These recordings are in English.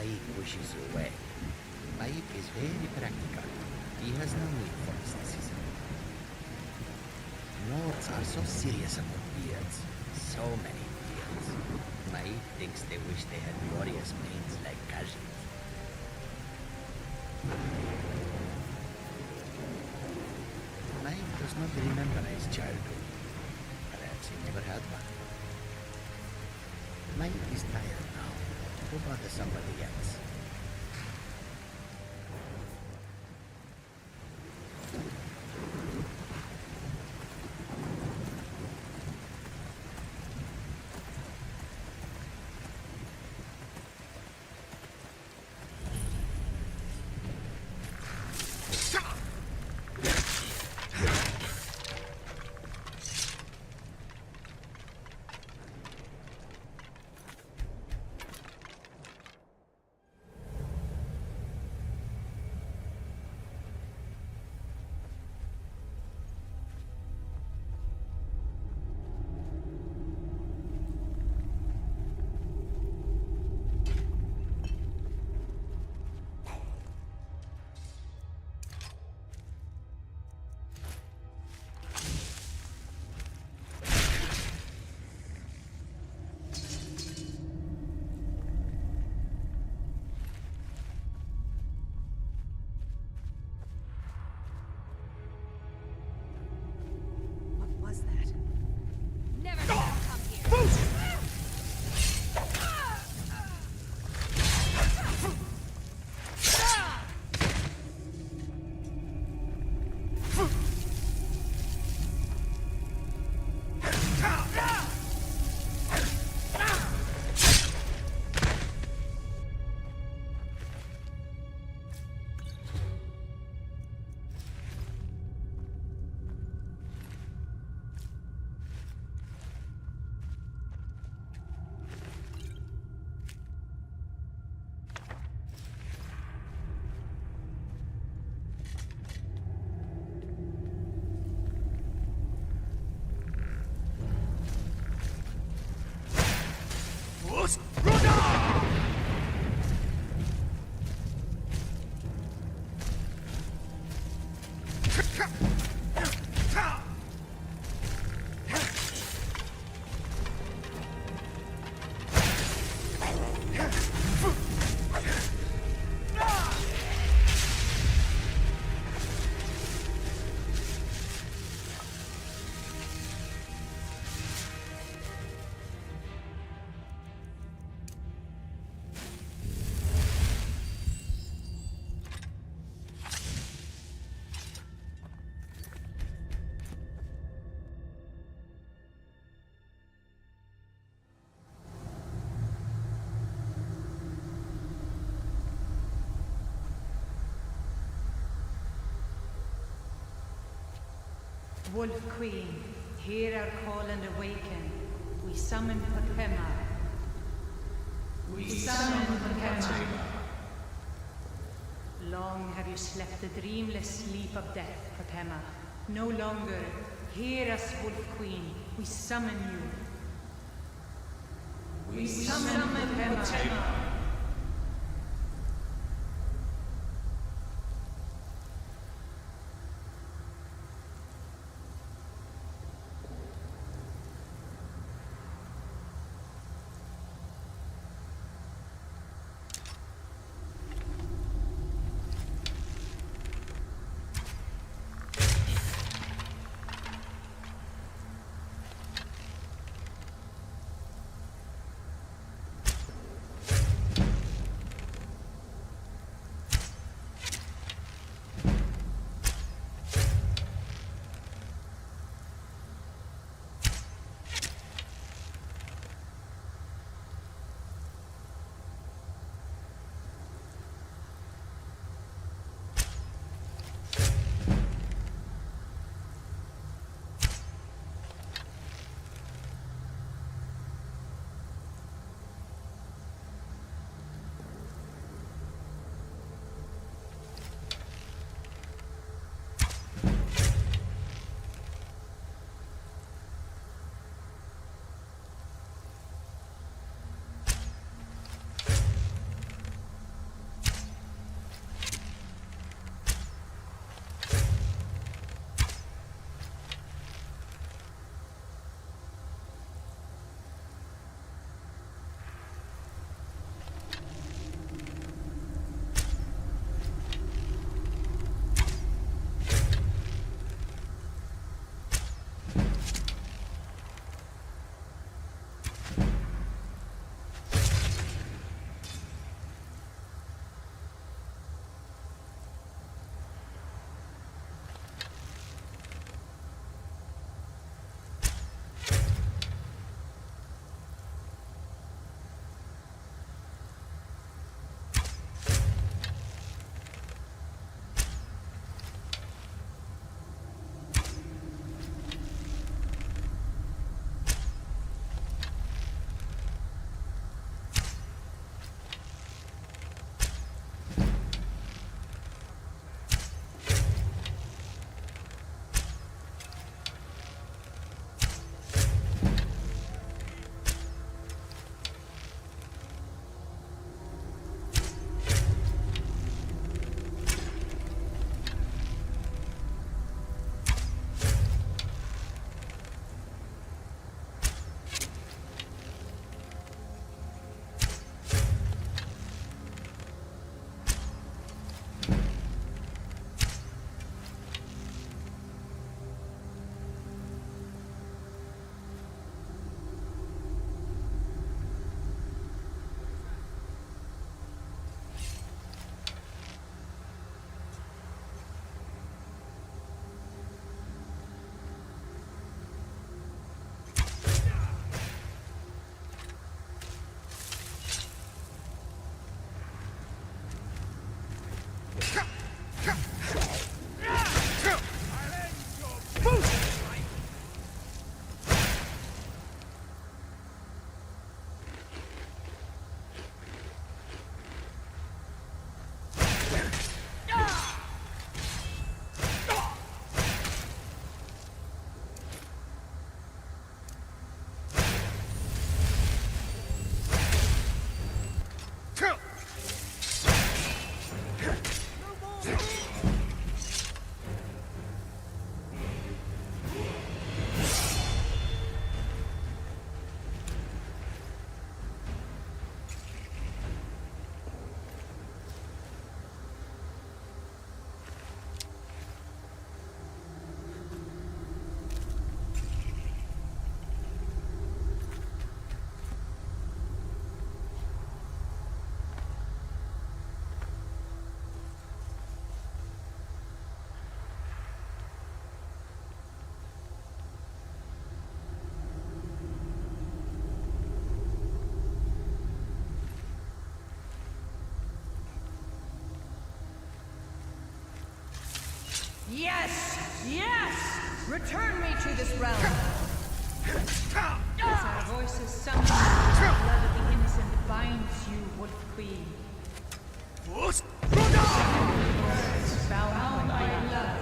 Maik wishes you well. Maik is very practical. He has no need for mysticism. Lords are so serious about beards. So many beards. Maik thinks they wish they had glorious manes like Khajiit. Maik does not remember his childhood. Perhaps he never had one. Maik is tired now. Go bother somebody else. Wolf Queen, hear our call and awaken. We summon Pakema. We summon Pakema. Long have you slept the dreamless sleep of death, Pakema. No longer. Hear us, Wolf Queen. We summon you. We summon Pakema. Yes! Yes! Return me to this realm! As our voices summon the blood of the innocent binds you, Wolf Queen. Bound by blood.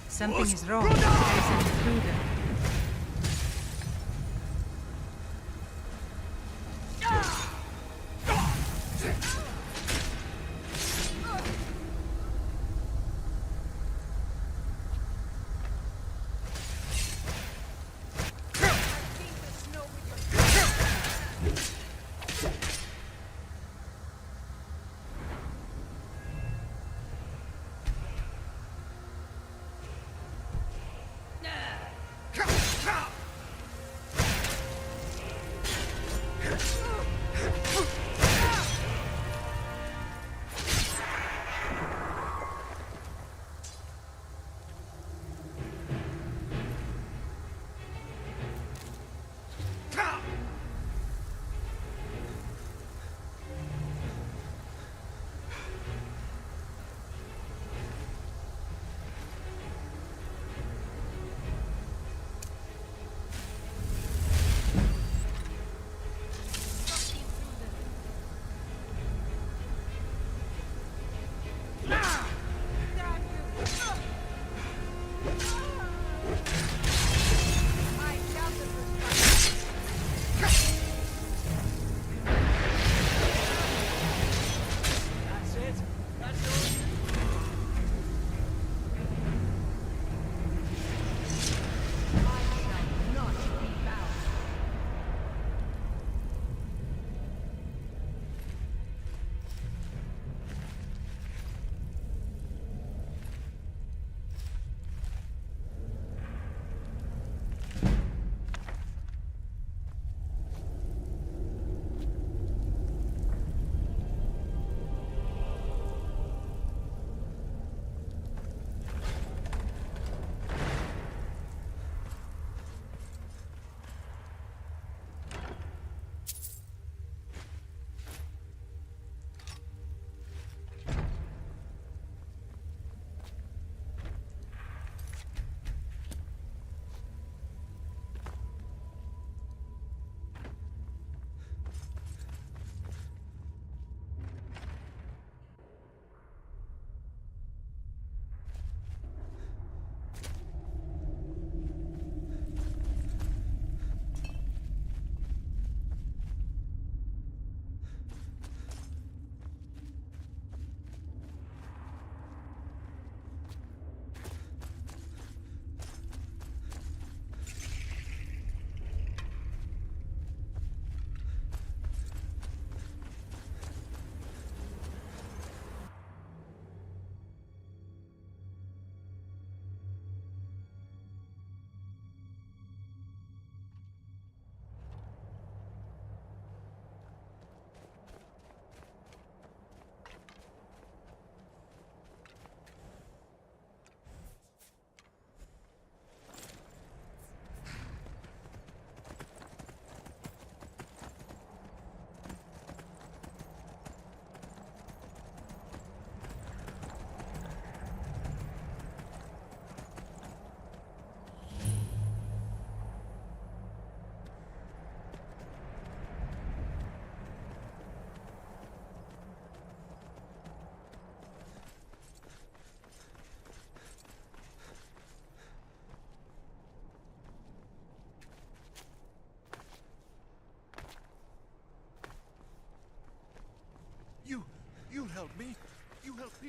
Something is wrong. There is an intruder.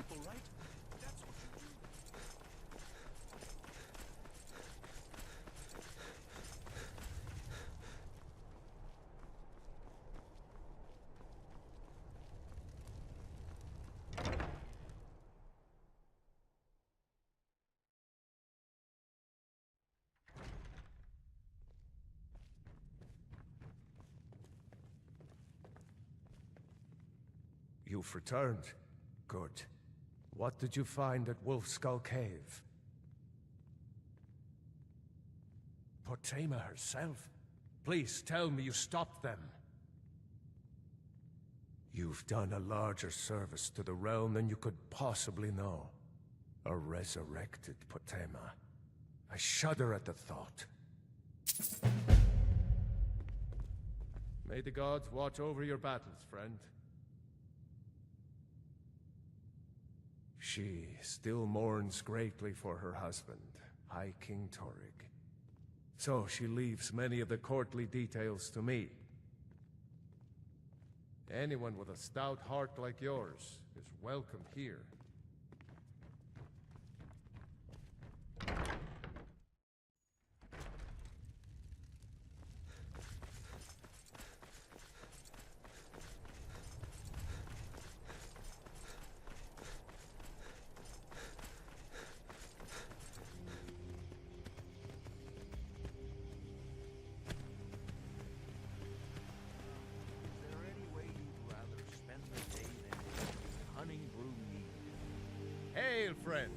people, right? That's what you do. You've returned. Good. What did you find at Wolf Skull Cave? Potema herself? Please tell me you stopped them. You've done a larger service to the realm than you could possibly know. A resurrected Potema. I shudder at the thought. May the gods watch over your battles, friend. She still mourns greatly for her husband, High King Torrig. So she leaves many of the courtly details to me. Anyone with a stout heart like yours is welcome here. Hail, friend.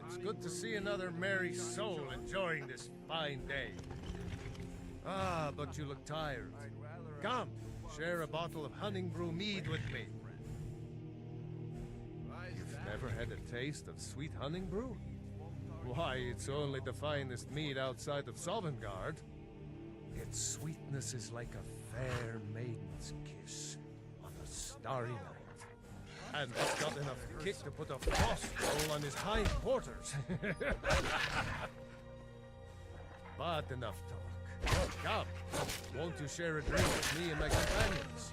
It's good to see another merry soul enjoying this fine day. Ah, but you look tired. Come, share a bottle of honey brew mead with me. You've never had a taste of sweet honey brew? Why, it's only the finest mead outside of Sovngarde. Its sweetness is like a fair maiden's kiss on a starry night. And it's got enough kick to put a frost roll on his hind quarters. But enough talk. Come, won't you share a drink with me and my companions?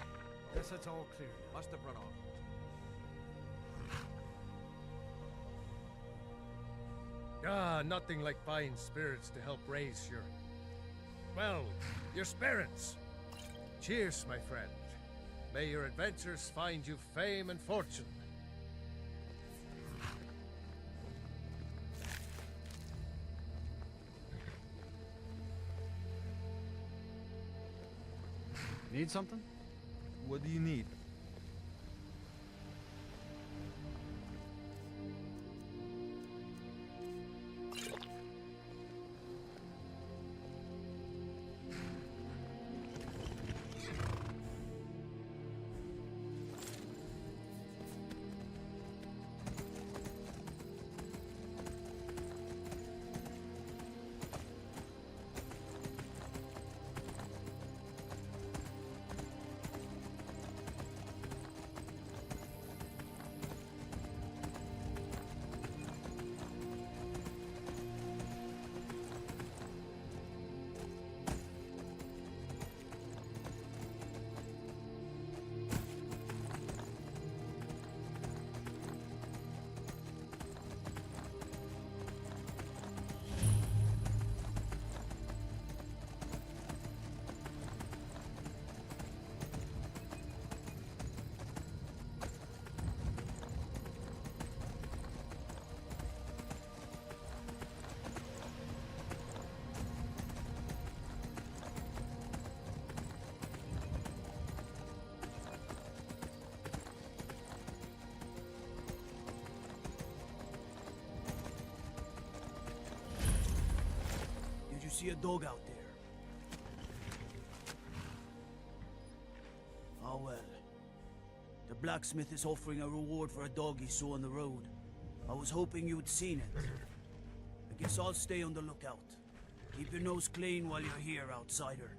Guess it's all clear. Must have run off. Ah, nothing like fine spirits to help raise your... well, your spirits. Cheers, my friend. May your adventures find you fame and fortune. Need something? What do you need? See a dog out there. Oh well. The blacksmith is offering a reward for a dog he saw on the road. I was hoping you'd seen it. I guess I'll stay on the lookout. Keep your nose clean while you're here, outsider.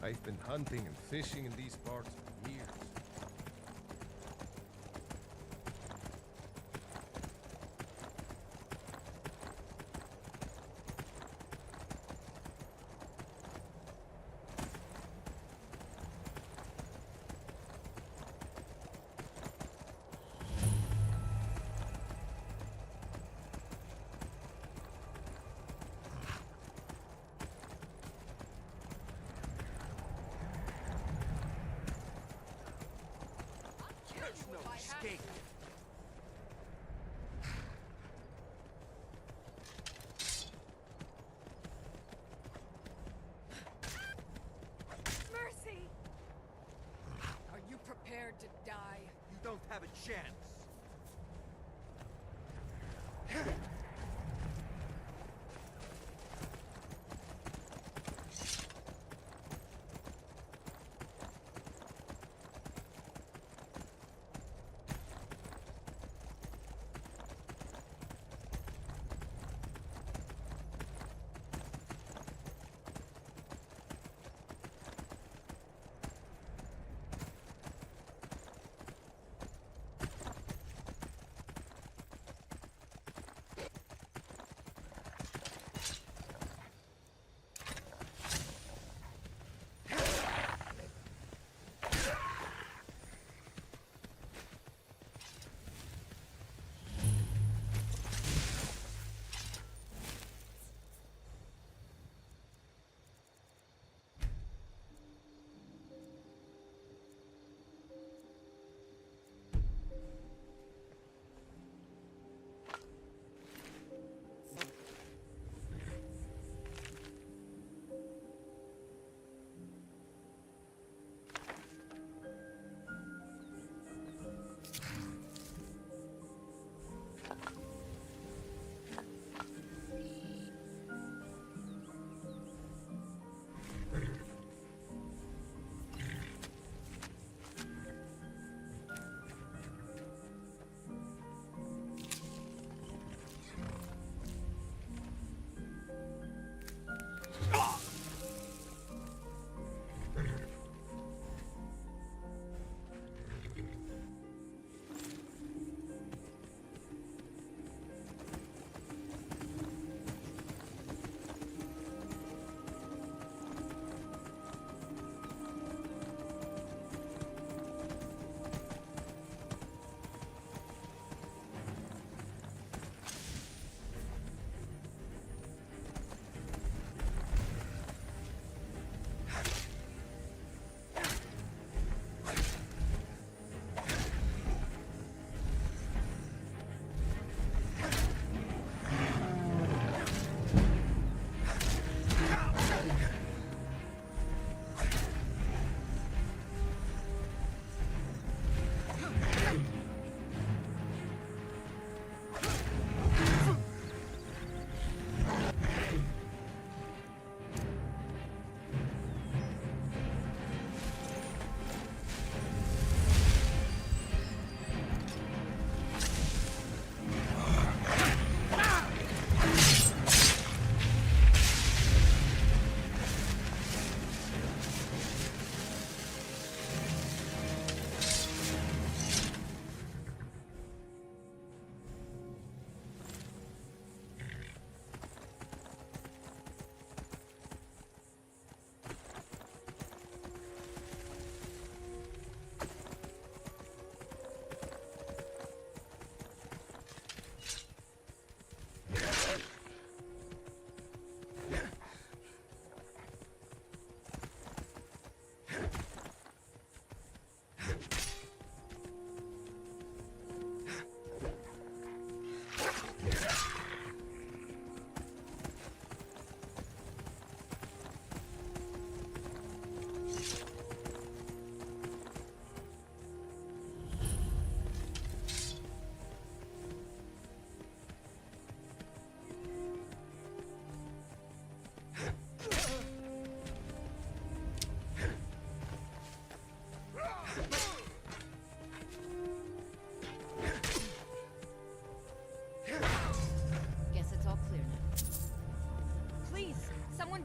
I've been hunting and fishing in these parts for years. Mercy! Are you prepared to die? You don't have a chance.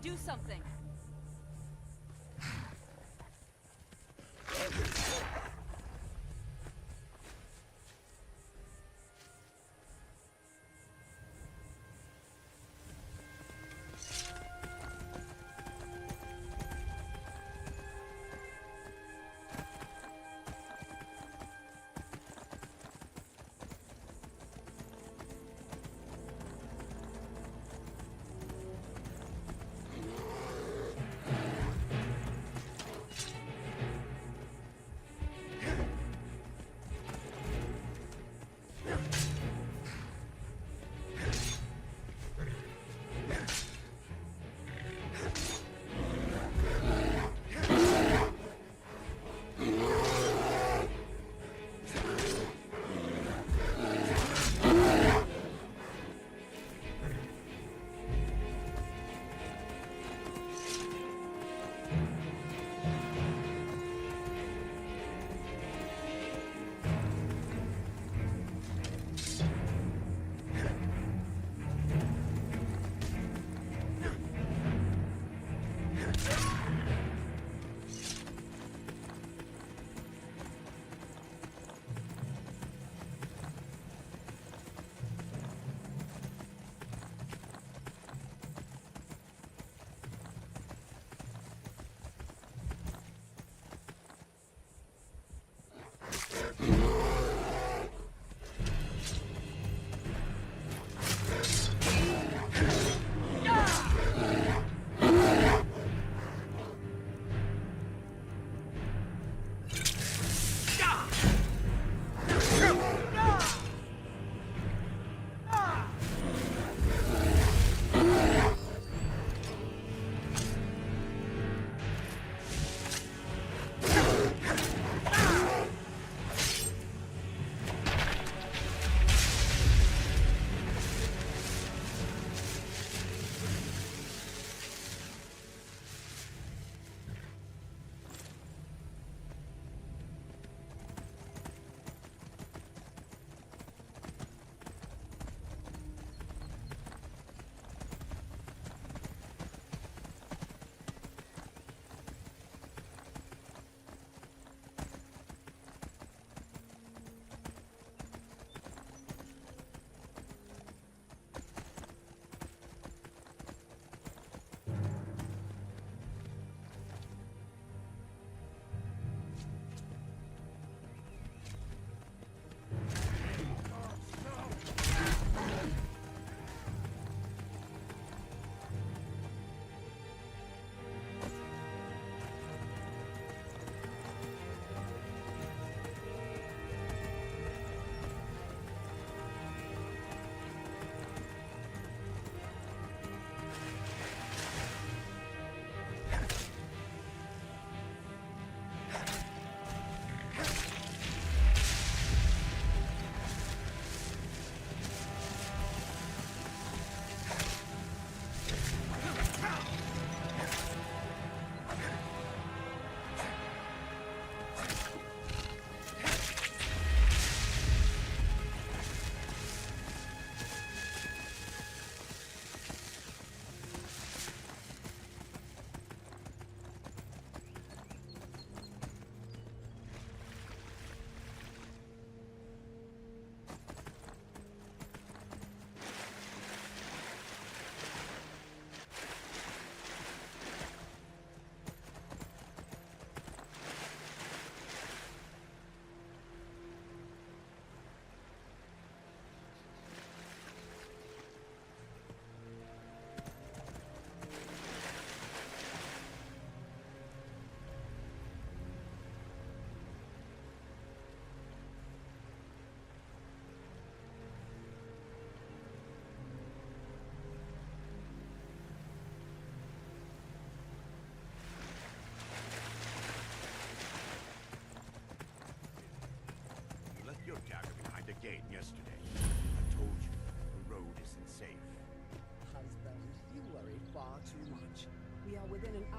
Do something.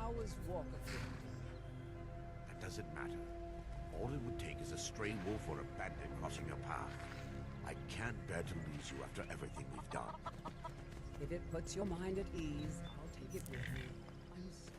hour's walk of it. That doesn't matter. All it would take is a stray wolf or a bandit crossing your path. I can't bear to lose you after everything we've done. If it puts your mind at ease, I'll take it with me. I'm sorry.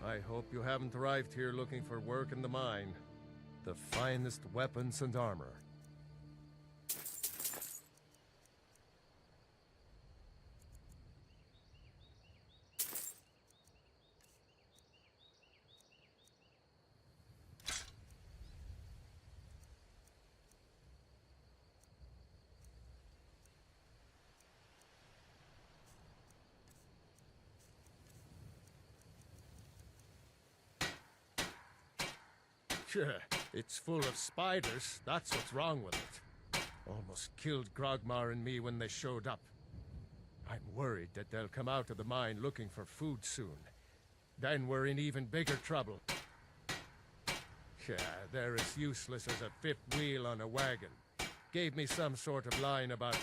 I hope you haven't arrived here looking for work in the mine. The finest weapons and armor. Sure, it's full of spiders. That's what's wrong with it. Almost killed Grogmar and me when they showed up. I'm worried that they'll come out of the mine looking for food soon. Then we're in even bigger trouble. Yeah, they're as useless as a fifth wheel on a wagon. Gave me some sort of line about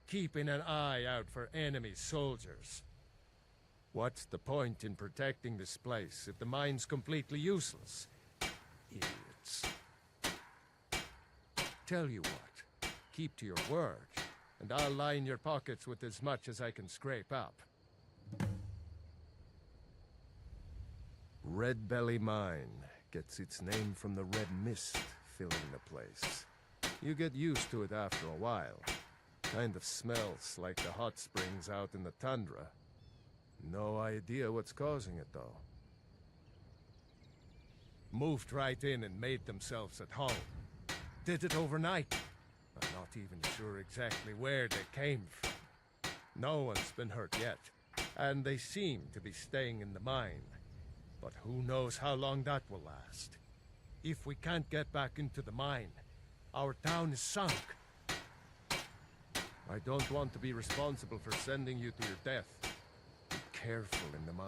keeping an eye out for enemy soldiers. What's the point in protecting this place if the mine's completely useless? Idiots. Tell you what, keep to your word, and I'll line your pockets with as much as I can scrape up. Red Belly Mine gets its name from the red mist filling the place. You get used to it after a while. Kind of smells like the hot springs out in the tundra. No idea what's causing it, though. Moved right in and made themselves at home. Did it overnight. I'm not even sure exactly where they came from. No one's been hurt yet, and they seem to be staying in the mine. But who knows how long that will last. If we can't get back into the mine, our town is sunk. I don't want to be responsible for sending you to your death. Be careful in the mine.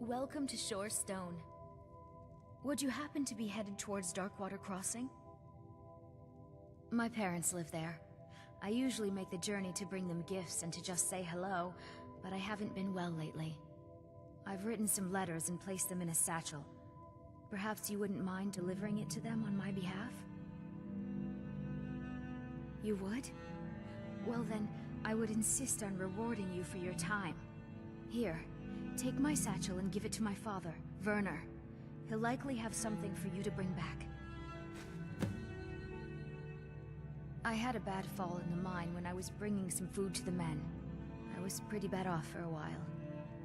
Welcome to Shore Stone. Would you happen to be headed towards Darkwater Crossing? My parents live there. I usually make the journey to bring them gifts and to just say hello, but I haven't been well lately. I've written some letters and placed them in a satchel. Perhaps you wouldn't mind delivering it to them on my behalf? You would? Well then, I would insist on rewarding you for your time. Here, take my satchel and give it to my father, Werner. He'll likely have something for you to bring back. I had a bad fall in the mine when I was bringing some food to the men. I was pretty bad off for a while,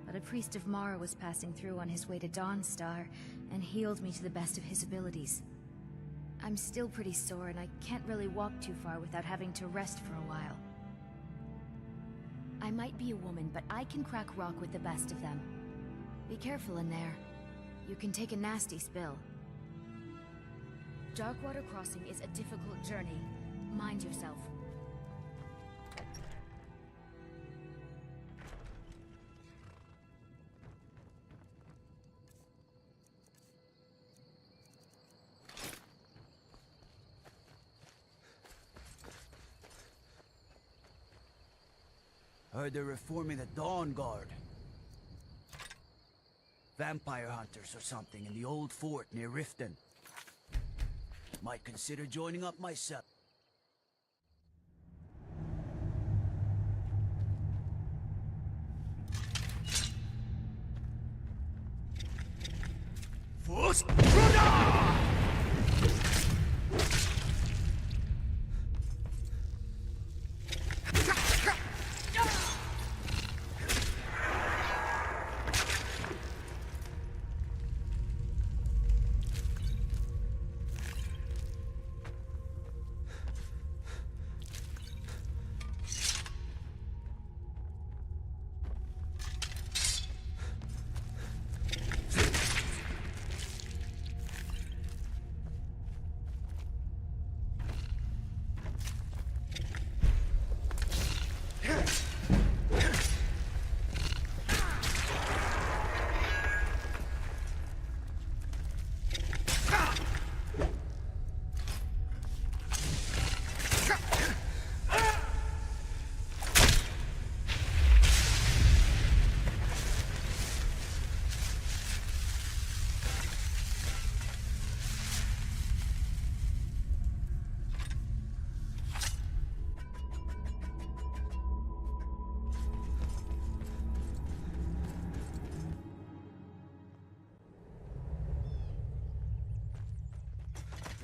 but a priest of Mara was passing through on his way to Dawnstar and healed me to the best of his abilities. I'm still pretty sore and I can't really walk too far without having to rest for a while. I might be a woman, but I can crack rock with the best of them. Be careful in there. You can take a nasty spill. Darkwater Crossing is a difficult journey. Mind yourself. Heard they're reforming the Dawn Guard. Vampire hunters or something in the old fort near Riften. Might consider joining up myself.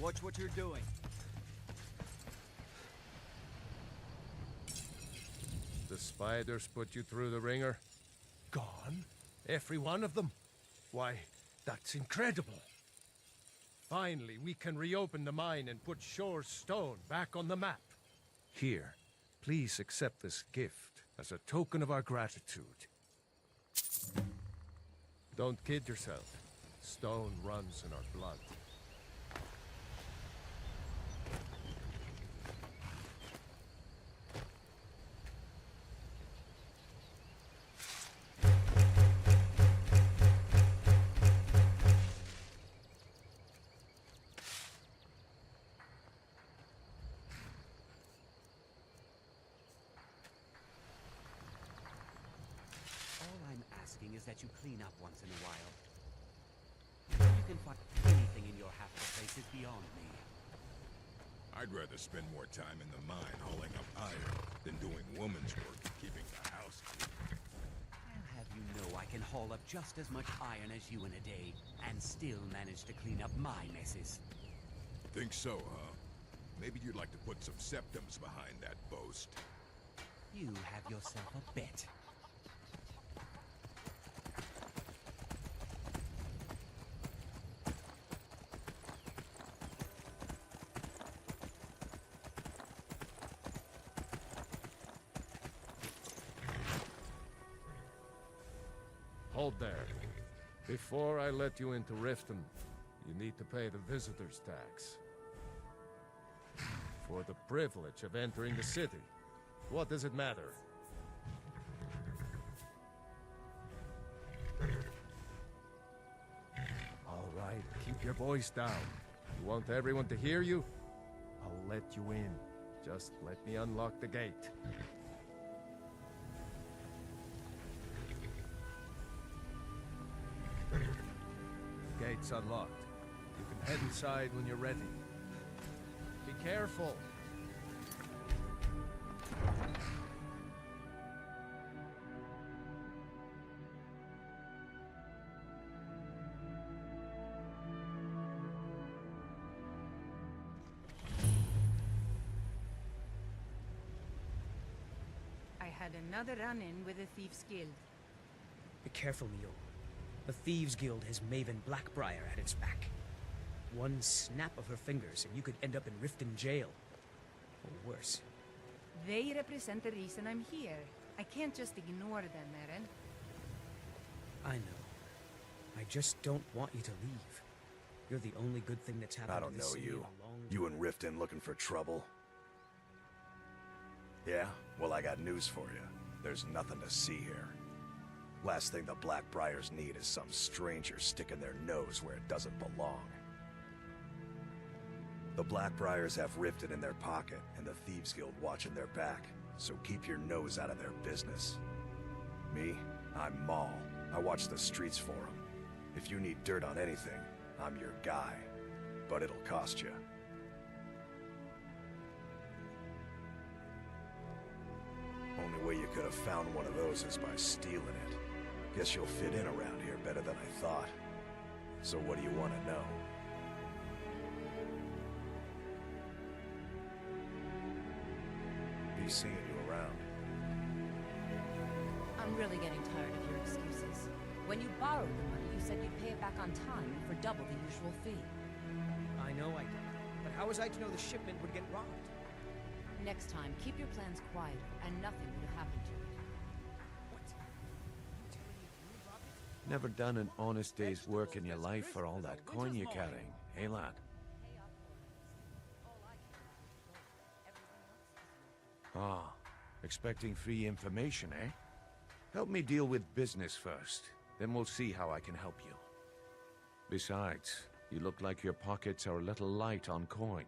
Watch what you're doing. The spiders put you through the ringer? Gone? Every one of them? Why, that's incredible. Finally, we can reopen the mine and put Shore Stone back on the map. Here, please accept this gift as a token of our gratitude. Don't kid yourself. Stone runs in our blood. Is that you clean up once in a while. You can find anything in your half of the place is beyond me. I'd rather spend more time in the mine hauling up iron than doing woman's work and keeping the house clean. I'll have you know I can haul up just as much iron as you in a day, and still manage to clean up my messes. Think so, huh? Maybe you'd like to put some septums behind that boast. You have yourself a bet. Hold there. Before I let you into Riften, you need to pay the visitor's tax. For the privilege of entering the city. What does it matter? Keep your voice down. You want everyone to hear you? I'll let you in. Just let me unlock the gate. Gate's unlocked. You can head inside when you're ready. Be careful. I had another run-in with the Thieves' Guild. Be careful, Mio. The Thieves Guild has Maven Blackbriar at its back. One snap of her fingers and you could end up in Riften jail. Or worse. They represent the reason I'm here. I can't just ignore them, Eren. I know. I just don't want you to leave. You're the only good thing that's happened I don't to this know city you. in a long You time. and Riften looking for trouble? Yeah? Well, I got news for you. There's nothing to see here. Last thing the Blackbriars need is some stranger sticking their nose where it doesn't belong. The Blackbriars have Riften in their pocket, and the Thieves Guild watching their back, so keep your nose out of their business. Me? I'm Maul. I watch the streets for them. If you need dirt on anything, I'm your guy. But it'll cost you. Only way you could have found one of those is by stealing it. Guess you'll fit in around here better than I thought. So what do you want to know? Be seeing you around. I'm really getting tired of your excuses. When you borrowed the money, you said you'd pay it back on time and for double the usual fee. I know I did. But how was I to know the shipment would get robbed? Next time, keep your plans quiet, and nothing would have happened to it. Never done an honest day's work in your life for all that coin you're carrying, eh, lad? Ah, expecting free information, eh? Help me deal with business first, then we'll see how I can help you. Besides, you look like your pockets are a little light on coin.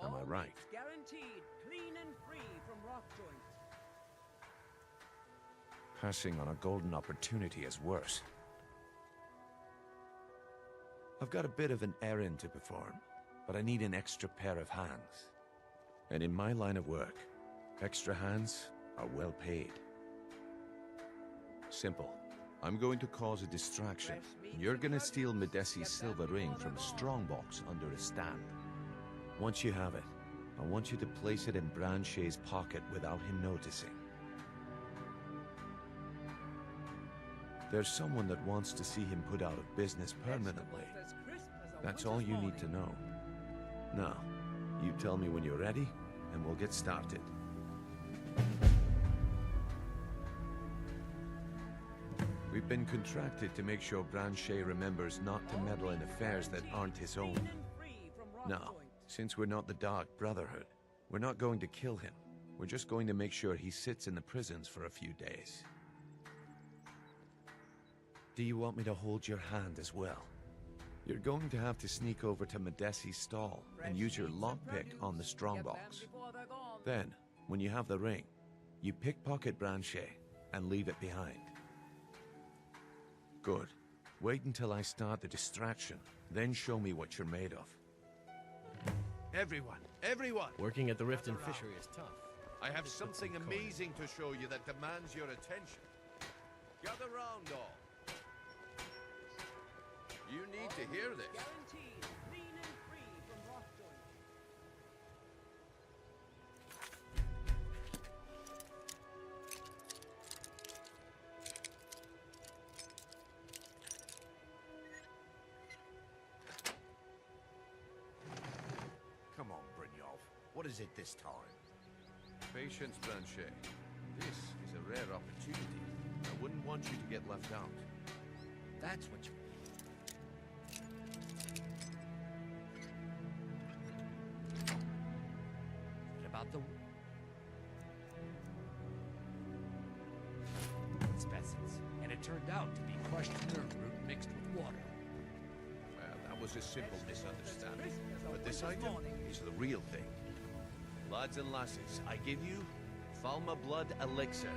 Am I right? Guaranteed clean and free from rock joint. Passing on a golden opportunity is worse. I've got a bit of an errand to perform, but I need an extra pair of hands. And in my line of work, extra hands are well paid. Simple. I'm going to cause a distraction. You're gonna steal Medesi's silver ring from a strongbox under a stand. Once you have it, I want you to place it in Branche's pocket without him noticing. There's someone that wants to see him put out of business permanently. That's all you need to know. Now, you tell me when you're ready, and we'll get started. We've been contracted to make sure Branche remembers not to meddle in affairs that aren't his own. Now, since we're not the Dark Brotherhood, we're not going to kill him. We're just going to make sure he sits in the prisons for a few days. Do you want me to hold your hand as well? You're going to have to sneak over to Medesi's stall and use your lockpick on the strongbox. Then, when you have the ring, you pickpocket Branche and leave it behind. Good. Wait until I start the distraction, then show me what you're made of. Everyone! Working at the Riften fishery is tough. I have something amazing to show you that demands your attention. Gather round, all. You need to hear this. Guaranteed clean and free from rock joint. Come on, Brynjolf. What is it this time? Patience, Branche. This is a rare opportunity. I wouldn't want you to get left out. That's what you... About the specimens, and it turned out to be crushed nerve root mixed with water. Well, that that was a simple misunderstanding. But this item is the real thing. Lads and lasses, I give you Falma Blood Elixir.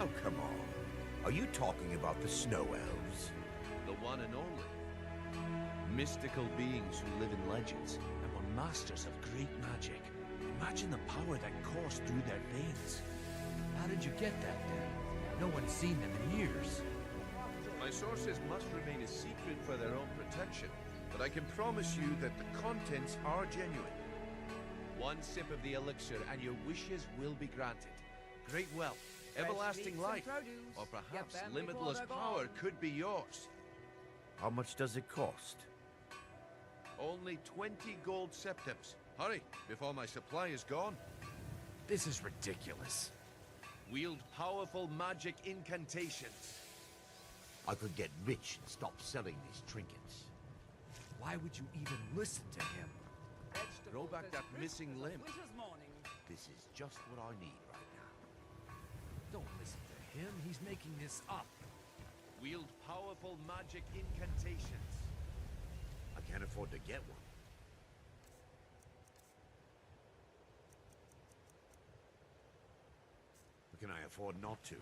Oh, come on. Are you talking about the Snow Elves? The one and only. Mystical beings who live in legends and were masters of great magic. Imagine the power that coursed through their veins. How did you get that then? No one's seen them in years. My sources must remain a secret for their own protection, but I can promise you that the contents are genuine. One sip of the elixir and your wishes will be granted. Great wealth, everlasting life, or perhaps limitless power could be yours. How much does it cost? Only 20 gold septims. Hurry, before my supply is gone. This is ridiculous. Wield powerful magic incantations. I could get rich and stop selling these trinkets. Why would you even listen to him? Grow back that missing limb. This is just what I need right now. Don't listen to him. He's making this up. Wield powerful magic incantations. I can't afford to get one. But can I afford not to?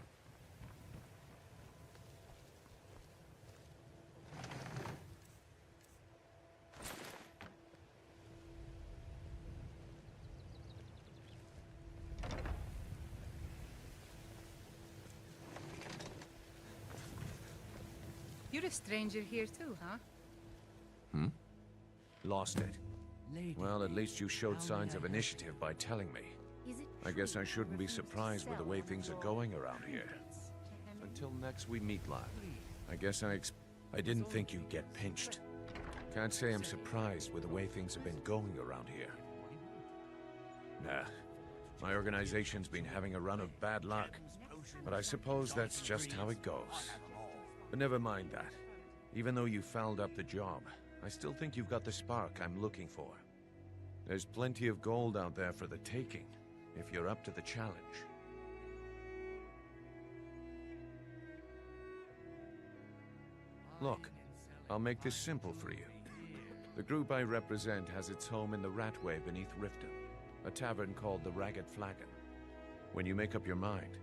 You're a stranger here too, huh? Lost it. Well, at least you showed signs of initiative by telling me. I guess I shouldn't be surprised with the way things are going around here. Until next we meet, lad. I guess I didn't think you'd get pinched. Can't say I'm surprised with the way things have been going around here. Nah, my organization's been having a run of bad luck. But I suppose that's just how it goes. But never mind that. Even though you fouled up the job, I still think you've got the spark I'm looking for. There's plenty of gold out there for the taking, if you're up to the challenge. Look, I'll make this simple for you. The group I represent has its home in the Ratway beneath Riften, a tavern called the Ragged Flagon. When you make up your mind,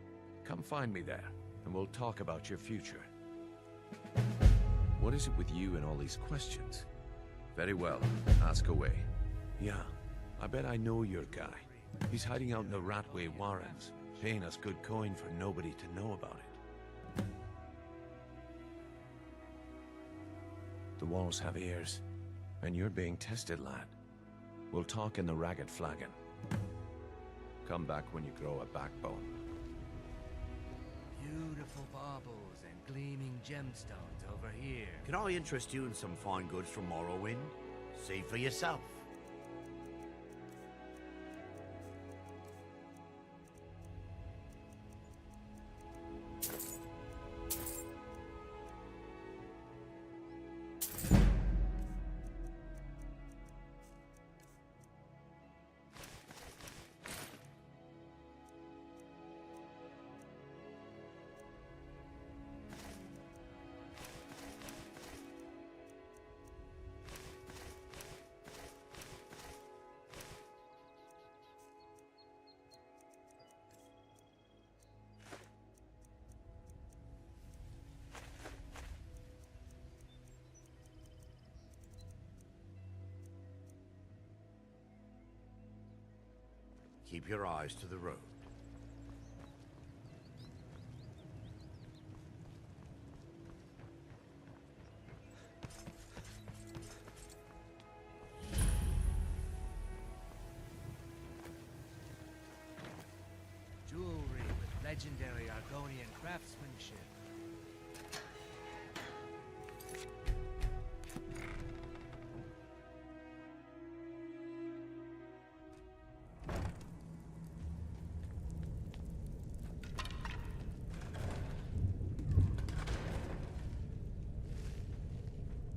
come find me there, and we'll talk about your future. What is it with you and all these questions? Very well, ask away. Yeah, I bet I know your guy. He's hiding out in the Ratway Warrens, paying us good coin for nobody to know about it. The walls have ears, and you're being tested, lad. We'll talk in the Ragged Flagon. Come back when you grow a backbone. Beautiful baubles and gleaming gemstones over here. Can I interest you in some fine goods from Morrowind? See for yourself. Keep your eyes to the road. Jewelry with legendary Argonian craftsmanship.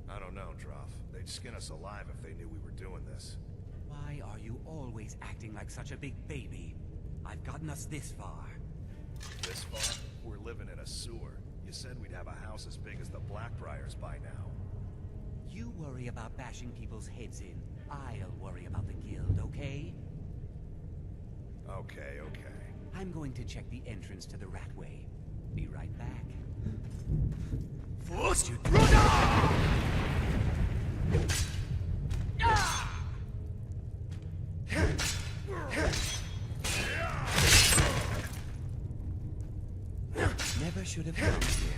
I don't know, Droff. They'd skin us alive if they knew we were doing this. Why are you always acting like such a big baby? I've gotten us this far. This far? We're living in a sewer. You said we'd have a house as big as the Blackbriars by now. You worry about bashing people's heads in. I'll worry about the guild, okay? Okay, okay. I'm going to check the entrance to the Ratway. Be right back. First, you Never should have come here.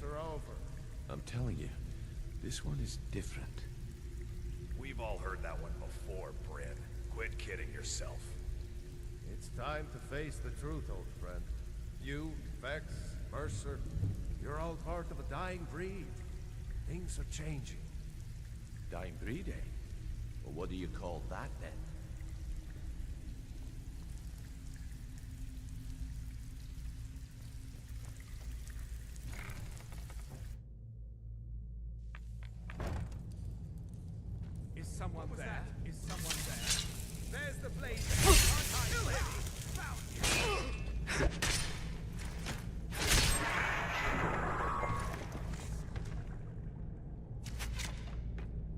Are over. I'm telling you, this one is different. We've all heard that one before, Bryn. Quit kidding yourself. It's time to face the truth, old friend. You, Vex, Mercer, you're all part of a dying breed. Things are changing. Dying breed, eh? Well, what do you call that, then? Someone there? Is someone there? There's the blade.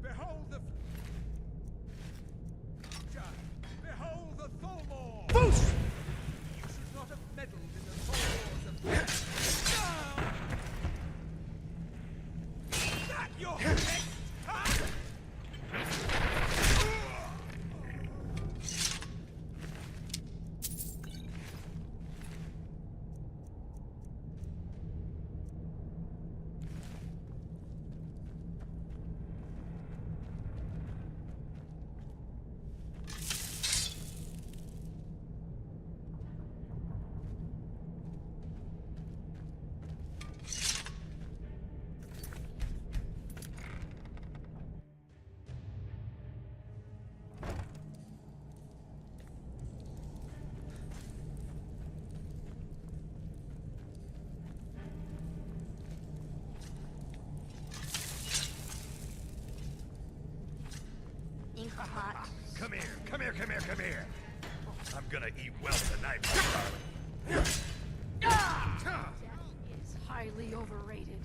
Behold the... Behold the Thulmore! Boost! You should not have meddled in the Thulmores of... That your head! gonna eat well tonight, my darling. Death is highly overrated.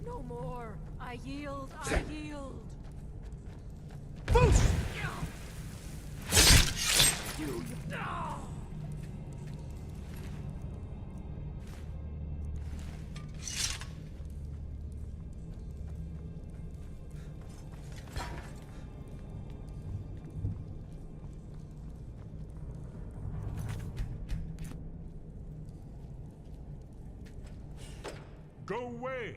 No more. I yield. I yield. Boost! You. Go away!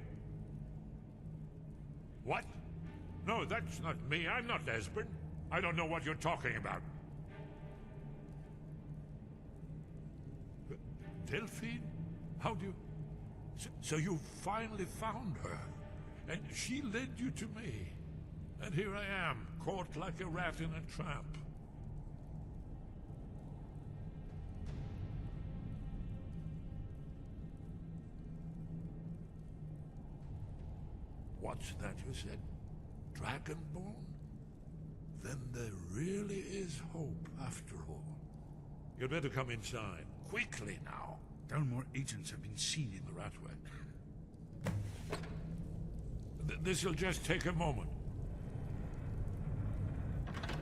What? No, that's not me. I'm not Esbern. I don't know what you're talking about. Delphine? How do you... So you finally found her, and she led you to me. And here I am, caught like a rat in a trap. What's that you said? Dragonborn? Then there really is hope after all. You'd better come inside. Quickly now. Dalmor agents have been seen in the Ratway. This'll just take a moment.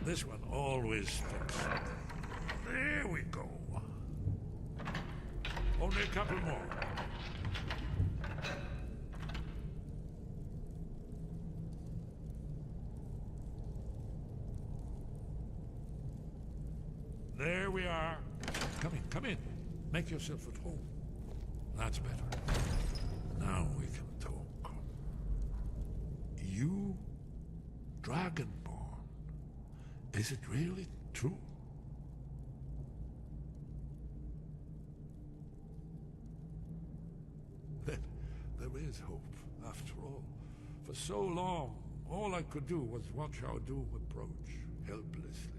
This one always sticks. There we go. Only a couple more. There we are. Come in, come in. Make yourself at home. That's better. Now we can talk. You, Dragonborn. Is it really true? Then there is hope, after all. For so long, all I could do was watch our doom approach, helplessly.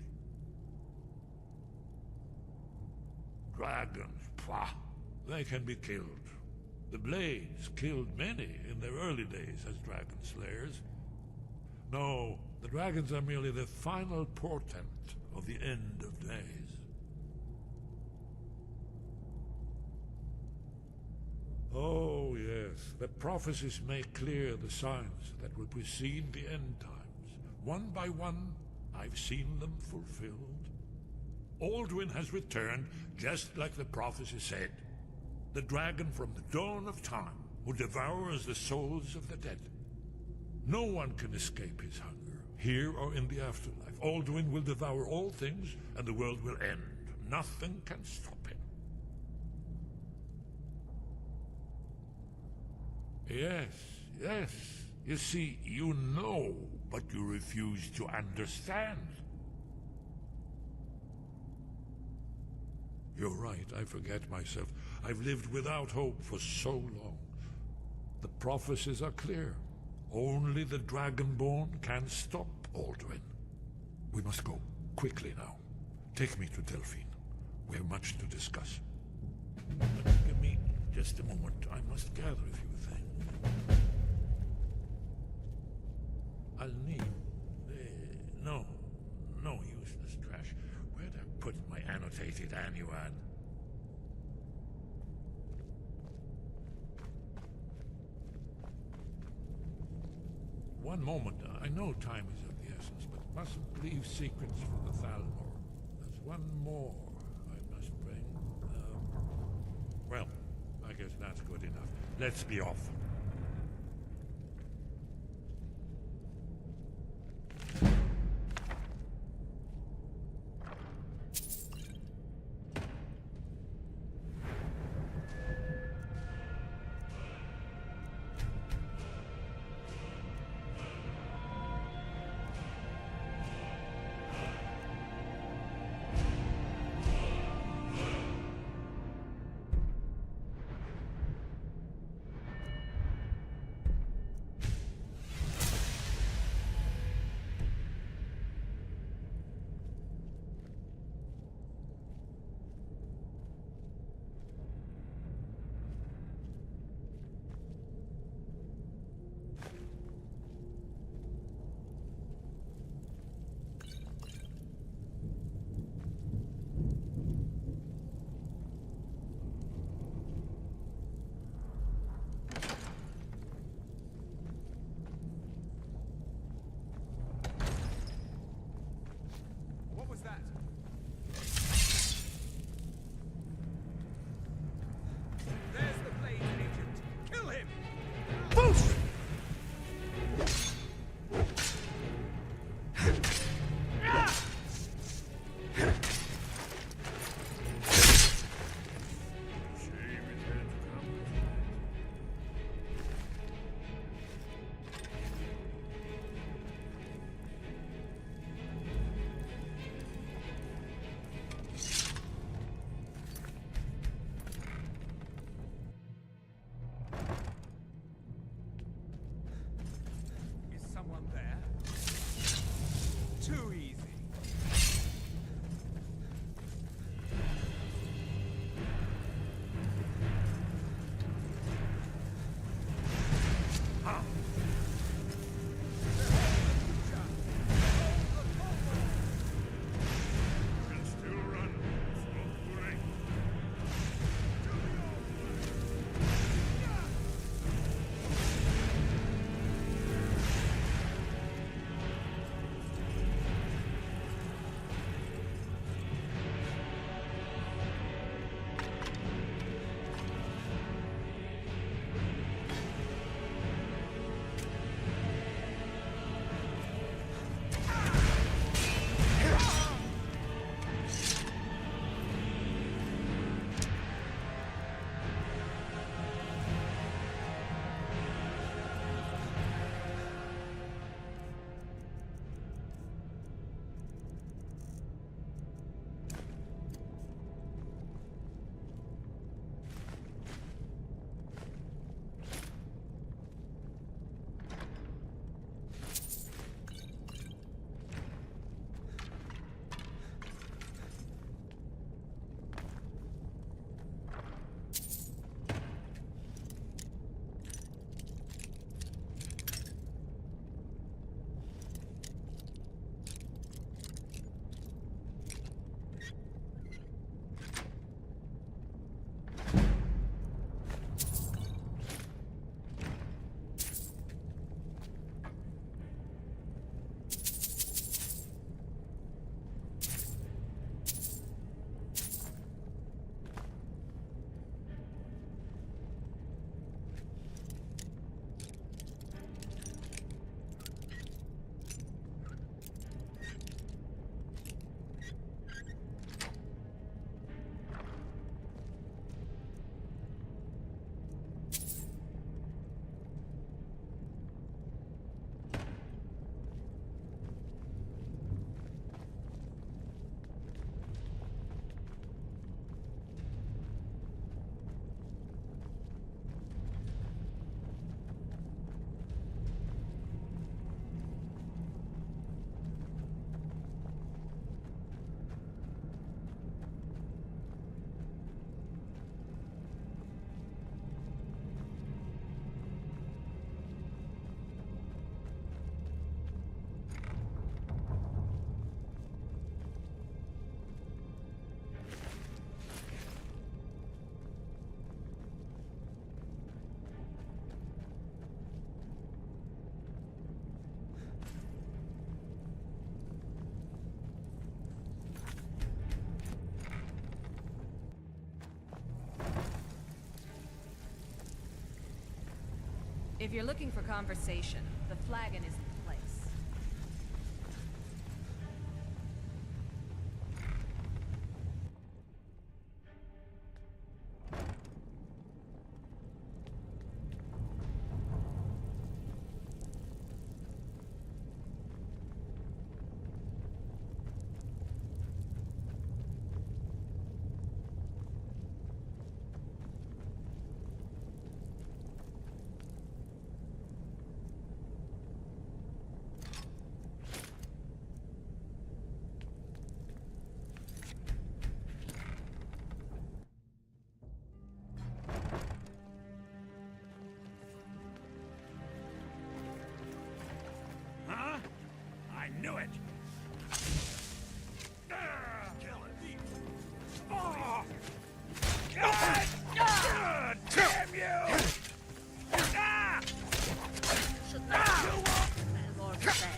Dragons, pah! They can be killed. The Blades killed many in their early days as dragon slayers. No, the dragons are merely the final portent of the end of days. Oh, yes, the prophecies make clear the signs that will precede the end times. One by one, I've seen them fulfilled. Alduin has returned, just like the prophecy said. The dragon from the dawn of time, who devours the souls of the dead. No one can escape his hunger, here or in the afterlife. Alduin will devour all things, and the world will end. Nothing can stop him. Yes, yes. You see, you know, but you refuse to understand. You're right, I forget myself. I've lived without hope for so long. The prophecies are clear. Only the Dragonborn can stop Alduin. We must go, quickly now. Take me to Delphine. We have much to discuss. Give me just a moment. I must gather a few things. I'll need... no useless trash. Where'd I put my annotated annuad? One moment. I know time is of the essence, but mustn't leave secrets for the Thalmor. There's one more I must bring. Well, I guess that's good enough. Let's be off. If you're looking for conversation, the flagon isn't the place. Huh? I knew it! Kill it. Oh! God damn you! Should not you walk more fast?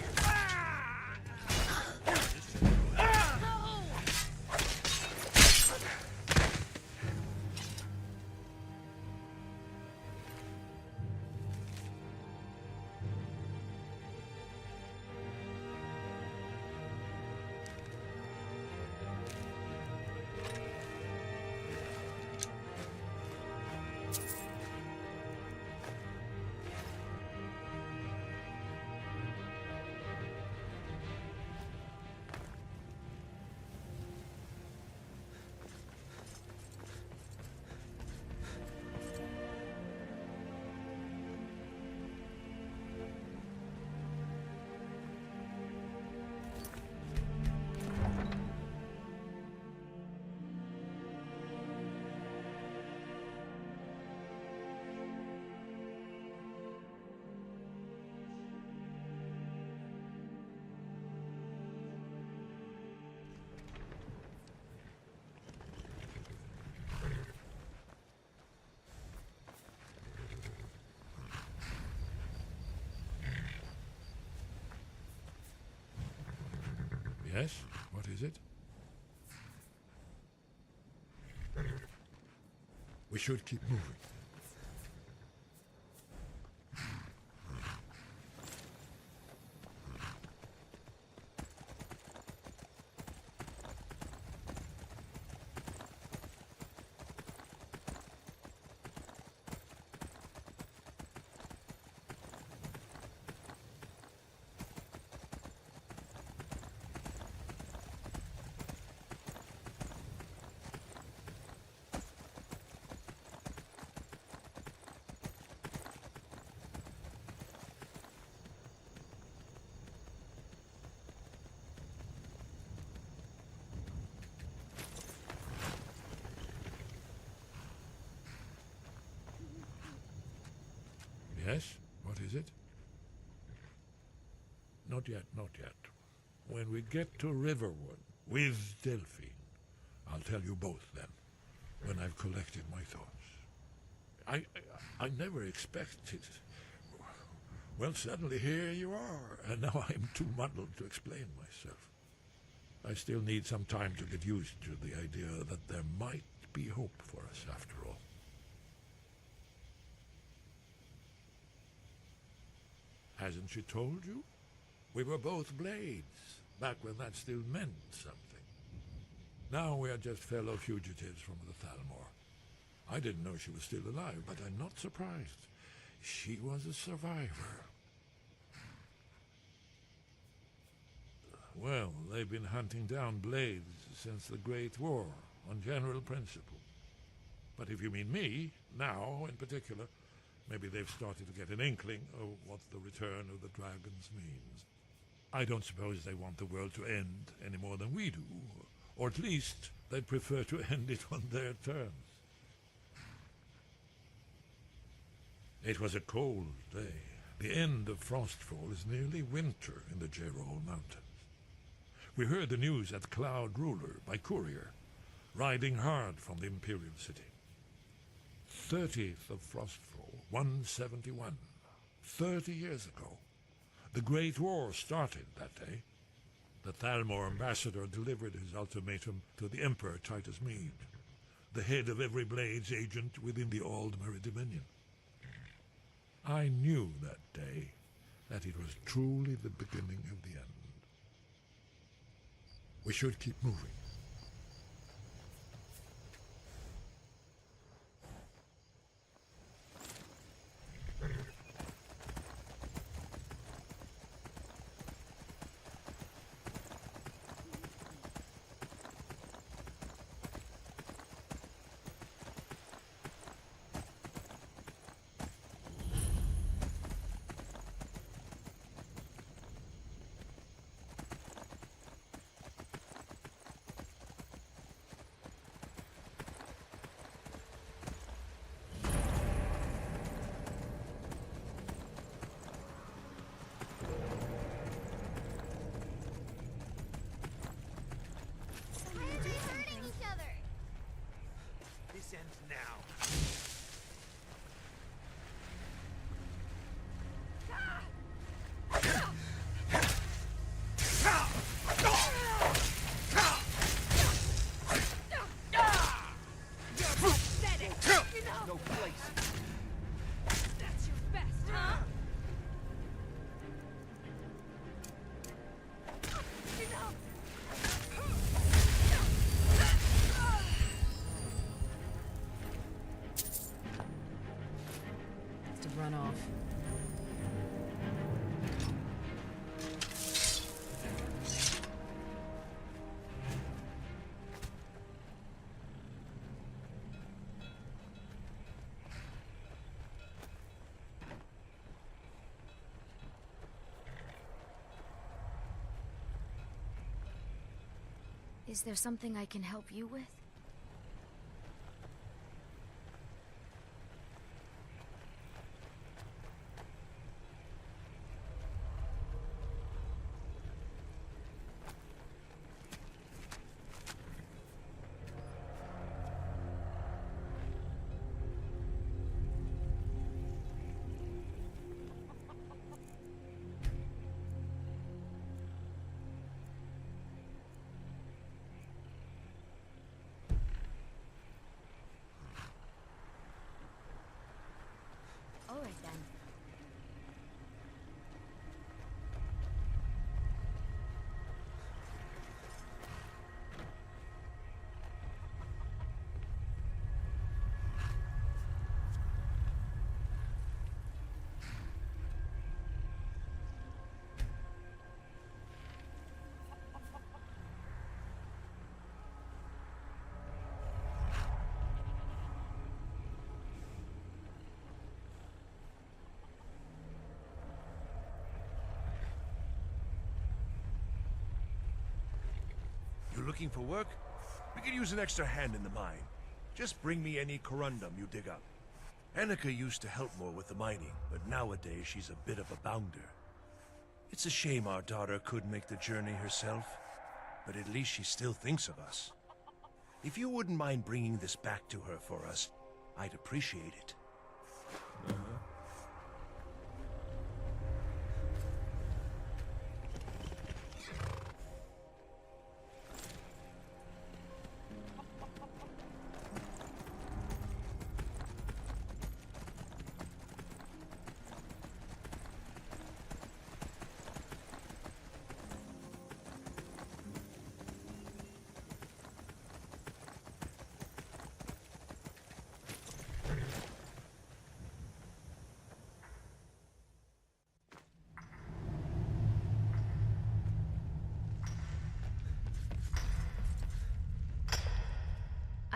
Yes? What is it? We should keep moving. Yes? What is it? Not yet, not yet. When we get to Riverwood, with Delphine, I'll tell you both then, when I've collected my thoughts. I never expected... Well, suddenly here you are, and now I'm too muddled to explain myself. I still need some time to get used to the idea that there might be hope for us after all. Hasn't she told you? We were both blades, back when that still meant something. Now we are just fellow fugitives from the Thalmor. I didn't know she was still alive, but I'm not surprised. She was a survivor. Well, they've been hunting down blades since the Great War, on general principle. But if you mean me, now in particular, maybe they've started to get an inkling of what the return of the dragons means. I don't suppose they want the world to end any more than we do, or at least they'd prefer to end it on their terms. It was a cold day. The end of Frostfall is nearly winter in the Gerol Mountains. We heard the news at Cloud Ruler by courier, riding hard from the Imperial City. 30th of Frostfall, 171. 30 years ago. The Great War started that day. The Thalmor ambassador delivered his ultimatum to the Emperor Titus Mede, the head of every Blades agent within the Aldmeri Dominion. I knew that day that it was truly the beginning of the end. We should keep moving. This ends now. No place. That's your best, huh? To run off. Is there something I can help you with? All right then. You're looking for work? We could use an extra hand in the mine. Just bring me any corundum you dig up. Annika used to help more with the mining, but nowadays she's a bit of a bounder. It's a shame our daughter couldn't make the journey herself, but at least she still thinks of us. If you wouldn't mind bringing this back to her for us, I'd appreciate it.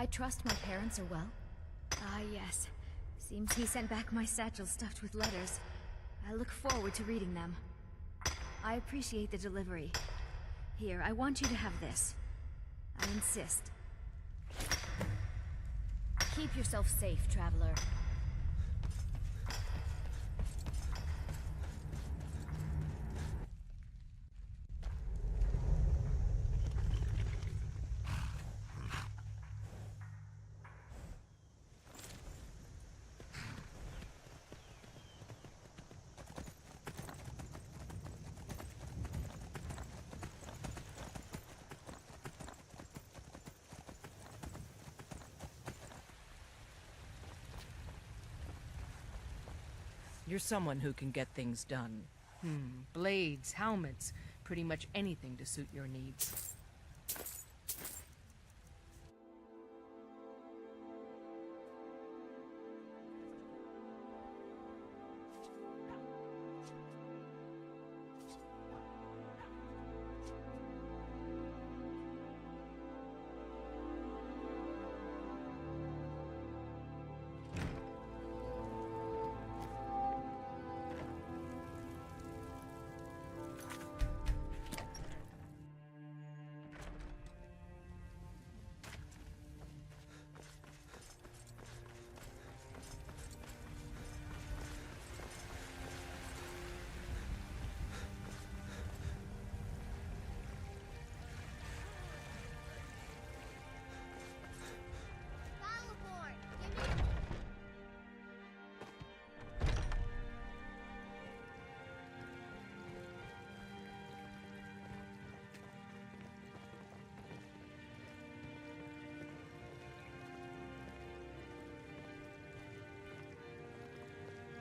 I trust my parents are well. Ah, yes. Seems he sent back my satchel stuffed with letters. I look forward to reading them. I appreciate the delivery. Here, I want you to have this. I insist. Keep yourself safe, traveler. You're someone who can get things done. Blades, helmets, pretty much anything to suit your needs.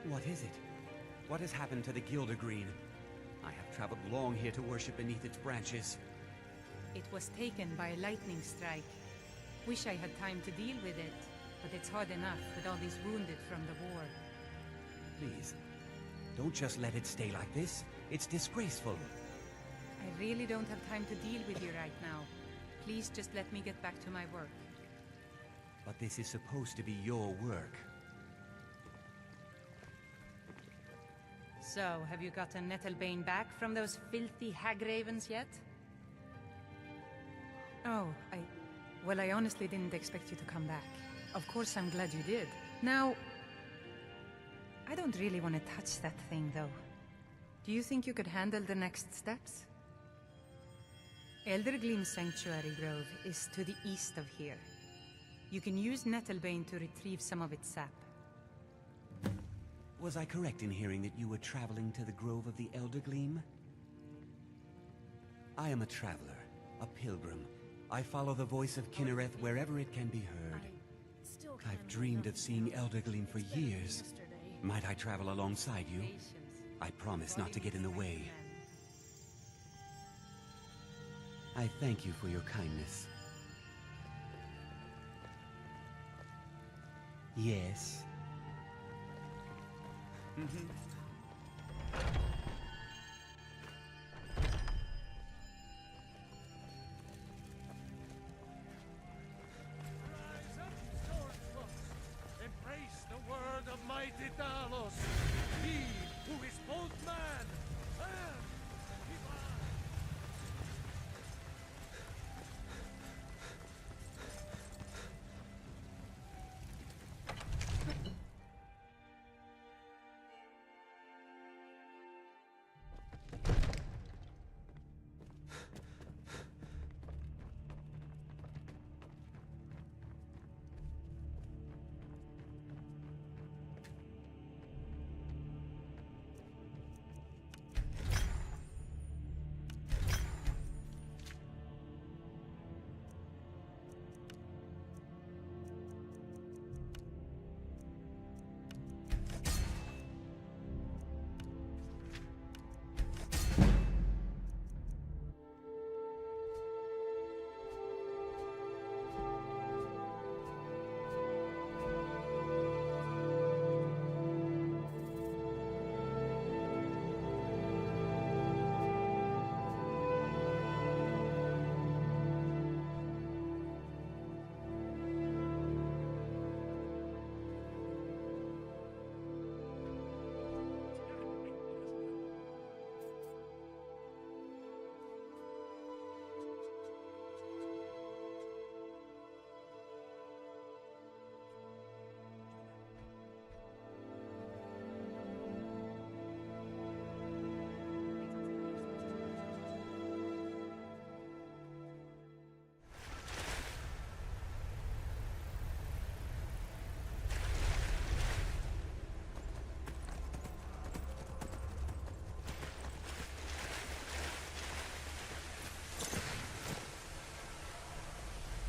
What is it? What has happened to the Green? I have traveled long here to worship beneath its branches. It was taken by a lightning strike. Wish I had time to deal with it, but it's hard enough with all these wounded from the war. Please, don't just let it stay like this. It's disgraceful. I really don't have time to deal with you right now. Please just let me get back to my work. But this is supposed to be your work. So, have you gotten Nettlebane back from those filthy hag ravens yet? Oh, well, I honestly didn't expect you to come back. Of course I'm glad you did. Now, I don't really want to touch that thing, though. Do you think you could handle the next steps? Eldergleam Sanctuary Grove is to the east of here. You can use Nettlebane to retrieve some of its sap. Was I correct in hearing that you were traveling to the Grove of the Eldergleam? I am a traveler, a pilgrim. I follow the voice of Kinnereth wherever it can be heard. I've dreamed of seeing Eldergleam for years. Might I travel alongside you? I promise not to get in the way. I thank you for your kindness. Yes. Embrace the word of mighty Talos, he who is both man and divine.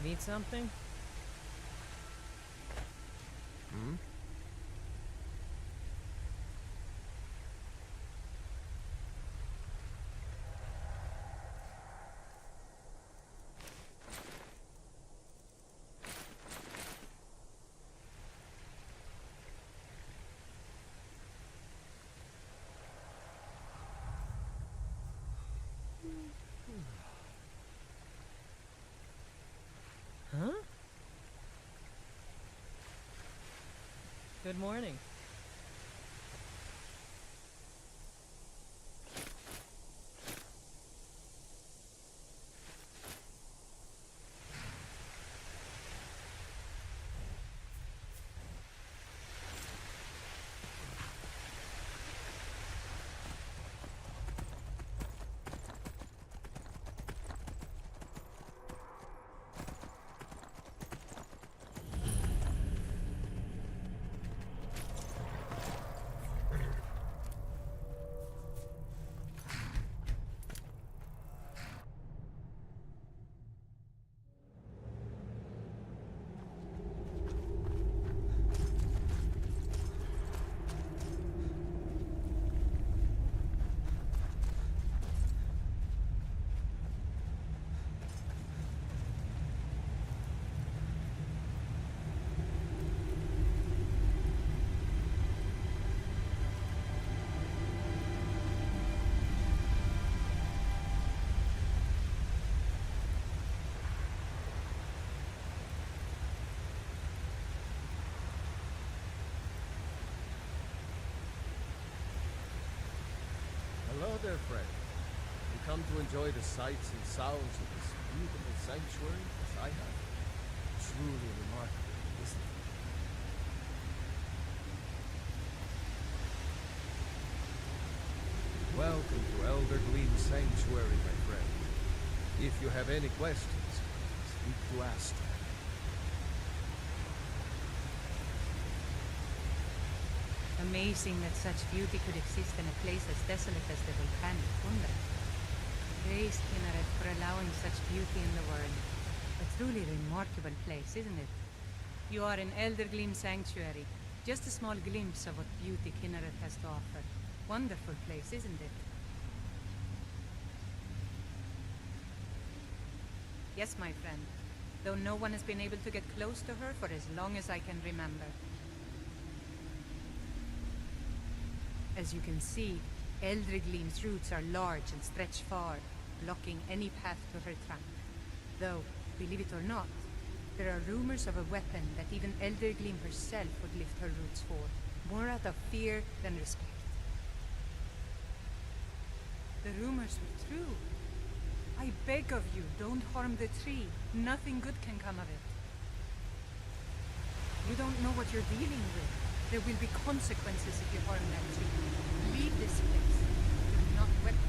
Need something? Good morning. Hello there, friend. You come to enjoy the sights and sounds of this beautiful sanctuary as I have. Truly remarkable, isn't it? Welcome to Elder Gleam Sanctuary, my friend. If you have any questions, speak to Asta. Amazing that such beauty could exist in a place as desolate as the volcanic tundra. Praise Kinnared for allowing such beauty in the world. A truly remarkable place, isn't it? You are in Eldergleam Sanctuary. Just a small glimpse of what beauty Kinnared has to offer. Wonderful place, isn't it? Yes, my friend. Though no one has been able to get close to her for as long as I can remember. As you can see, Eldregleam's roots are large and stretch far, blocking any path to her trunk. Though, believe it or not, there are rumors of a weapon that even Eldergleam herself would lift her roots for, more out of fear than respect. The rumors were true. I beg of you, don't harm the tree. Nothing good can come of it. You don't know what you're dealing with. There will be consequences if you harm that tree. Leave this place. Do not weapon it.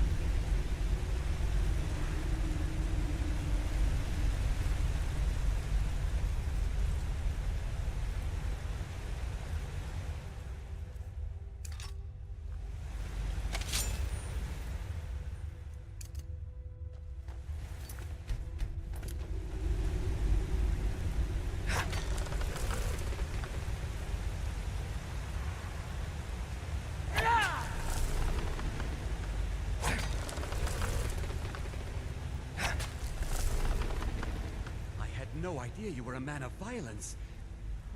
No idea you were a man of violence.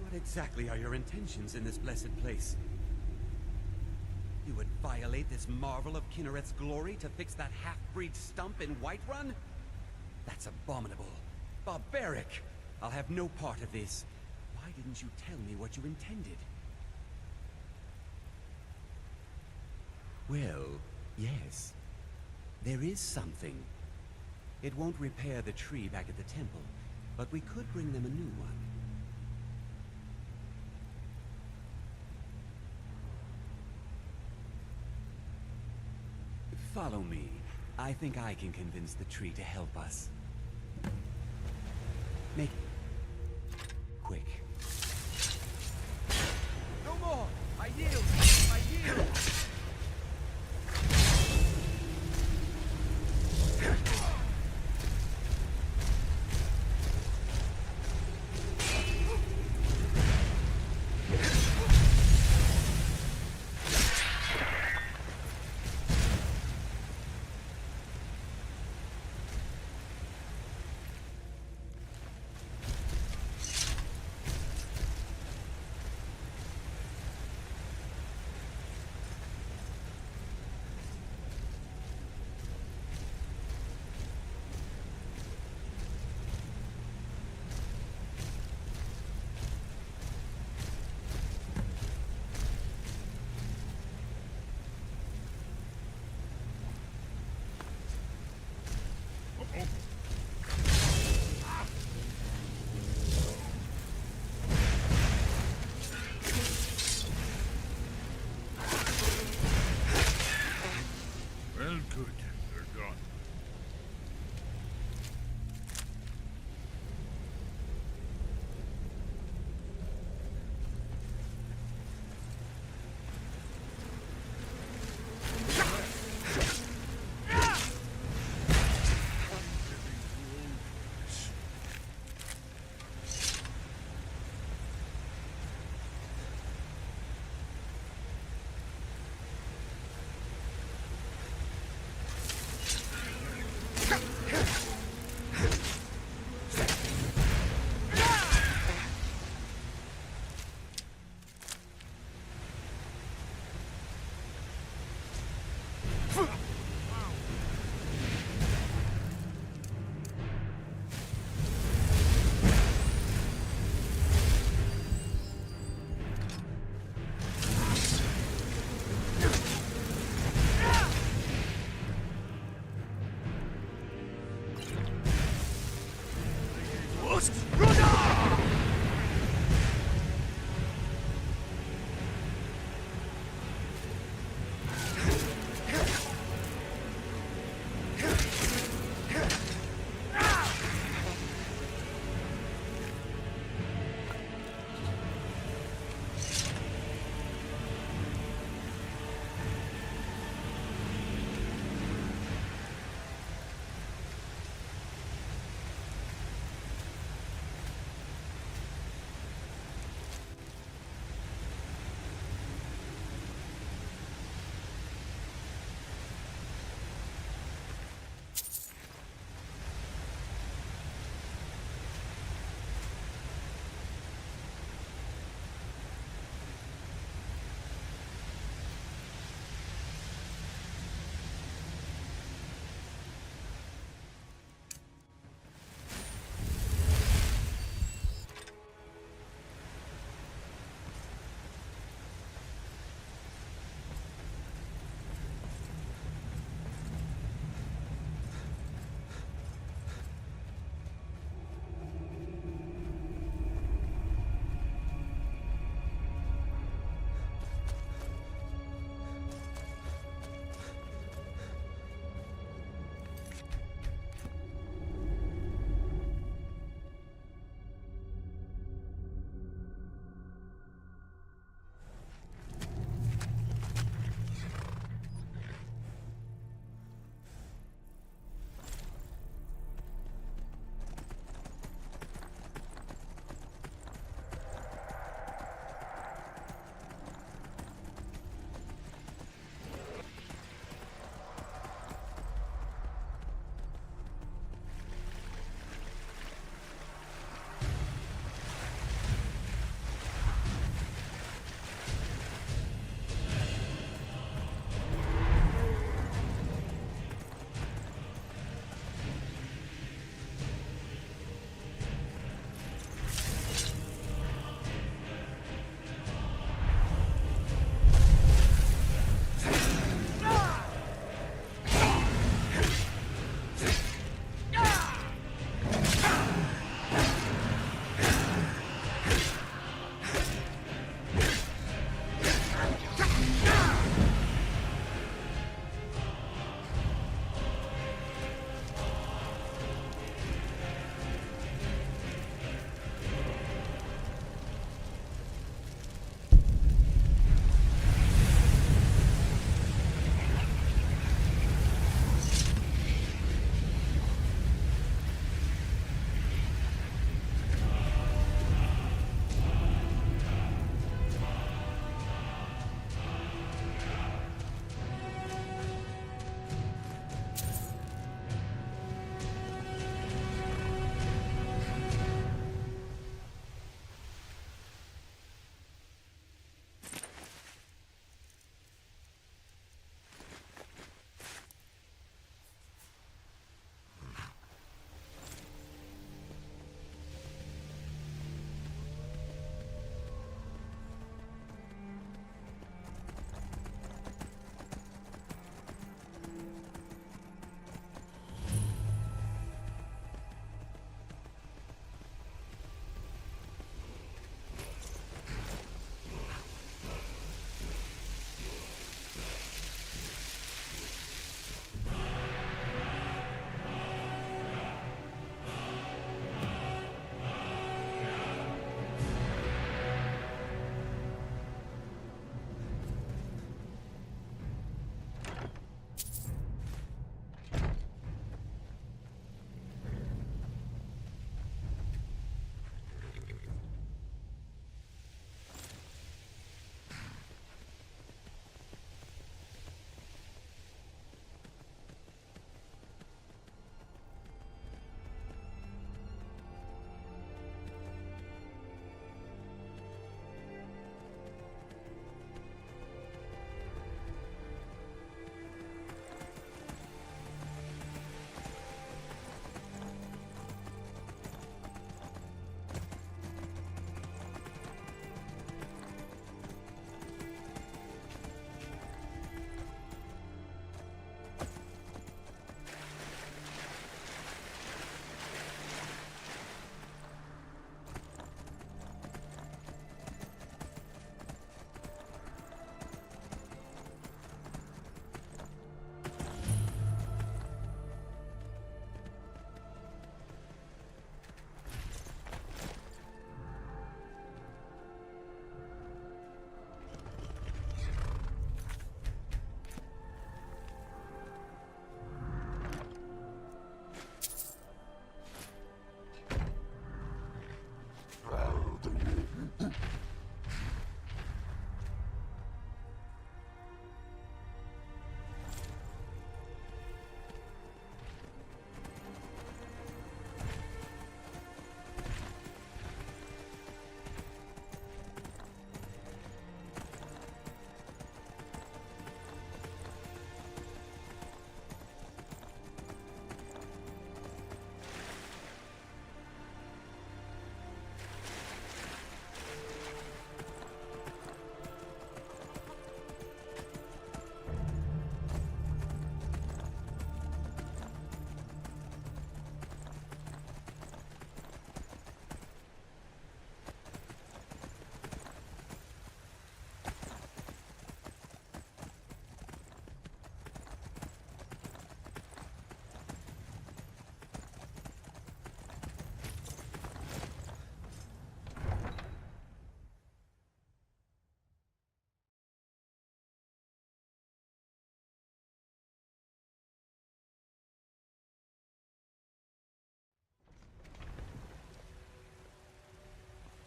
What exactly are your intentions in this blessed place? You would violate this marvel of Kinnared's glory to fix that half-breed stump in Whiterun? That's abominable. Barbaric! I'll have no part of this. Why didn't you tell me what you intended? Well, yes. There is something. It won't repair the tree back at the temple, but we could bring them a new one. Follow me. I think I can convince the tree to help us. Make it quick. No more! I yield! I yield!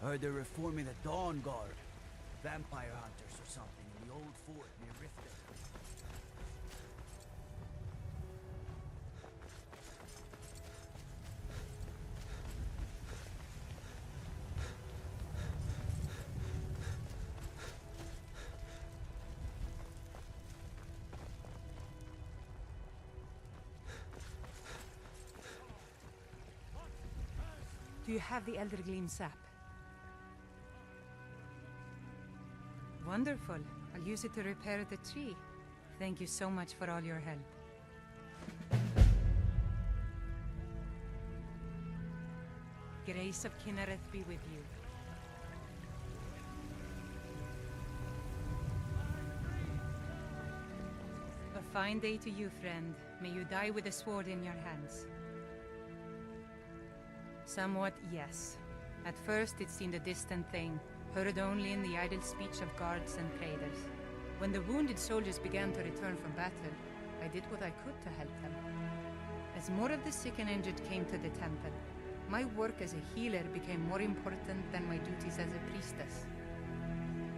Heard they're reforming the Dawn Guard. Vampire hunters or something in the old fort near Riften. Do you have the Eldergleam sap? Wonderful. I'll use it to repair the tree. Thank you so much for all your help. Grace of Kinnereth be with you. A fine day to you, friend. May you die with a sword in your hands. Somewhat, yes. At first it seemed a distant thing, heard only in the idle speech of guards and traders. When the wounded soldiers began to return from battle, I did what I could to help them. As more of the sick and injured came to the temple, my work as a healer became more important than my duties as a priestess.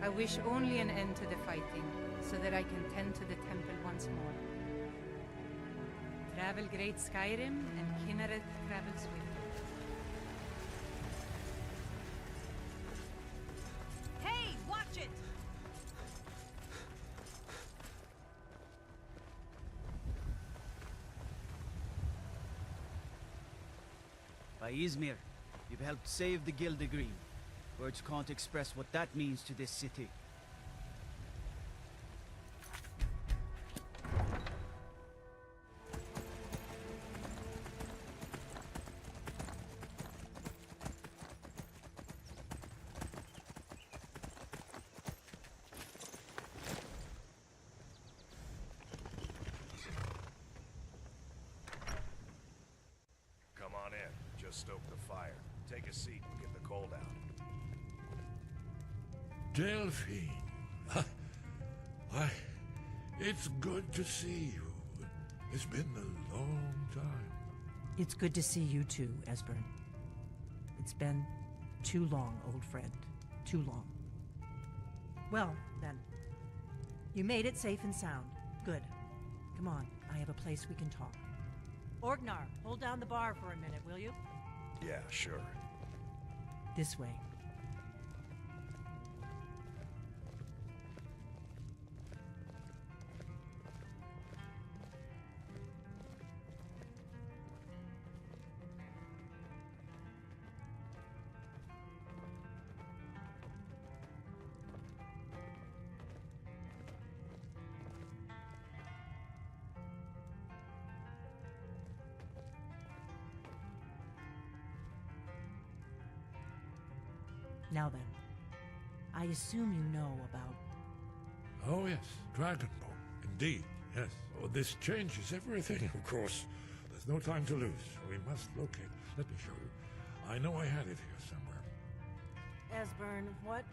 I wish only an end to the fighting, so that I can tend to the temple once more. Travel great Skyrim, and Kinnereth travels with you. Hey, watch it! By Izmir, you've helped save the Gildegreen. Words can't express what that means to this city. Come on in. Just stoke the fire. Take a seat and get the cold out. Delphine. Why, it's good to see you. It's been a long time. It's good to see you too, Esbern. It's been too long, old friend. Too long. Well, then. You made it safe and sound. Good. Come on, I have a place we can talk. Orgnar, hold down the bar for a minute, will you? Yeah, sure. This way. Now then, I assume you know about... Oh yes, Dragonborn. Indeed, yes. Oh, this changes everything, of course. There's no time to lose. We must locate. Let me show you. I know I had it here somewhere. Esbern, what?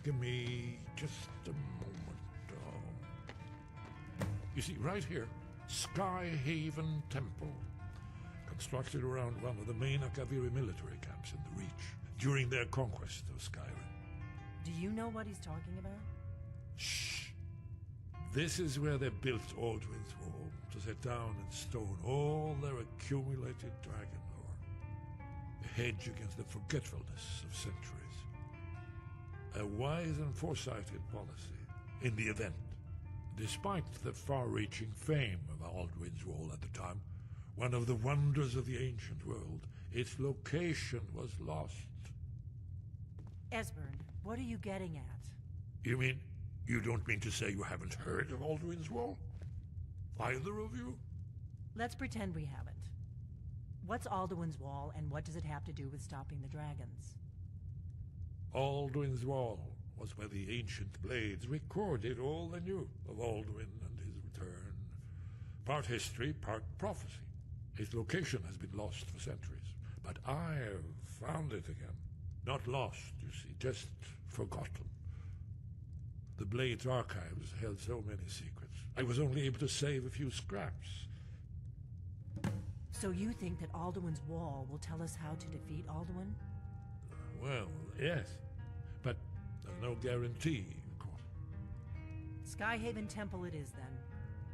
Give me just a moment. You see, right here, Skyhaven Temple. Constructed around one of the main Akaviri military camps in the Reach during their conquest of Skyrim. Do you know what he's talking about? Shh! This is where they built Aldwin's Wall, to set down in stone all their accumulated dragon lore. A hedge against the forgetfulness of centuries. A wise and foresighted policy in the event. Despite the far-reaching fame of Aldwin's Wall at the time, one of the wonders of the ancient world, its location was lost. Esbern, what are you getting at? You mean, you don't mean to say you haven't heard of Aldwin's Wall? Either of you? Let's pretend we haven't. What's Alduin's Wall, and what does it have to do with stopping the dragons? Aldwin's Wall was where the ancient blades recorded all they knew of Aldwin and his return. Part history, part prophecy. Its location has been lost for centuries, but I have found it again. Not lost, you see, just forgotten. The Blade's archives held so many secrets. I was only able to save a few scraps. So you think that Alduin's Wall will tell us how to defeat Alduin? Well, yes. But there's no guarantee, of course. Skyhaven Temple it is, then.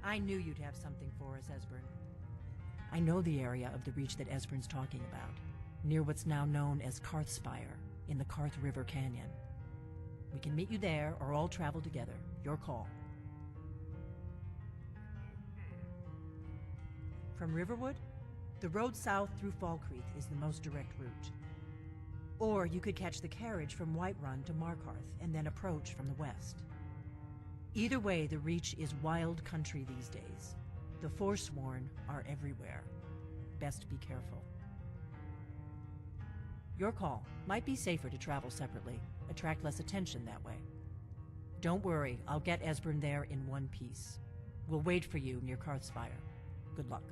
I knew you'd have something for us, Esbern. I know the area of the Reach that Esbern's talking about, near what's now known as Karthspire, in the Karth River Canyon. We can meet you there, or all travel together. Your call. From Riverwood, the road south through Falkreath is the most direct route. Or you could catch the carriage from Whiterun to Markarth and then approach from the west. Either way, the Reach is wild country these days. The Forsworn are everywhere. Best be careful. Your call. Might be safer to travel separately. Attract less attention that way. Don't worry, I'll get Esbern there in one piece. We'll wait for you near Karthspire. Good luck.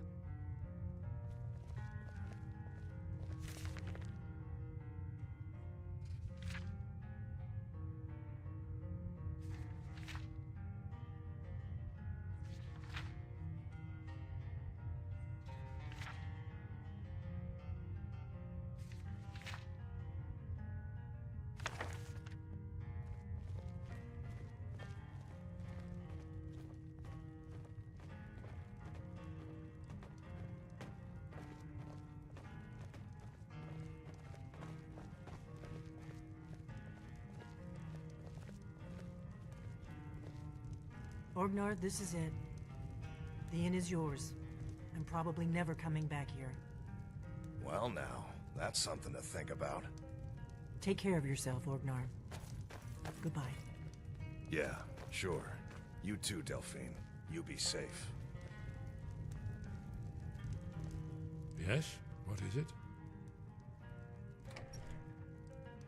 Orgnar, this is it. The inn is yours. I'm probably never coming back here. Well now, that's something to think about. Take care of yourself, Orgnar. Goodbye. Yeah, sure. You too, Delphine. You be safe. Yes? What is it?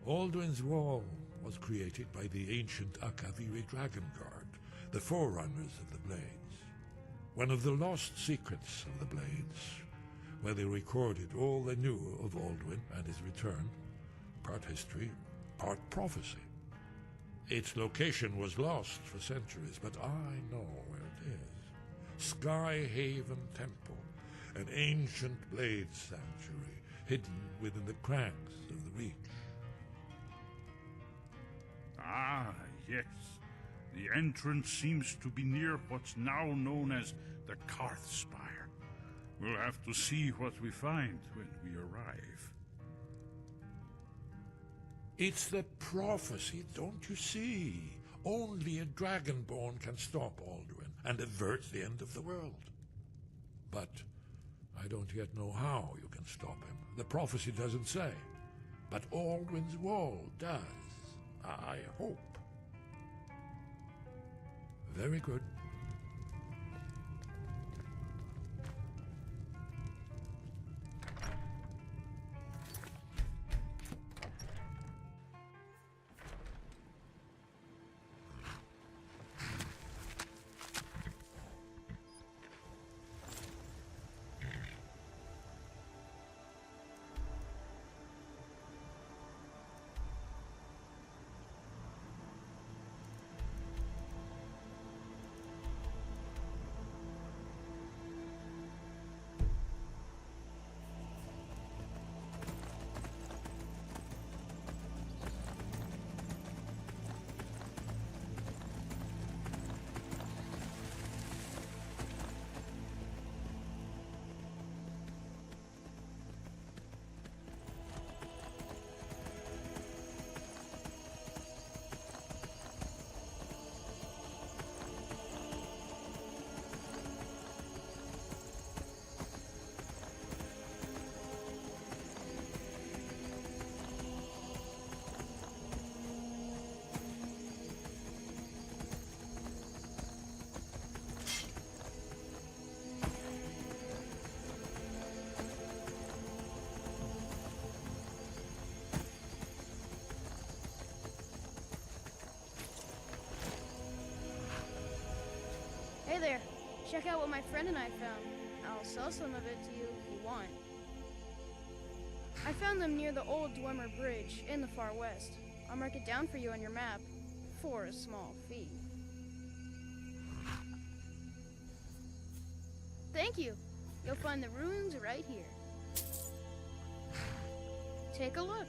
Alduin's Wall was created by the ancient Akaviri Dragon Guard, the forerunners of the Blades. One of the lost secrets of the Blades, where they recorded all they knew of Alduin and his return, part history, part prophecy. Its location was lost for centuries, but I know where it is. Skyhaven Temple, an ancient blade sanctuary hidden within the crags of the Reach. Ah, yes. The entrance seems to be near what's now known as the Karthspire. We'll have to see what we find when we arrive. It's the prophecy, don't you see? Only a Dragonborn can stop Alduin and avert the end of the world. But I don't yet know how you can stop him. The prophecy doesn't say. But Alduin's Wall does. I hope. Very good. Hey there, check out what my friend and I found. I'll sell some of it to you if you want. I found them near the old Dwemer Bridge in the far west. I'll mark it down for you on your map for a small fee. Thank you. You'll find the ruins right here. Take a look.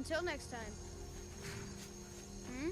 Until next time. Hmm?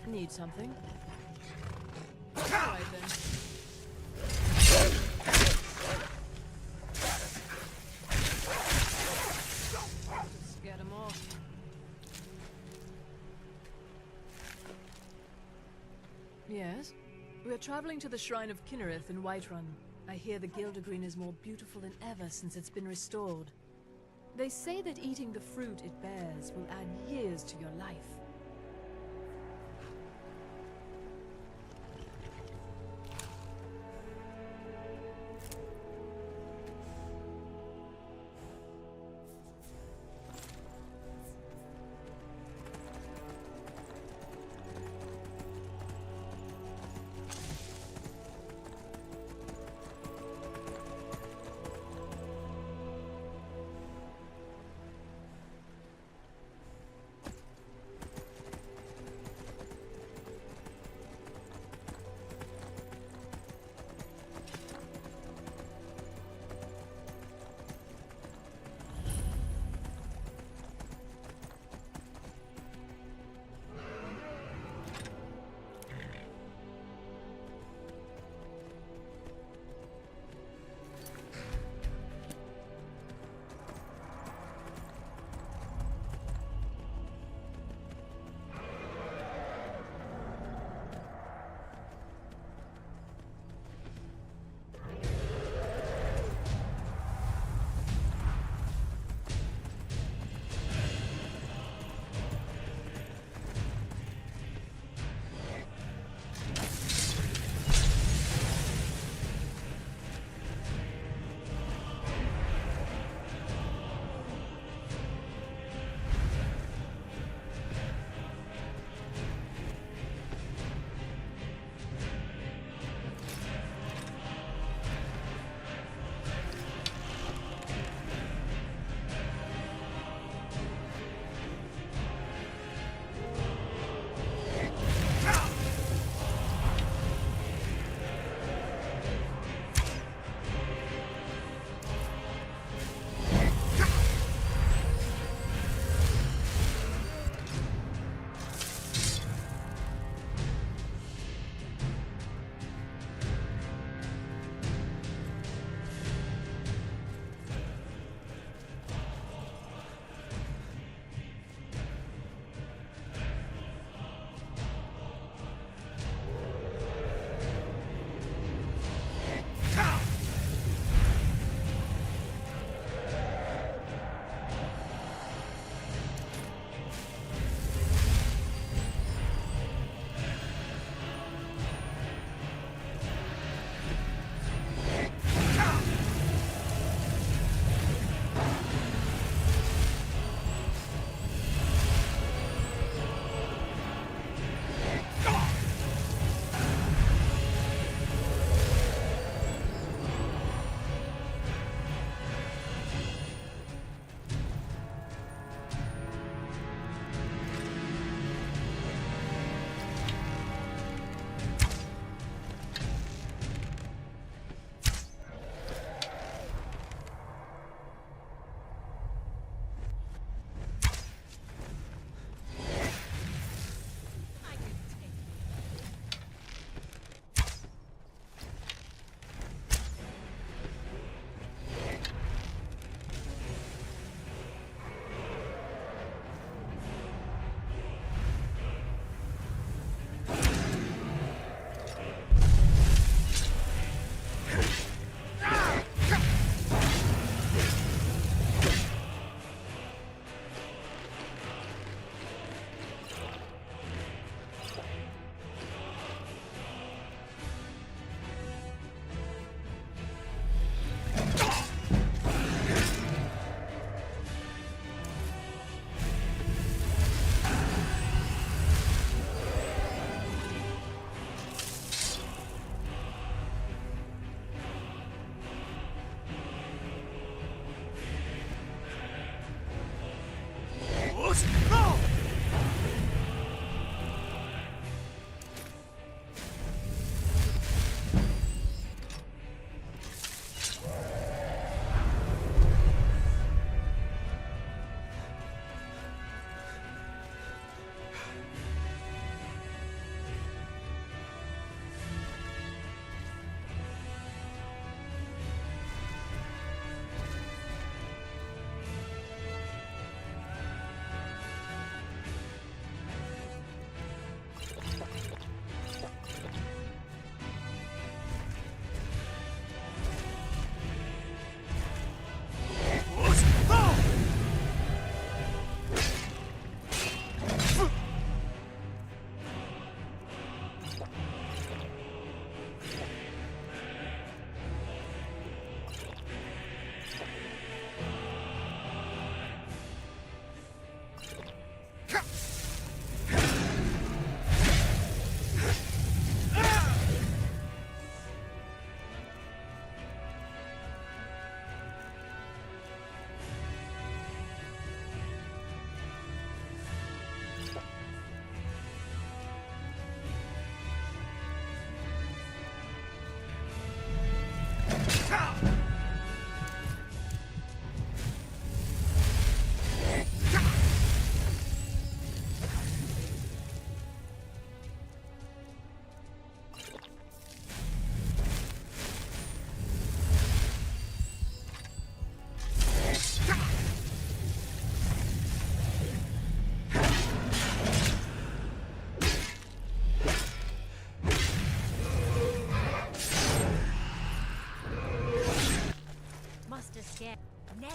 Need something? Alright then. Just get him off. Yes? We're traveling to the Shrine of Kinnereth in Whiterun. I hear the Gildergreen is more beautiful than ever since it's been restored. They say that eating the fruit it bears will add years to your life.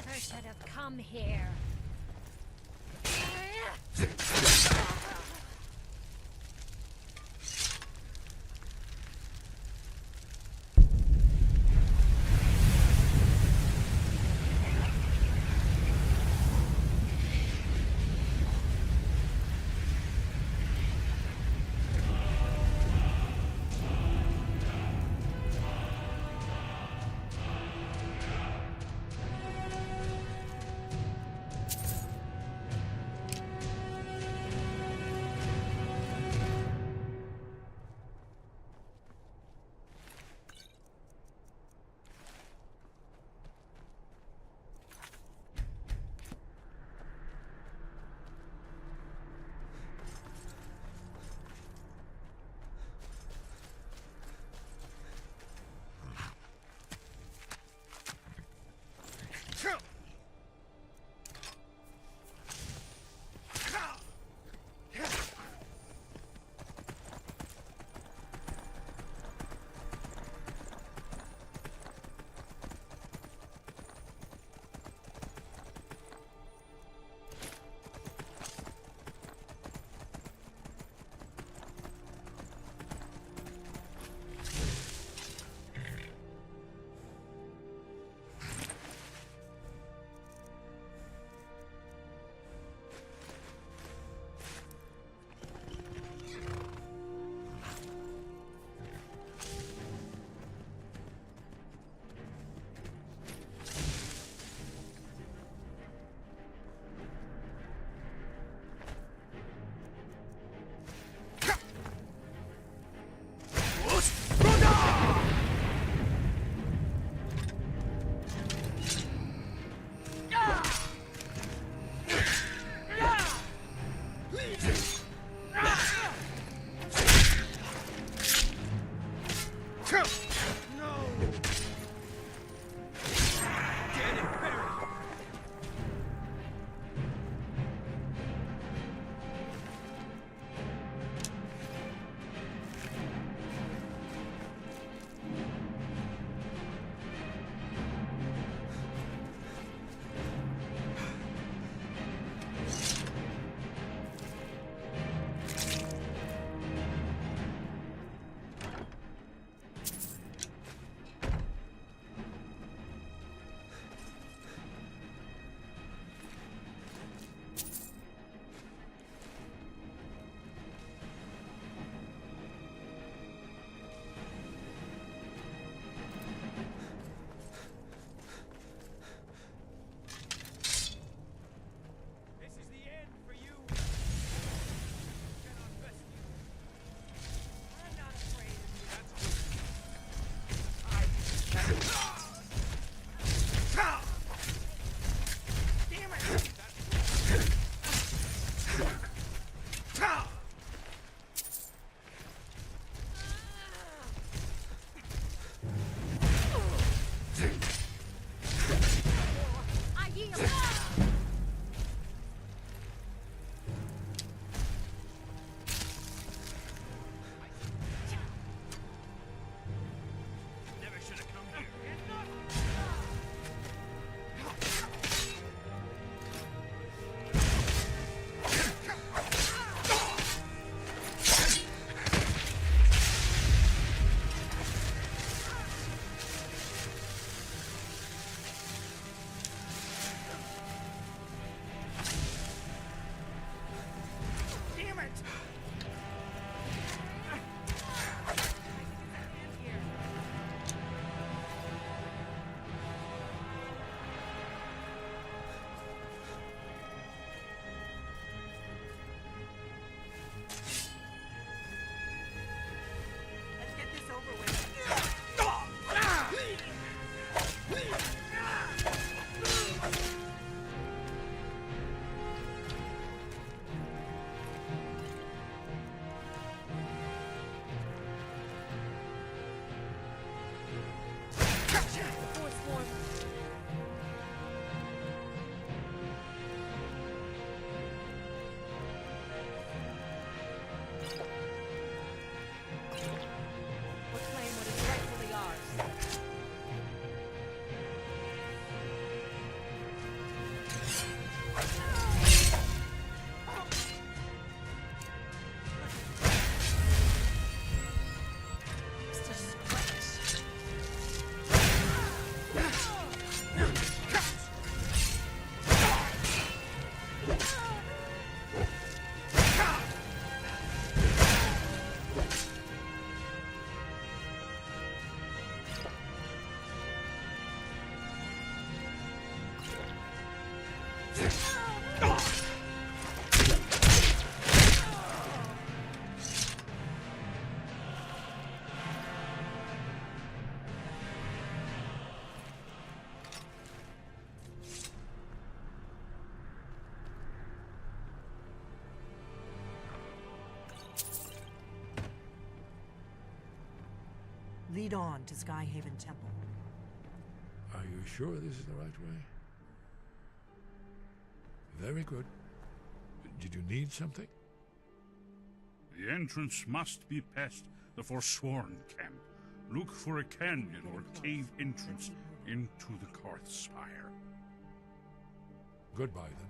never should have come here. Lead on to Skyhaven Temple. Are you sure this is the right way? Very good. Did you need something? The entrance must be past the Forsworn camp. Look for a canyon or cave entrance into the Karth Spire. Goodbye, then.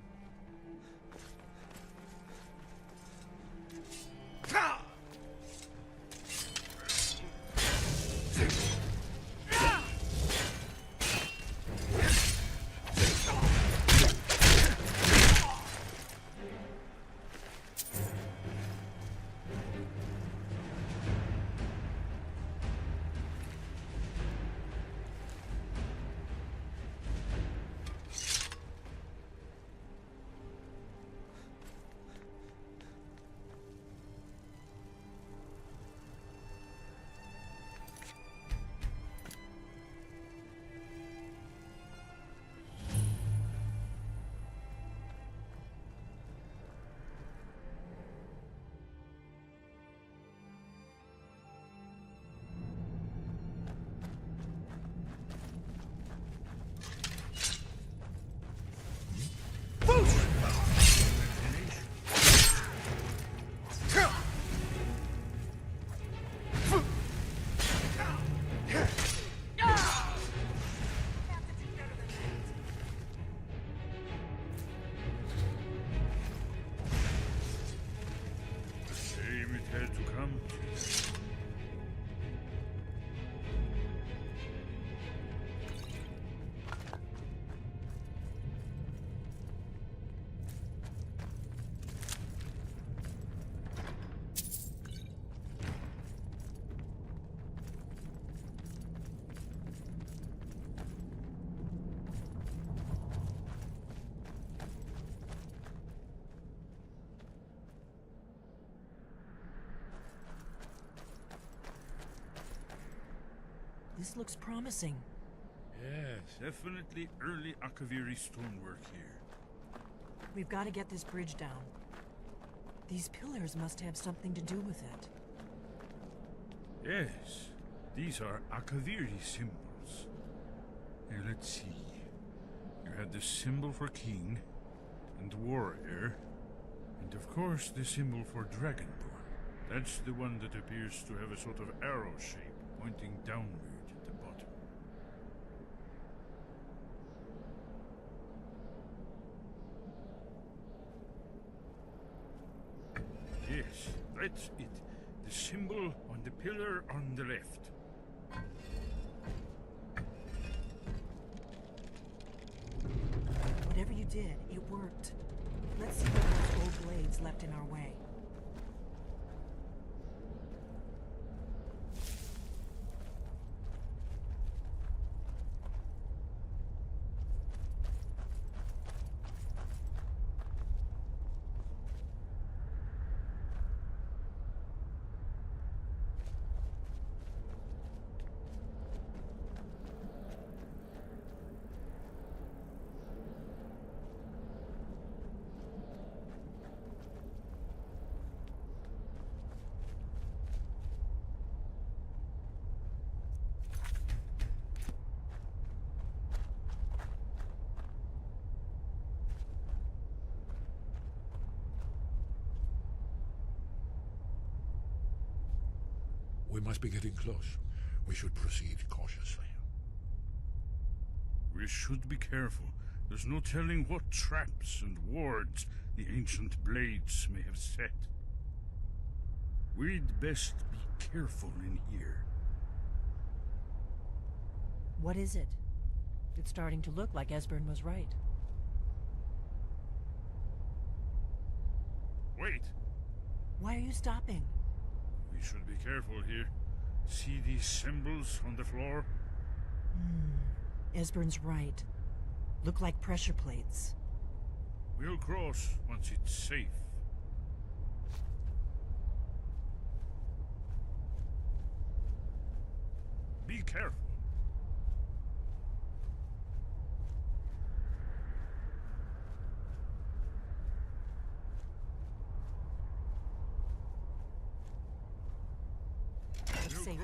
This looks promising. Yes, definitely early Akaviri stonework here. We've got to get this bridge down. These pillars must have something to do with it. Yes, these are Akaviri symbols. Here, let's see. You had the symbol for king, and warrior, and of course the symbol for Dragonborn. That's the one that appears to have a sort of arrow shape pointing downward at the bottom. Yes, that's it. The symbol on the pillar on the left. Whatever you did, it worked. Let's see what those old blades left in our way. We must be getting close. We should proceed cautiously. We should be careful. There's no telling what traps and wards the ancient blades may have set. We'd best be careful in here. What is it? It's starting to look like Esbern was right. Wait! Why are you stopping? We should be careful here. See these symbols on the floor? Esbern's right. Look like pressure plates. We'll cross once it's safe. Be careful. It's safe.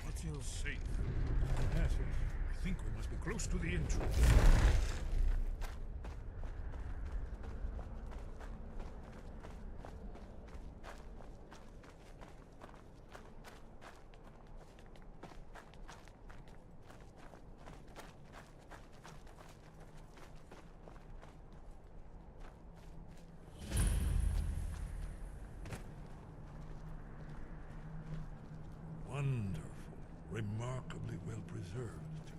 Let's move. Safe. Yes, yes. I think we must be close to the entrance. Wonderful. Remarkably well preserved, too.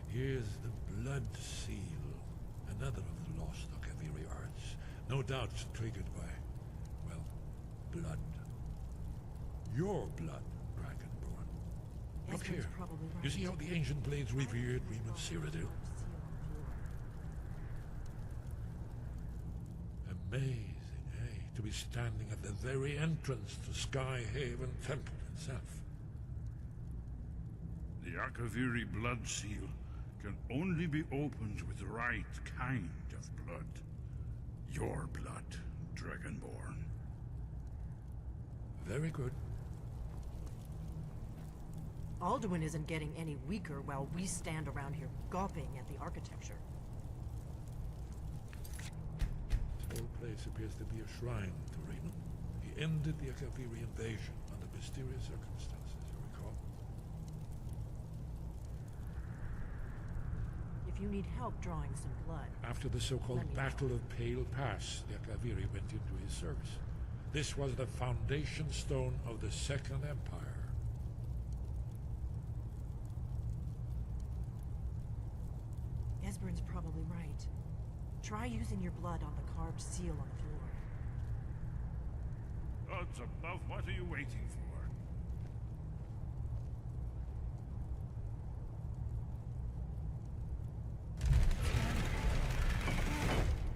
Here's the blood seal, another of the lost Akaviri arts, no doubt triggered by, well, blood. Your blood, Dragonborn. Look here. You see how the ancient blades revered Reman Cyrodiil? Amazing, eh? To be standing at the very entrance to Skyhaven Temple itself. The Akaviri blood seal can only be opened with the right kind of blood. Your blood, Dragonborn. Very good. Alduin isn't getting any weaker while we stand around here gawping at the architecture. This whole place appears to be a shrine to Reman. He ended the Akaviri invasion under mysterious circumstances, you recall? If you need help drawing some blood... After the so-called Battle of Pale Pass, the Akaviri went into his service. This was the foundation stone of the Second Empire. Esbern's probably right. Try using your blood on the carved seal on the floor. Gods above, what are you waiting for?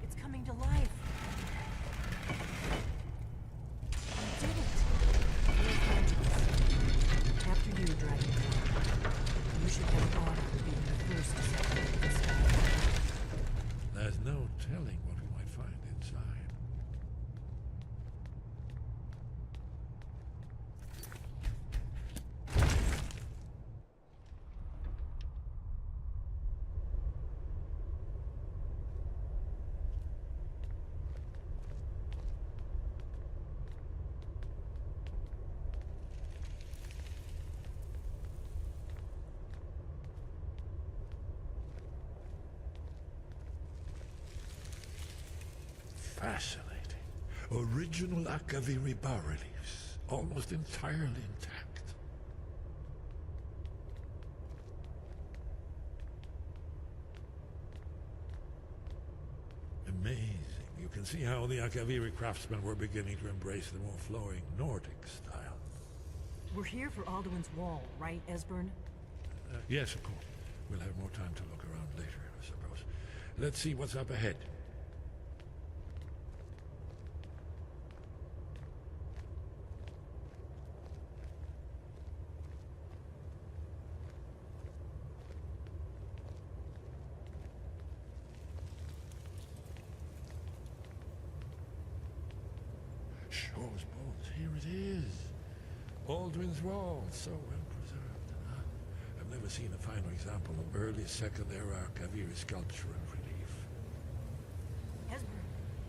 It's coming to life. You did it. After you, Dragonborn. You should have the honor of being the first to set foot in this sky. There's no telling what we might find inside. Fascinating. Original Akaviri bas-reliefs, almost entirely intact. Amazing. You can see how the Akaviri craftsmen were beginning to embrace the more flowing Nordic style. We're here for Alduin's wall, right, Esbern? Yes, of course. We'll have more time to look around later, I suppose. Let's see what's up ahead. Shaw's bones, here it is. Alduin's Wall, so well preserved. I've never seen a finer example of early Second Era Akaviri sculpture and relief. Esbern,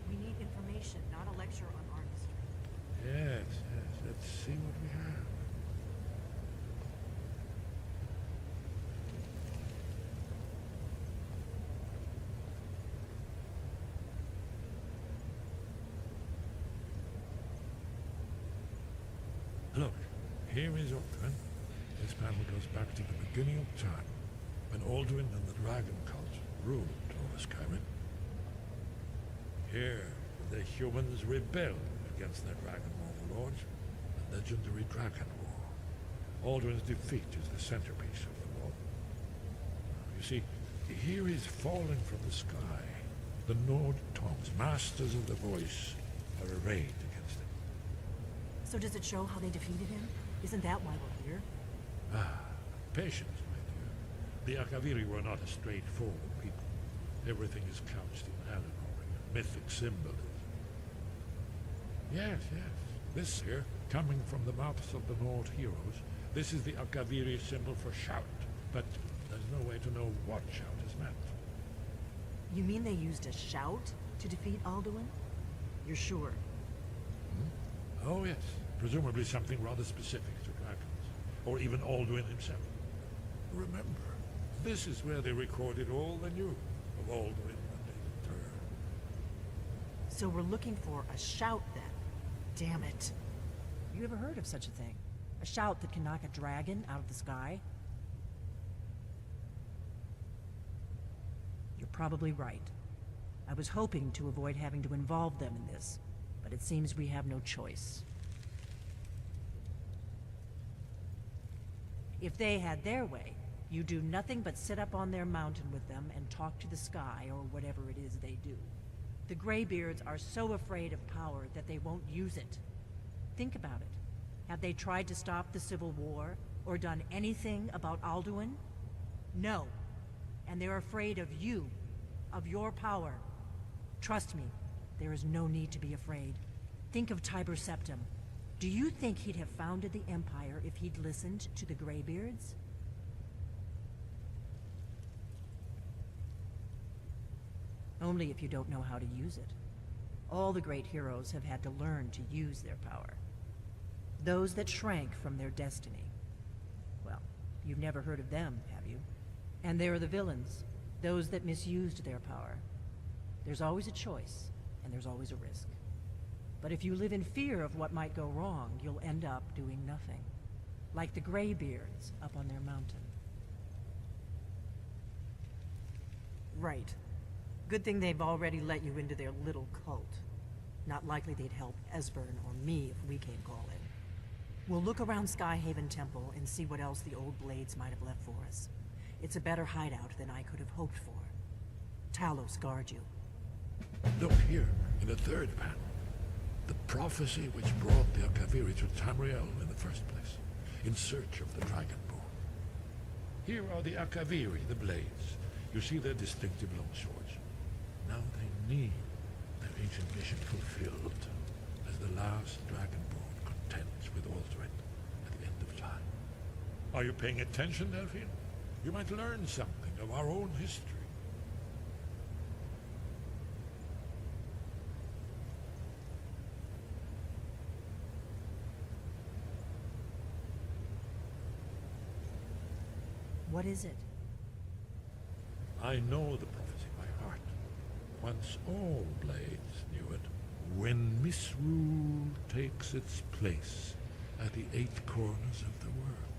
we need information, not a lecture on art history. Yes, yes, let's see what we have. Look, here is Whiterun. This panel goes back to the beginning of time, when Alduin and the Dragon Cult ruled over Skyrim. Here, the humans rebelled against their dragon overlords, the legendary Dragon War. Alduin's defeat is the centerpiece of the war. You see, here is fallen from the sky. The Nord tongues, masters of the voice, are arrayed against it. So does it show how they defeated him? Isn't that why we're here? Ah, patience, my dear. The Akaviri were not a straightforward people. Everything is couched in allegory, mythic symbolism. Yes, yes. This here, coming from the mouths of the Nord heroes, this is the Akaviri symbol for shout, but there's no way to know what shout is meant. You mean they used a shout to defeat Alduin? You're sure? Oh yes, presumably something rather specific to dragons, or even Alduin himself. Remember, this is where they recorded all they knew of Alduin when they returned. So we're looking for a shout then? Damn it. You ever heard of such a thing? A shout that can knock a dragon out of the sky? You're probably right. I was hoping to avoid having to involve them in this, but it seems we have no choice. If they had their way, you do nothing but sit up on their mountain with them and talk to the sky or whatever it is they do. The Greybeards are so afraid of power that they won't use it. Think about it. Have they tried to stop the Civil War or done anything about Alduin? No. And they're afraid of you, of your power. Trust me, there is no need to be afraid. Think of Tiber Septim. Do you think he'd have founded the Empire if he'd listened to the Greybeards? Only if you don't know how to use it. All the great heroes have had to learn to use their power. Those that shrank from their destiny. Well, you've never heard of them, have you? And there are the villains, those that misused their power. There's always a choice, and there's always a risk. But if you live in fear of what might go wrong, you'll end up doing nothing. Like the Greybeards up on their mountain. Right. Good thing they've already let you into their little cult. Not likely they'd help Esbern or me if we came calling. We'll look around Skyhaven Temple and see what else the old blades might have left for us. It's a better hideout than I could have hoped for. Talos guard you. Look here, in the third panel. The prophecy which brought the Akaviri to Tamriel in the first place, in search of the Dragonborn. Here are the Akaviri, the blades. You see their distinctive long swords. Now they need their ancient mission fulfilled, as the last Dragonborn contends with Aldrin at the end of time. Are you paying attention, Delphine? You might learn something of our own history. What is it? I know the prophecy by heart. Once all blades knew it. When misrule takes its place at the 8 corners of the world.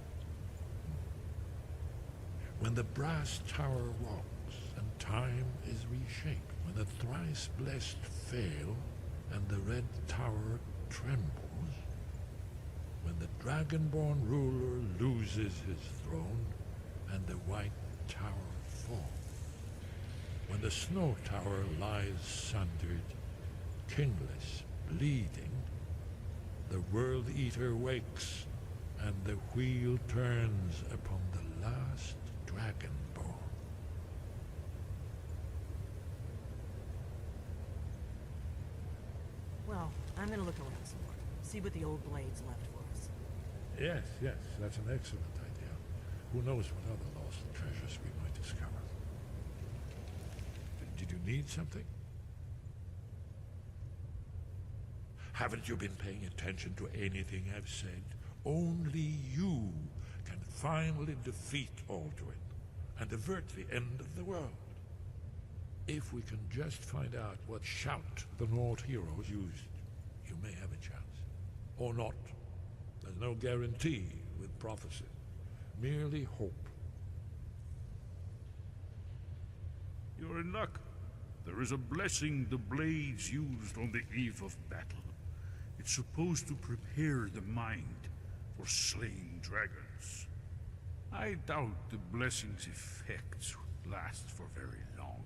When the brass tower rocks and time is reshaped. When the thrice blessed fail and the red tower trembles. When the Dragonborn ruler loses his throne and the white tower falls. When the snow tower lies sundered, kingless, bleeding, the World Eater wakes, and the wheel turns upon the last Dragonborn. Well, I'm gonna look around some more. See what the old blades left for us. Yes, yes, that's an excellent idea. Who knows what other lost treasures we might discover. Did you need something? Haven't you been paying attention to anything I've said? Only you can finally defeat Aldrin and avert the end of the world. If we can just find out what shout the Nord heroes used, you may have a chance. Or not. There's no guarantee with prophecy. Merely hope. You're in luck. There is a blessing the blades used on the eve of battle. It's supposed to prepare the mind for slaying dragons. I doubt the blessing's effects last for very long.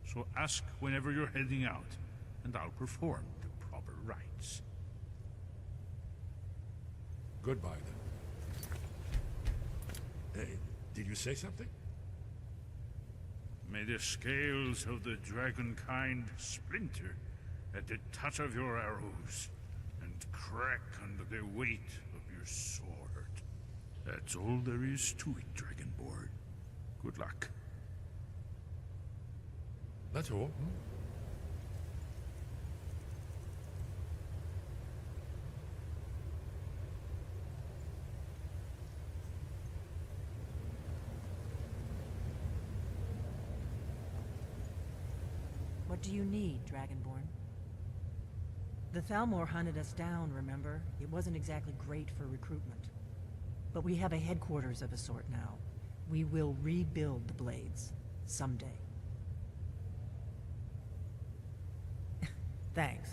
So ask whenever you're heading out, and I'll perform the proper rites. Goodbye, then. Did you say something? May the scales of the dragonkind splinter at the touch of your arrows, and crack under the weight of your sword. That's all there is to it, Dragonborn. Good luck. That's all. What do you need, Dragonborn? The Thalmor hunted us down, remember? It wasn't exactly great for recruitment. But we have a headquarters of a sort now. We will rebuild the Blades. Someday. Thanks.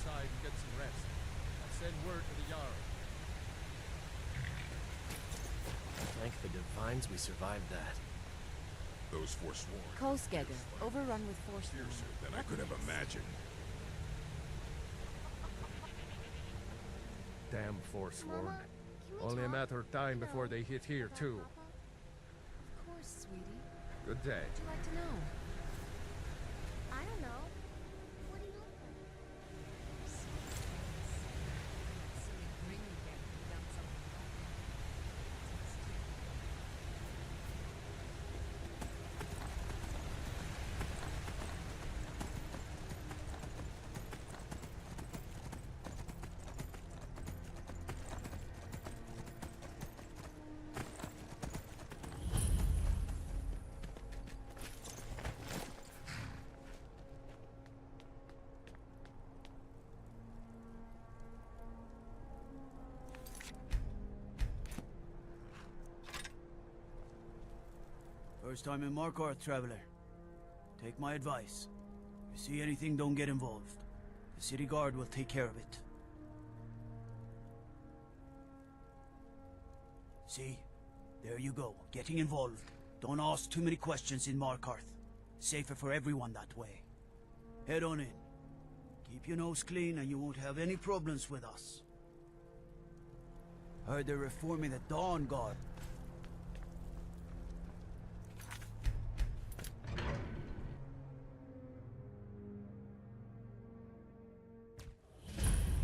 inside and get some rest. I'll send word to the Jarl. Thank the divines we survived that. Those Forsworn. Kolskegger, overrun with Forsworn. Fiercer than I could have imagined. Damn Forsworn. Only a matter of time before they hit here, too. Of course, sweetie. Good day. Would you like to know? I don't know. What do you look like? Silly grin you get when you've done something wrong. First time in Markarth, traveler. Take my advice. If you see anything, don't get involved. The city guard will take care of it. See? There you go, getting involved. Don't ask too many questions in Markarth. Safer for everyone that way. Head on in. Keep your nose clean and you won't have any problems with us. Heard they're reforming the Dawn Guard.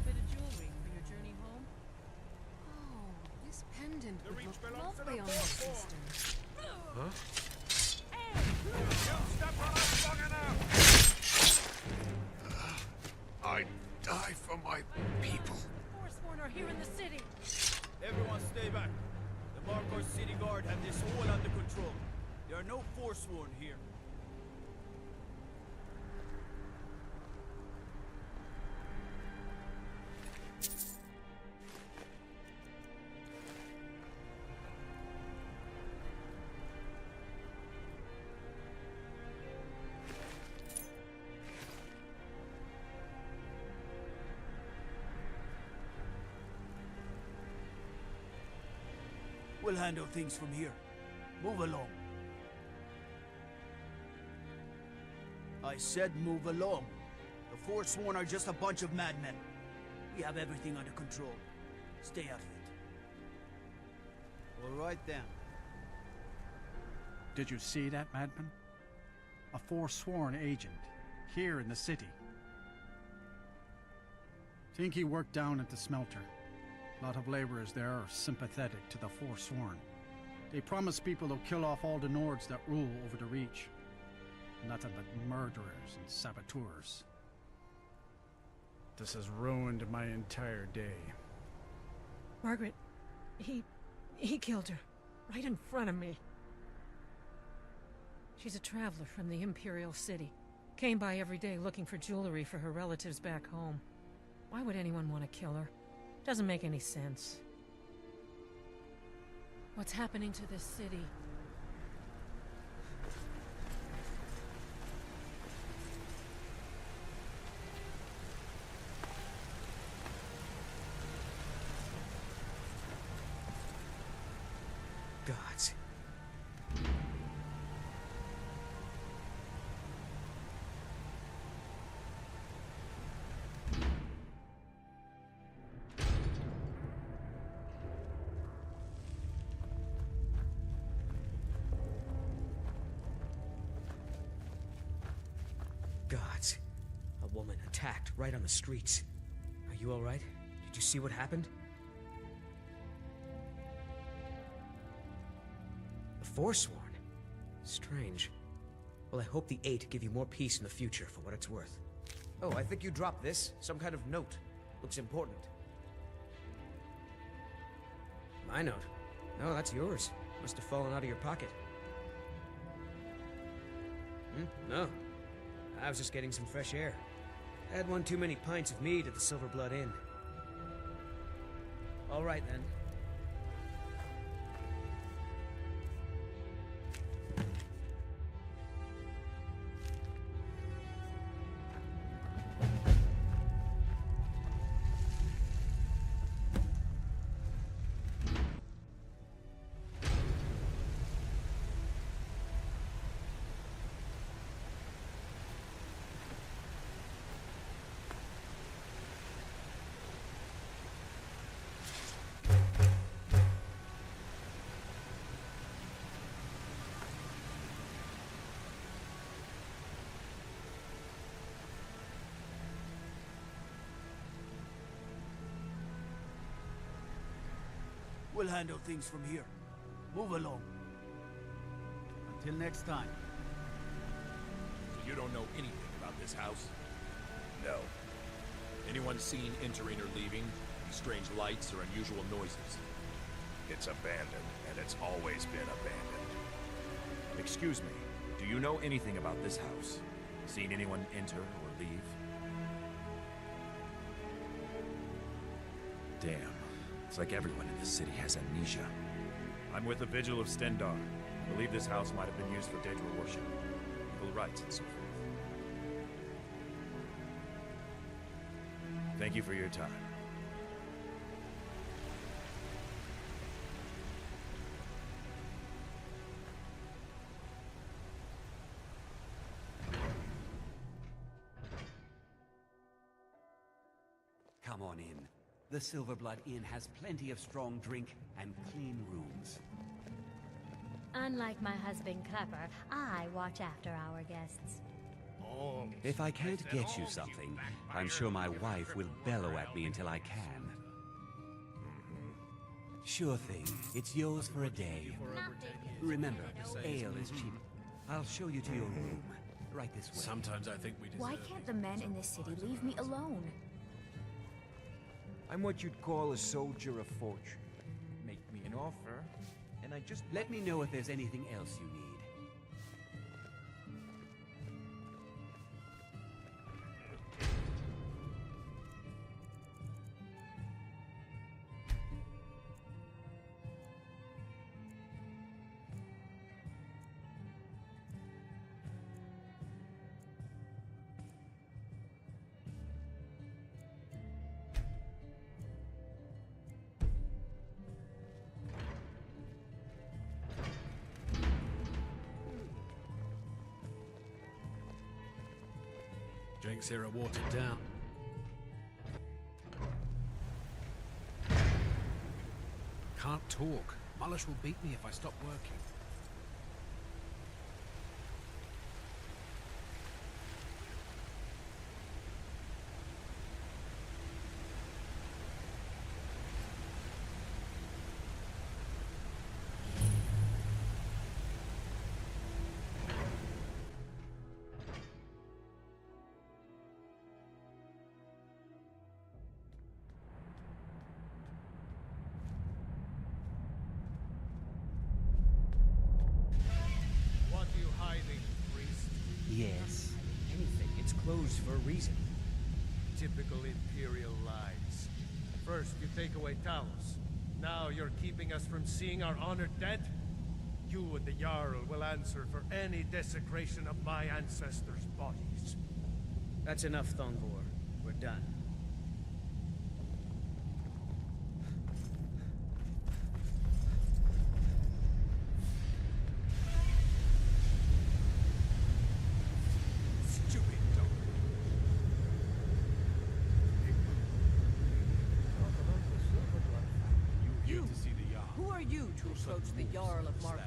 Bit of jewelry for your journey home? Oh, this pendant would look belongs to lovely the on my Forsworn. sister. Huh? I die for my people. Forsworn are here in the city. Everyone stay back. The Markarth City Guard have this all under control. There are no Forsworn here. We'll handle things from here. Move along. I said move along. The Forsworn are just a bunch of madmen. We have everything under control. Stay out of it. All right then. Did you see that madman? A Forsworn agent, here in the city. Think he worked down at the smelter. A lot of laborers there are sympathetic to the Forsworn. They promise people they'll kill off all the Nords that rule over the Reach. Nothing but murderers and saboteurs. This has ruined my entire day. Margaret, he killed her. Right in front of me. She's a traveler from the Imperial City. Came by every day looking for jewelry for her relatives back home. Why would anyone want to kill her? Doesn't make any sense. What's happening to this city? Gods. Gods. A woman attacked right on the streets. Are you all right? Did you see what happened? The Forsworn? Strange. Well, I hope the Eight give you more peace in the future for what it's worth. Oh, I think you dropped this. Some kind of note. Looks important. My note? No, that's yours. Must have fallen out of your pocket. No. I was just getting some fresh air. I had one too many pints of mead at the Silver Blood Inn. All right, then. We'll handle things from here. Move along. Until next time. So you don't know anything about this house? No. Anyone seen entering or leaving? Any strange lights or unusual noises? It's abandoned, and it's always been abandoned. Excuse me, do you know anything about this house? Seen anyone enter or leave? Damn. It's like everyone in this city has amnesia. I'm with the Vigil of Stendar. I believe this house might have been used for Daedra worship, evil rites and so forth. Thank you for your time. Come on in. The Silverblood Inn has plenty of strong drink and clean rooms. Unlike my husband Clapper, I watch after our guests. If I can't get you something, I'm sure my wife will bellow at me until I can. Sure thing. It's yours for a day. Remember, ale is cheap. I'll show you to your room. Right this way. Sometimes I think we deserve... Why can't the men in this city leave me alone? I'm what you'd call a soldier of fortune. Make me an offer, and I just... Let me know if there's anything else you need. Drinks here are watered down. Can't talk. Mullish will beat me if I stop working. Yes. Anything. It's closed for a reason. Typical Imperial lies. First, you take away Talos. Now you're keeping us from seeing our honored dead? You and the Jarl will answer for any desecration of my ancestors' bodies. That's enough, Thongvor. We're done. Who are you to approach the Jarl of Markarth?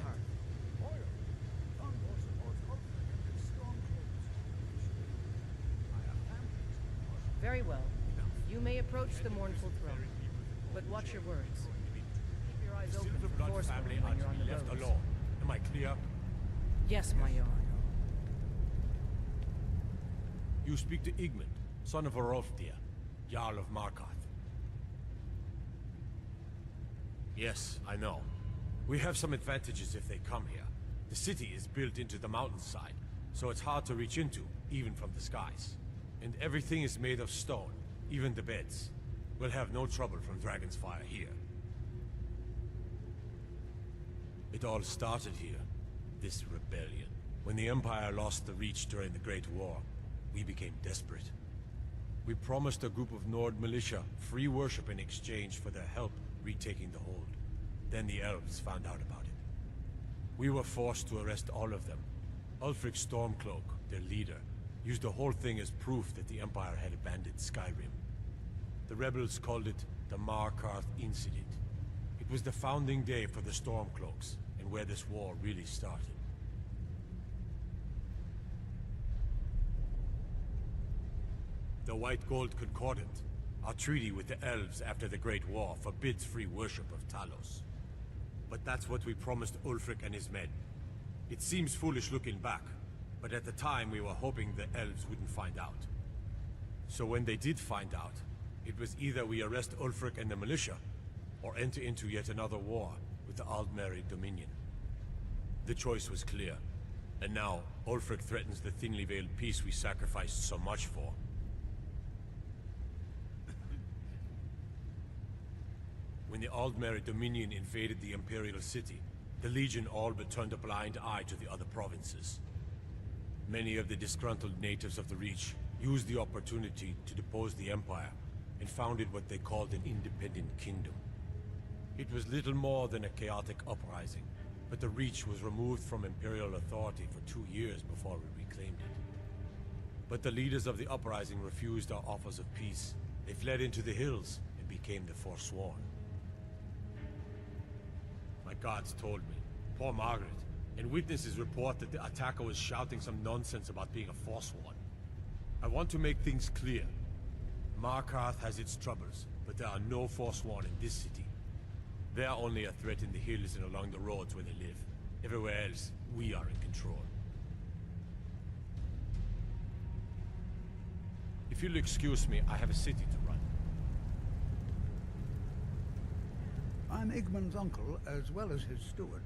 Very well. You may approach the mournful throne, but watch your words. Keep your eyes open for Force family when you're on the left road. alone. Am I clear? Yes, my Jarl. You speak to Igmund, son of Orolfdir, Jarl of Markarth. Yes, I know. We have some advantages if they come here. The city is built into the mountainside, so it's hard to reach into, even from the skies. And everything is made of stone, even the beds. We'll have no trouble from Dragon's Fire here. It all started here, this rebellion. When the Empire lost the Reach during the Great War, we became desperate. We promised a group of Nord militia free worship in exchange for their help retaking the hold. Then the elves found out about it. We were forced to arrest all of them. Ulfric Stormcloak, their leader, used the whole thing as proof that the Empire had abandoned Skyrim. The rebels called it the Markarth Incident. It was the founding day for the Stormcloaks, and where this war really started. The White Gold Concordant. Our treaty with the elves after the Great War forbids free worship of Talos. But that's what we promised Ulfric and his men. It seems foolish looking back, but at the time we were hoping the elves wouldn't find out. So when they did find out, it was either we arrest Ulfric and the militia, or enter into yet another war with the Aldmeri Dominion. The choice was clear, and now Ulfric threatens the thinly veiled peace we sacrificed so much for. When the Aldmeri Dominion invaded the Imperial City, the Legion all but turned a blind eye to the other provinces. Many of the disgruntled natives of the Reach used the opportunity to depose the Empire and founded what they called an independent kingdom. It was little more than a chaotic uprising, but the Reach was removed from Imperial authority for 2 years before we reclaimed it. But the leaders of the uprising refused our offers of peace. They fled into the hills and became the Forsworn. My guards told me, poor Margaret, and witnesses report that the attacker was shouting some nonsense about being a Forsworn. I want to make things clear. Markarth has its troubles, but there are no Forsworn in this city. They are only a threat in the hills and along the roads where they live. Everywhere else, we are in control. If you'll excuse me, I have a city to run. I'm Igmund's uncle, as well as his steward.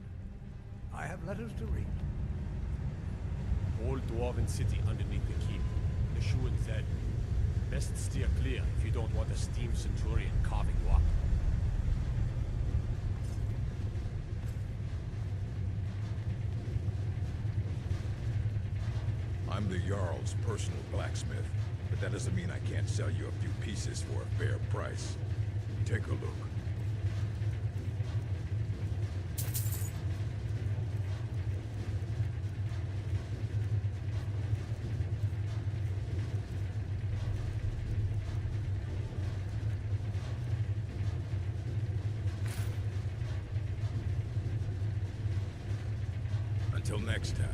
I have letters to read. Old dwarven city underneath the keep. The Shu and Zed. Best steer clear if you don't want a steam centurion carving you up. I'm the Jarl's personal blacksmith, but that doesn't mean I can't sell you a few pieces for a fair price. Take a look. Until next time.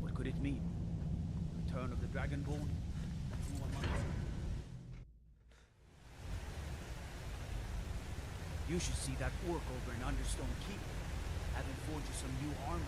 What could it mean? Return of the Dragonborn? Who am I? You should see that orc over in Understone Keep. Having forged you some new armor.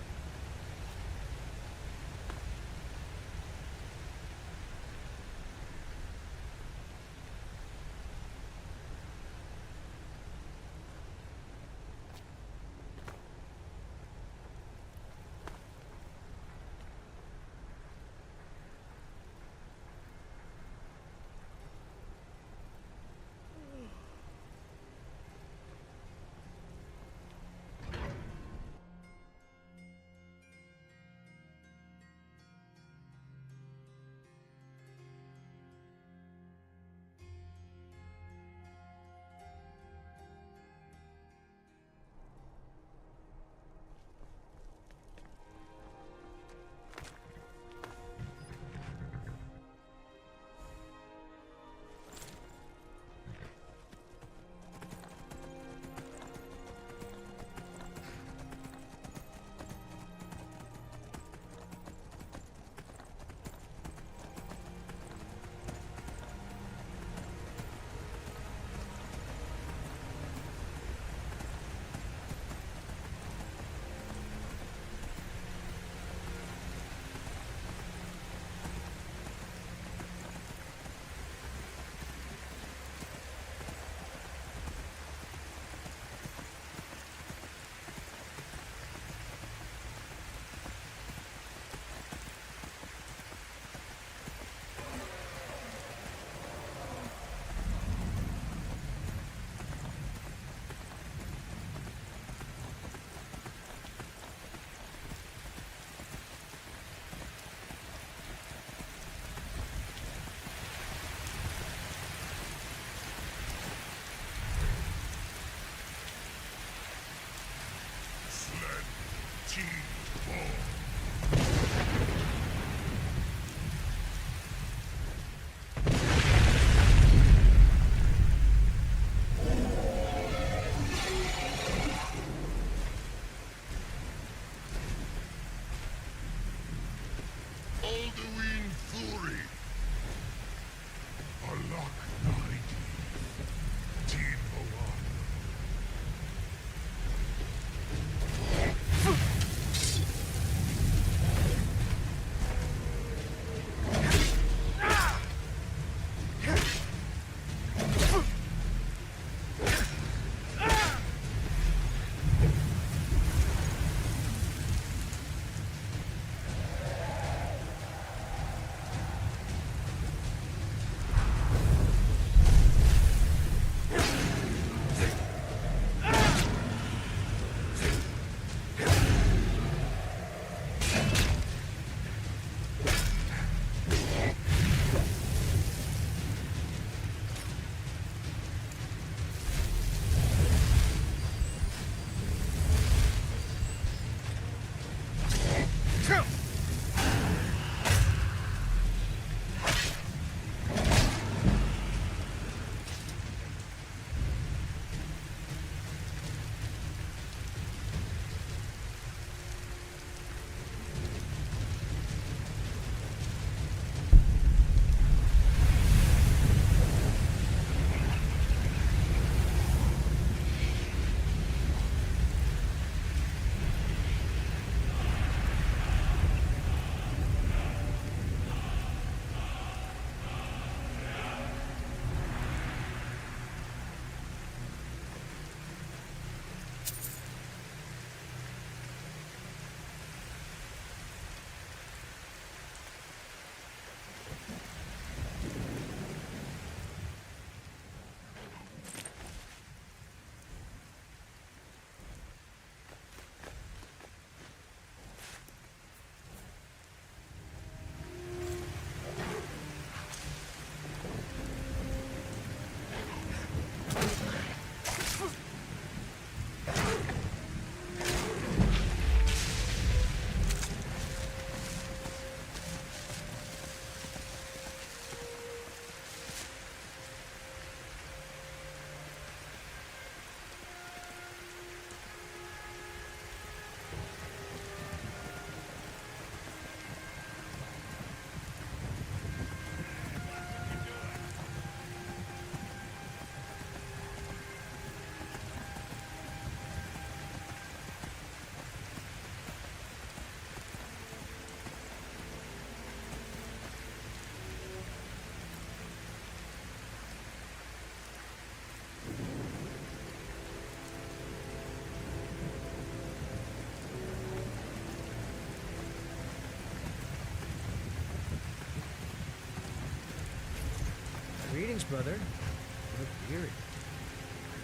brother. You look weary.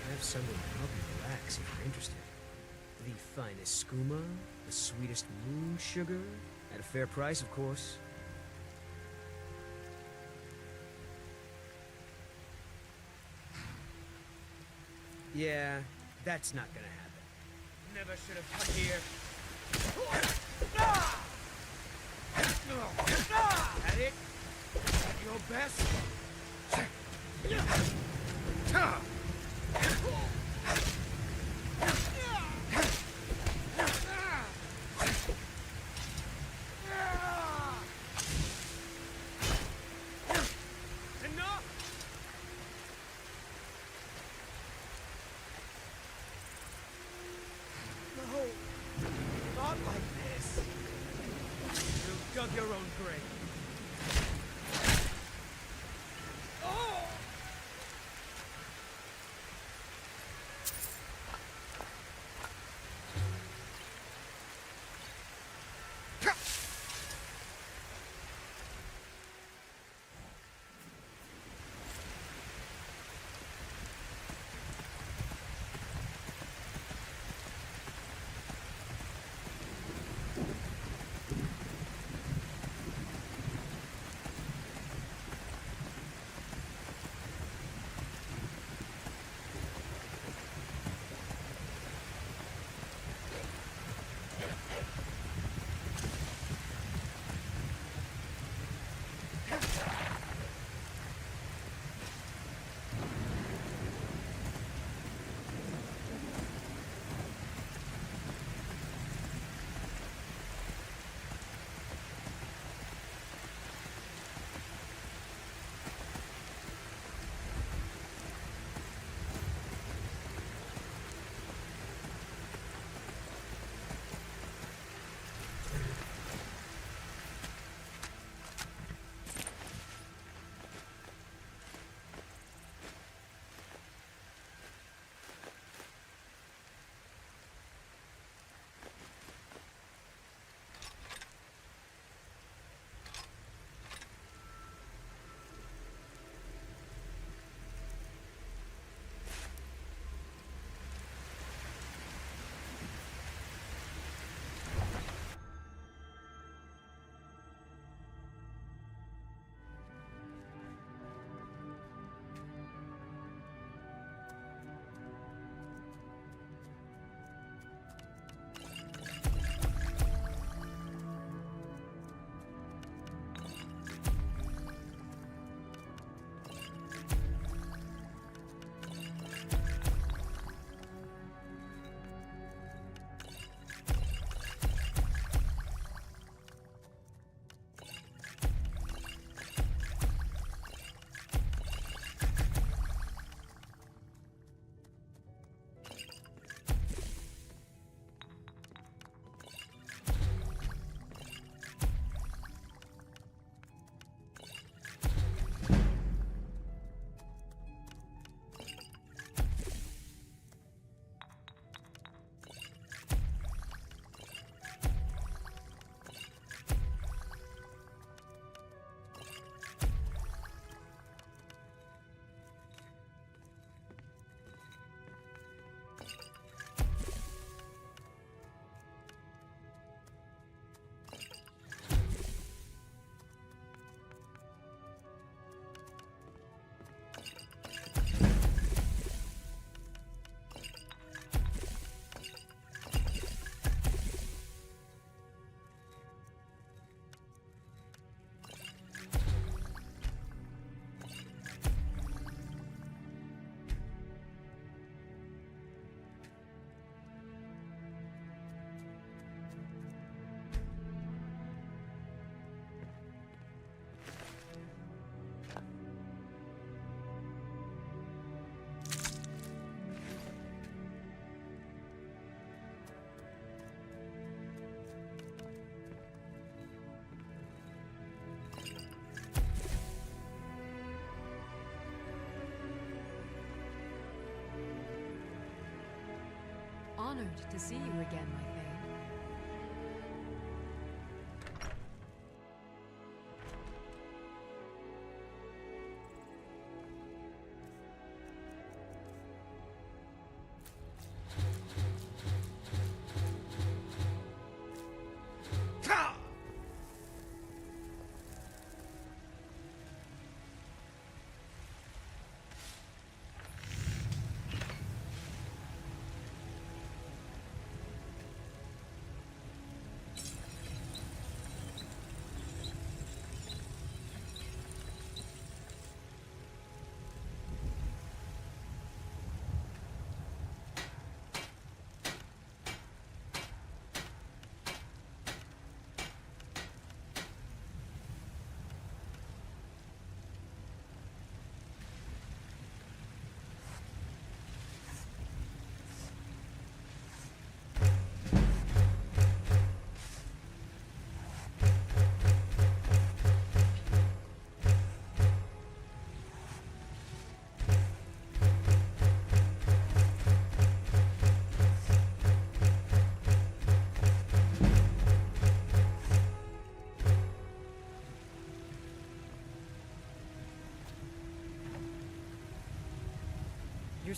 I have someone to help you relax if you're interested. The finest skooma, the sweetest moon sugar, at a fair price, of course. Yeah, that's not gonna happen. Never should have come here. At it? At your best? Enough! No, not like this. You dug your own grave. Oh! Honored to see you again, my Thane.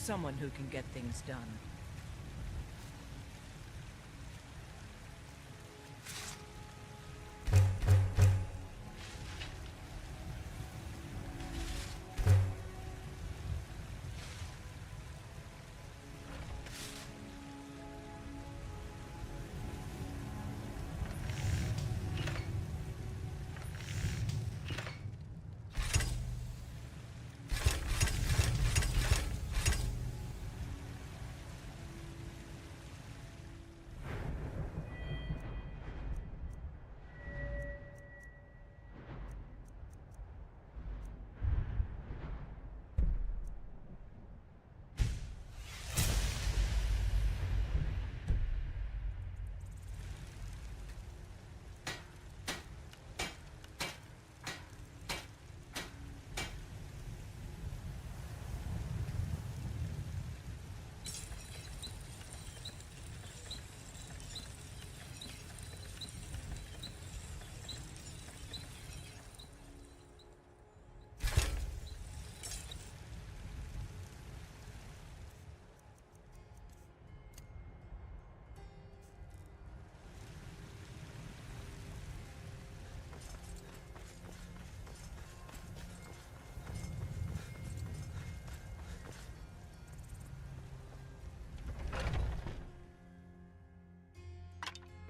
someone who can get things done.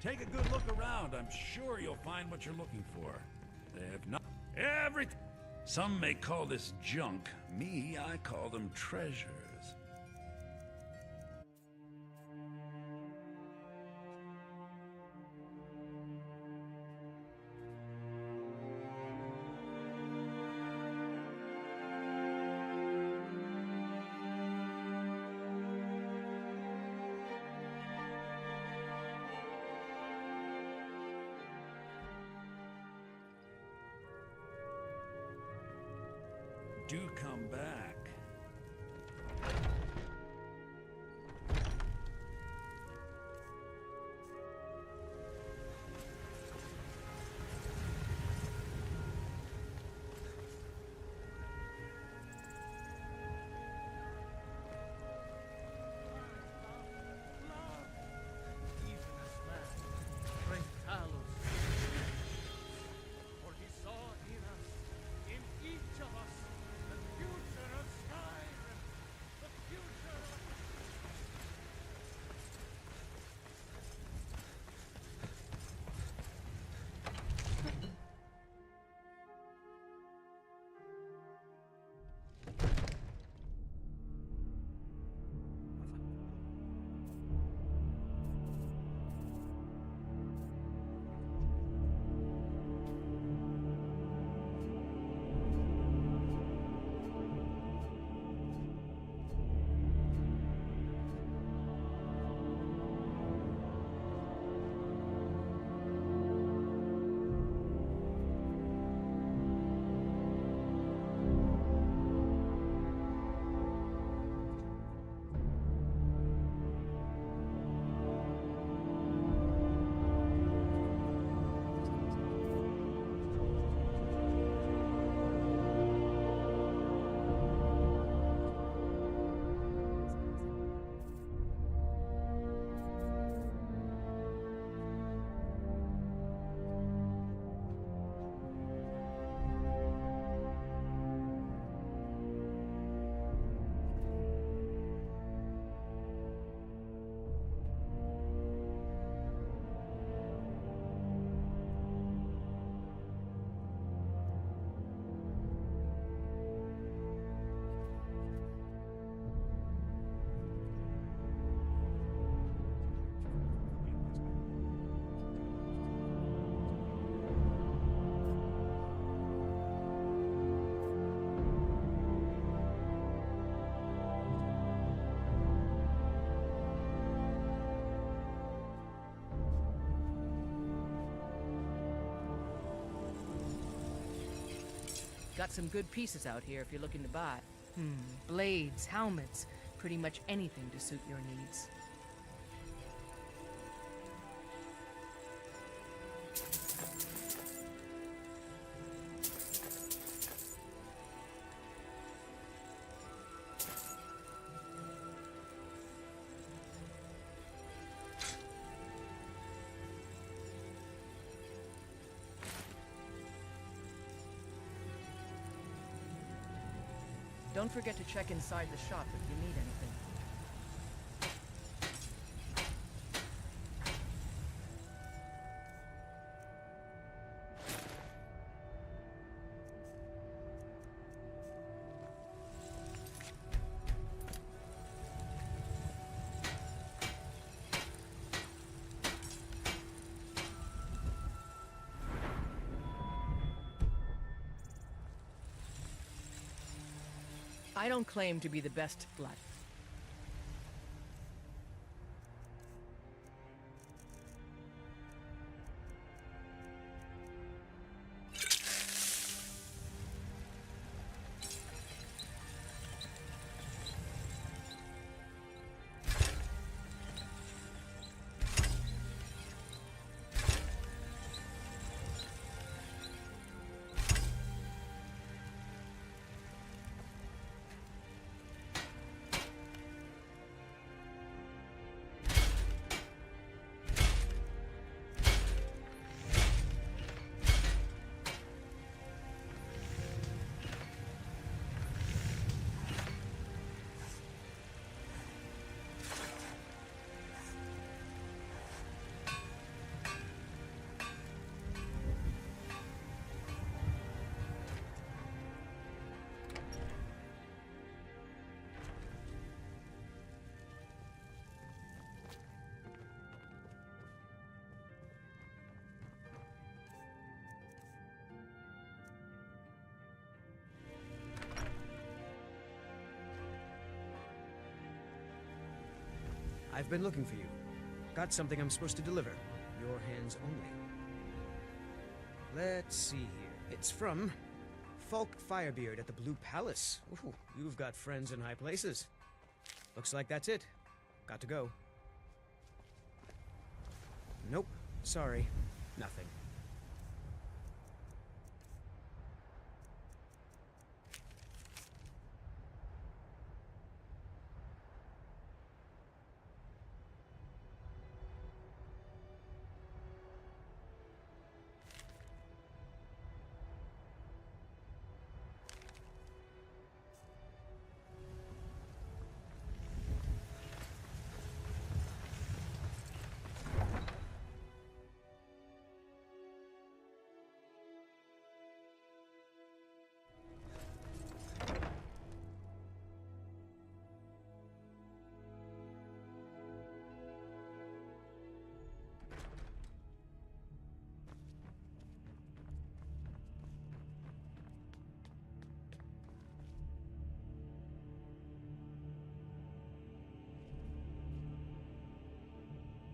Take a good look around. I'm sure you'll find what you're looking for. They have not everything. Some may call this junk. Me, I call them treasures. Do come back. For he saw in us, in each of us, the future of Skyrim, the future of... Got some good pieces out here if you're looking to buy. Blades, helmets, pretty much anything to suit your needs. Don't forget to check inside the shop if you need anything. I don't claim to be the best black. I've been looking for you. Got something I'm supposed to deliver. Your hands only. Let's see here. It's from Falk Firebeard at the Blue Palace. Ooh, you've got friends in high places. Looks like that's it. Got to go. Nope. Sorry. Nothing.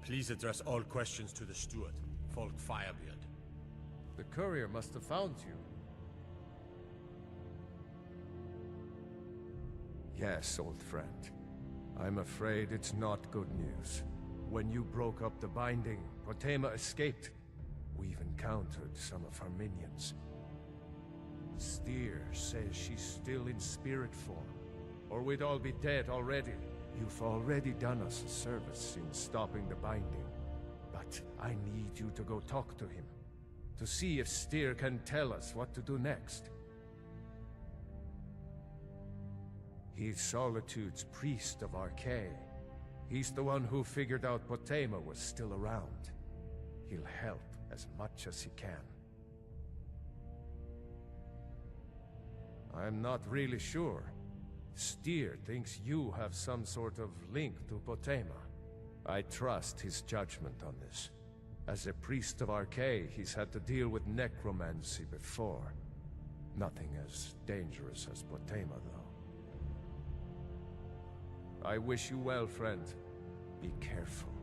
Please address all questions to the steward, Falk Firebeard. The courier must have found you. Yes, old friend. I'm afraid it's not good news. When you broke up the binding, Potema escaped. We've encountered some of her minions. Steer says she's still in spirit form, or we'd all be dead already. You've already done us a service in stopping the binding, but I need you to go talk to him, to see if Steer can tell us what to do next. He's Solitude's priest of Archay. He's the one who figured out Potema was still around. He'll help as much as he can. I'm not really sure. Steer thinks you have some sort of link to Potema. I trust his judgment on this. As a priest of Archay, he's had to deal with necromancy before. Nothing as dangerous as Potema, though. I wish you well, friend. Be careful.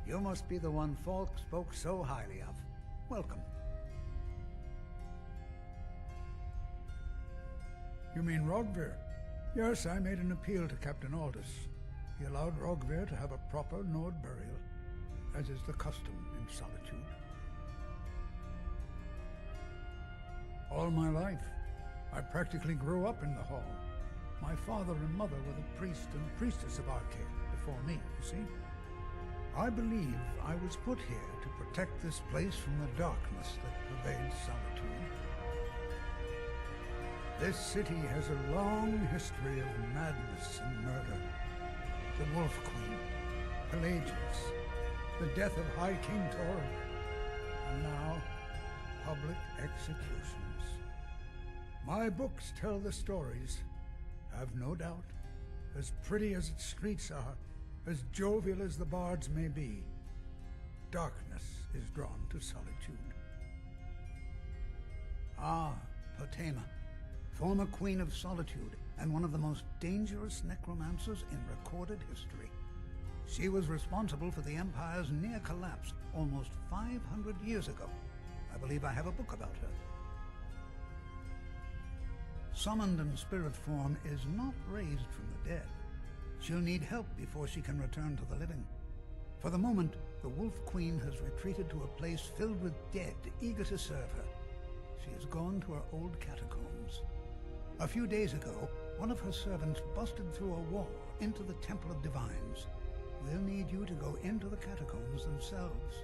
You must be the one Falk spoke so highly of. Welcome. You mean Rogvir? Yes, I made an appeal to Captain Aldous. He allowed Rogvir to have a proper Nord burial, as is the custom in Solitude. All my life, I practically grew up in the hall. My father and mother were the priest and priestess of Arcade before me, you see. I believe I was put here to protect this place from the darkness that pervades Solitude. This city has a long history of madness and murder. The Wolf Queen, Pelagius, the death of High King Torg, and now, public executions. My books tell the stories, have no doubt. As pretty as its streets are, as jovial as the bards may be, darkness is drawn to Solitude. Ah, Potema, former Queen of Solitude, and one of the most dangerous necromancers in recorded history. She was responsible for the Empire's near collapse almost 500 years ago. I believe I have a book about her. Summoned in spirit form is not raised from the dead. She'll need help before she can return to the living. For the moment, the Wolf Queen has retreated to a place filled with dead, eager to serve her. She has gone to her old catacombs. A few days ago, one of her servants busted through a wall into the Temple of Divines. We'll need you to go into the catacombs themselves.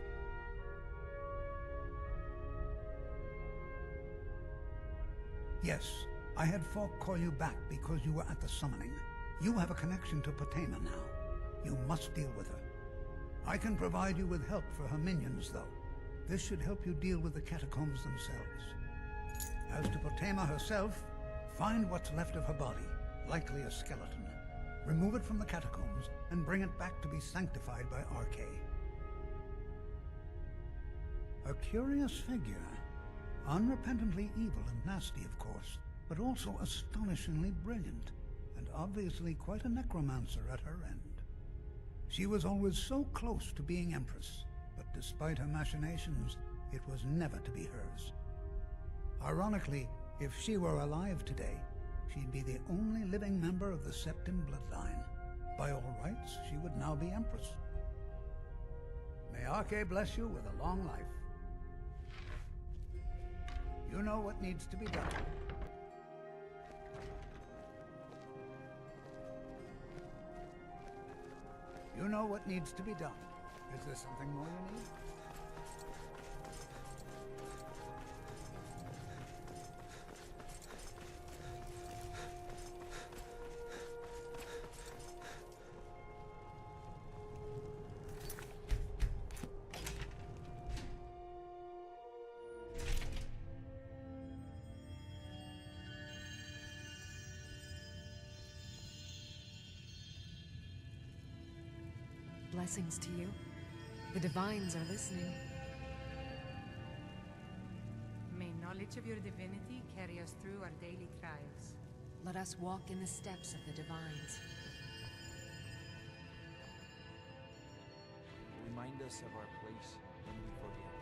Yes, I had Falk call you back because you were at the summoning. You have a connection to Potema now. You must deal with her. I can provide you with help for her minions, though. This should help you deal with the catacombs themselves. As to Potema herself, find what's left of her body, likely a skeleton. Remove it from the catacombs and bring it back to be sanctified by Arcade. A curious figure. Unrepentantly evil and nasty, of course, but also astonishingly brilliant, and obviously quite a necromancer at her end. She was always so close to being Empress, but despite her machinations, it was never to be hers. Ironically, if she were alive today, she'd be the only living member of the Septim bloodline. By all rights, she would now be Empress. May Arcade bless you with a long life. You know what needs to be done. You know what needs to be done. Is there something more you need? Blessings to you. The Divines are listening. May knowledge of your divinity carry us through our daily trials. Let us walk in the steps of the Divines. Remind us of our place when we forget.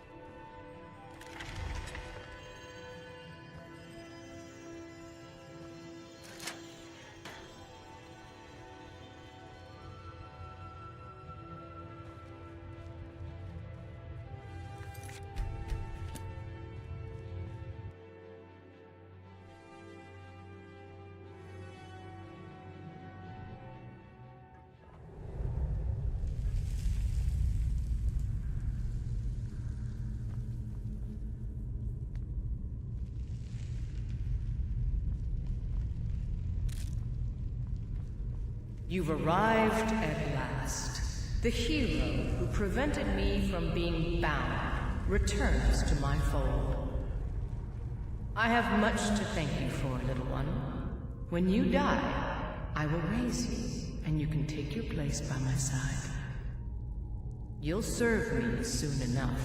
You've arrived at last. The hero who prevented me from being bound returns to my fold. I have much to thank you for, little one. When you die, I will raise you, and you can take your place by my side. You'll serve me soon enough.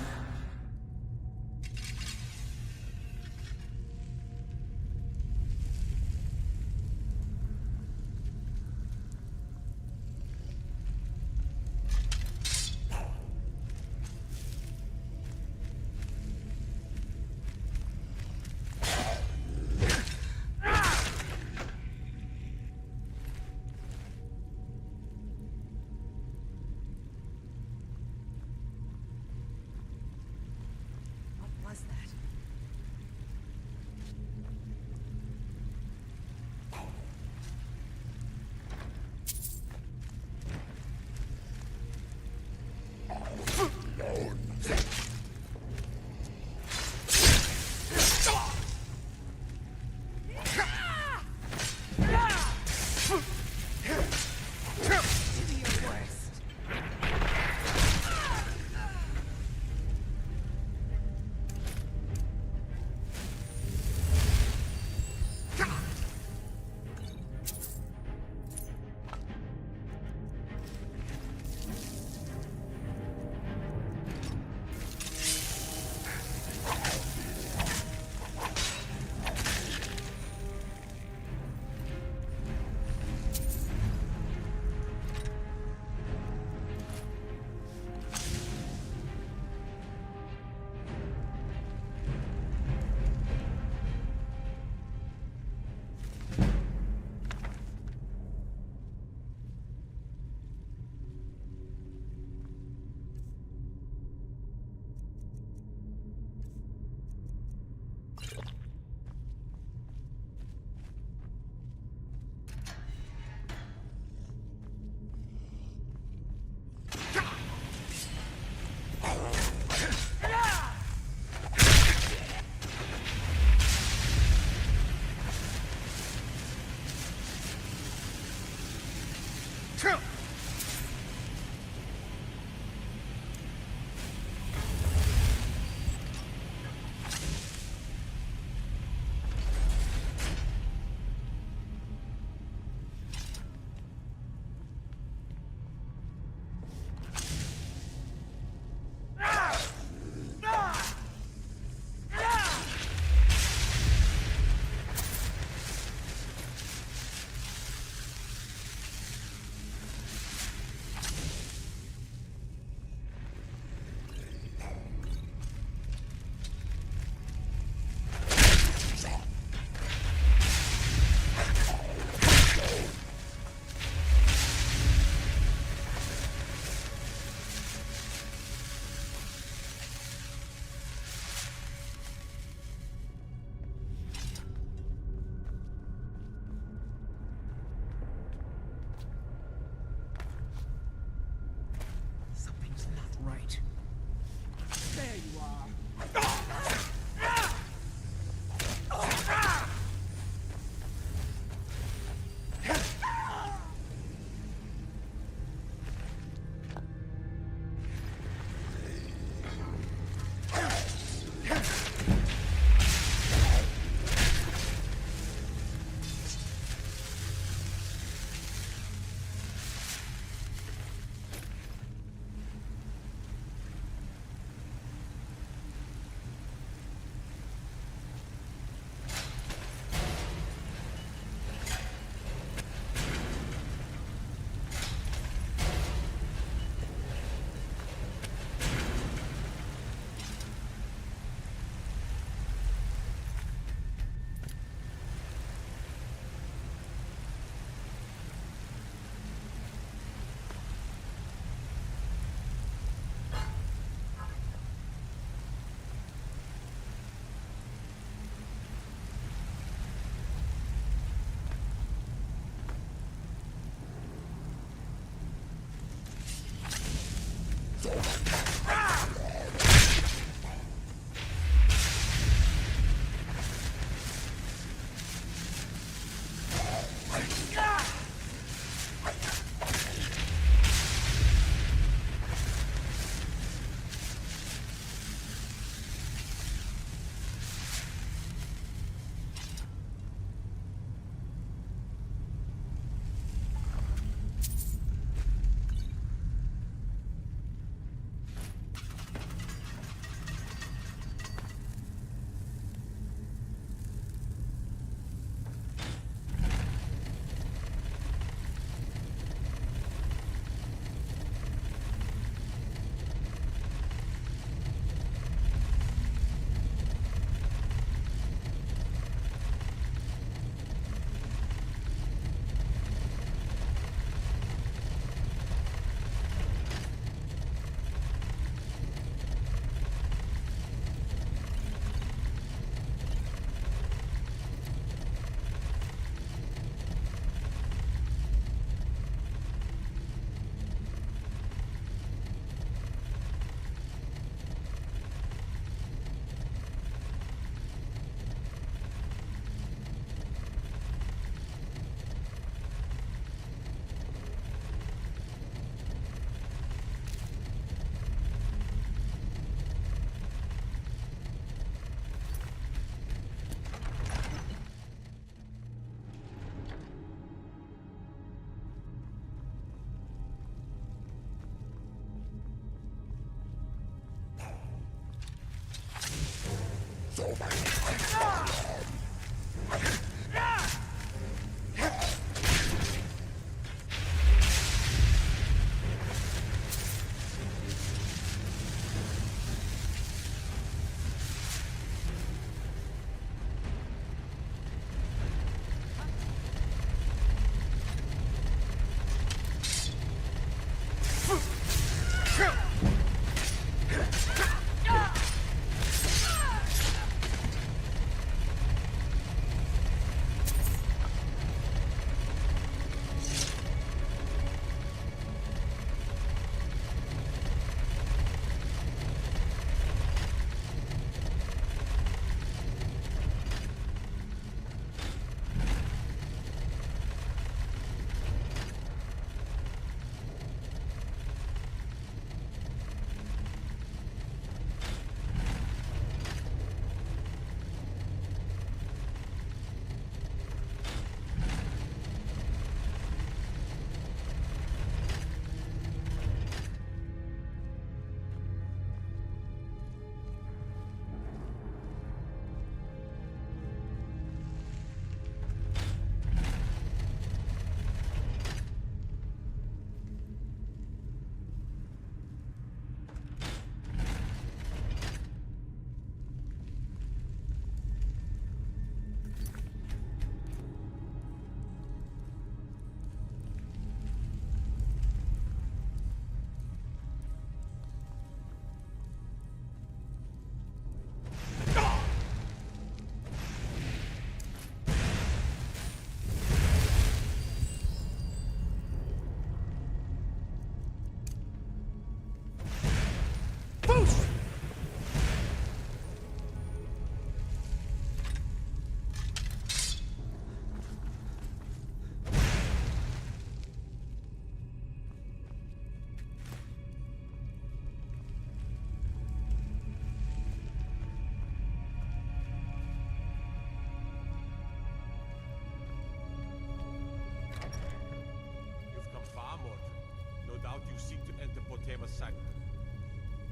became a sanctum.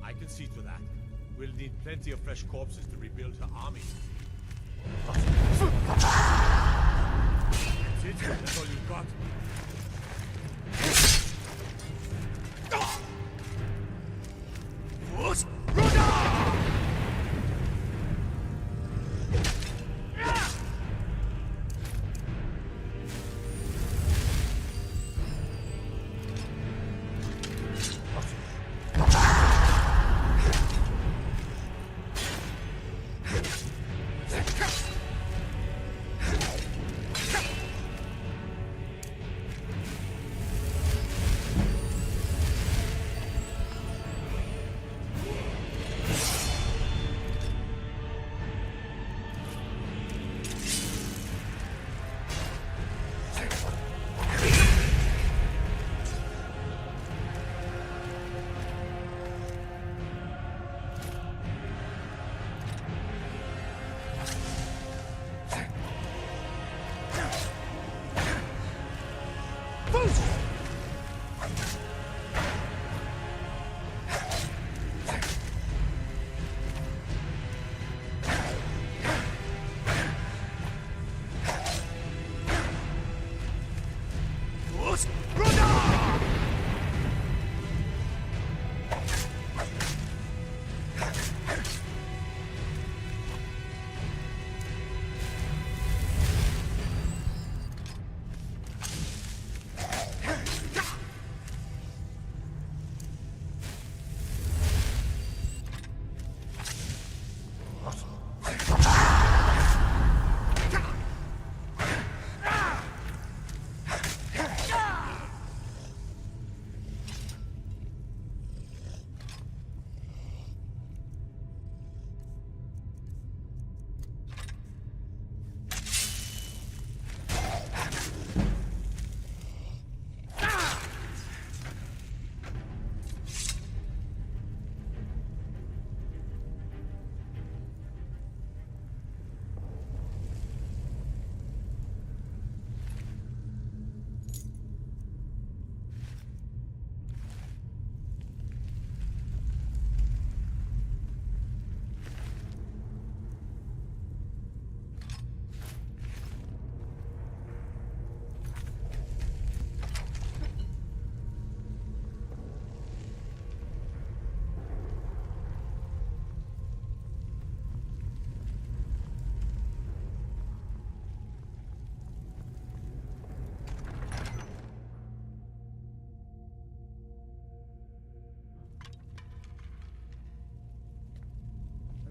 I can see to that. We'll need plenty of fresh corpses to rebuild her army. That's it? That's all you've got?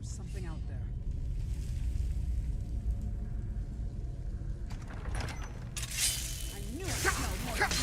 Something out there. I knew I smelled more blood.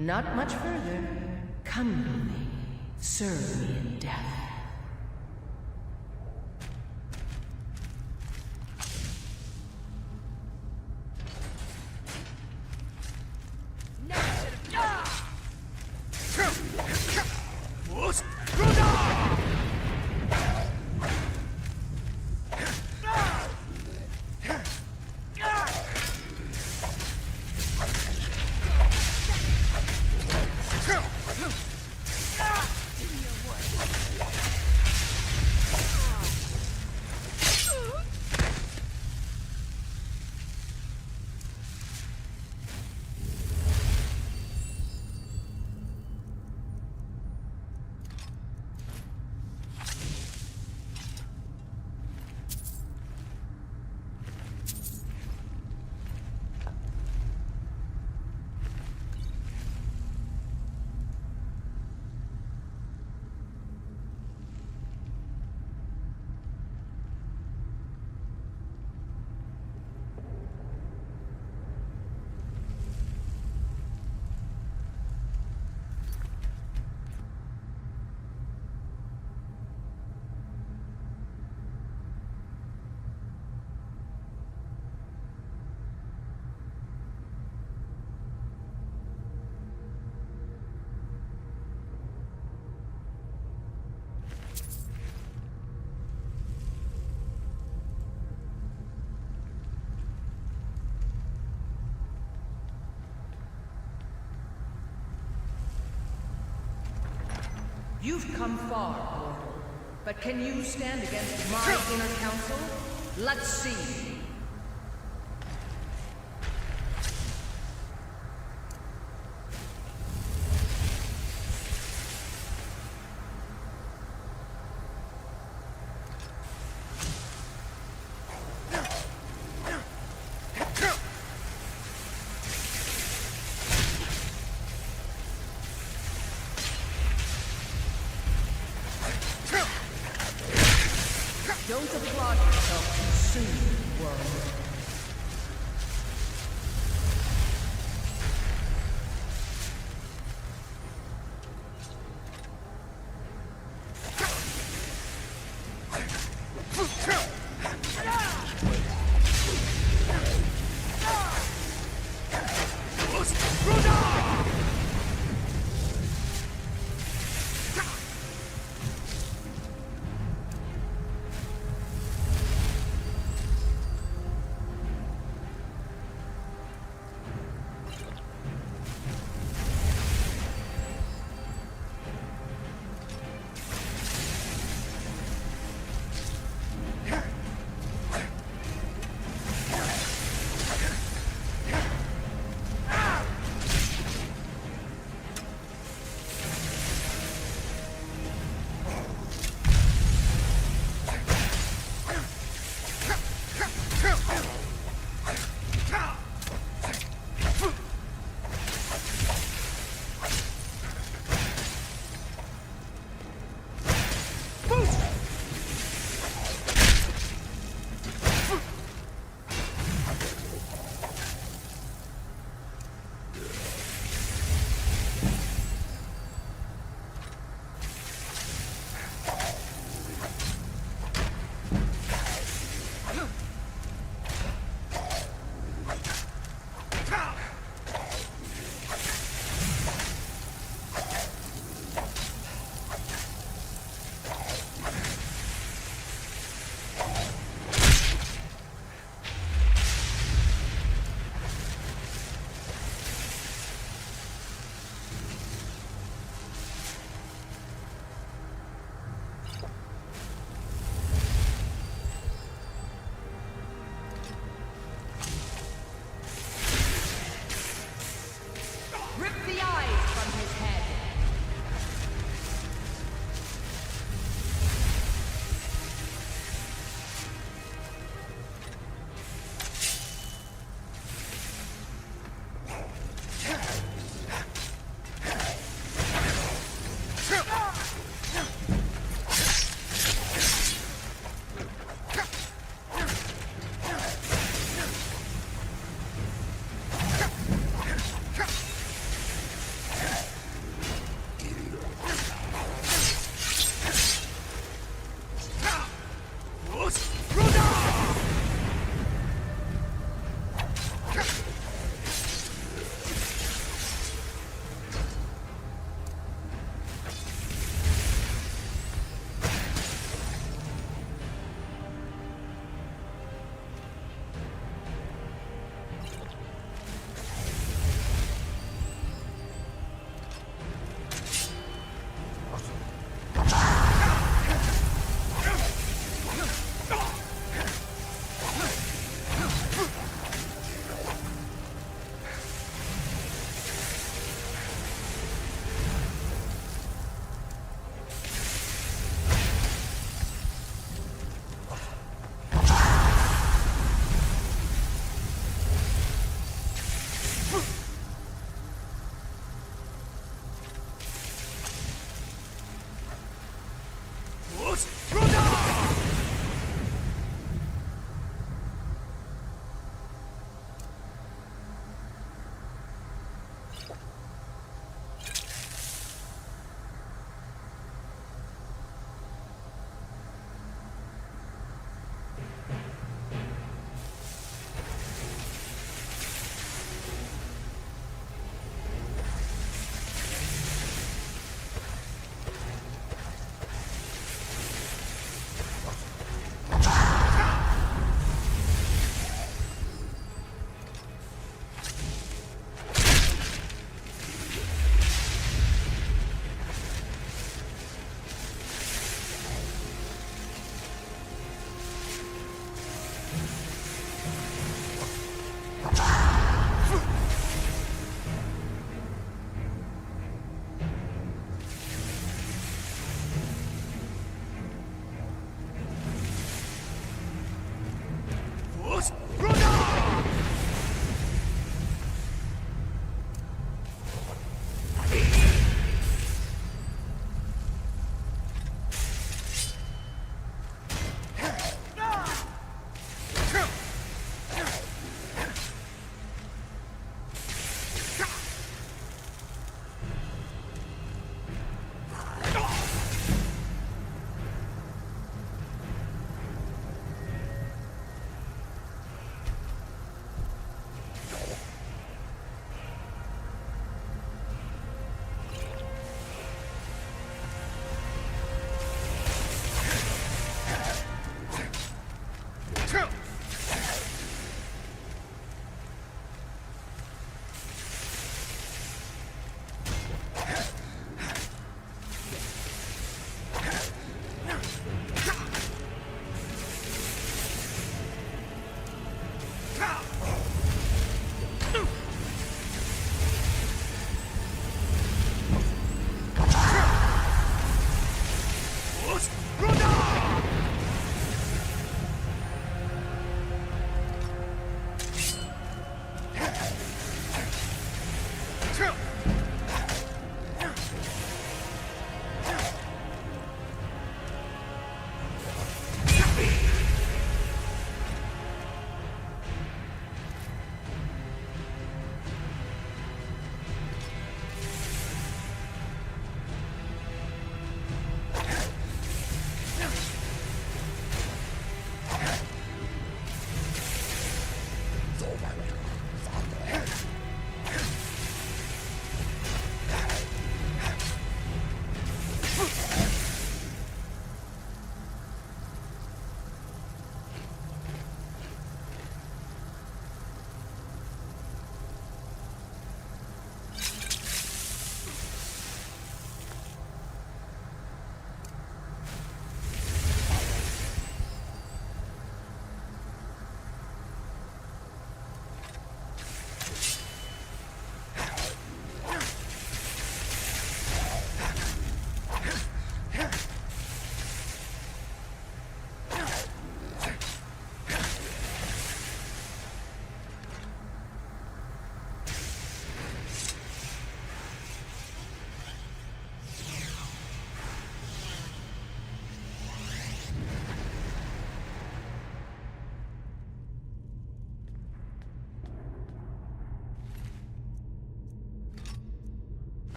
Not much further. Come to me. Serve me in death. You've come far, mortal. But can you stand against my inner council? Let's see. Don't applaud yourself too soon, world.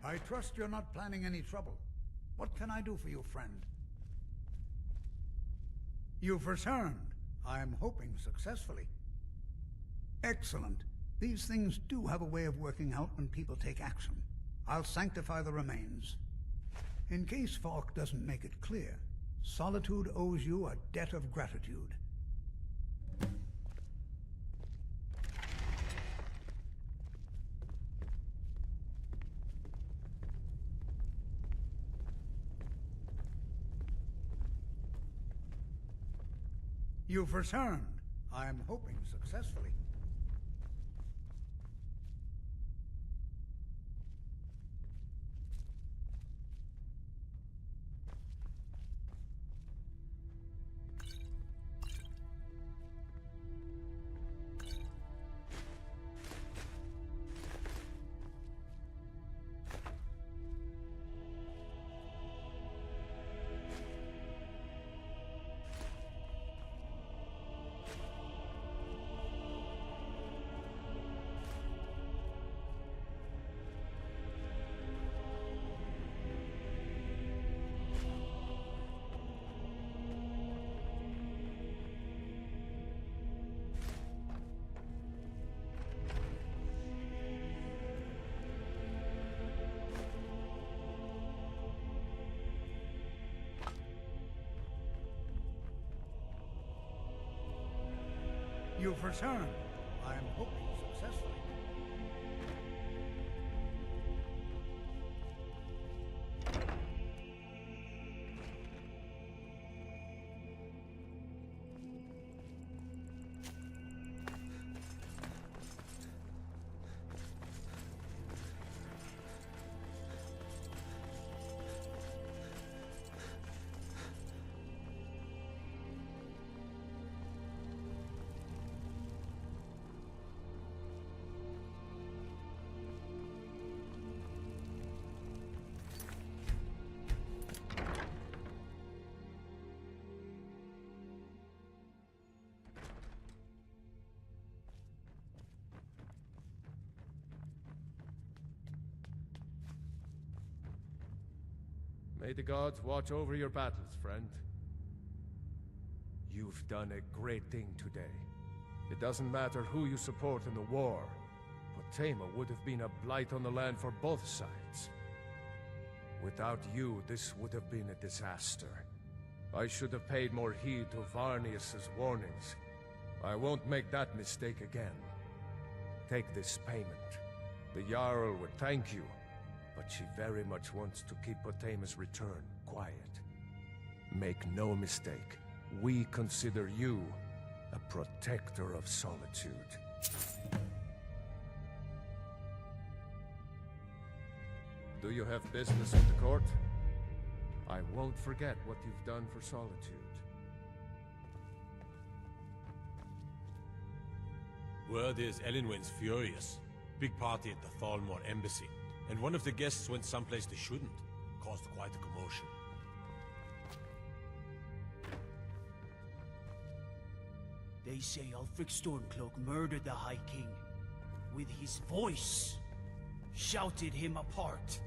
I trust you're not planning any trouble. What can I do for you, friend? You've returned. I am hoping successfully. Excellent. These things do have a way of working out when people take action. I'll sanctify the remains. In case Falk doesn't make it clear, Solitude owes you a debt of gratitude. You've returned. I am hoping successfully. You've returned. I am hoping successfully. May the gods watch over your battles, friend. You've done a great thing today. It doesn't matter who you support in the war. Potema would have been a blight on the land for both sides. Without you, this would have been a disaster. I should have paid more heed to Varnius's warnings. I won't make that mistake again. Take this payment. The Jarl would thank you, but she very much wants to keep Potema's return quiet. Make no mistake, we consider you a protector of Solitude. Do you have business with the court? I won't forget what you've done for Solitude. Word is Elenwen's furious. Big party at the Thalmor embassy. And one of the guests went someplace they shouldn't. Caused quite a commotion. They say Ulfric Stormcloak murdered the High King. With his voice. Shouted him apart.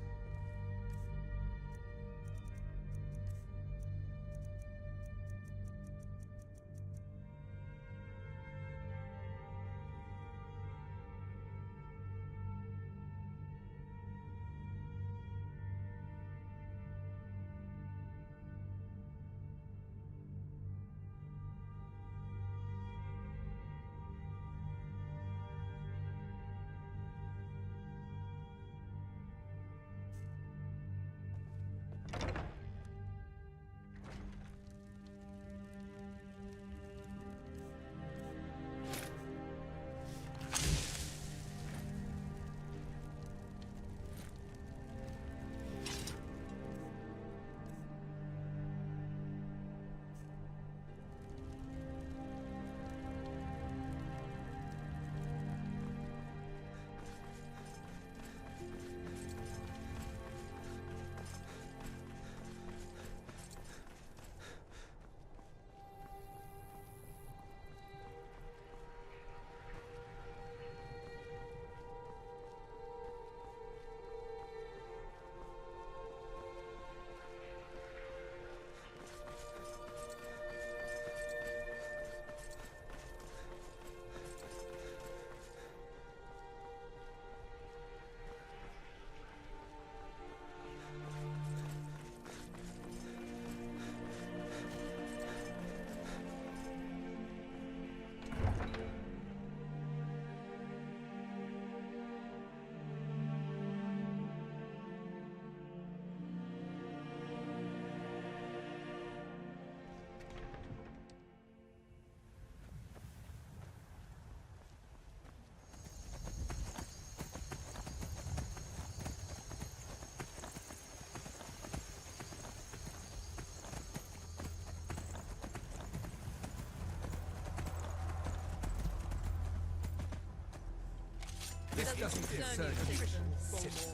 doesn't concern you. Citizen.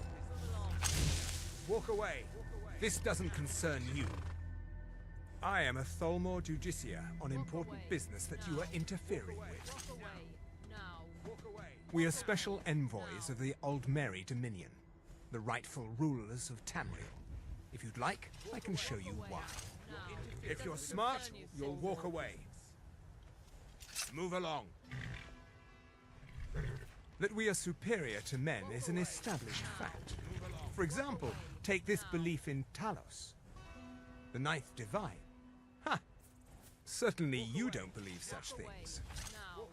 Walk away. This doesn't concern you. I am a Tholmor Judiciar on important business that you are interfering with. We are special envoys of the Aldmeri Dominion, the rightful rulers of Tamriel. If you'd like, I can show you why. If you're smart, you'll walk away. Move along. That we are superior to men is an established fact. For example, take this belief in Talos, the Ninth Divine. Ha! Certainly you don't believe such things.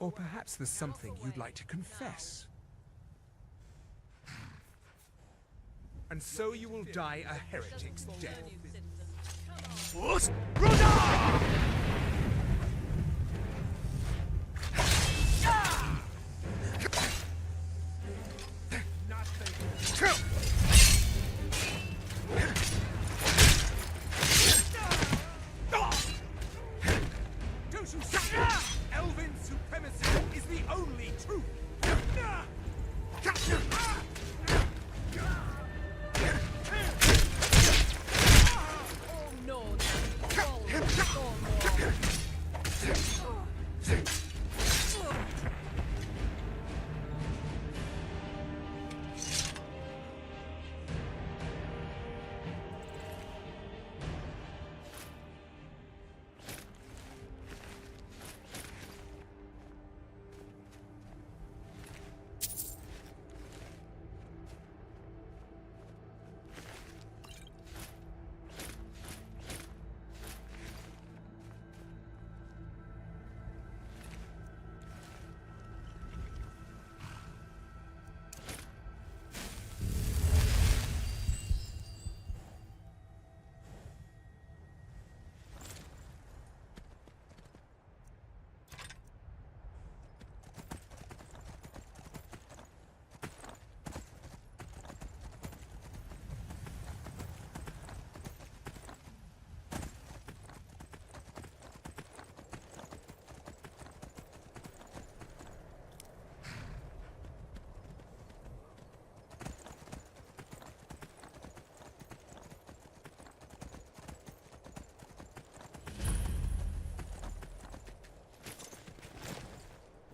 Or perhaps there's something you'd like to confess. And so you will die a heretic's death. Don't you see? Elven supremacy is the only truth. Oh no,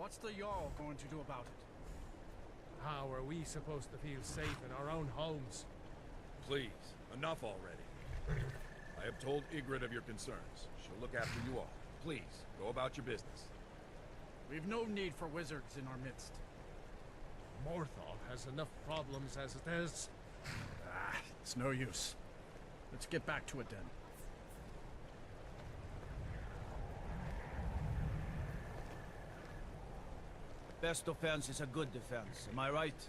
What's the Jarl going to do about it? How are we supposed to feel safe in our own homes? Please, enough already. I have told Ygritte of your concerns. She'll look after you all. Please, go about your business. We've no need for wizards in our midst. Morthal has enough problems as it is. It's no use. Let's get back to it then. Best defense is a good defense, am I right?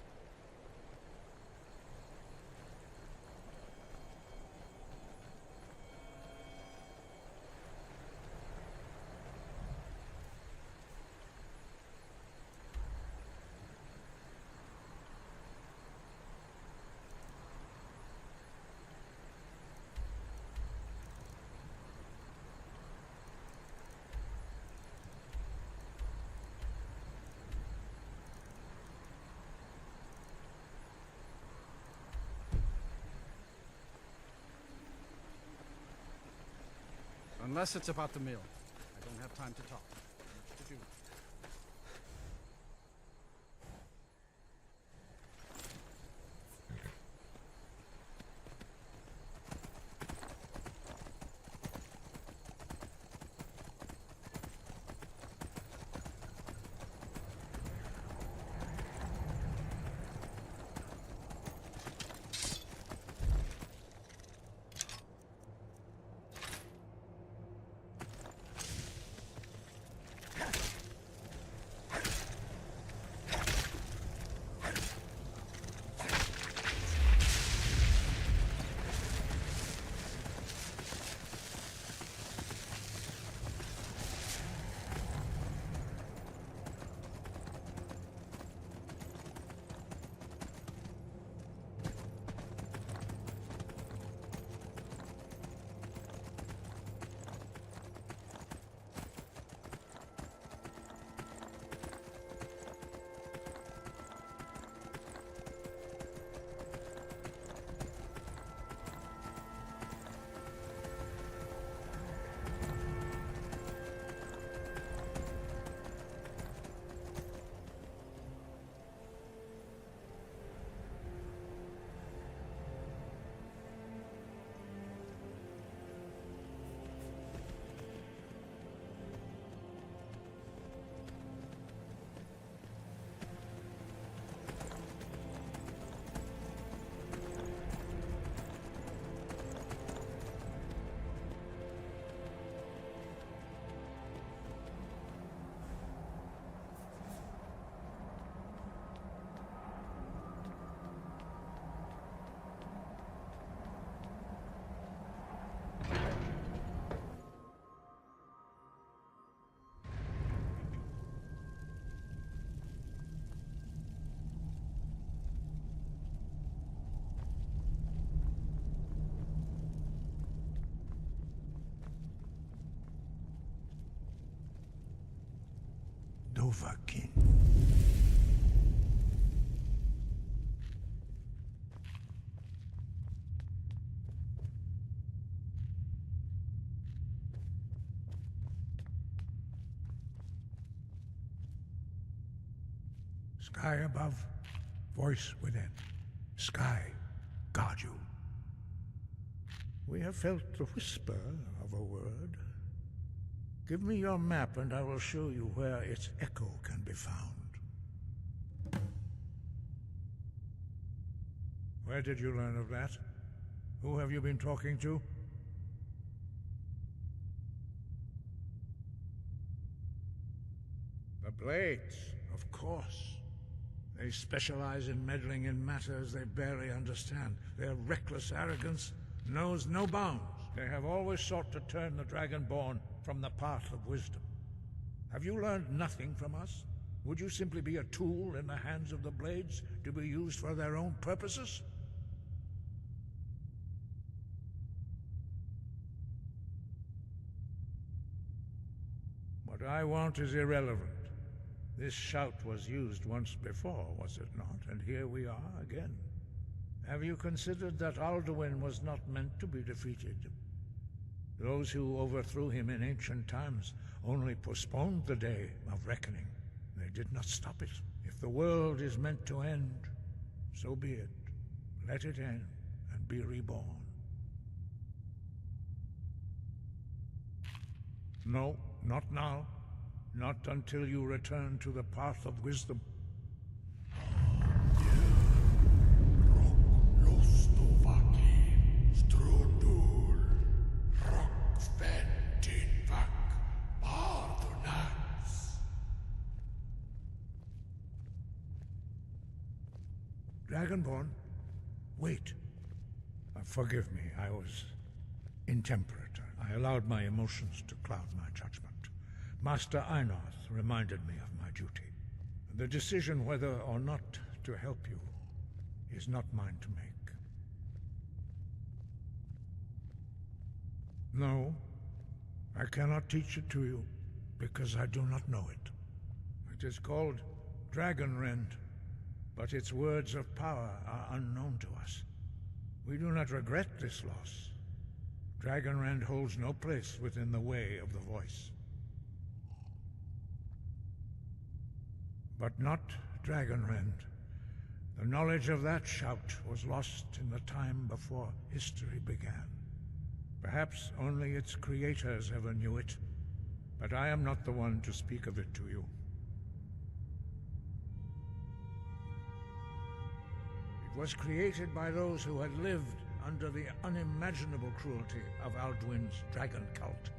Unless it's about the meal. I don't have time to talk. Much to do. Dovahkiin. Sky above, voice within. Sky, guard you. We have felt the whisper of a word. Give me your map and I will show you where its echo can be found. Where did you learn of that? Who have you been talking to? The Blades, of course. They specialize in meddling in matters they barely understand. Their reckless arrogance knows no bounds. They have always sought to turn the Dragonborn from the path of wisdom. Have you learned nothing from us? Would you simply be a tool in the hands of the Blades to be used for their own purposes? What I want is irrelevant. This shout was used once before, was it not? And here we are again. Have you considered that Alduin was not meant to be defeated? Those who overthrew him in ancient times only postponed the day of reckoning. They did not stop it. If the world is meant to end, so be it. Let it end and be reborn. No, not now. Not until you return to the path of wisdom. Dragonborn, wait. Forgive me, I was intemperate. I allowed my emotions to cloud my judgment. Master Einarth reminded me of my duty. The decision whether or not to help you is not mine to make. No, I cannot teach it to you, because I do not know it. It is called Dragonrend, but its words of power are unknown to us. We do not regret this loss. Dragonrend holds no place within the way of the voice. But not Dragonrend. The knowledge of that shout was lost in the time before history began. Perhaps only its creators ever knew it, but I am not the one to speak of it to you. It was created by those who had lived under the unimaginable cruelty of Alduin's dragon cult.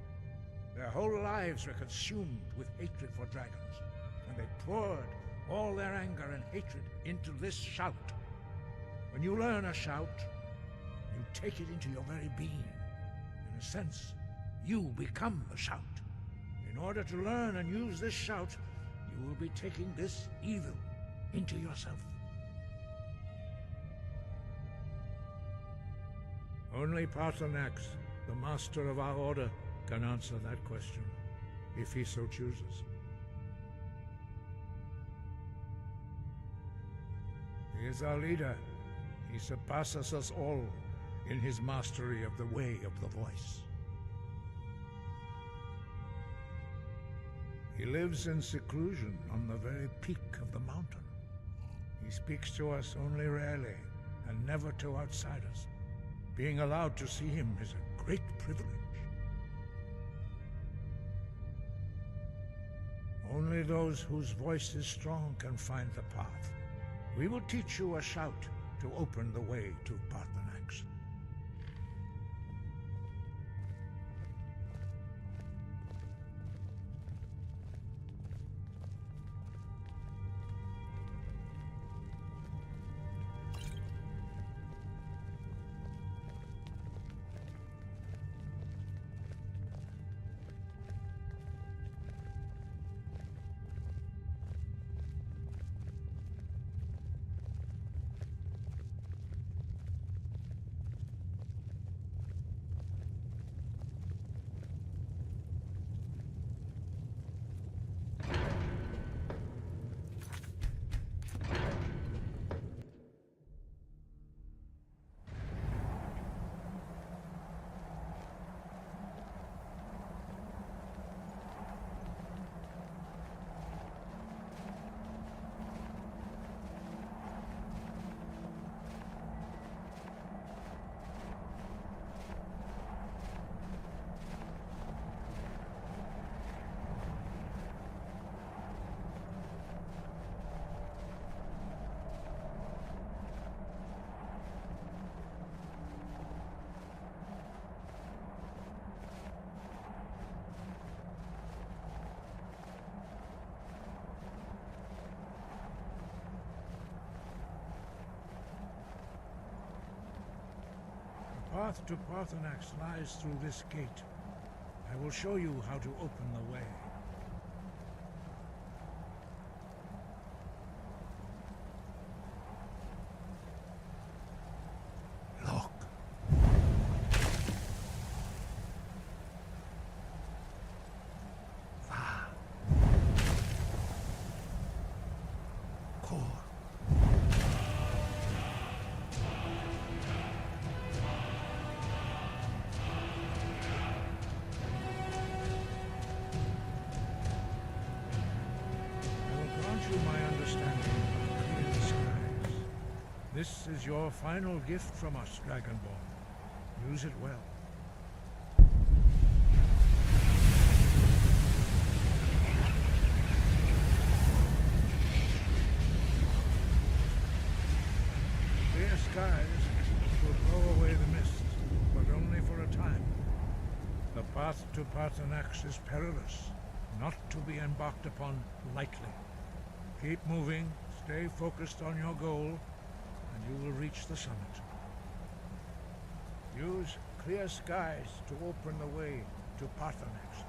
Their whole lives were consumed with hatred for dragons, and they poured all their anger and hatred into this shout. When you learn a shout, you take it into your very being. In a sense, you become the shout. In order to learn and use this shout, you will be taking this evil into yourself. Only Paarthurnax, the master of our order, can answer that question, if he so chooses. He is our leader. He surpasses us all in his mastery of the way of the voice. He lives in seclusion on the very peak of the mountain. He speaks to us only rarely, and never to outsiders. Being allowed to see him is a great privilege. Only those whose voice is strong can find the path. We will teach you a shout to open the way to Paarthurnax. path to Parthenax lies through this gate. I will show you how to open the way. Look. Va. Kor. You my understanding of clear skies. This is your final gift from us, Dragonborn. Use it well. Clear skies will blow away the mist, but only for a time. The path to Parthenax is perilous, not to be embarked upon lightly. Keep moving, stay focused on your goal, and you will reach the summit. Use clear skies to open the way to Parthenax.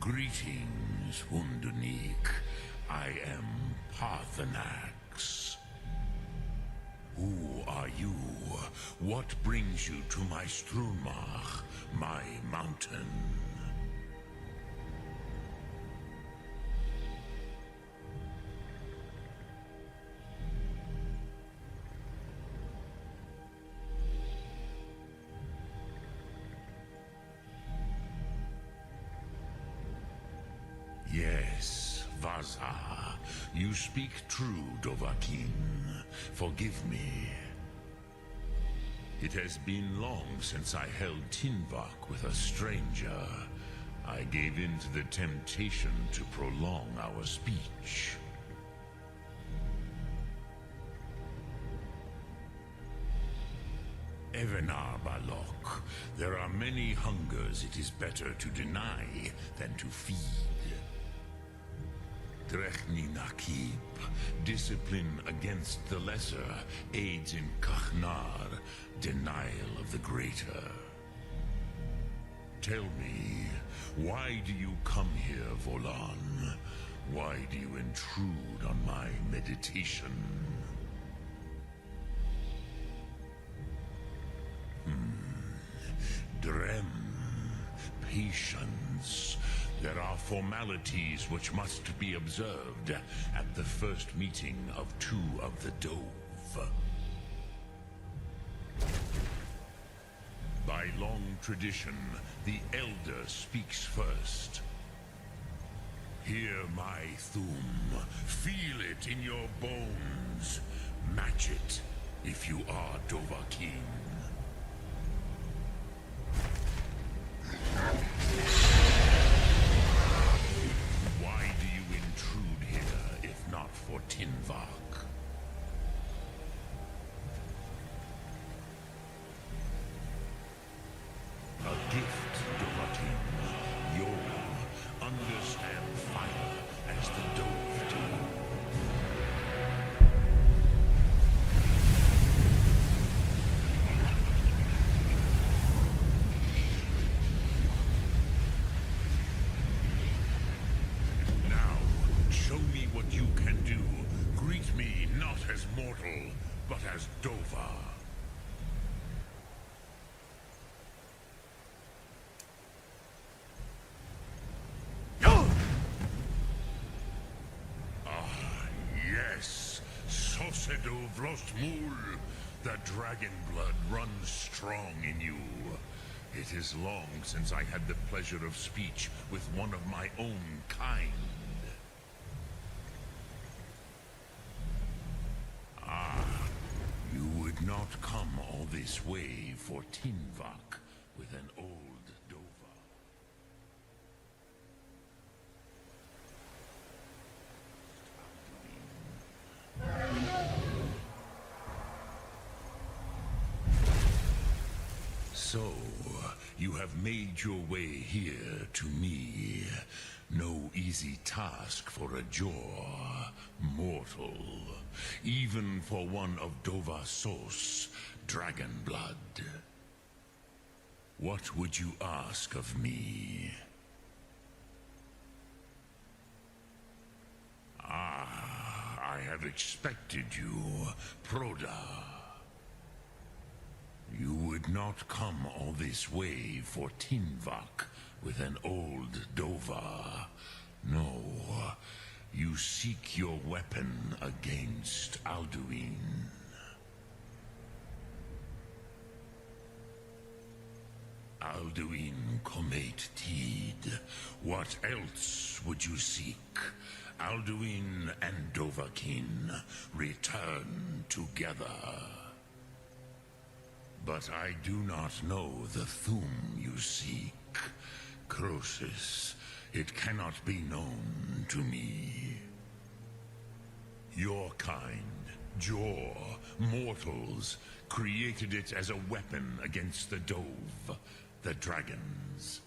Greetings, Wunderneek. I am Parthenax. Who are you? What brings you to my Strunmach, my mountain? Yes, Vaza. You speak true, Dovahkiin. Forgive me. It has been long since I held Tinvak with a stranger. I gave in to the temptation to prolong our speech. Evenar Balok, there are many hungers it is better to deny than to feed. Drechni Nakib, discipline against the lesser, aids in Kachnar, denial of the greater. Tell me, why do you come here, Volan? Why do you intrude on my meditation? Drem, patience. There are formalities which must be observed at the first meeting of two of the Dove. By long tradition, the Elder speaks first. Hear my Thum. Feel it in your bones. Match it if you are Dovahkiin. Why do you intrude here, if not for Tinvak? A gift, Dovahkiin. You'll understand fire as the Dove do. Show me what you can do. Greet me not as mortal, but as Dova. Ah, yes. Sosedo Vrostmul. The dragon blood runs strong in you. It is long since I had the pleasure of speech with one of my own kind. You would not come all this way for Tinvak with an old Dova. So, you have made your way here to me. No easy task for a Jor, mortal. Even for one of Dova Sos, dragon blood. What would you ask of me? Ah, I have expected you, Proda. You would not come all this way for Tinvak with an old Dova. No, you seek your weapon against Alduin. Alduin Comate Teed. What else would you seek? Alduin and Dovahkiin return together. But I do not know the Thum you seek. Croesus, it cannot be known to me. Your kind, Jor, mortals, created it as a weapon against the Dove, the dragons.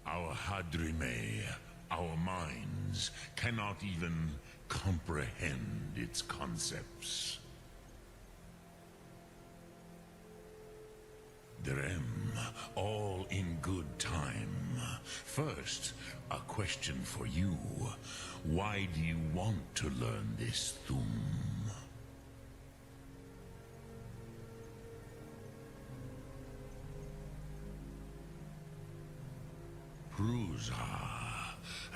Our Hadrime, our minds, cannot even comprehend its concepts. Drem, all in good time. First, a question for you. Why do you want to learn this Thum? Prusa,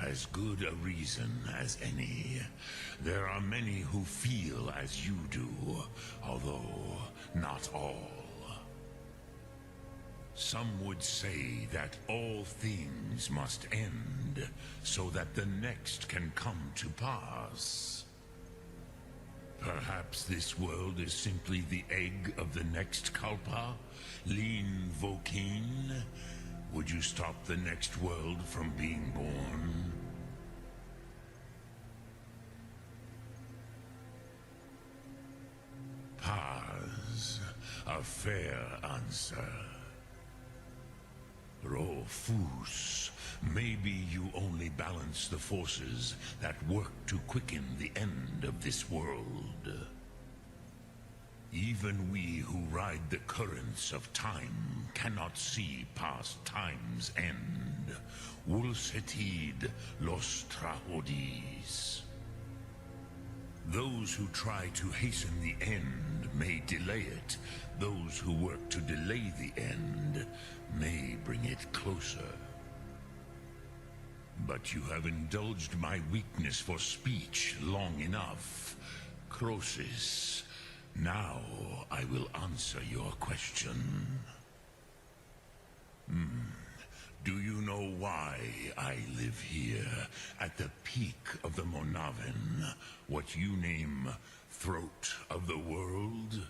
as good a reason as any. There are many who feel as you do, although not all. Some would say that all things must end, so that the next can come to pass. Perhaps this world is simply the egg of the next Kalpa, Lin Vokin. Would you stop the next world from being born? Paz, a fair answer. Rofus, maybe you only balance the forces that work to quicken the end of this world. Even we who ride the currents of time cannot see past time's end. Wulsetid los trahodis. Those who try to hasten the end may delay it. Those who work to delay the end may bring it closer. But you have indulged my weakness for speech long enough. Croesus, now I will answer your question. Do you know why I live here, at the peak of the Monaven, what you name throat of the world?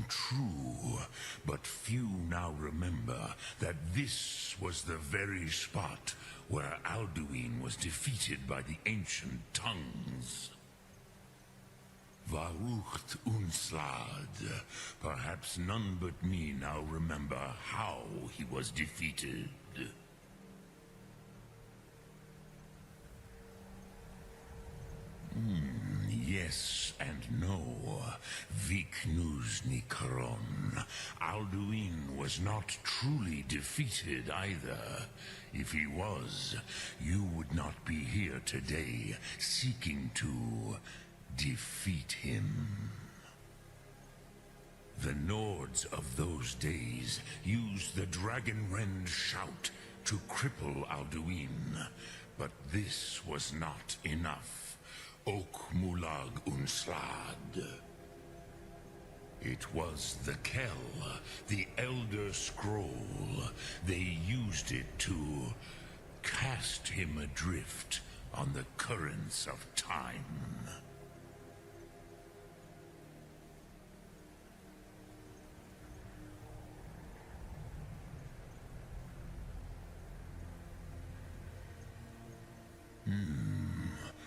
True, but few now remember that this was the very spot where Alduin was defeated by the ancient tongues. Varucht Unslad. Perhaps none but me now remember how he was defeated. Yes and no. Viknuzny Karon. Alduin was not truly defeated either. If he was, you would not be here today seeking to defeat him. The Nords of those days used the Dragonrend shout to cripple Alduin, but this was not enough. Ok Mulag Unslad. It was the Kell, the Elder Scroll. They used it to cast him adrift on the currents of time.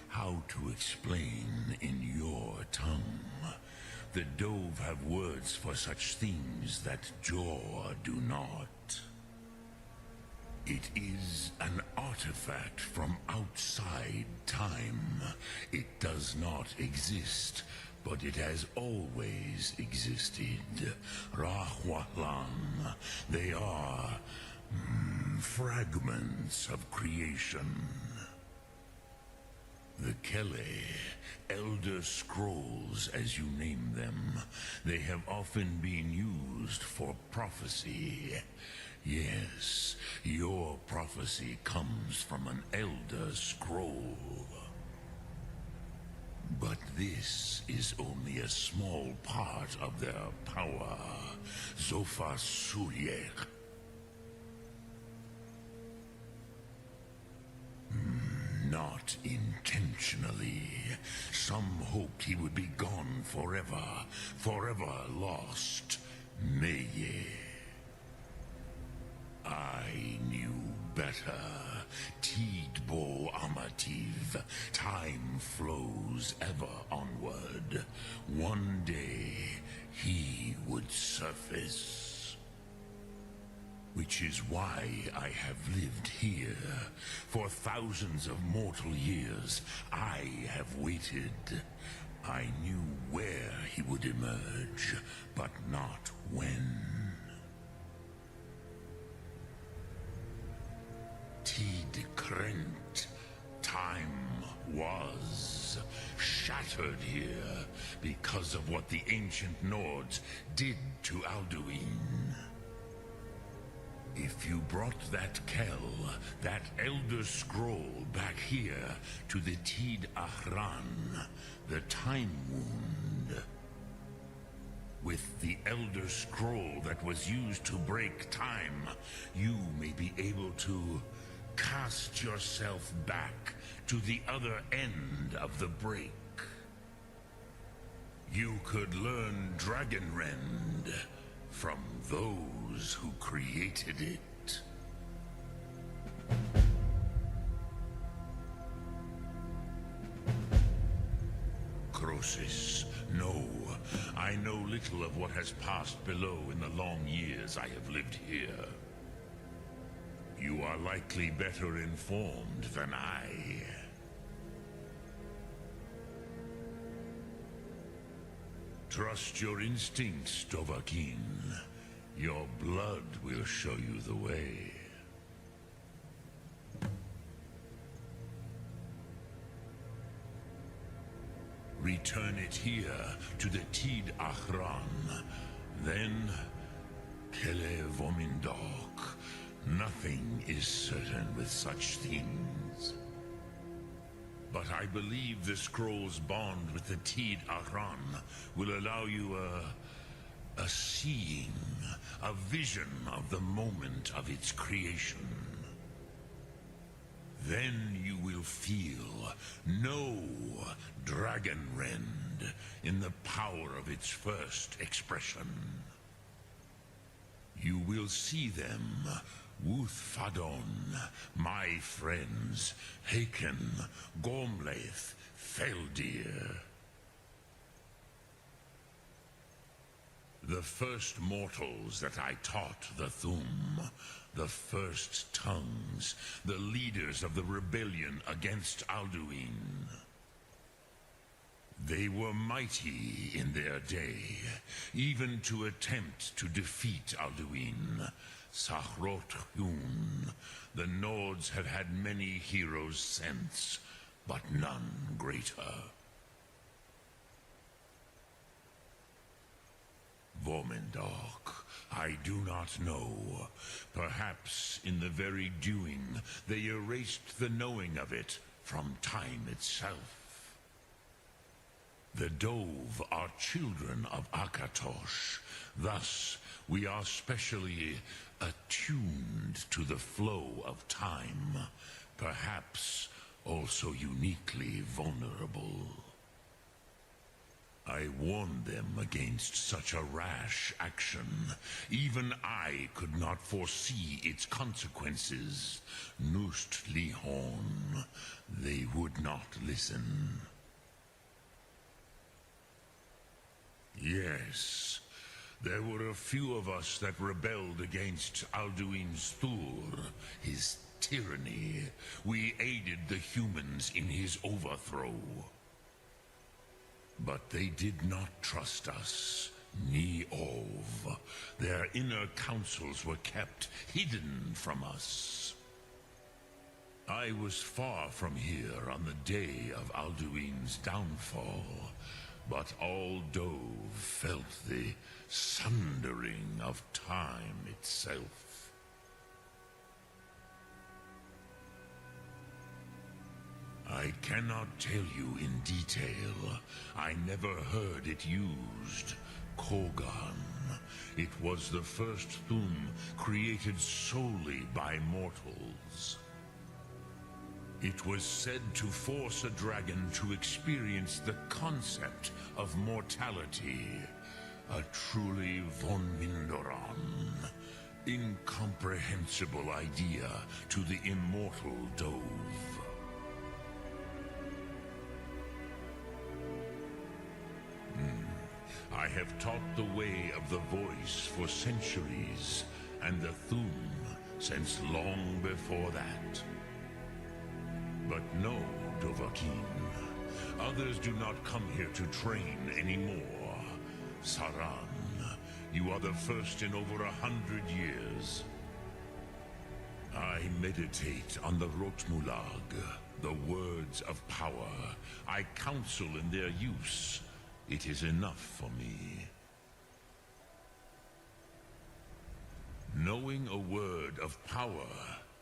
How to explain in your tongue? The Dove have words for such things that Jor do not. It is an artifact from outside time. It does not exist, but it has always existed. Rahwahlan. They are fragments of creation. The Kele, Elder Scrolls as you name them, they have often been used for prophecy. Yes, your prophecy comes from an Elder Scroll. But this is only a small part of their power. Zofa Suryek. Not intentionally. Some hoped he would be gone forever, forever lost. Meye. I knew better. Tidbo Amativ. Time flows ever onward. One day, he would surface. Which is why I have lived here. For thousands of mortal years, I have waited. I knew where he would emerge, but not when. Tid Krent, time was shattered here because of what the ancient Nords did to Alduin. If you brought that Kell, that Elder Scroll back here to the Tid Ahran, the Time Wound, with the Elder Scroll that was used to break time, you may be able to cast yourself back to the other end of the break. You could learn Dragonrend from those who created it. Croesus, no. I know little of what has passed below in the long years I have lived here. You are likely better informed than I. Trust your instincts, Dovahkiin. Your blood will show you the way. Return it here to the Tid Ahran. Then, Kele Vomindok. Nothing is certain with such things. But I believe the scroll's bond with the Tid Ahran will allow you a seeing, a vision of the moment of its creation. Then you will feel, know Dragonrend in the power of its first expression. You will see them, Wuthfadon, my friends, Haken, Gormlaith, Feldir. The first mortals that I taught the Thum, the first tongues, the leaders of the rebellion against Alduin. They were mighty in their day, even to attempt to defeat Alduin. Sahrot-Hun, the Nords have had many heroes since, but none greater. Vomindok, I do not know. Perhaps in the very doing, they erased the knowing of it from time itself. The Dove are children of Akatosh. Thus, we are specially attuned to the flow of time, perhaps also uniquely vulnerable. I warned them against such a rash action. Even I could not foresee its consequences. Nust Lihorn, they would not listen. Yes, there were a few of us that rebelled against Alduin's Thur, his tyranny. We aided the humans in his overthrow. But they did not trust us, ni Ov. Their inner counsels were kept hidden from us. I was far from here on the day of Alduin's downfall, but all Dove felt the sundering of time itself. I cannot tell you in detail. I never heard it used. Kogan. It was the first Thum created solely by mortals. It was said to force a dragon to experience the concept of mortality. A truly von Mindoran. Incomprehensible idea to the immortal Dove. I have taught the way of the voice for centuries, and the Thum since long before that. But no, Dovahkiin, Others do not come here to train anymore. Saran, you are the first in over 100 years. I meditate on the Rotmulag, the words of power. I counsel in their use. It is enough for me. Knowing a word of power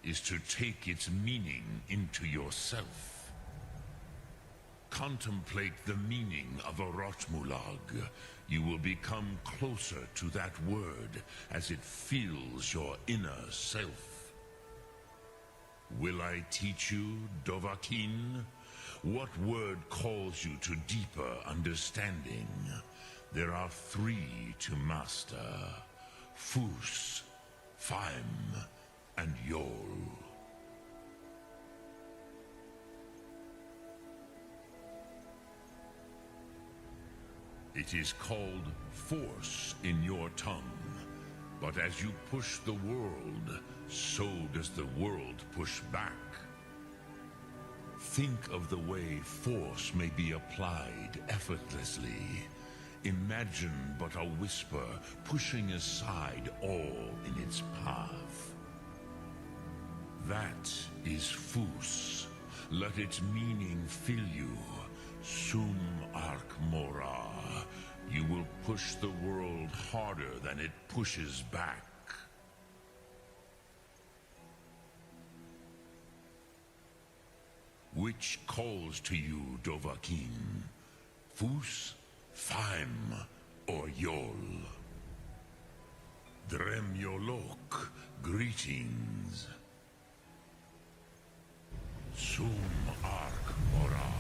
is to take its meaning into yourself. Contemplate the meaning of a Rotmulag. You will become closer to that word as it fills your inner self. Will I teach you, Dovahkiin? What word calls you to deeper understanding? There are 3 to master: Fus, Faim, and Yol. It is called force in your tongue, but as you push the world, so does the world push back. Think of the way force may be applied effortlessly. Imagine but a whisper pushing aside all in its path. That is Fus. Let its meaning fill you. Sum Ark Mora. You will push the world harder than it pushes back. Which calls to you, Dovahkiin? Fus, Faim, or Yol? Drem Yolok, greetings. Sum Ark Mora.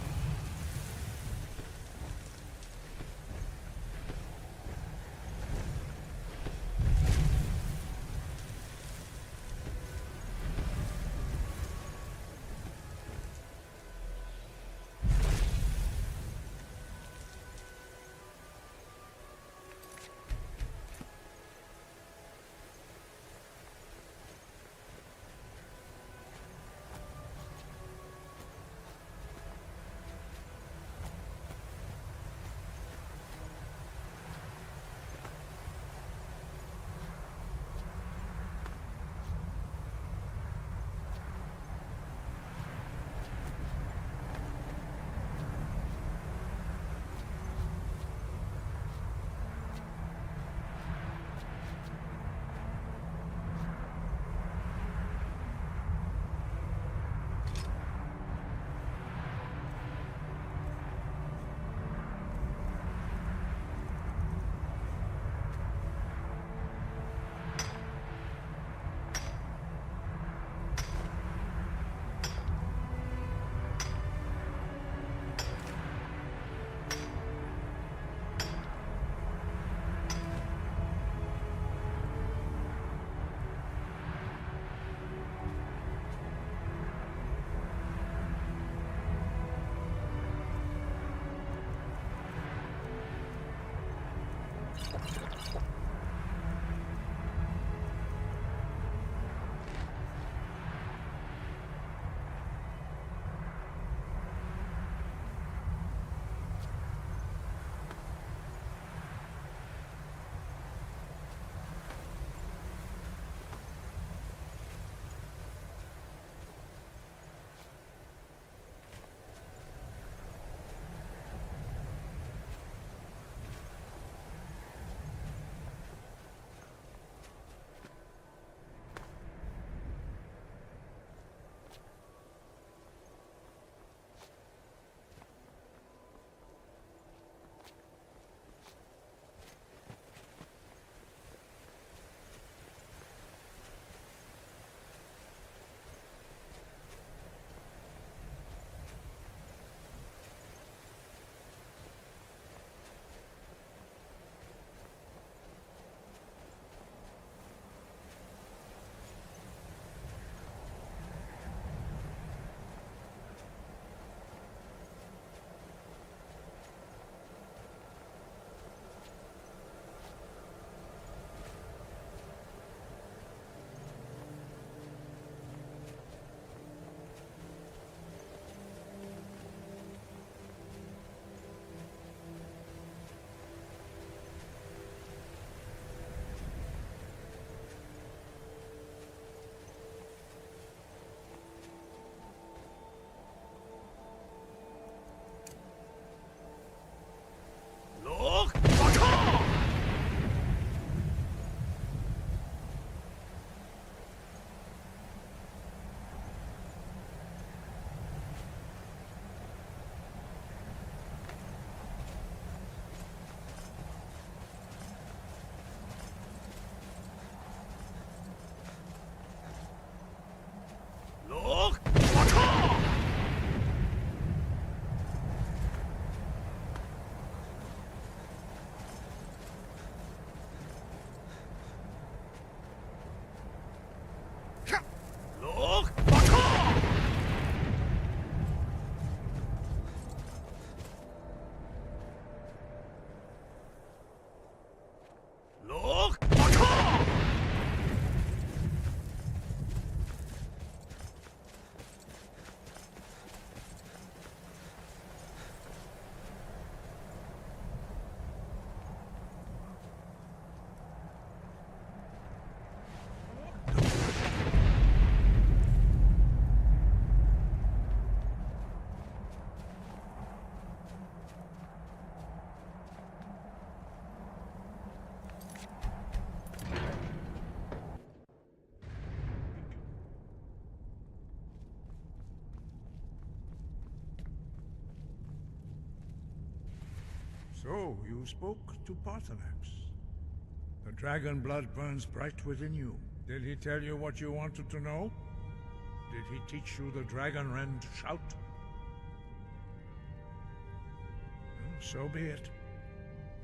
So, you spoke to Paarthurnax. The dragon blood burns bright within you. Did he tell you what you wanted to know? Did he teach you the dragon rend shout? Well, so be it.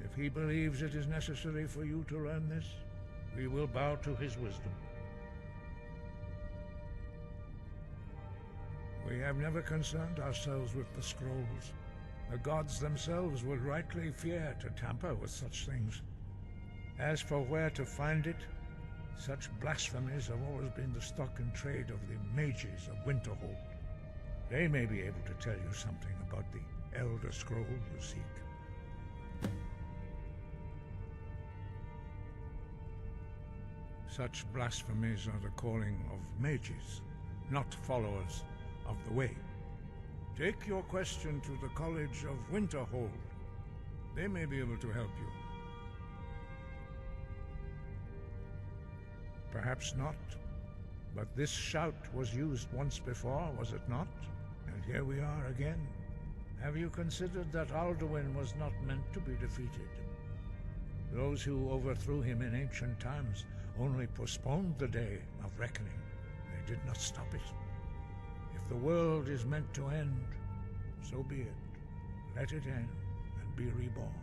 If he believes it is necessary for you to learn this, we will bow to his wisdom. We have never concerned ourselves with the scrolls. The gods themselves would rightly fear to tamper with such things. As for where to find it, such blasphemies have always been the stock and trade of the mages of Winterhold. They may be able to tell you something about the Elder Scroll you seek. Such blasphemies are the calling of mages, not followers of the way. Take your question to the College of Winterhold. They may be able to help you. Perhaps not, but this shout was used once before, was it not? And here we are again. Have you considered that Alduin was not meant to be defeated? Those who overthrew him in ancient times only postponed the day of reckoning. They did not stop it. If the world is meant to end, so be it. Let it end and be reborn.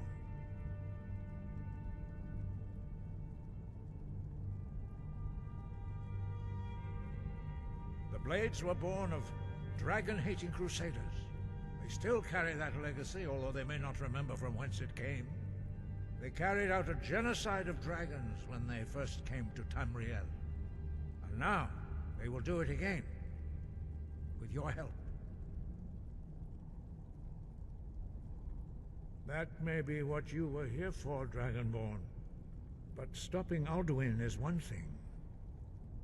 The Blades were born of dragon-hating crusaders. They still carry that legacy, although they may not remember from whence it came. They carried out a genocide of dragons when they first came to Tamriel. And now, they will do it again. With your help. That may be what you were here for, Dragonborn. But stopping Alduin is one thing.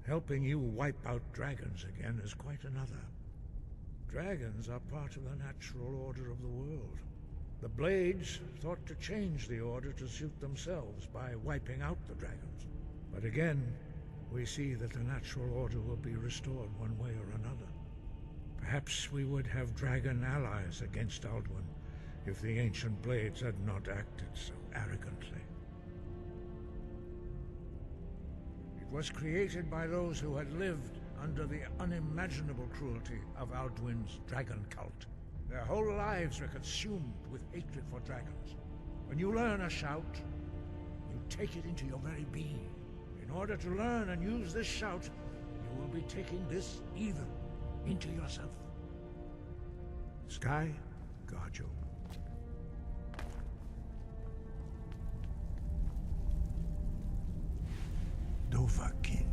Helping you wipe out dragons again is quite another. Dragons are part of the natural order of the world. The Blades thought to change the order to suit themselves by wiping out the dragons. But again, we see that the natural order will be restored one way or another. Perhaps we would have dragon allies against Alduin if the ancient Blades had not acted so arrogantly. It was created by those who had lived under the unimaginable cruelty of Alduin's dragon cult. Their whole lives were consumed with hatred for dragons. When you learn a shout, you take it into your very being. In order to learn and use this shout, you will be taking this evil into yourself. Sky, guard you. Dovahkiin.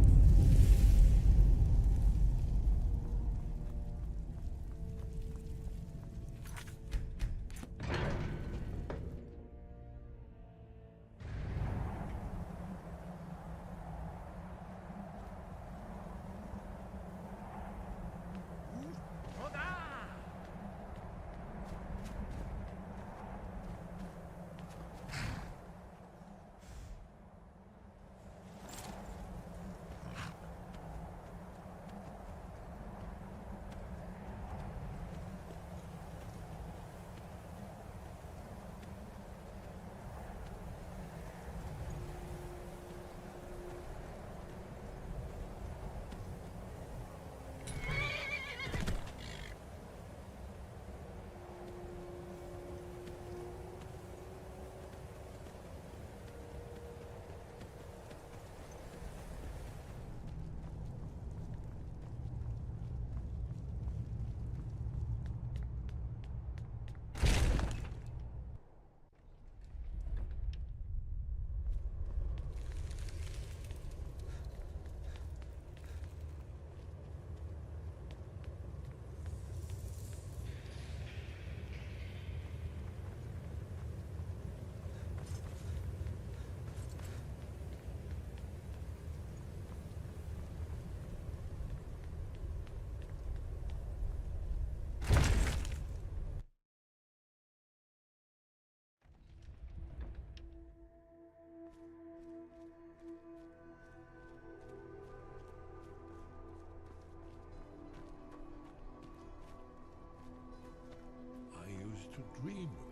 To dream of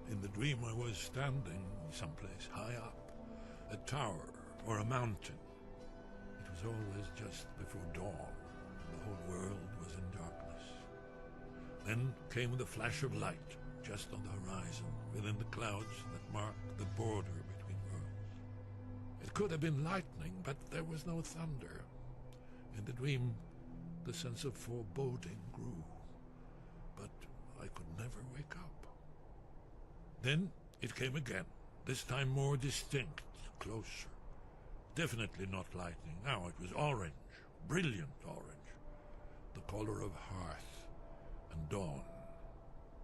it, In the dream I was standing someplace high up, a tower or a mountain. It was always just before dawn. The whole world was in darkness. Then came the flash of light, just on the horizon, within the clouds that marked the border between worlds. It could have been lightning, but there was no thunder. In the dream, the sense of foreboding grew, but I could never wake up. Then it came again, this time more distinct, closer. Definitely not lightning. Now it was orange, brilliant orange, the color of hearth and dawn.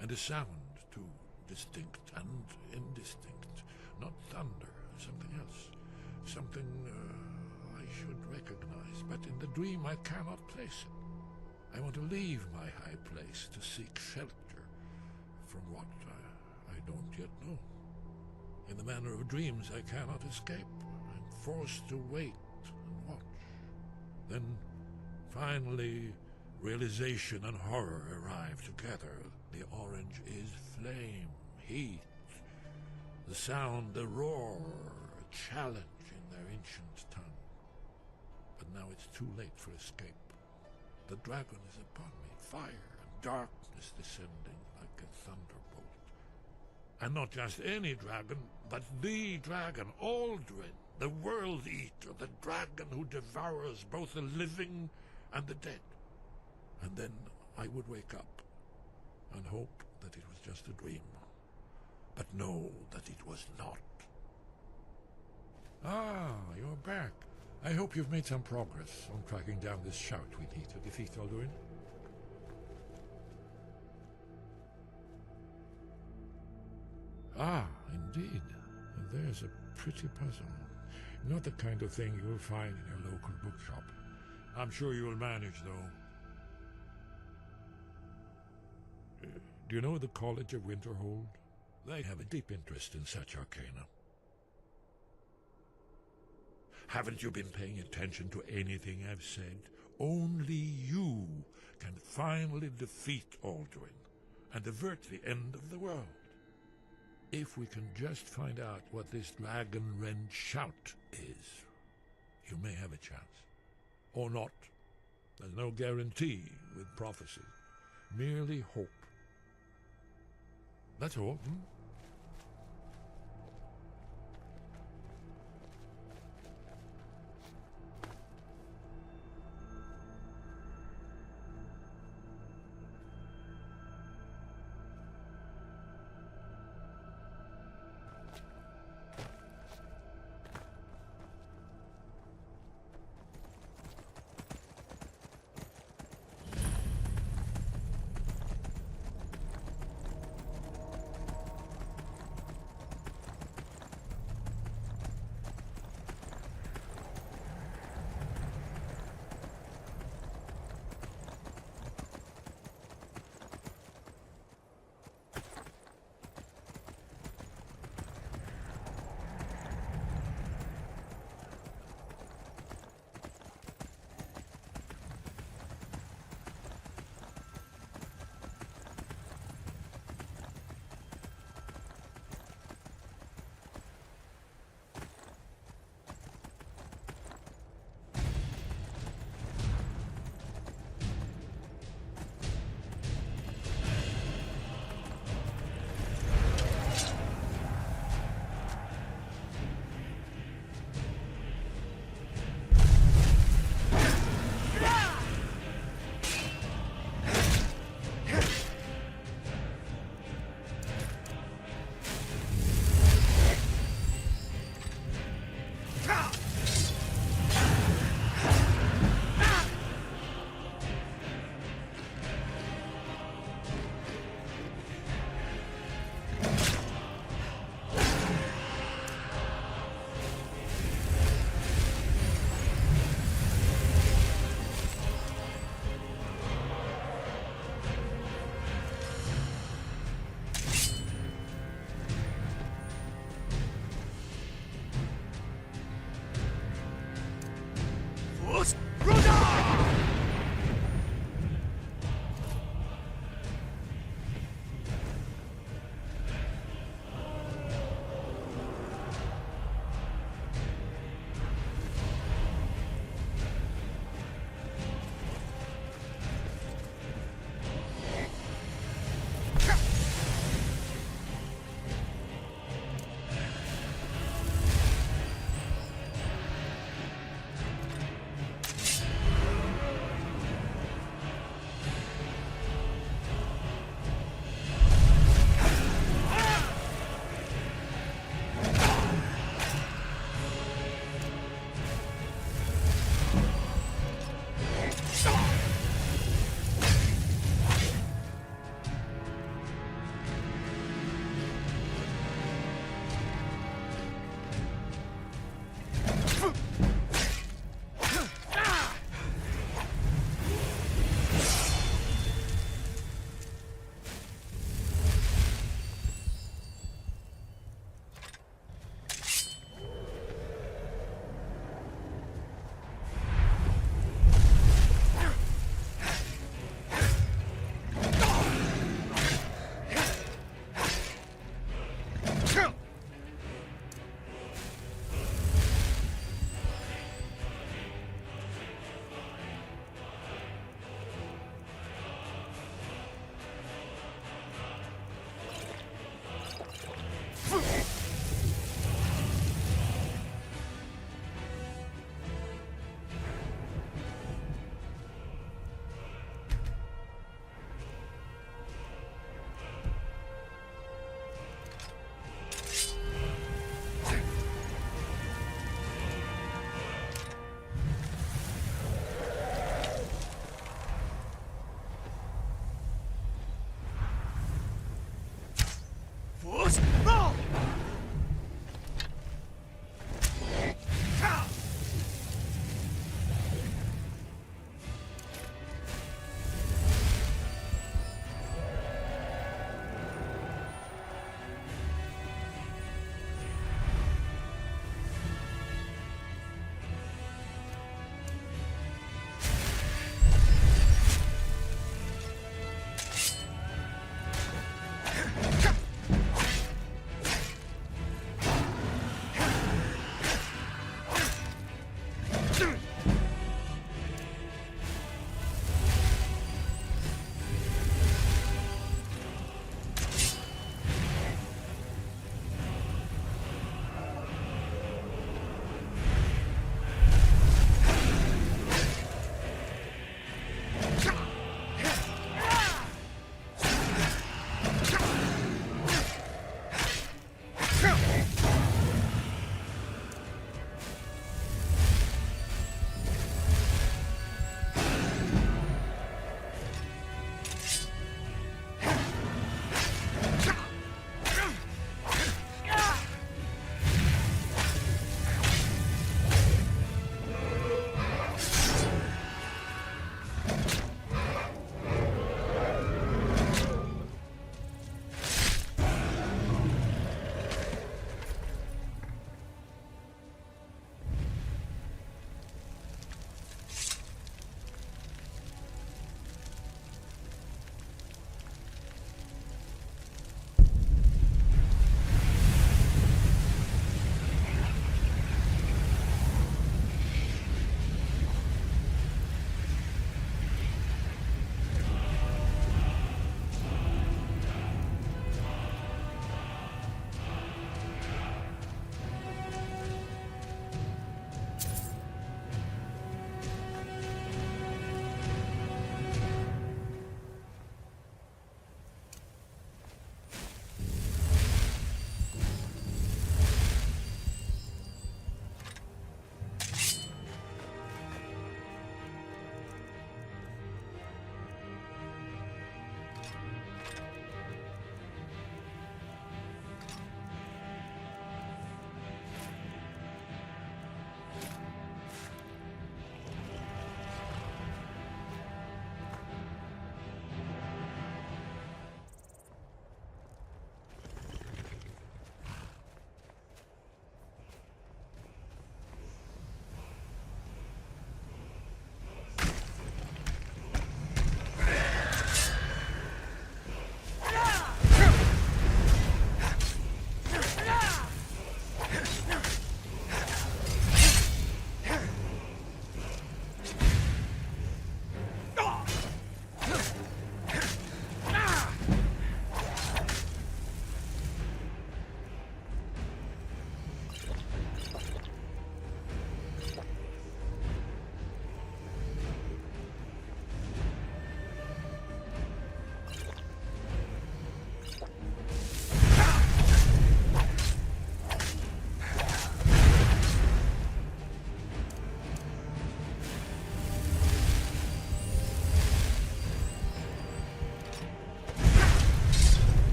And a sound, too, distinct and indistinct. Not thunder, something else. Something I should recognize, but in the dream I cannot place it. I want to leave my high place to seek shelter from what I don't yet know. In the manner of dreams, I cannot escape. I'm forced to wait and watch. Then, finally, realization and horror arrive together. The orange is flame, heat, the sound, the roar, a challenge in their ancient tongue. But now it's too late for escape. The dragon is upon me, fire and darkness descending like a thunderbolt. And not just any dragon, but the dragon, Aldrin, the World Eater, the dragon who devours both the living and the dead. And then I would wake up and hope that it was just a dream, but know that it was not. Ah, you're back. I hope you've made some progress on tracking down this shout we need to defeat Alduin. Ah, indeed. There's a pretty puzzle. Not the kind of thing you'll find in your local bookshop. I'm sure you'll manage, though. Do you know the College of Winterhold? They have a deep interest in such arcana. Haven't you been paying attention to anything I've said? Only you can finally defeat Alduin and avert the end of the world. If we can just find out what this dragon-rend shout is, you may have a chance. Or not. There's no guarantee with prophecy. Merely hope. That's all.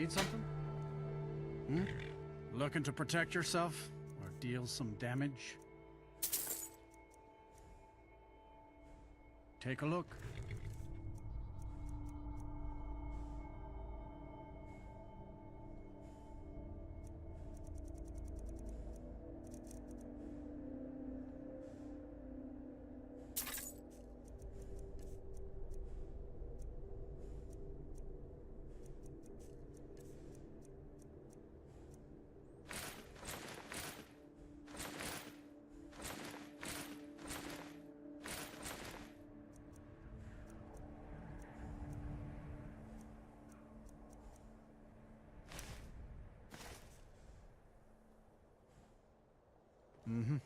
Need something? Looking to protect yourself? Or deal some damage? Take a look. Mm-hmm.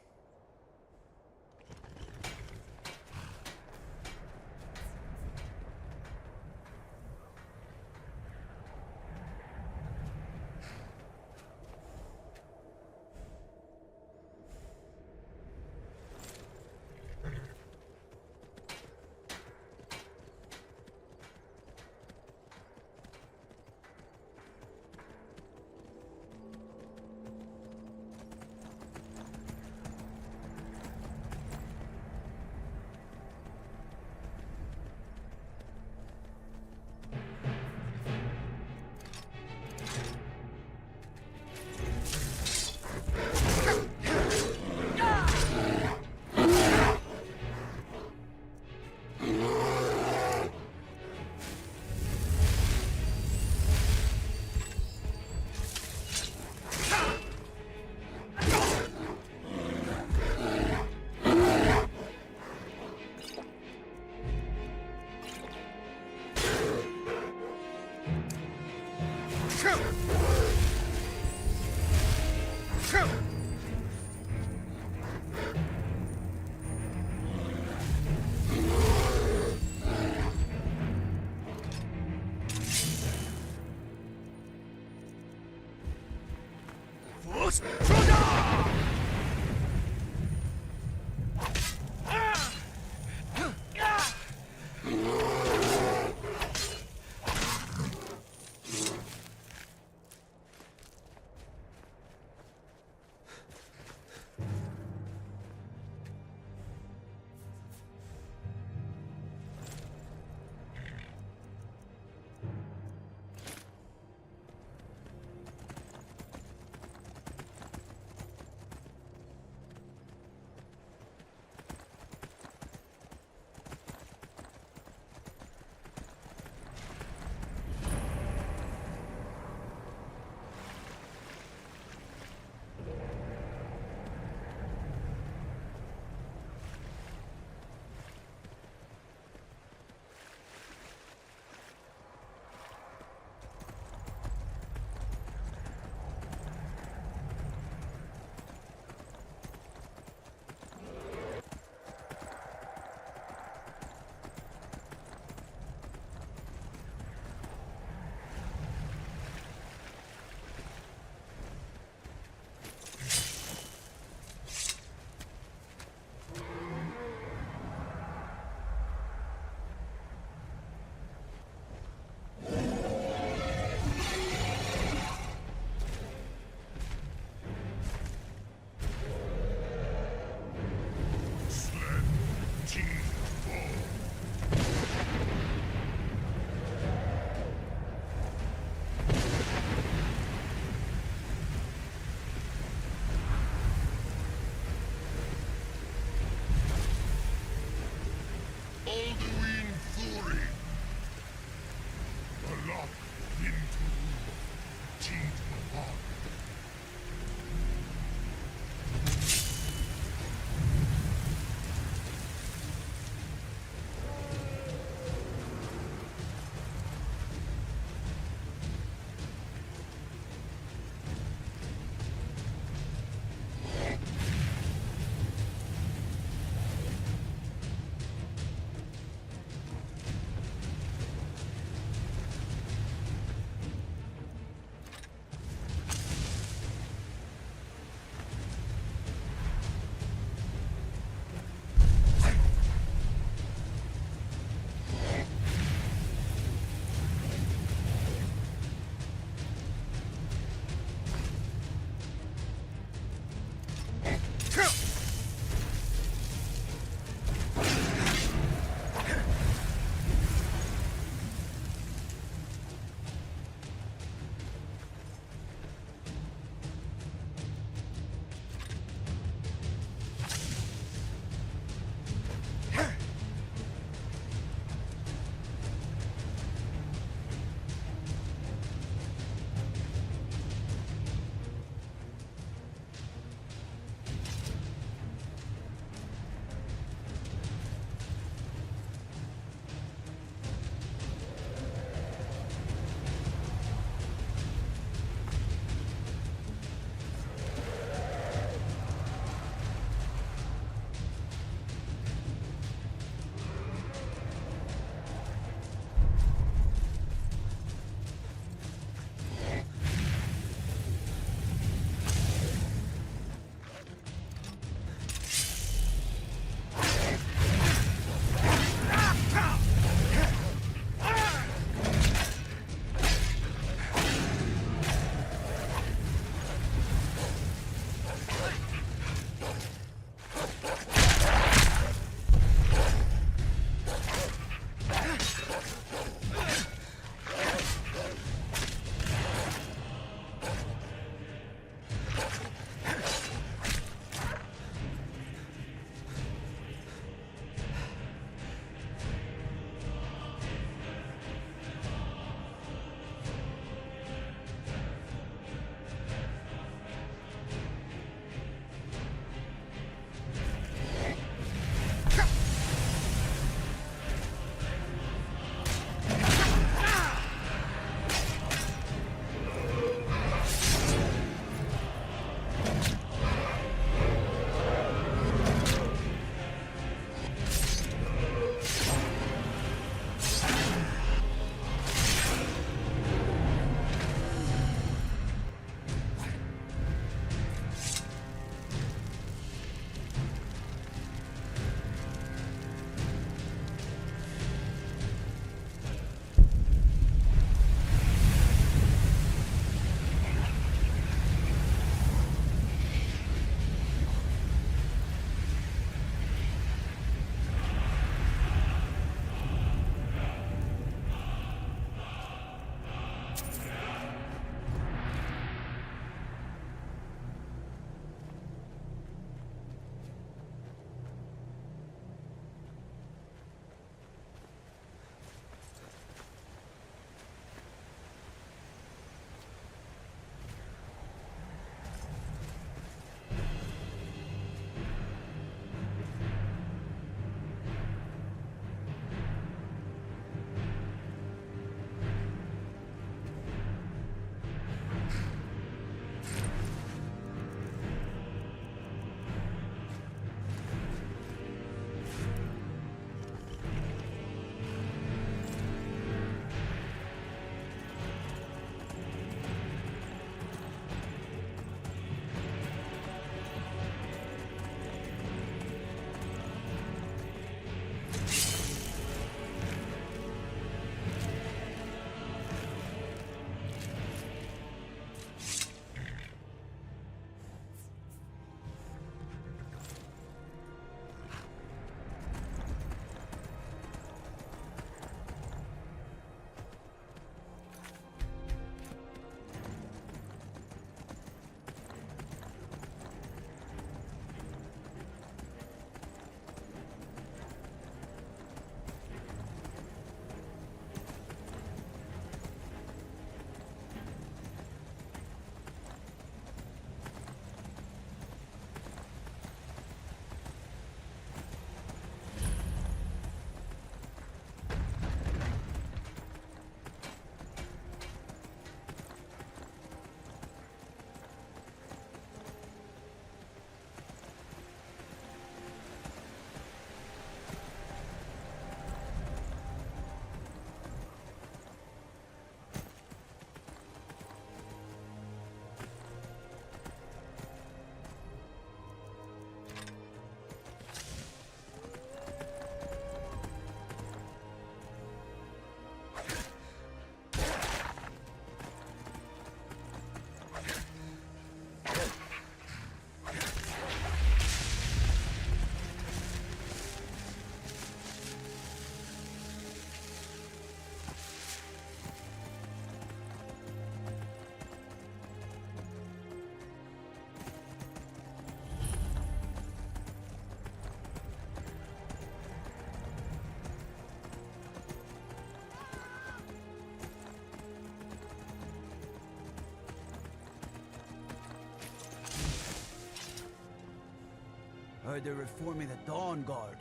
Heard they're reforming the Dawn Guard.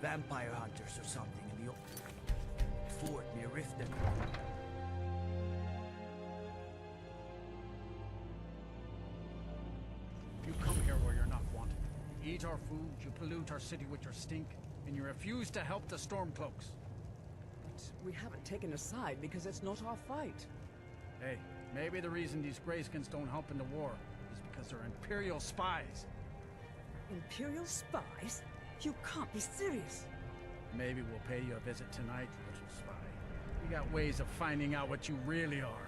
Vampire hunters or something in the fort near Riften. You come here where you're not wanted. You eat our food, you pollute our city with your stink, and you refuse to help the Stormcloaks. But we haven't taken a side because it's not our fight. Hey, maybe the reason these Greyskins don't help in the war is because they're Imperial spies. Imperial spies? You can't be serious. Maybe we'll pay you a visit tonight, little spy. We got ways of finding out what you really are.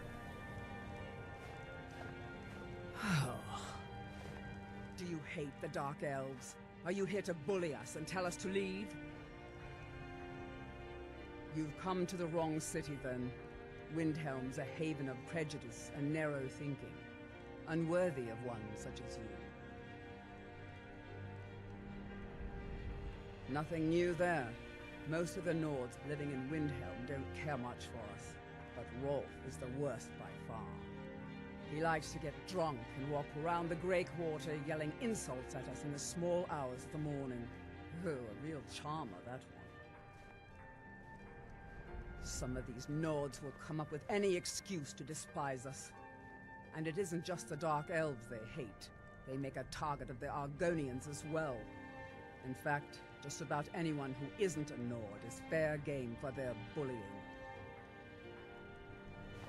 Do you hate the Dark Elves? Are you here to bully us and tell us to leave? You've come to the wrong city, then. Windhelm's a haven of prejudice and narrow thinking, unworthy of one such as you. Nothing new there. Most of the Nords living in Windhelm don't care much for us, but Rolf is the worst by far. He likes to get drunk and walk around the Grey Quarter yelling insults at us in the small hours of the morning. Oh, a real charmer, that one. Some of these Nords will come up with any excuse to despise us. And it isn't just the Dark Elves they hate. They make a target of the Argonians as well. In fact, just about anyone who isn't a Nord is fair game for their bullying.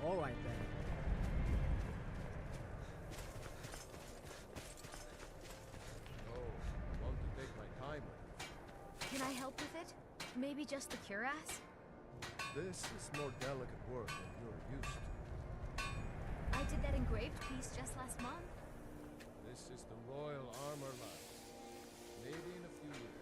All right, then. I want to take my time with it. Can I help with it? Maybe just the cuirass? This is more delicate work than you're used to. I did that engraved piece just last month. This is the Royal Armor Line. Maybe in a few years.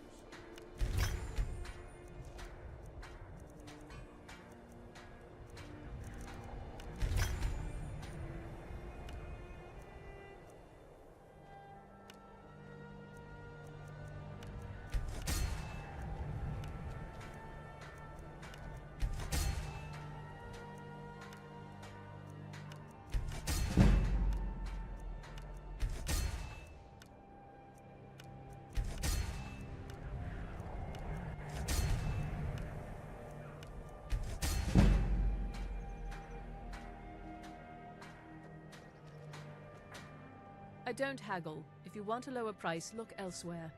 I don't haggle. If you want a lower price, look elsewhere.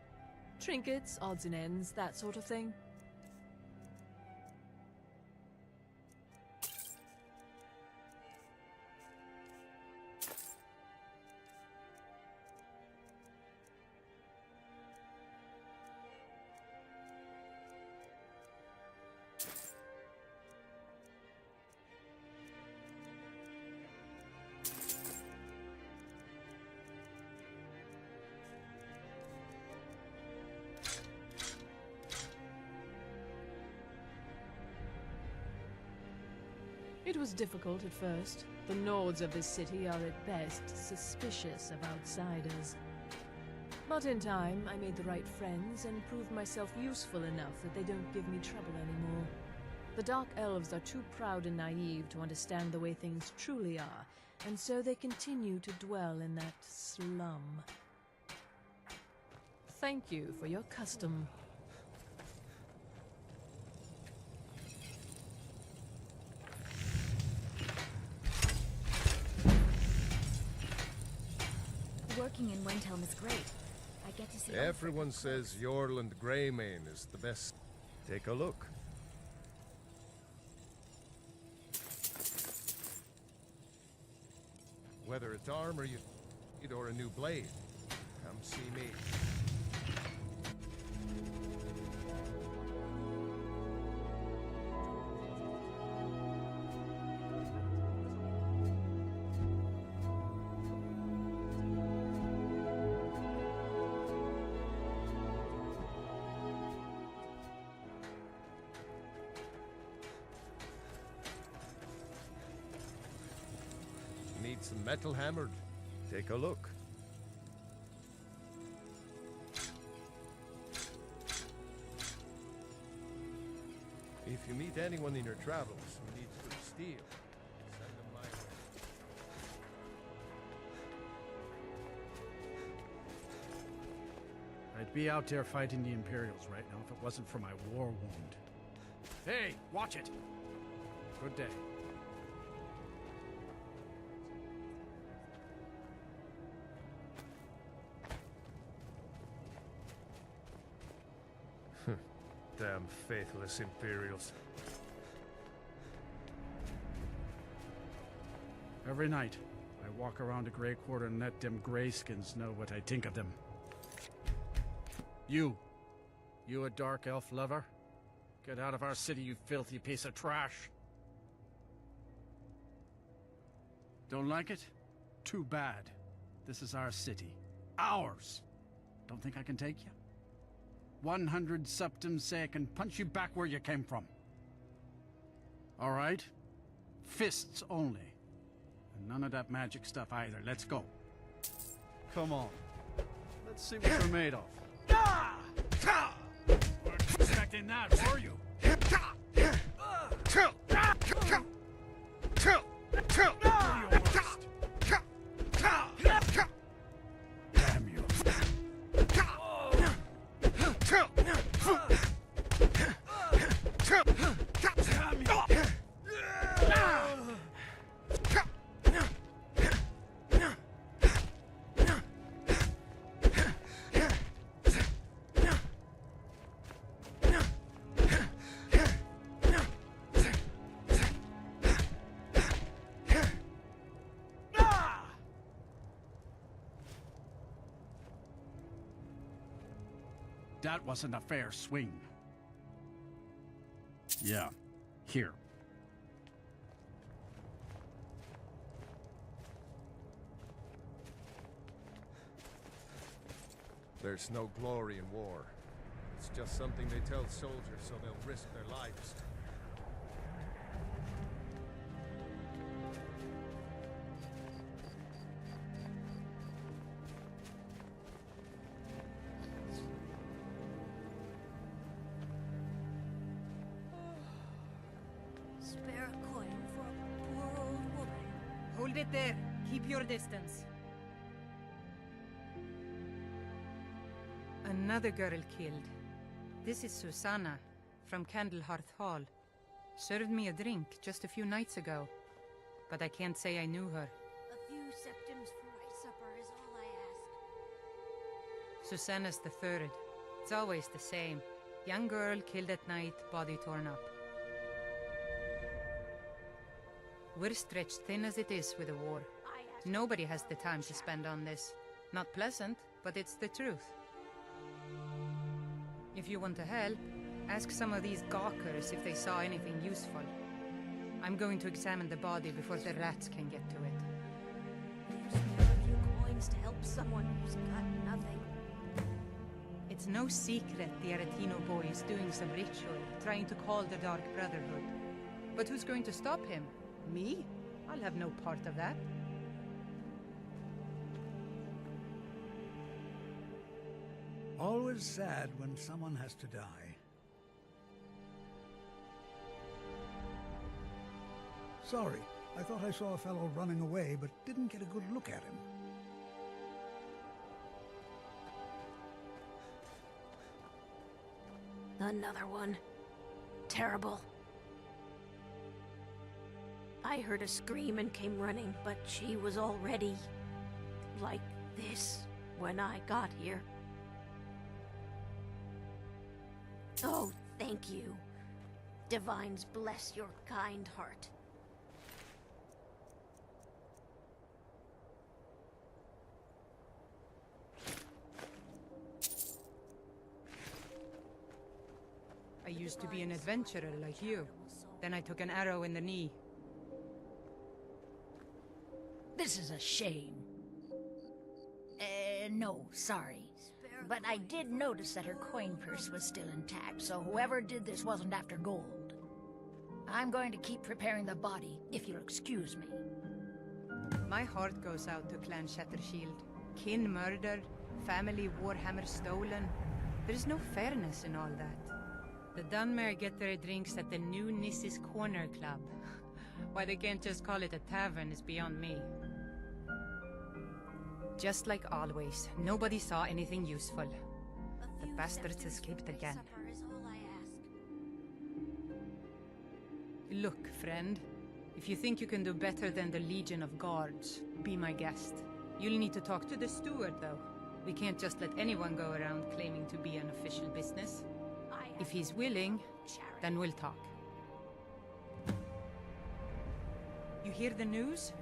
Trinkets, odds and ends, that sort of thing. It was difficult at first. The Nords of this city are at best suspicious of outsiders. But in time, I made the right friends and proved myself useful enough that they don't give me trouble anymore. The Dark Elves are too proud and naive to understand the way things truly are, and so they continue to dwell in that slum. Thank you for your custom. Working in Windhelm is great. I get to see... Everyone says Yorland Greymane is the best. Take a look. Whether it's armor you need or a new blade, come see me. Need some metal hammered? Take a look. If you meet anyone in your travels who needs good steel, send them my way. I I'd be out there fighting the Imperials right now if it wasn't for my war wound. Hey, watch it! Good day. Damn faithless Imperials. Every night, I walk around the Grey Quarter and let them Greyskins know what I think of them. You a dark elf lover? Get out of our city, you filthy piece of trash! Don't like it? Too bad. This is our city. Ours! Don't think I can take you? 100 septums say I can punch you back where you came from. All right? Fists only. And none of that magic stuff either. Let's go. Come on. Let's see what you're made of. Weren't expecting that, were you? Damn you. That wasn't a fair swing. Yeah, here. There's no glory in war. It's just something they tell soldiers so they'll risk their lives. Spare a coin for a poor old woman. Hold it there. Keep your distance. Another girl killed. This is Susanna, from Candlehearth Hall. Served me a drink just a few nights ago, but I can't say I knew her. A few septums for my supper is all I ask. Susanna's the third. It's always the same. Young girl killed at night, body torn up. We're stretched thin as it is with the war. Nobody has the time to spend on this. Not pleasant, but it's the truth. If you want to help, ask some of these gawkers if they saw anything useful. I'm going to examine the body before the rats can get to it. Leave me a few coins to help someone who's got nothing. It's no secret the Aretino boy is doing some ritual, trying to call the Dark Brotherhood. But who's going to stop him? Me? I'll have no part of that. Always sad when someone has to die. Sorry, I thought I saw a fellow running away, but didn't get a good look at him. Another one. Terrible. I heard a scream and came running, but she was already like this when I got here. Oh, thank you. Divines bless your kind heart. I used to be an adventurer like you. Then I took an arrow in the knee. This is a shame. No, sorry. But I did notice that her coin purse was still intact, so whoever did this wasn't after gold. I'm going to keep preparing the body, if you'll excuse me. My heart goes out to Clan Shattershield. Kin murdered, family warhammer stolen. There's no fairness in all that. The Dunmer get their drinks at the new Nissa's Corner Club. Why they can't just call it a tavern is beyond me. Just like always, nobody saw anything useful. A The bastards escaped again. Look, friend. If you think you can do better than the Legion of Guards, be my guest. You'll need to talk to the steward, though. We can't just let anyone go around claiming to be an official business. If he's willing, then we'll talk. You hear the news?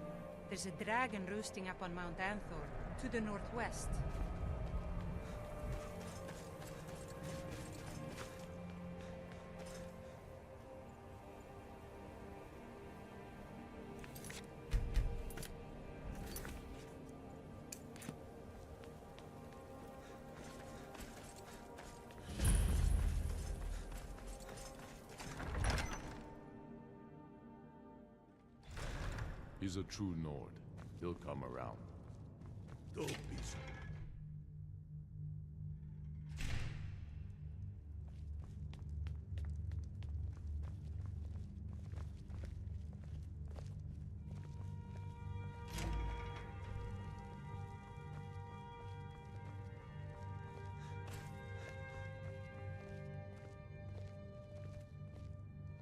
There's a dragon roosting up on Mount Anthor, to the northwest. He's a true Nord. He'll come around. Don't be so.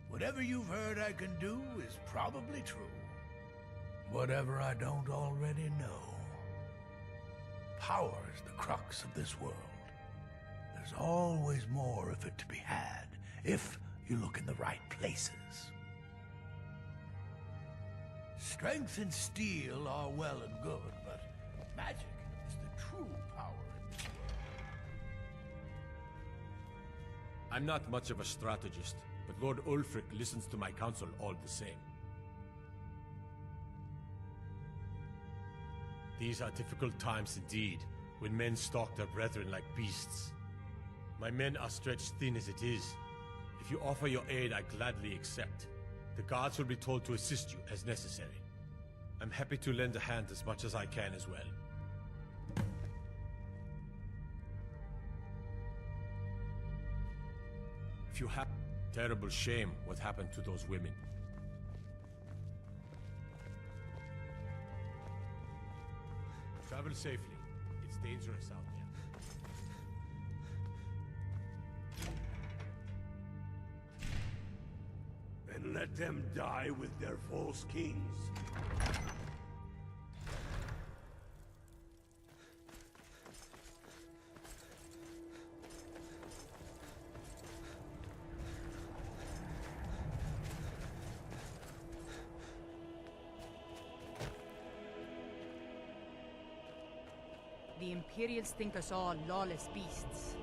Whatever you've heard I can do is probably true. Whatever I don't already know. Power's the crux of this world. There's always more of it to be had, if you look in the right places. Strength and steel are well and good, but magic is the true power in this world. I'm not much of a strategist, but Lord Ulfric listens to my counsel all the same. These are difficult times indeed, when men stalk their brethren like beasts. My men are stretched thin as it is. If you offer your aid, I gladly accept. The guards will be told to assist you as necessary. I'm happy to lend a hand as much as I can as well. If you have... Terrible shame what happened to those women. Travel safely. It's dangerous out there. And let them die with their false kings. The Imperials think us all lawless beasts.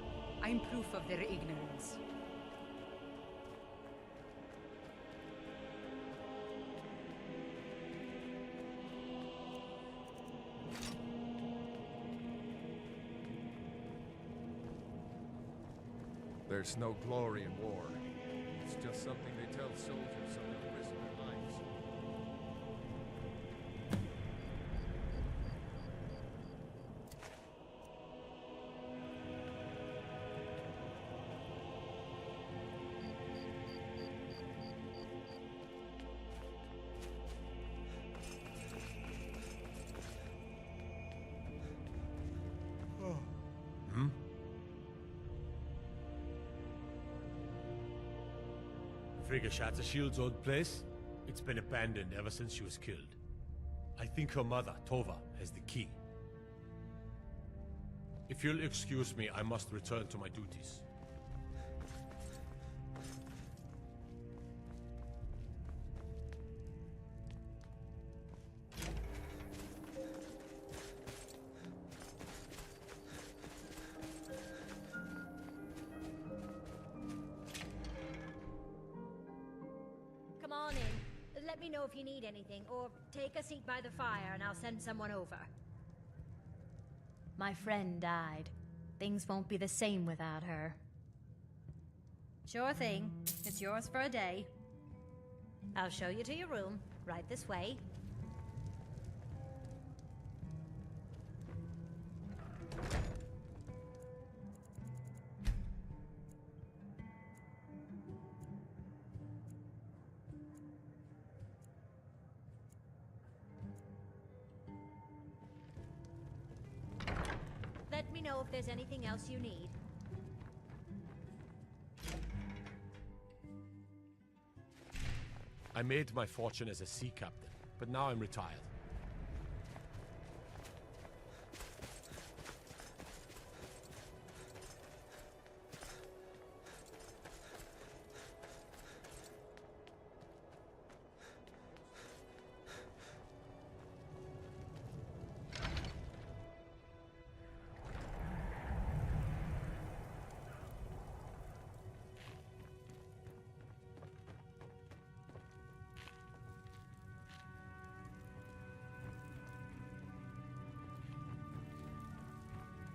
I'm proof of their ignorance. There's no glory in war. It's just something they tell soldiers so they'll risk their lives. Frigga Shattershield's old place? It's been abandoned ever since she was killed. I think her mother, Tova, has the key. If you'll excuse me, I must return to my duties. Come on in. Let me know if you need anything, or take a seat by the fire and I'll send someone over. My friend died. Things won't be the same without her. Sure thing. It's yours for a day. I'll show you to your room, right this way. Let me know if there's anything else you need. I made my fortune as a sea captain, but now I'm retired.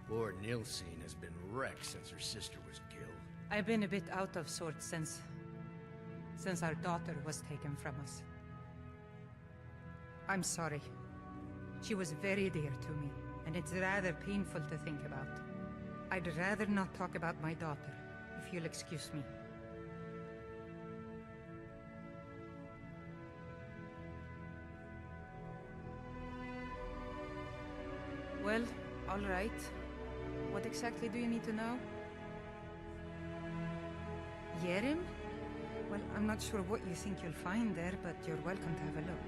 Poor Nilsine has been wrecked since her sister was killed. I've been a bit out of sorts since our daughter was taken from us. I'm sorry. She was very dear to me, and it's rather painful to think about. I'd rather not talk about my daughter, if you'll excuse me. Well, all right. What exactly do you need to know? Yerim? Well, I'm not sure what you think you'll find there, but you're welcome to have a look.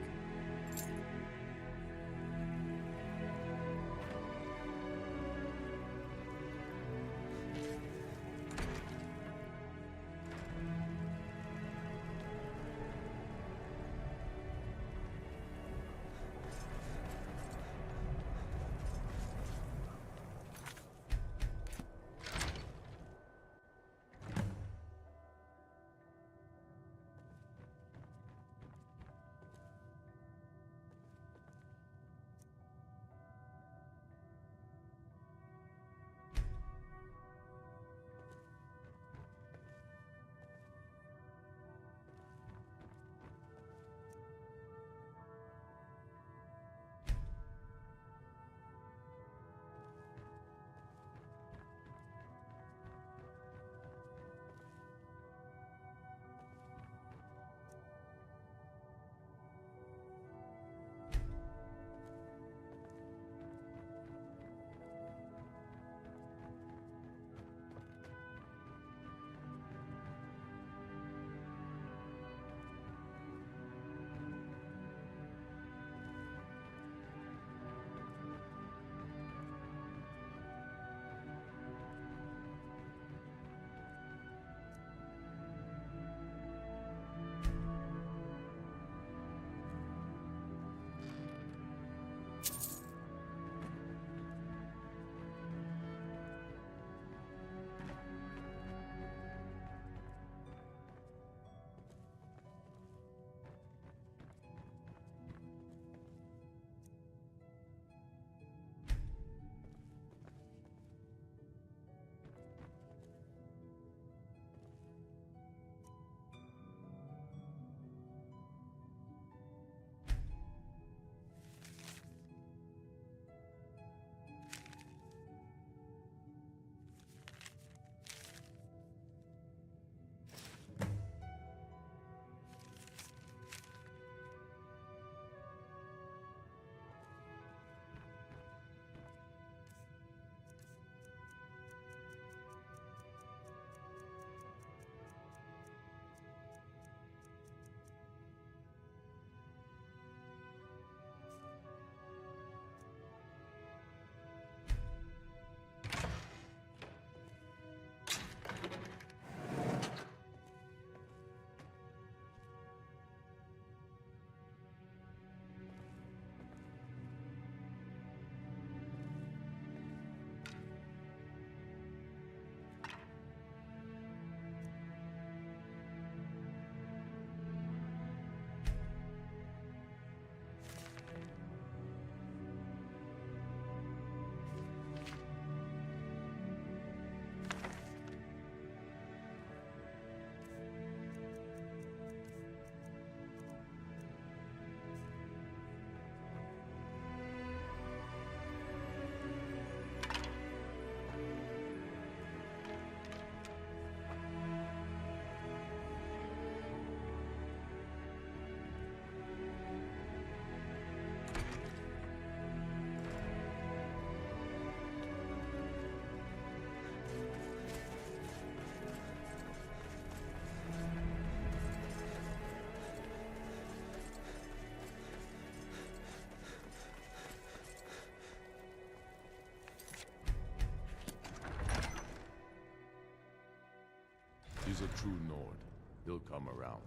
He's a true Nord. He'll come around.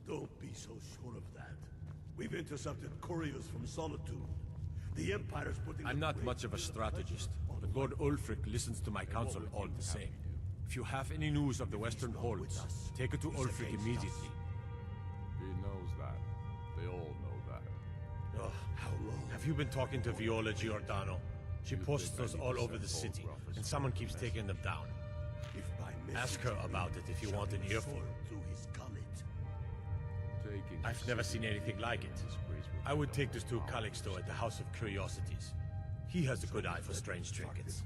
Don't be so sure of that. We've intercepted couriers from Solitude. The Empire's putting... I'm not much of a strategist, but Lord Ulfric listens to my counsel all the same. If you have any news of the Western Holds, take it to Ulfric immediately. He knows that. They all know that. Oh, how long? Have you been talking to Viola Giordano? She posts us all over the city, and someone keeps taking them down. Ask her about it if you want an earful. I've never seen anything like it. I would take this to Calixto at the House of Curiosities. He has a good eye for strange trinkets.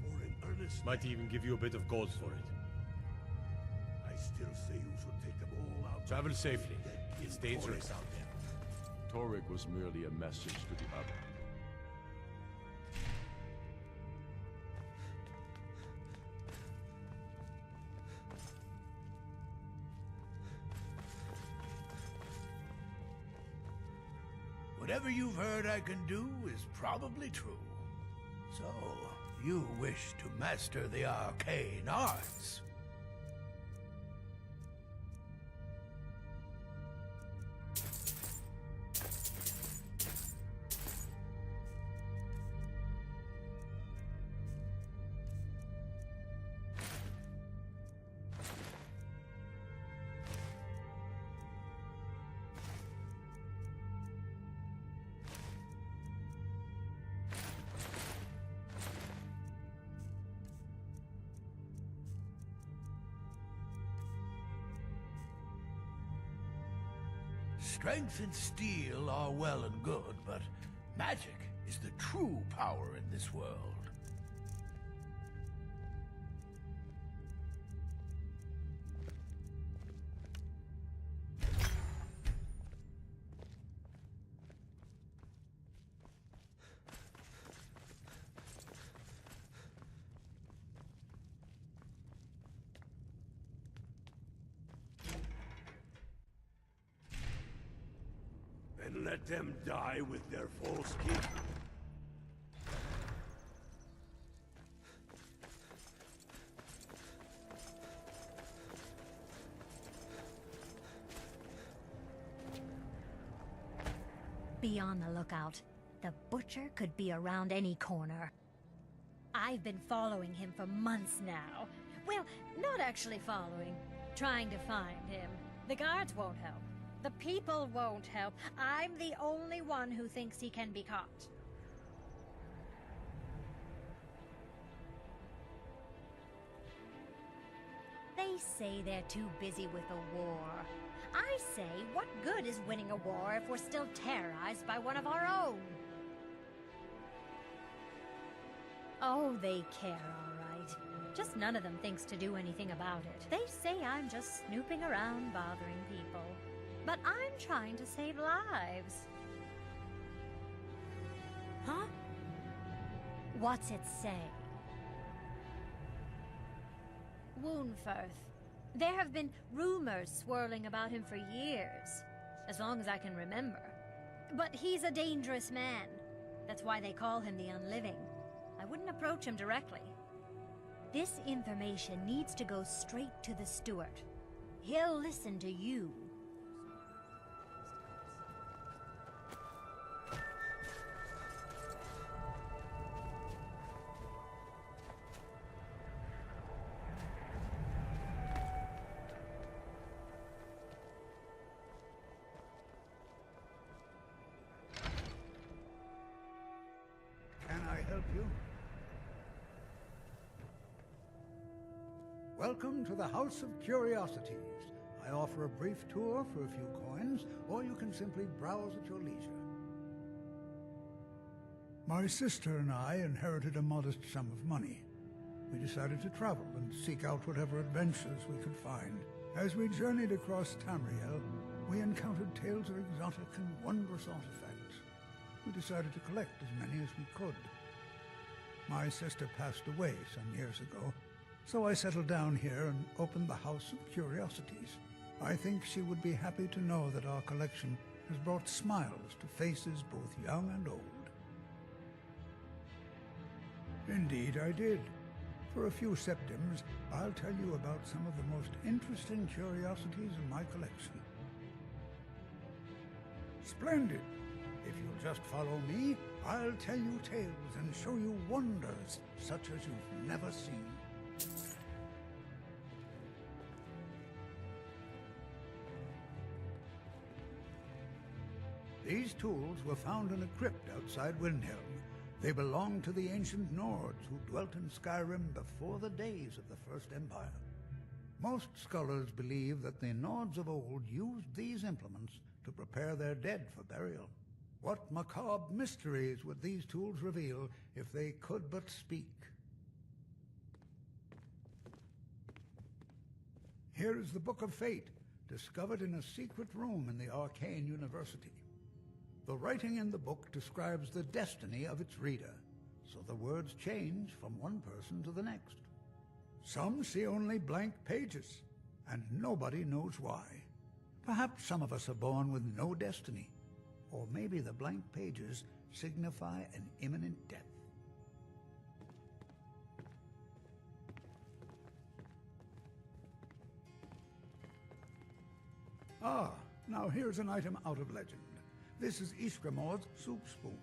Might even give you a bit of gold for it. I still say you should take them all out. Travel safely. It's dangerous out there. Torek was merely a message to the other. Whatever you've heard I can do is probably true. So, you wish to master the arcane arts? Strength and steel are well and good, but magic is the true power in this world. And let them die with their false king. Be on the lookout. The butcher could be around any corner. I've been following him for months now. Well, not actually following. Trying to find him. The guards won't help. The people won't help. I'm the only one who thinks he can be caught. They say they're too busy with the war. I say, what good is winning a war if we're still terrorized by one of our own? Oh, they care, all right. Just none of them thinks to do anything about it. They say I'm just snooping around bothering people. But I'm trying to save lives. Huh? What's it say? Woundfirth. There have been rumors swirling about him for years, as long as I can remember. But he's a dangerous man. That's why they call him the Unliving. I wouldn't approach him directly. This information needs to go straight to the steward. He'll listen to you. Can I help you? Welcome to the House of Curiosities. I offer a brief tour for a few coins, or you can simply browse at your leisure. My sister and I inherited a modest sum of money. We decided to travel and seek out whatever adventures we could find. As we journeyed across Tamriel, we encountered tales of exotic and wondrous artifacts. We decided to collect as many as we could. My sister passed away some years ago, so I settled down here and opened the House of Curiosities. I think she would be happy to know that our collection has brought smiles to faces both young and old. Indeed I did. For a few septims, I'll tell you about some of the most interesting curiosities in my collection. Splendid! If you'll just follow me, I'll tell you tales and show you wonders such as you've never seen. These tools were found in a crypt outside Windhelm. They belonged to the ancient Nords who dwelt in Skyrim before the days of the First Empire. Most scholars believe that the Nords of old used these implements to prepare their dead for burial. What macabre mysteries would these tools reveal if they could but speak? Here is the Book of Fate, discovered in a secret room in the Arcane University. The writing in the book describes the destiny of its reader, so the words change from one person to the next. Some see only blank pages, and nobody knows why. Perhaps some of us are born with no destiny, or maybe the blank pages signify an imminent death. Ah, now here's an item out of legend. This is Ishgramor's soup spoon.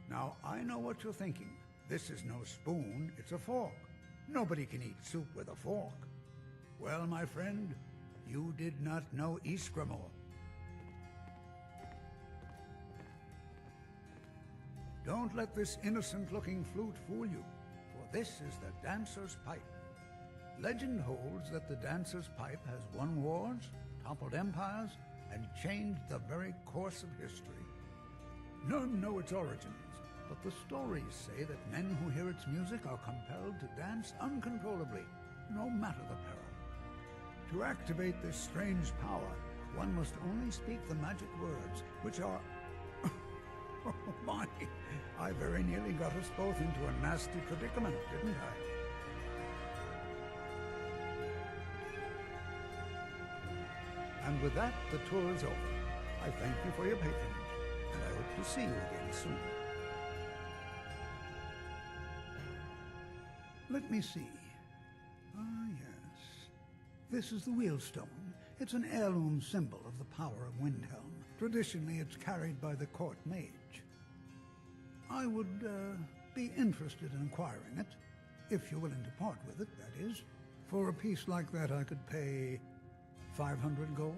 Now, I know what you're thinking. This is no spoon, it's a fork. Nobody can eat soup with a fork. Well, my friend, you did not know Ishgramor. Don't let this innocent-looking flute fool you, for this is the dancer's pipe. Legend holds that the dancer's pipe has won wars, toppled empires, and changed the very course of history. None know its origins, but the stories say that men who hear its music are compelled to dance uncontrollably, no matter the peril. To activate this strange power, one must only speak the magic words, which are... Oh my! I very nearly got us both into a nasty predicament, didn't I? And with that, the tour is over. I thank you for your patronage, and I hope to see you again soon. Let me see. Ah, yes. This is the Wheelstone. It's an heirloom symbol of the power of Windhelm. Traditionally, it's carried by the court mage. I would be interested in acquiring it, if you're willing to part with it, that is. For a piece like that, I could pay 500 gold?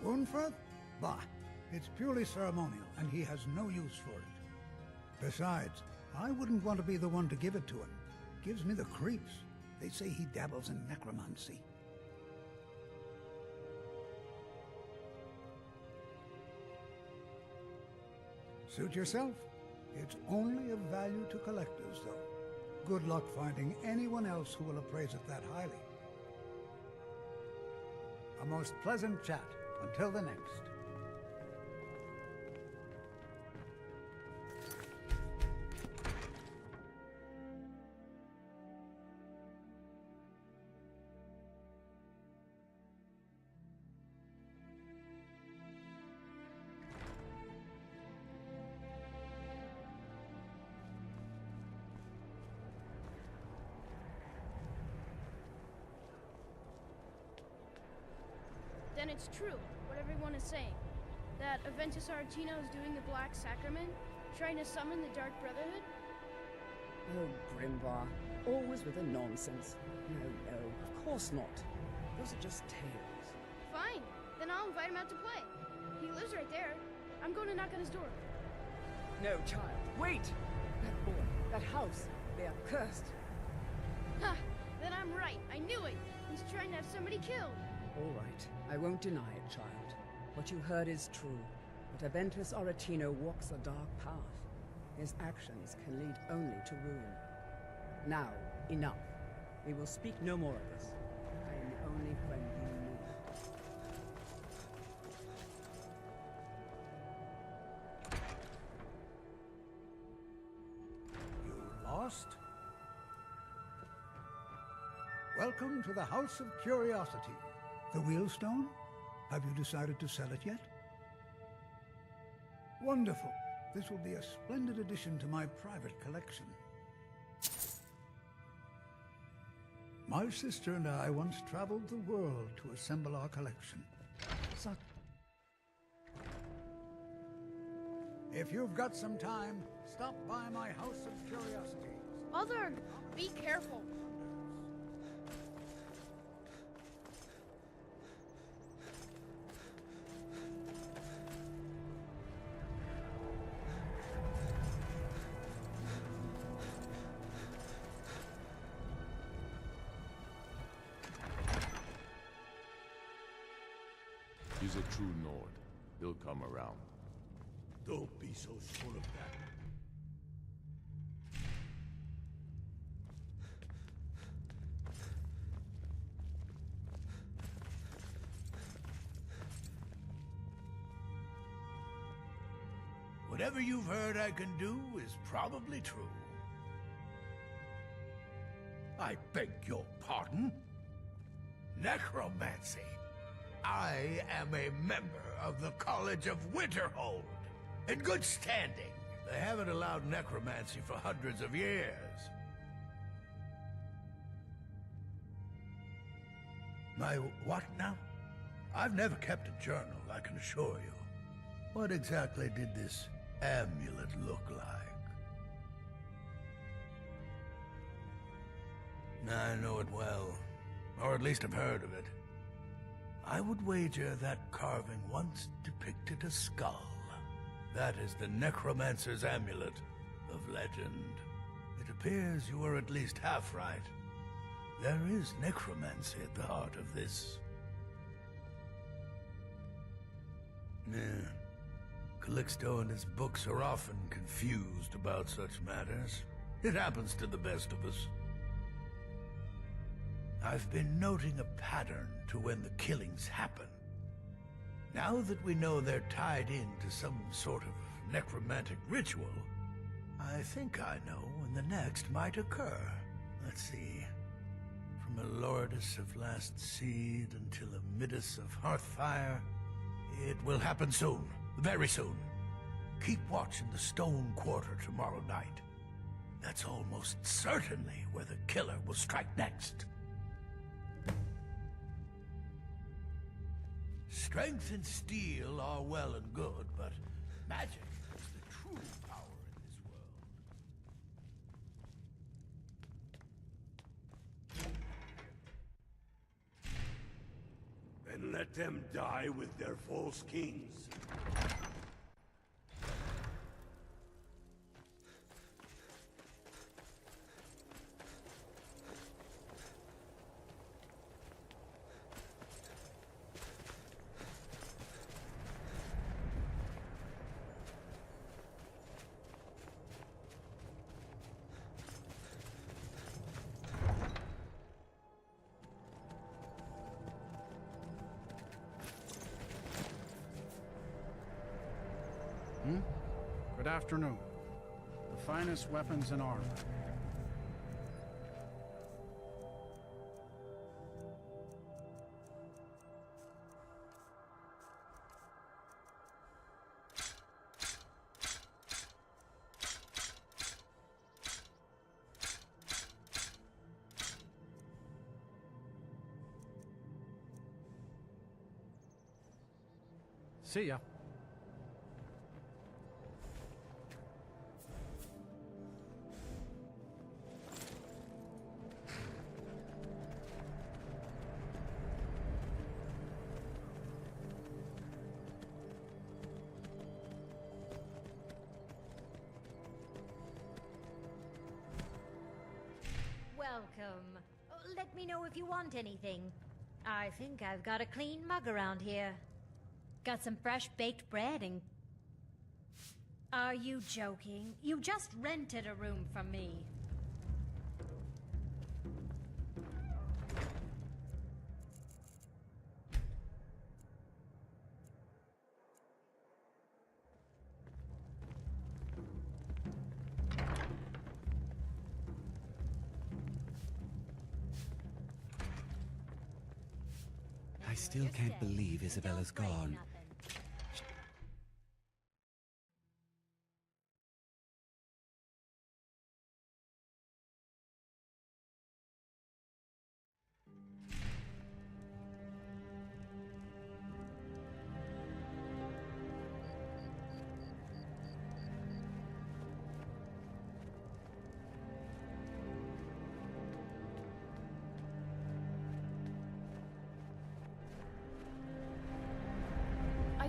Unferth? Bah, it's purely ceremonial, and he has no use for it. Besides, I wouldn't want to be the one to give it to him. Gives me the creeps. They say he dabbles in necromancy. Suit yourself. It's only of value to collectors, though. Good luck finding anyone else who will appraise it that highly. A most pleasant chat. Until the next. Then it's true, what everyone is saying. That Aventus Aretino is doing the Black Sacrament, trying to summon the Dark Brotherhood? Oh, Grimvar, always with the nonsense. No, of course not. Those are just tales. Fine, then I'll invite him out to play. He lives right there. I'm going to knock on his door. No, child, wait! That boy, that house, they are cursed. Ha! Then I'm right, I knew it! He's trying to have somebody killed. All right, I won't deny it, child. What you heard is true. But Aventus Aretino walks a dark path. His actions can lead only to ruin. Now, enough. We will speak no more of this. I am the only friend you need. You lost? Welcome to the House of Curiosity. The Wheelstone? Have you decided to sell it yet? Wonderful. This will be a splendid addition to my private collection. My sister and I once traveled the world to assemble our collection. If you've got some time, stop by my House of Curiosities. Mother, be careful. He's a true Nord. He'll come around. Don't be so sure of that. Whatever you've heard I can do is probably true. I beg your pardon? Necromancy. I am a member of the College of Winterhold. In good standing. They haven't allowed necromancy for hundreds of years. My what now? I've never kept a journal, I can assure you. What exactly did this amulet look like? I know it well, or at least I've heard of it. I would wager that carving once depicted a skull. That is the Necromancer's Amulet of legend. It appears you were at least half right. There is necromancy at the heart of this. Yeah. Calixto and his books are often confused about such matters. It happens to the best of us. I've been noting a pattern to when the killings happen. Now that we know they're tied into some sort of necromantic ritual, I think I know when the next might occur. Let's see. From a Lordus of Last Seed until a Midas of Hearthfire, it will happen soon. Very soon. Keep watch in the Stone Quarter tomorrow night. That's almost certainly where the killer will strike next. Strength and steel are well and good, but magic is the true power in this world. And let them die with their false kings. Good afternoon. The finest weapons and armor. See ya. Welcome. Let me know if you want anything. I think I've got a clean mug around here. Got some fresh baked bread and... Are you joking? You just rented a room from me. I still can't believe Isabella's gone.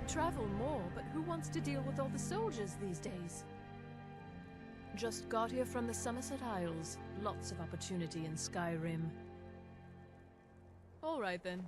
could travel more, but who wants to deal with all the soldiers these days? Just got here from the Somerset Isles. Lots of opportunity in Skyrim. All right then.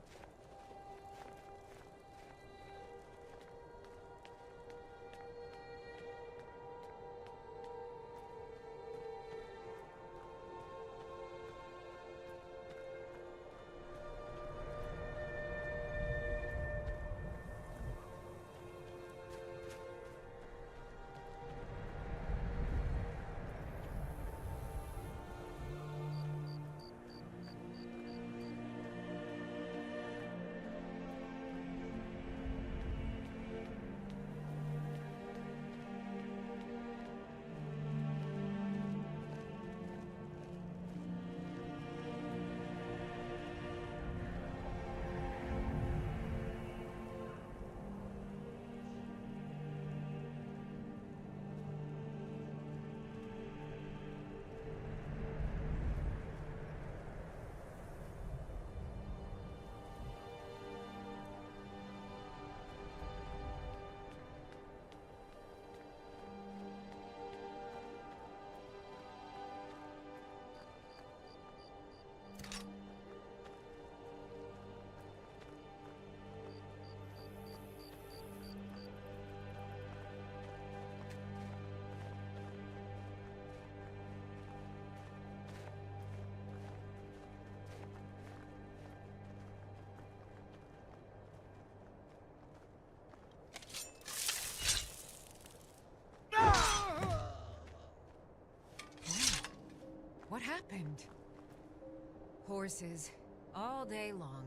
What happened? Horses. All day long.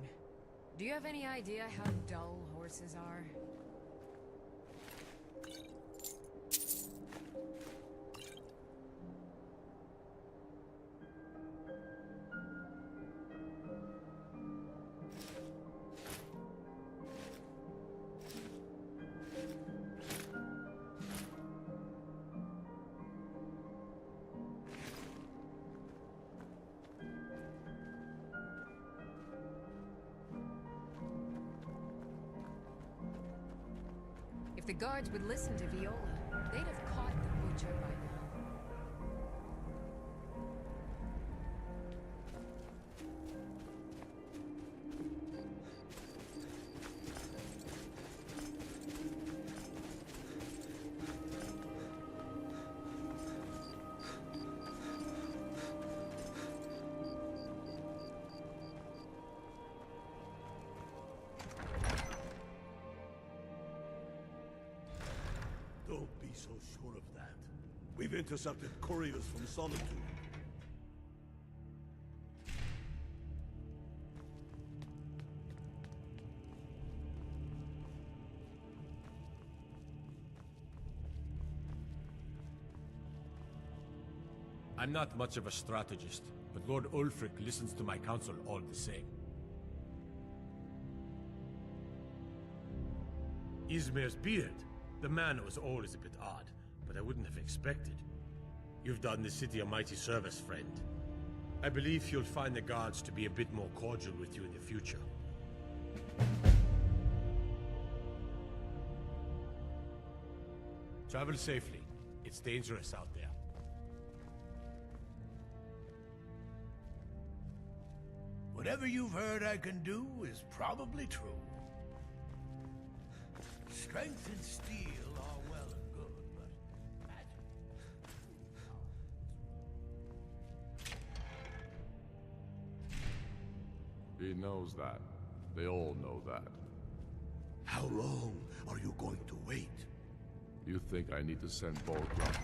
Do you have any idea how dull horses are? If the guards would listen to Viola, they'd have caught the butcher by now. Don't be so sure of that. We've intercepted couriers from Solitude. I'm not much of a strategist, but Lord Ulfric listens to my counsel all the same. Ismir's beard. The man was always a bit odd, but I wouldn't have expected. You've done the city a mighty service, friend. I believe you'll find the guards to be a bit more cordial with you in the future. Travel safely. It's dangerous out there. Whatever you've heard I can do is probably true. Strength and steel are well and good, but magic... He knows that. They all know that. How long are you going to wait? You think I need to send Borglum?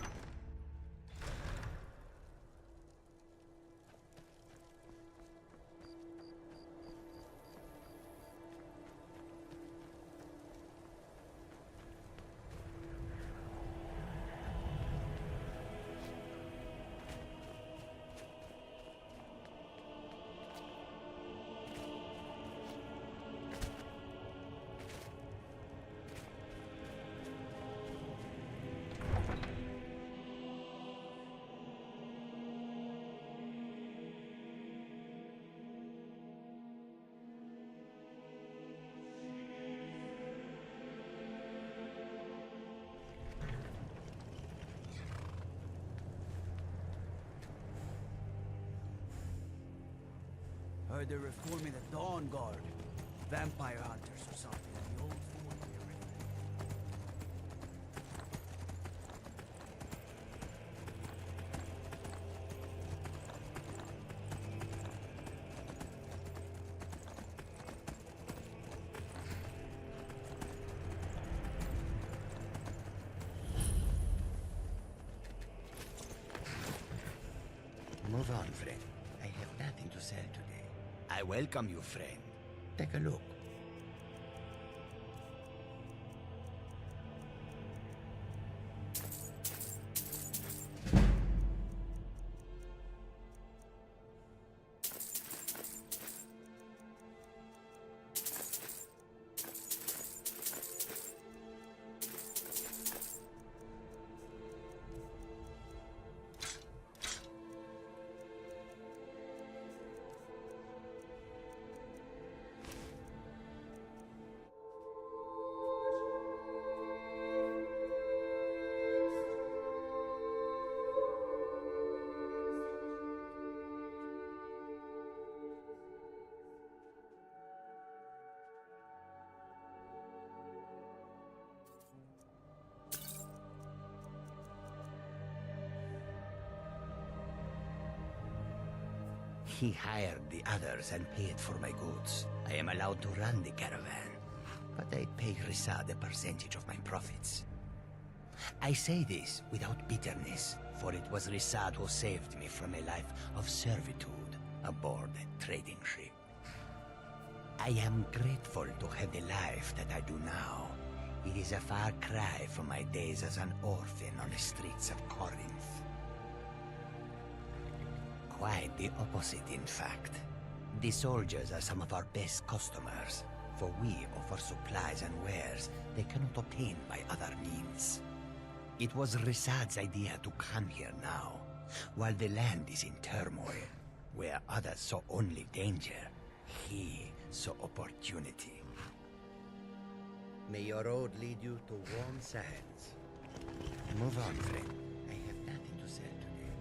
heard they're reforming the Dawn Guard. Vampire hunters or something. The old fort and everything. Move on, friend. I have nothing to sell today. I welcome you, friend. Take a look. He hired the others and paid for my goods. I am allowed to run the caravan, but I pay Rissad a percentage of my profits. I say this without bitterness, for it was Rissad who saved me from a life of servitude aboard a trading ship. I am grateful to have the life that I do now. It is a far cry from my days as an orphan on the streets of Corinth. Quite the opposite, in fact. The soldiers are some of our best customers, for we offer supplies and wares they cannot obtain by other means. It was Rissad's idea to come here now, while the land is in turmoil. Where others saw only danger, he saw opportunity. May your road lead you to warm sands. Move on, friend. I have nothing to sell today.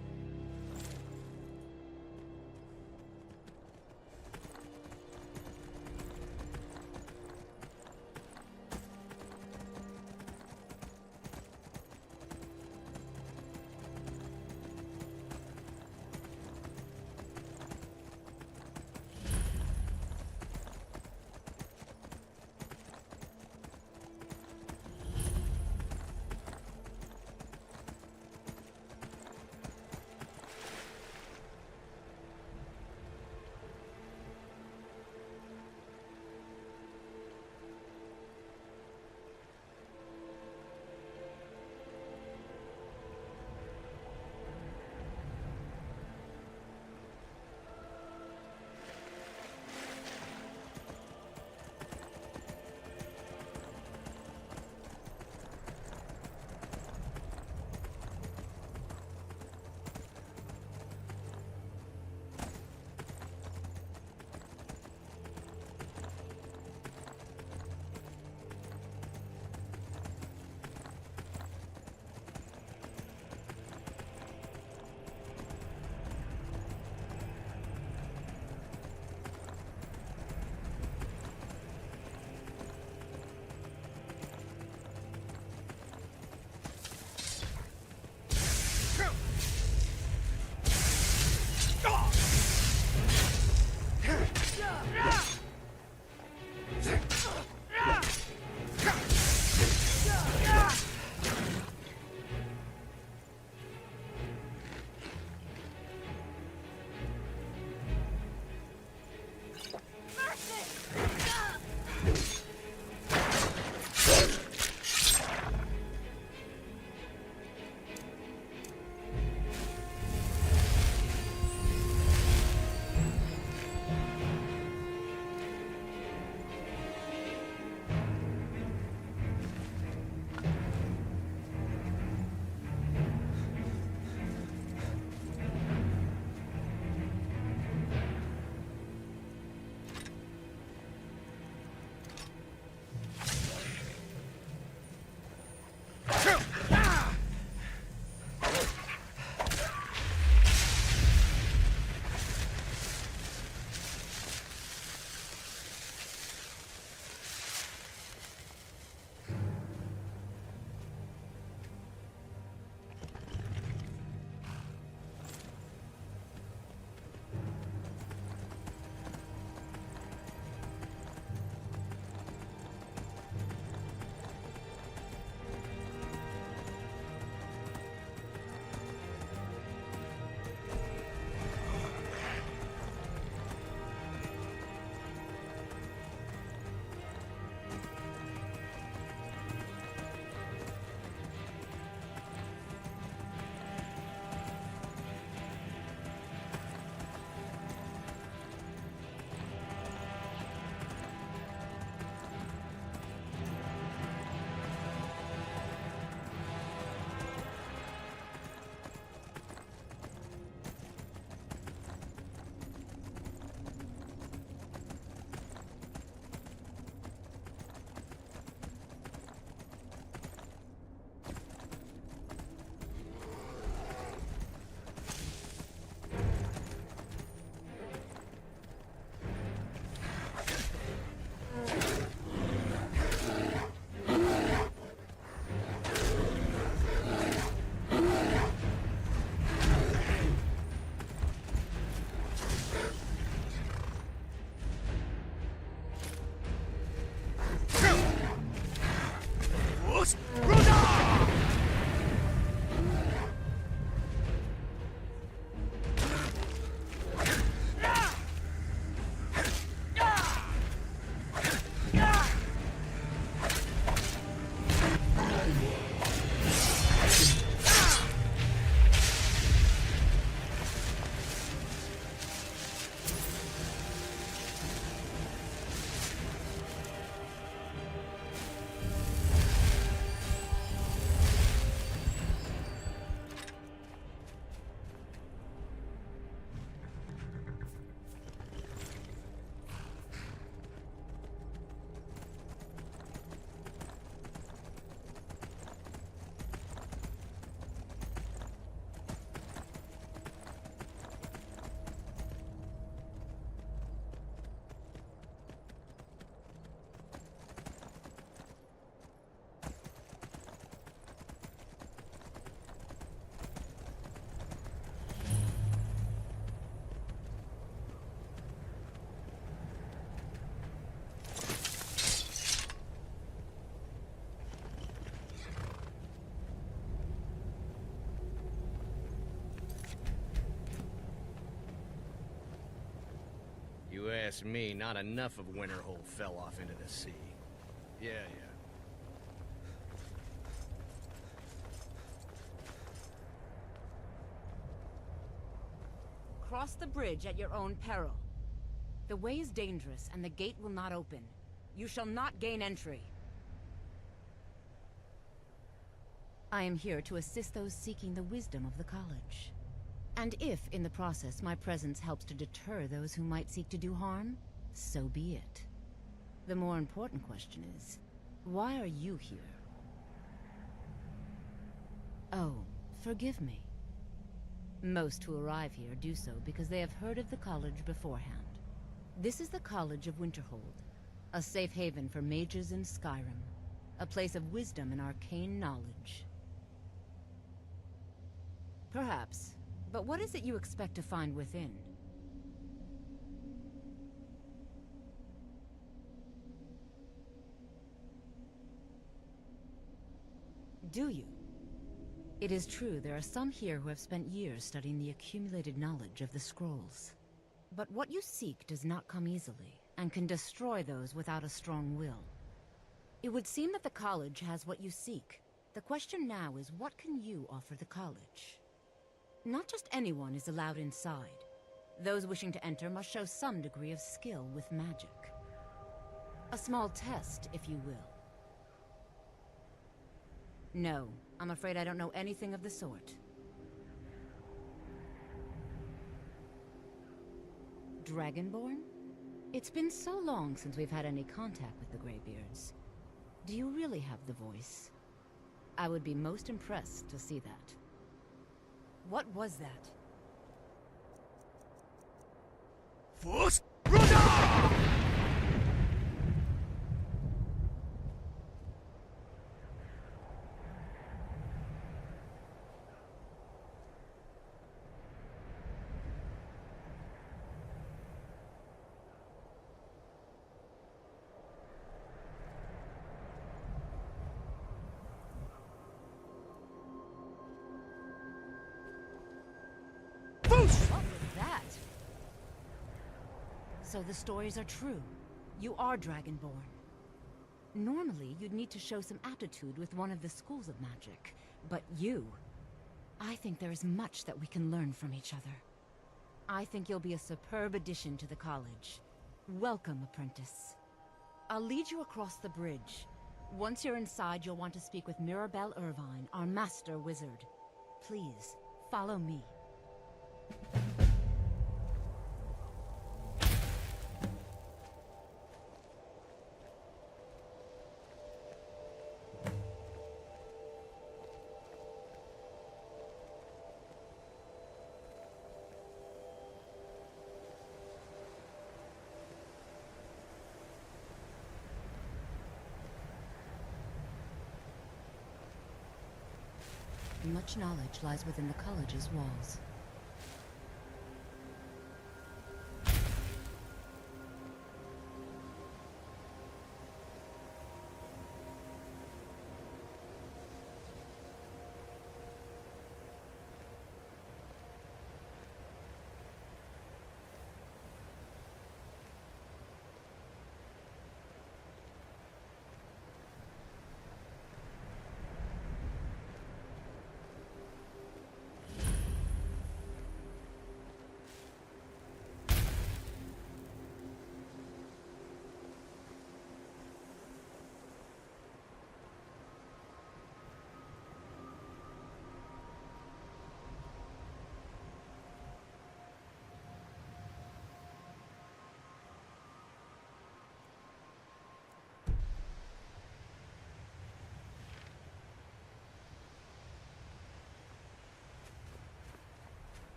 you ask me, not enough of Winterhold fell off into the sea. Yeah. Cross the bridge at your own peril. The way is dangerous, and the gate will not open. You shall not gain entry. I am here to assist those seeking the wisdom of the college. And if, in the process, my presence helps to deter those who might seek to do harm, so be it. The more important question is, why are you here? Oh, forgive me. Most who arrive here do so because they have heard of the college beforehand. This is the College of Winterhold, a safe haven for mages in Skyrim, a place of wisdom and arcane knowledge. Perhaps, but what is it you expect to find within? Do you? It is true there are some here who have spent years studying the accumulated knowledge of the scrolls. But what you seek does not come easily, and can destroy those without a strong will. It would seem that the college has what you seek. The question now is, what can you offer the college? Not just anyone is allowed inside. Those wishing to enter must show some degree of skill with magic. A small test, if you will. No, I'm afraid I don't know anything of the sort. Dragonborn? It's been so long since we've had any contact with the Greybeards. Do you really have the voice? I would be most impressed to see that. What was that? Force! What was that? So the stories are true. You are Dragonborn. Normally, you'd need to show some aptitude with one of the schools of magic. But you... I think there is much that we can learn from each other. I think you'll be a superb addition to the college. Welcome, apprentice. I'll lead you across the bridge. Once you're inside, you'll want to speak with Mirabelle Irvine, our master wizard. Please, follow me. Much knowledge lies within the college's walls.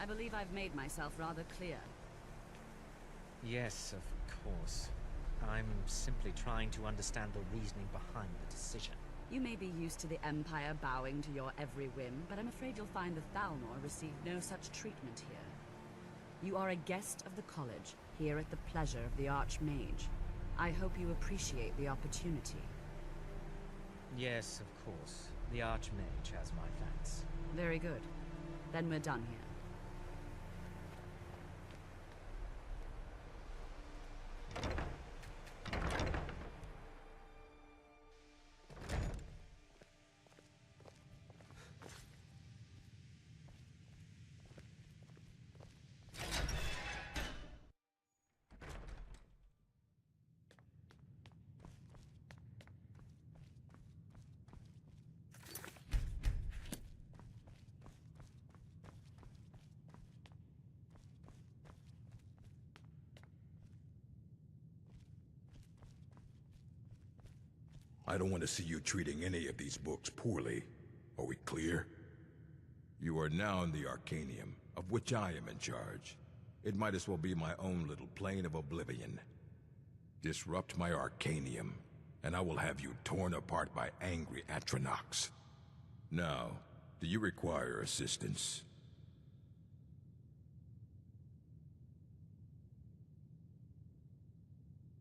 I believe I've made myself rather clear. Yes, of course. I'm simply trying to understand the reasoning behind the decision. You may be used to the Empire bowing to your every whim, but I'm afraid you'll find the Thalmor receive no such treatment here. You are a guest of the college, here at the pleasure of the Archmage. I hope you appreciate the opportunity. Yes, of course. The Archmage has my thanks. Very good. Then we're done here. I don't want to see you treating any of these books poorly. Are we clear? You are now in the Arcanium, of which I am in charge. It might as well be my own little plane of oblivion. Disrupt my Arcanium, and I will have you torn apart by angry Atronachs. Now, do you require assistance?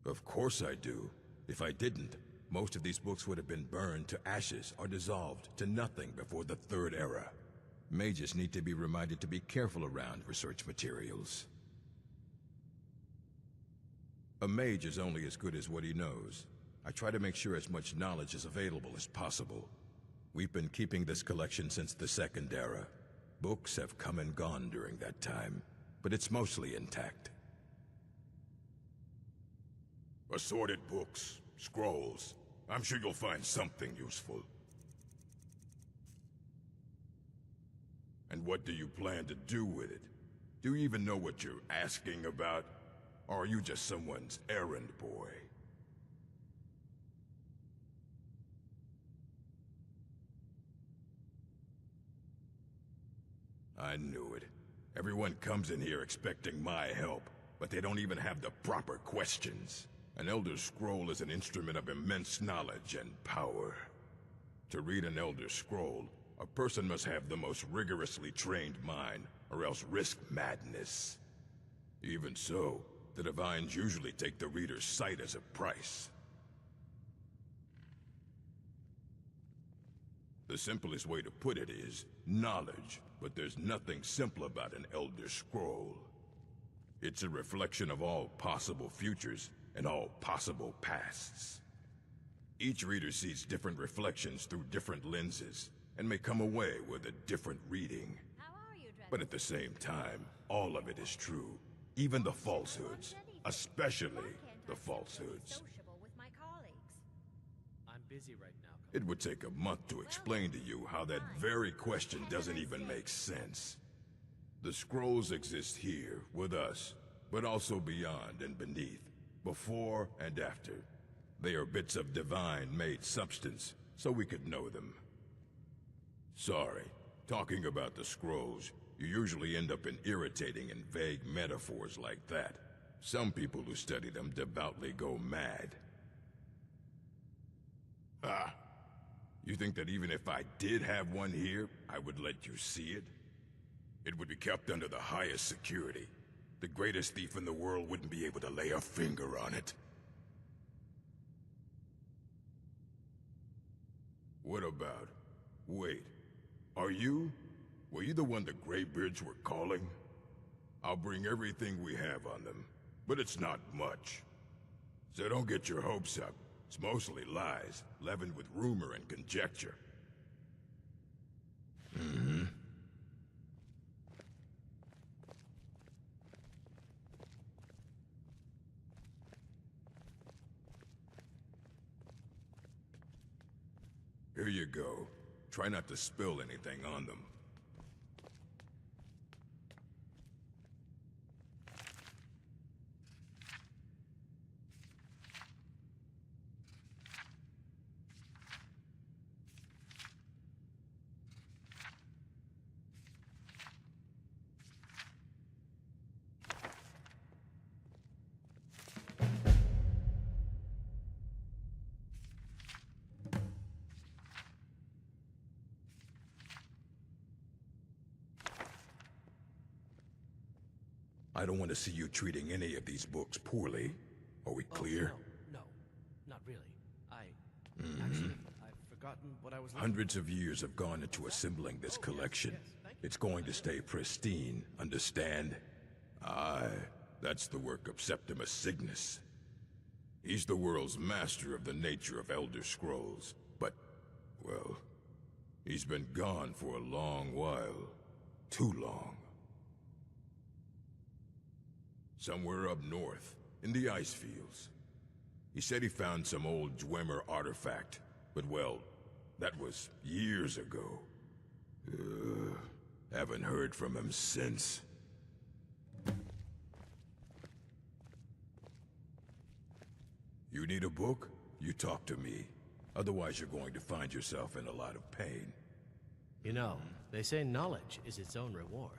Of course I do. If I didn't, most of these books would have been burned to ashes or dissolved to nothing before the Third Era. Mages need to be reminded to be careful around research materials. A mage is only as good as what he knows. I try to make sure as much knowledge is available as possible. We've been keeping this collection since the Second Era. Books have come and gone during that time, but it's mostly intact. Assorted books, scrolls. I'm sure you'll find something useful. And what do you plan to do with it? Do you even know what you're asking about? Or are you just someone's errand boy? I knew it. Everyone comes in here expecting my help, but they don't even have the proper questions. An Elder Scroll is an instrument of immense knowledge and power. To read an Elder Scroll, a person must have the most rigorously trained mind, or else risk madness. Even so, the Divines usually take the reader's sight as a price. The simplest way to put it is knowledge, but there's nothing simple about an Elder Scroll. It's a reflection of all possible futures and all possible pasts. Each reader sees different reflections through different lenses, and may come away with a different reading. But at the same time, all of it is true. Even the falsehoods. Especially the falsehoods. I'm busy right now. It would take a month to explain to you how that very question doesn't even make sense. The scrolls exist here, with us, but also beyond and beneath, before and after. They are bits of divine-made substance, so we could know them. Sorry, talking about the scrolls, you usually end up in irritating and vague metaphors like that. Some people who study them devoutly go mad. Ah, you think that even if I did have one here, I would let you see it? It would be kept under the highest security. The greatest thief in the world wouldn't be able to lay a finger on it. What about... Wait. Were you the one the Greybeards were calling? I'll bring everything we have on them, but it's not much. So don't get your hopes up. It's mostly lies, leavened with rumor and conjecture. Mm-hmm. Here you go. Try not to spill anything on them. I don't want to see you treating any of these books poorly. Are we clear? No, not really. Actually, I've forgotten what I was... Hundreds of years have gone into assembling this collection. It's going to stay pristine, understand? Aye, that's the work of Septimus Cygnus. He's the world's master of the nature of Elder Scrolls, but, well, he's been gone for a long while. Too long. Somewhere up north, in the ice fields. He said he found some old Dwemer artifact, but well, that was years ago. Haven't heard from him since. You need a book? You talk to me. Otherwise, you're going to find yourself in a lot of pain. You know, they say knowledge is its own reward.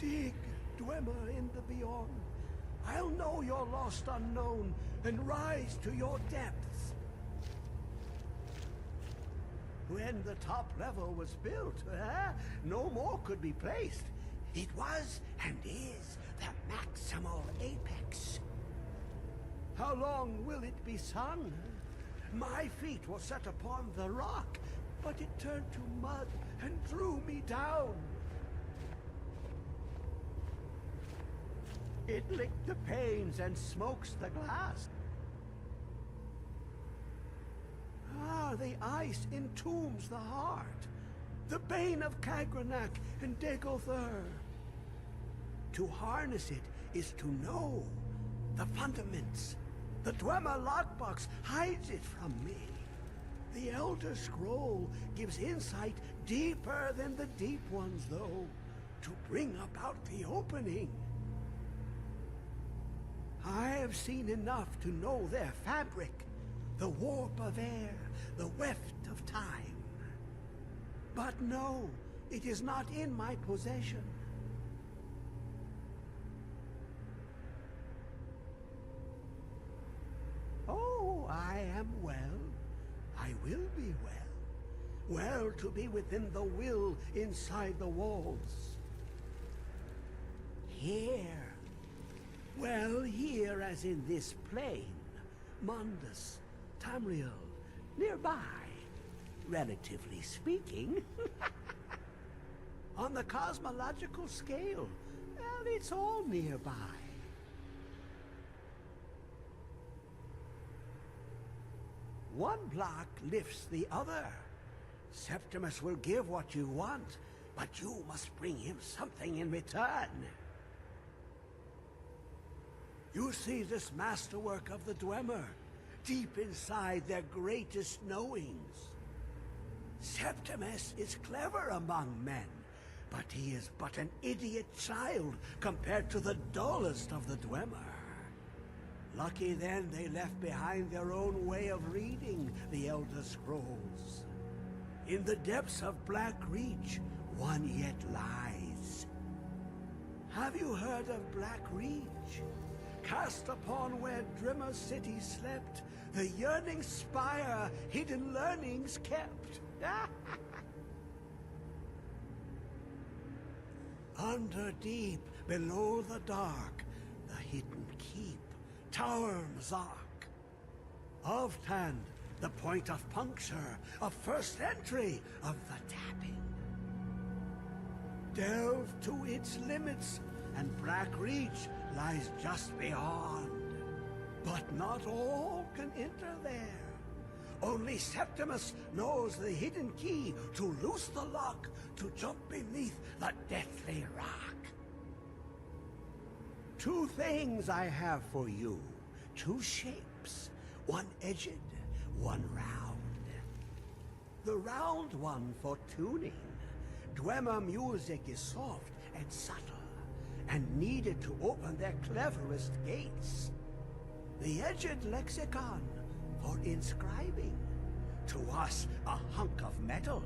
Dig, Dwemer in the beyond. I'll know your lost unknown and rise to your depths. When the top level was built, no more could be placed. It was and is the maximal apex. How long will it be sung? My feet were set upon the rock, but it turned to mud and drew me down. It licked the panes and smokes the glass. Ah, the ice entombs the heart. The bane of Kagranak and Degother. To harness it is to know the fundaments. The Dwemer lockbox hides it from me. The Elder Scroll gives insight deeper than the deep ones, though, to bring about the opening. Dig, Dwemer in the beyond. I'll know your lost unknown and rise to your depths. When the top level was built, it was and is the maximal apex. How long will it be sung? My feet were set upon the rock, but it turned to mud and drew me down. It licked the panes and smokes the glass. To harness it is to know the fundamentals. The Dwemer lockbox hides it from me. The Elder Scroll gives insight deeper than the deep ones, though, to bring about the opening. I have seen enough to know their fabric, the warp of air, the weft of time. But no, it is not in my possession. Oh, I am well. I will be well. Well to be within the will inside the walls. Here. Well, here as in this plain. Mundus, Tamriel, nearby. Relatively speaking. On the cosmological scale, well, it's all nearby. One block lifts the other. Septimus will give what you want, but you must bring him something in return. You see this masterwork of the Dwemer, deep inside their greatest knowings. Septimus is clever among men, but he is but an idiot child compared to the dullest of the Dwemer. Lucky then they left behind their own way of reading the Elder Scrolls. In the depths of Black Reach, one yet lies. Have you heard of Black Reach? Cast upon where Drimmer City slept, the yearning spire hidden learnings kept. Under deep, below the dark, the hidden keep, Tower Mazark. Of Tand, the point of puncture, of first entry, of the tapping. Delve to its limits, and Black Reach lies just beyond. But not all can enter there. Only Septimus knows the hidden key to loose the lock, to jump beneath the deathly rock. Two things I have for you. Two shapes. One edged, one round. The round one for tuning. Dwemer music is soft and subtle, and needed to open their cleverest gates. The edged lexicon for inscribing. To us, a hunk of metal.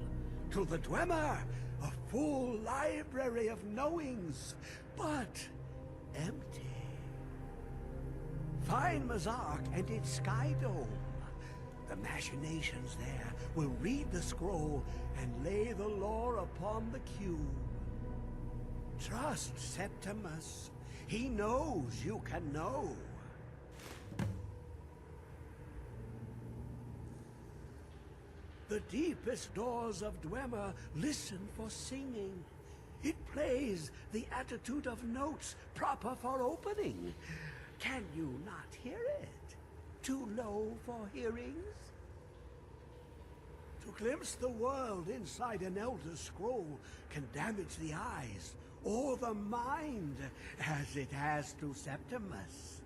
To the Dwemer, a full library of knowings, but empty. Find Mazark and its sky dome. The machinations there will read the scroll and lay the lore upon the cube. Trust Septimus. He knows you can know. The deepest doors of Dwemer listen for singing. It plays the attitude of notes proper for opening. Can you not hear it? Too low for hearings? To glimpse the world inside an Elder Scroll can damage the eyes or the mind, as it has to Septimus.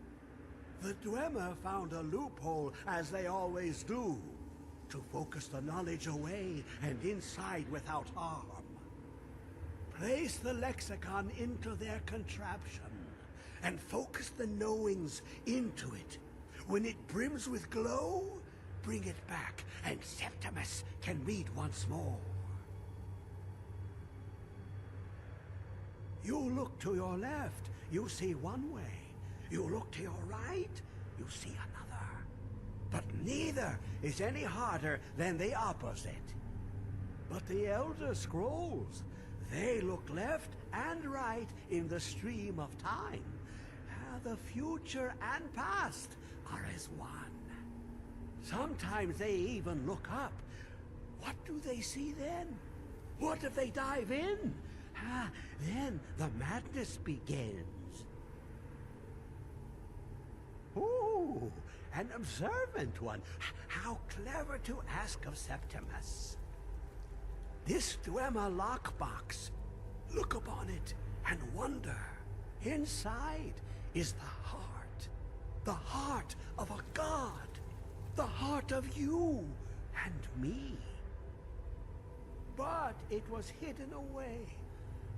The Dwemer found a loophole, as they always do, to focus the knowledge away and inside without harm. Place the lexicon into their contraption, and focus the knowings into it. When it brims with glow, bring it back, and Septimus can read once more. You look to your left, you see one way. You look to your right, you see another. But neither is any harder than the opposite. But the Elder Scrolls, they look left and right in the stream of time. The future and past are as one. Sometimes they even look up. What do they see then? What if they dive in? Then the madness begins. Ooh, an observant one. How clever to ask of Septimus. This Dwemer lockbox. Look upon it and wonder. Inside is the heart of a god, the heart of you and me. But it was hidden away,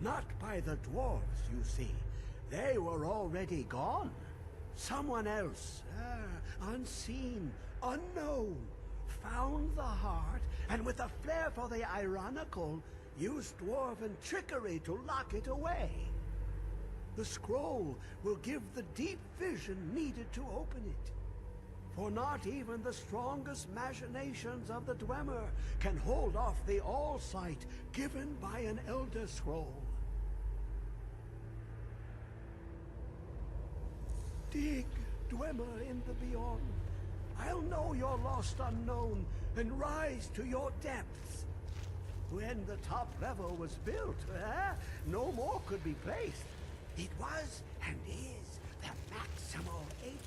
not by the dwarves, you see. They were already gone. Someone else, unseen, unknown, found the heart, and with a flair for the ironical, used dwarven trickery to lock it away. The scroll will give the deep vision needed to open it. For not even the strongest machinations of the Dwemer can hold off the all-sight given by an Elder Scroll. Dig, Dwemer in the beyond. I'll know your lost unknown and rise to your depths. When the top level was built, no more could be placed. It was and is the maximal apex.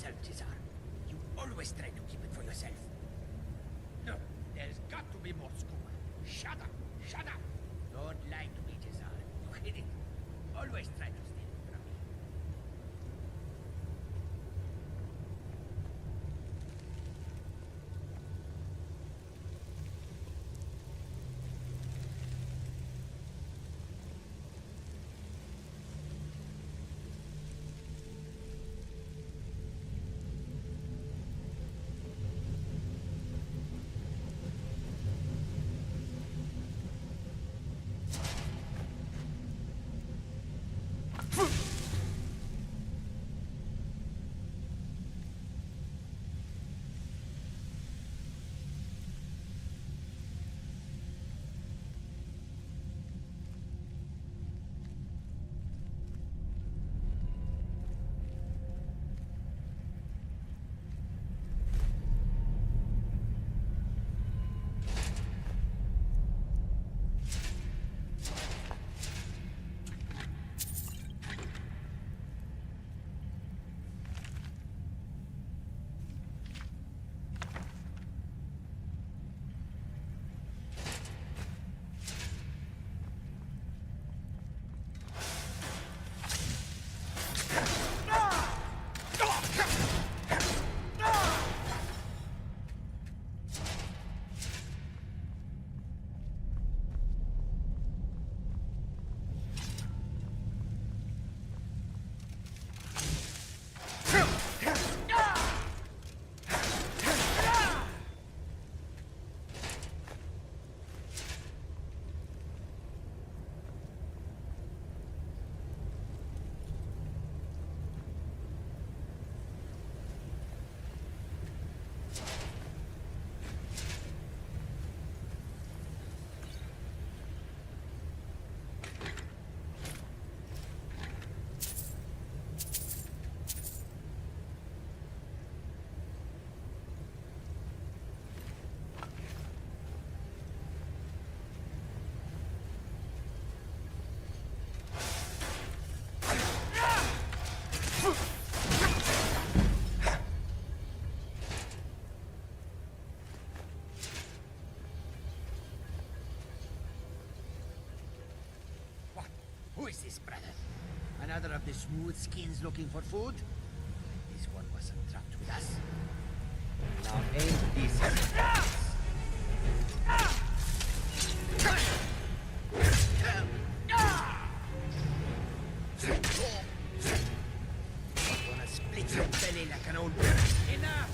yourself, Cesar. You always try to keep it for yourself. No, there's got to be more scuba. Shut up! Shut up! Don't lie to me, Cesar. You hid it. Always try to steal it from me. Who is this, brother? Another of the smooth skins looking for food? This one wasn't trapped with us. Now ain't this... Gonna split your belly like an old bird. Enough!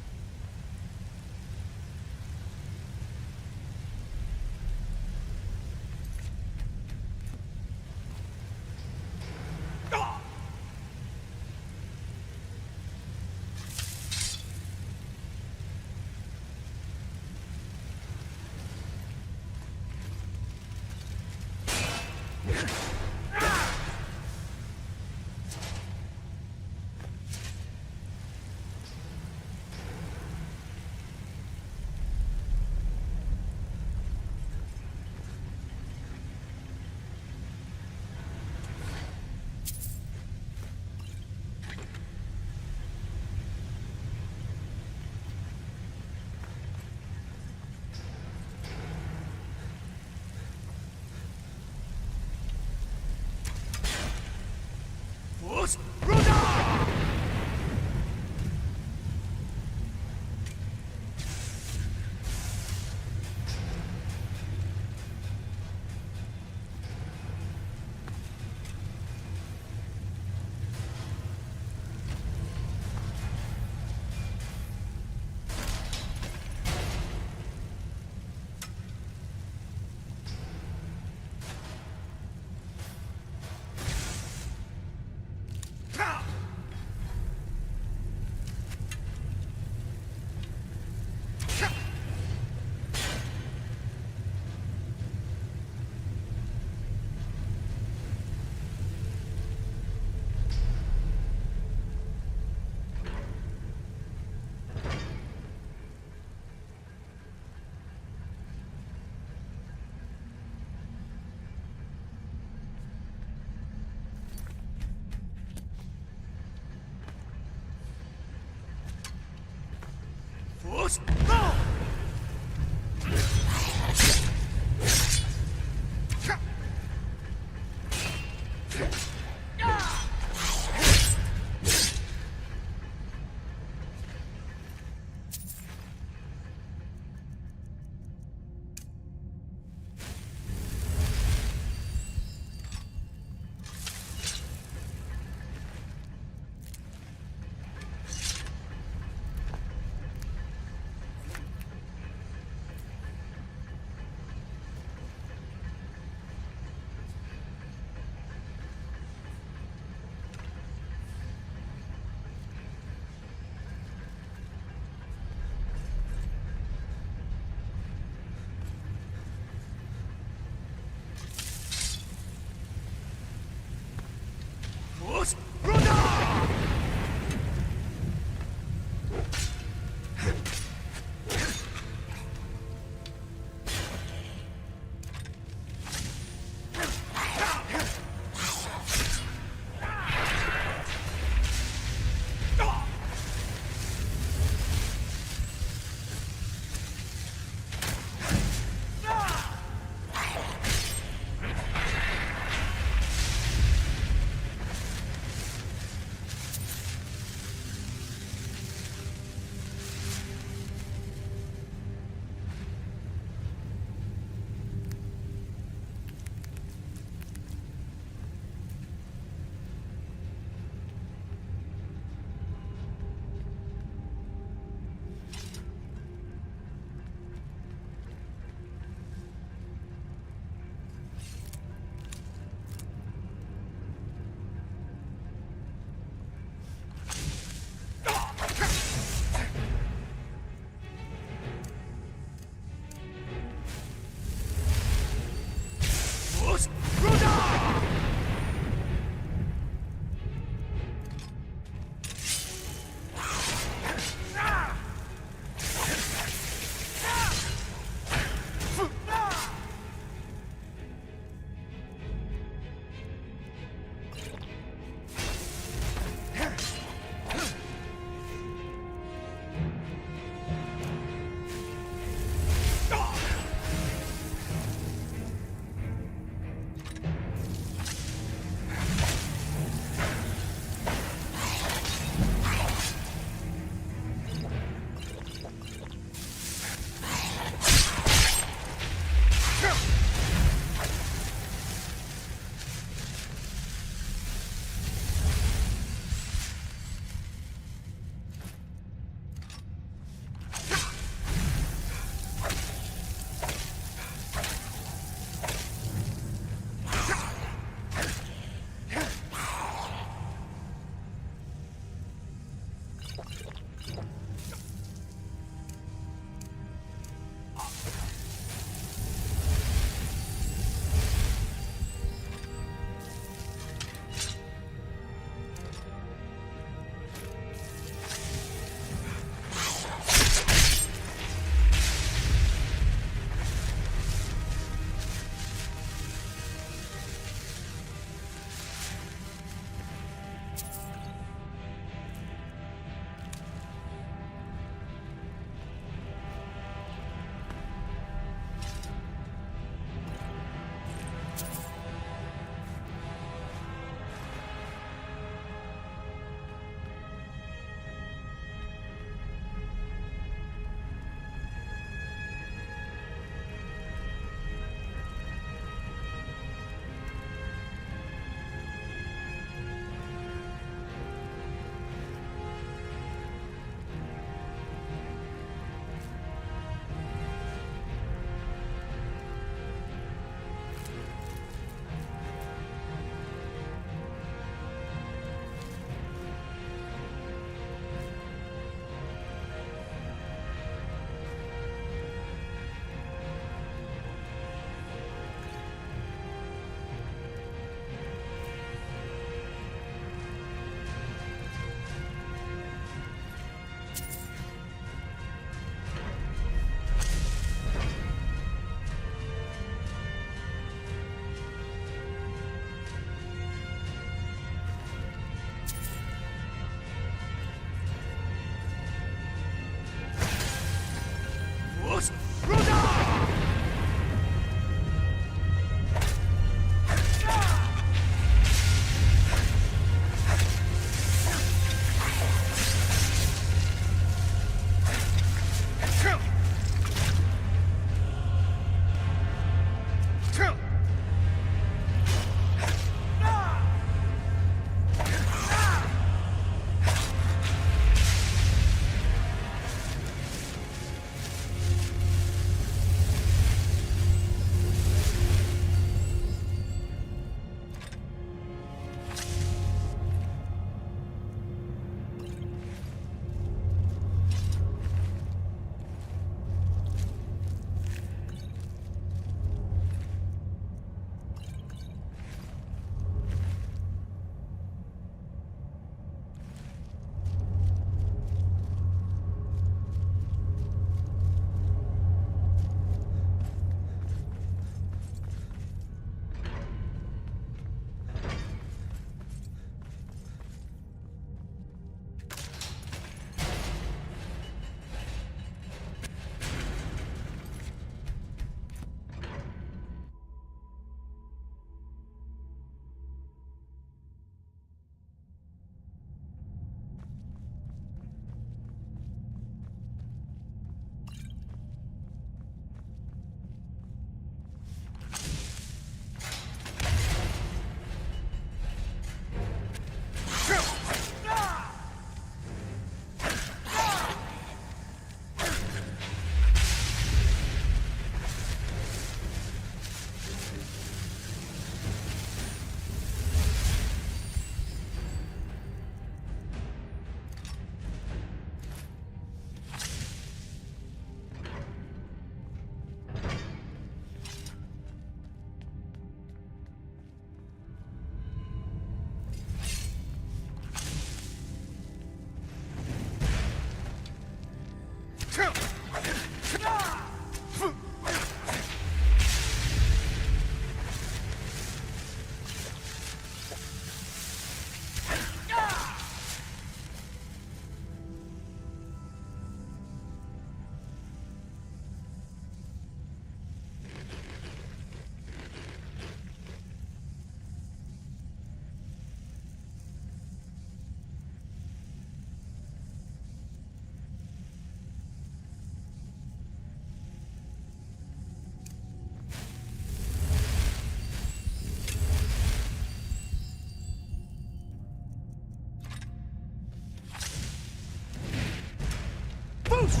Boost!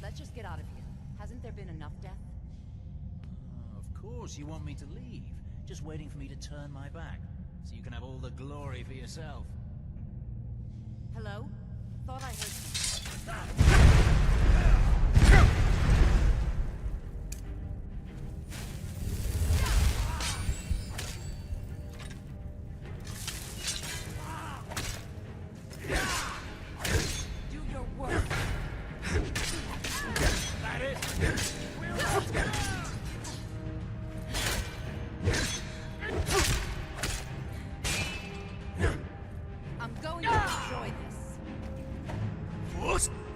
Let's just get out of here. Hasn't there been enough death? Of course you want me to leave. Just waiting for me to turn my back, so you can have all the glory for yourself. Hello? Thought I heard something.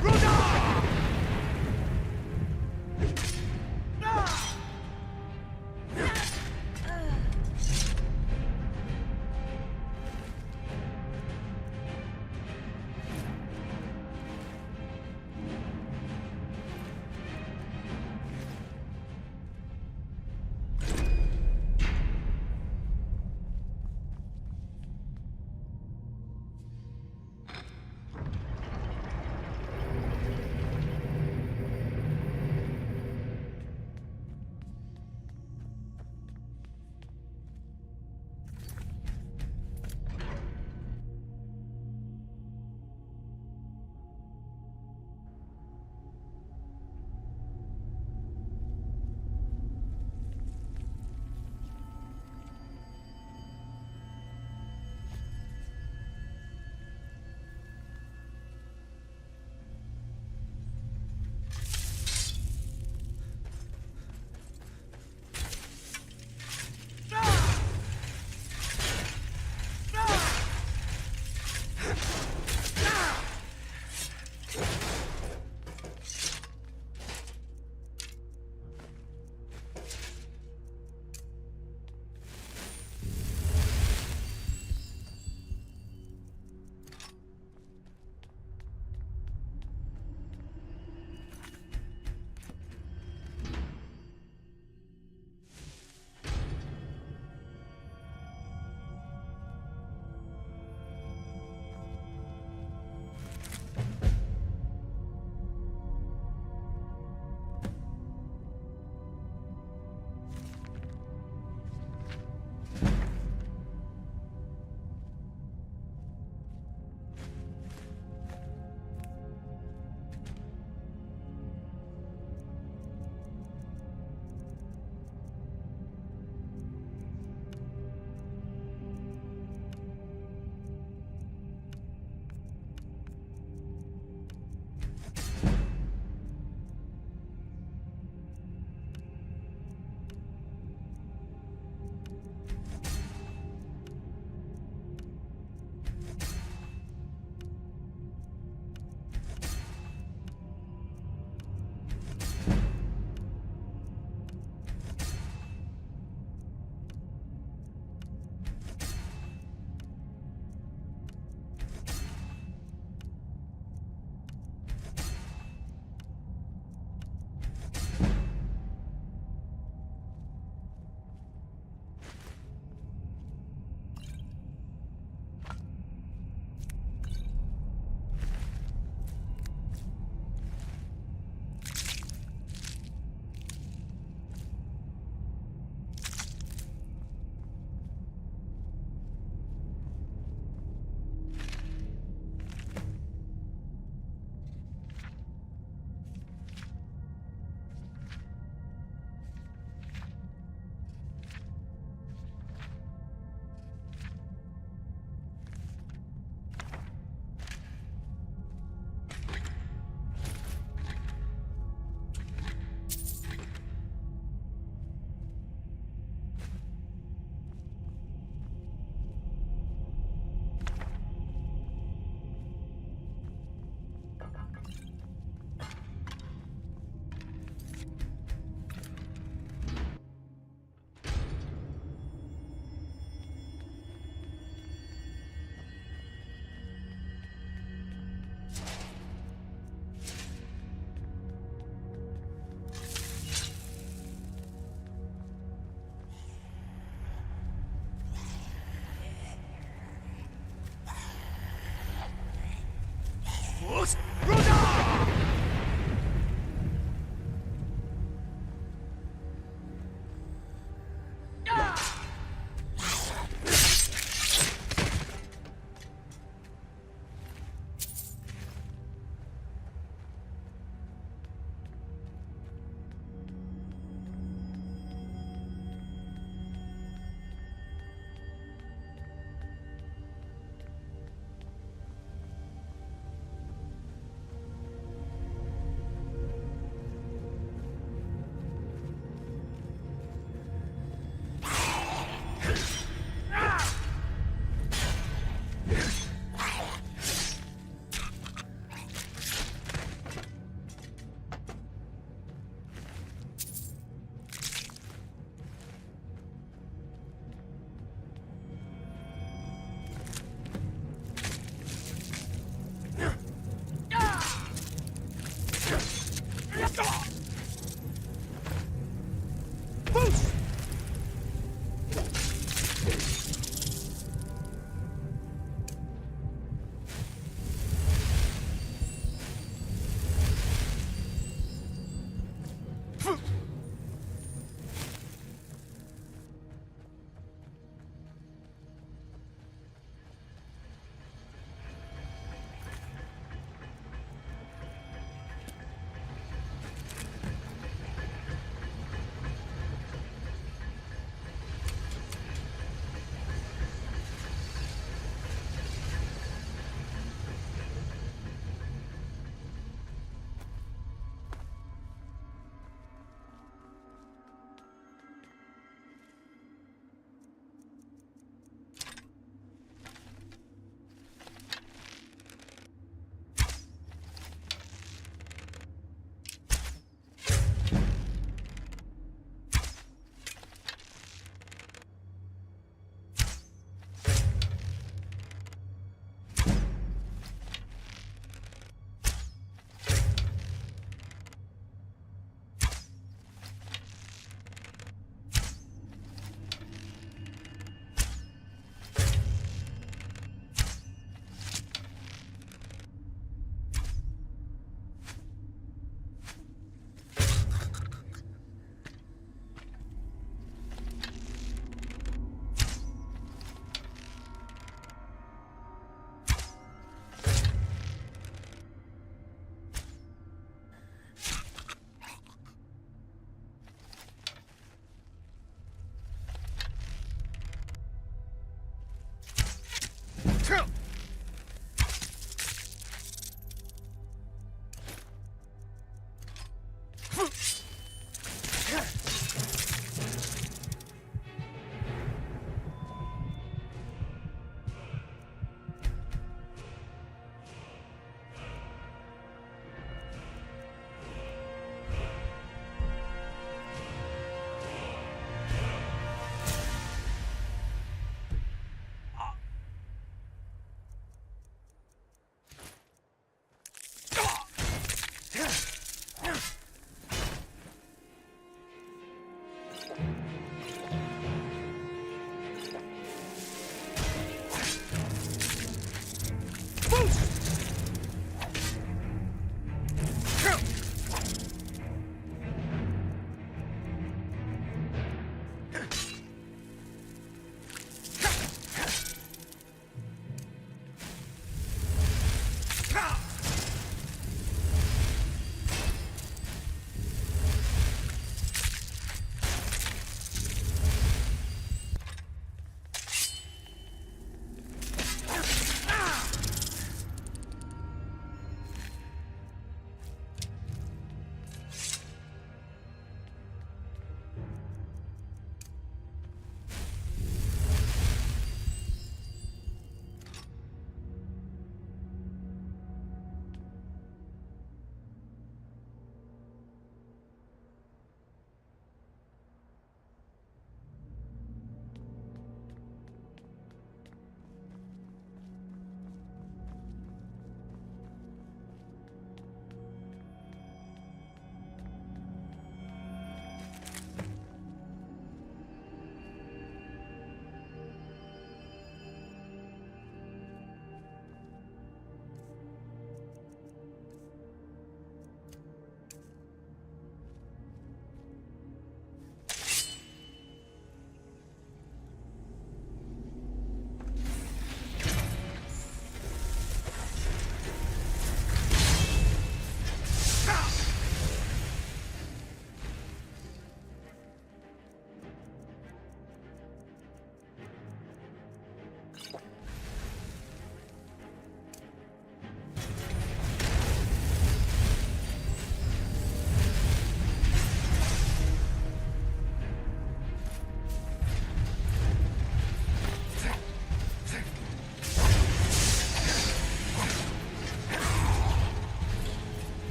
Run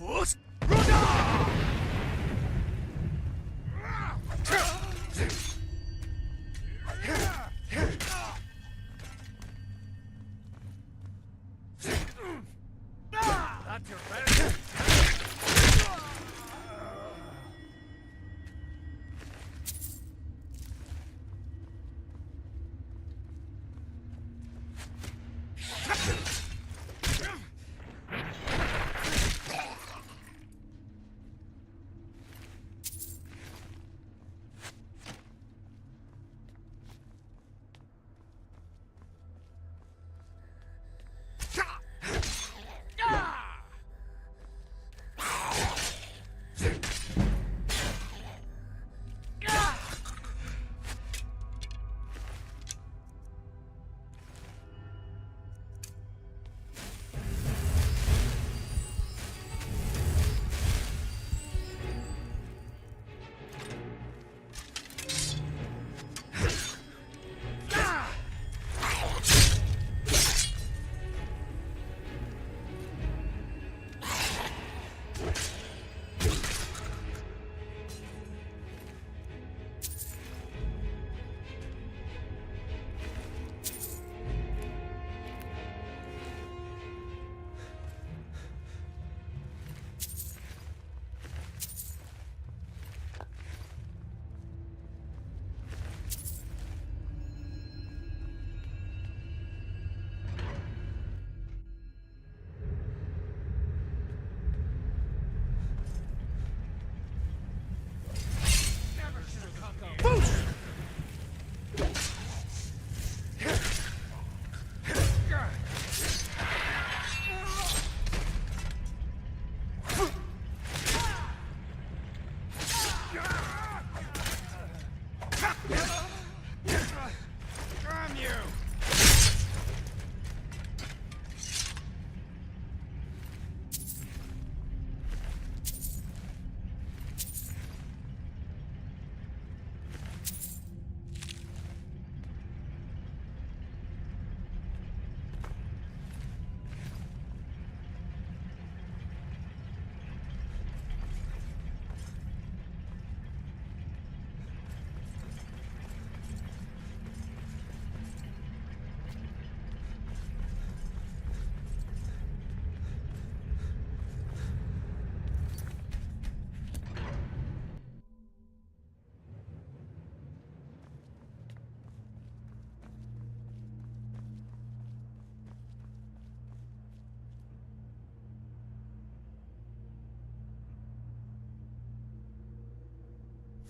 Force! That's your better.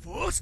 Force!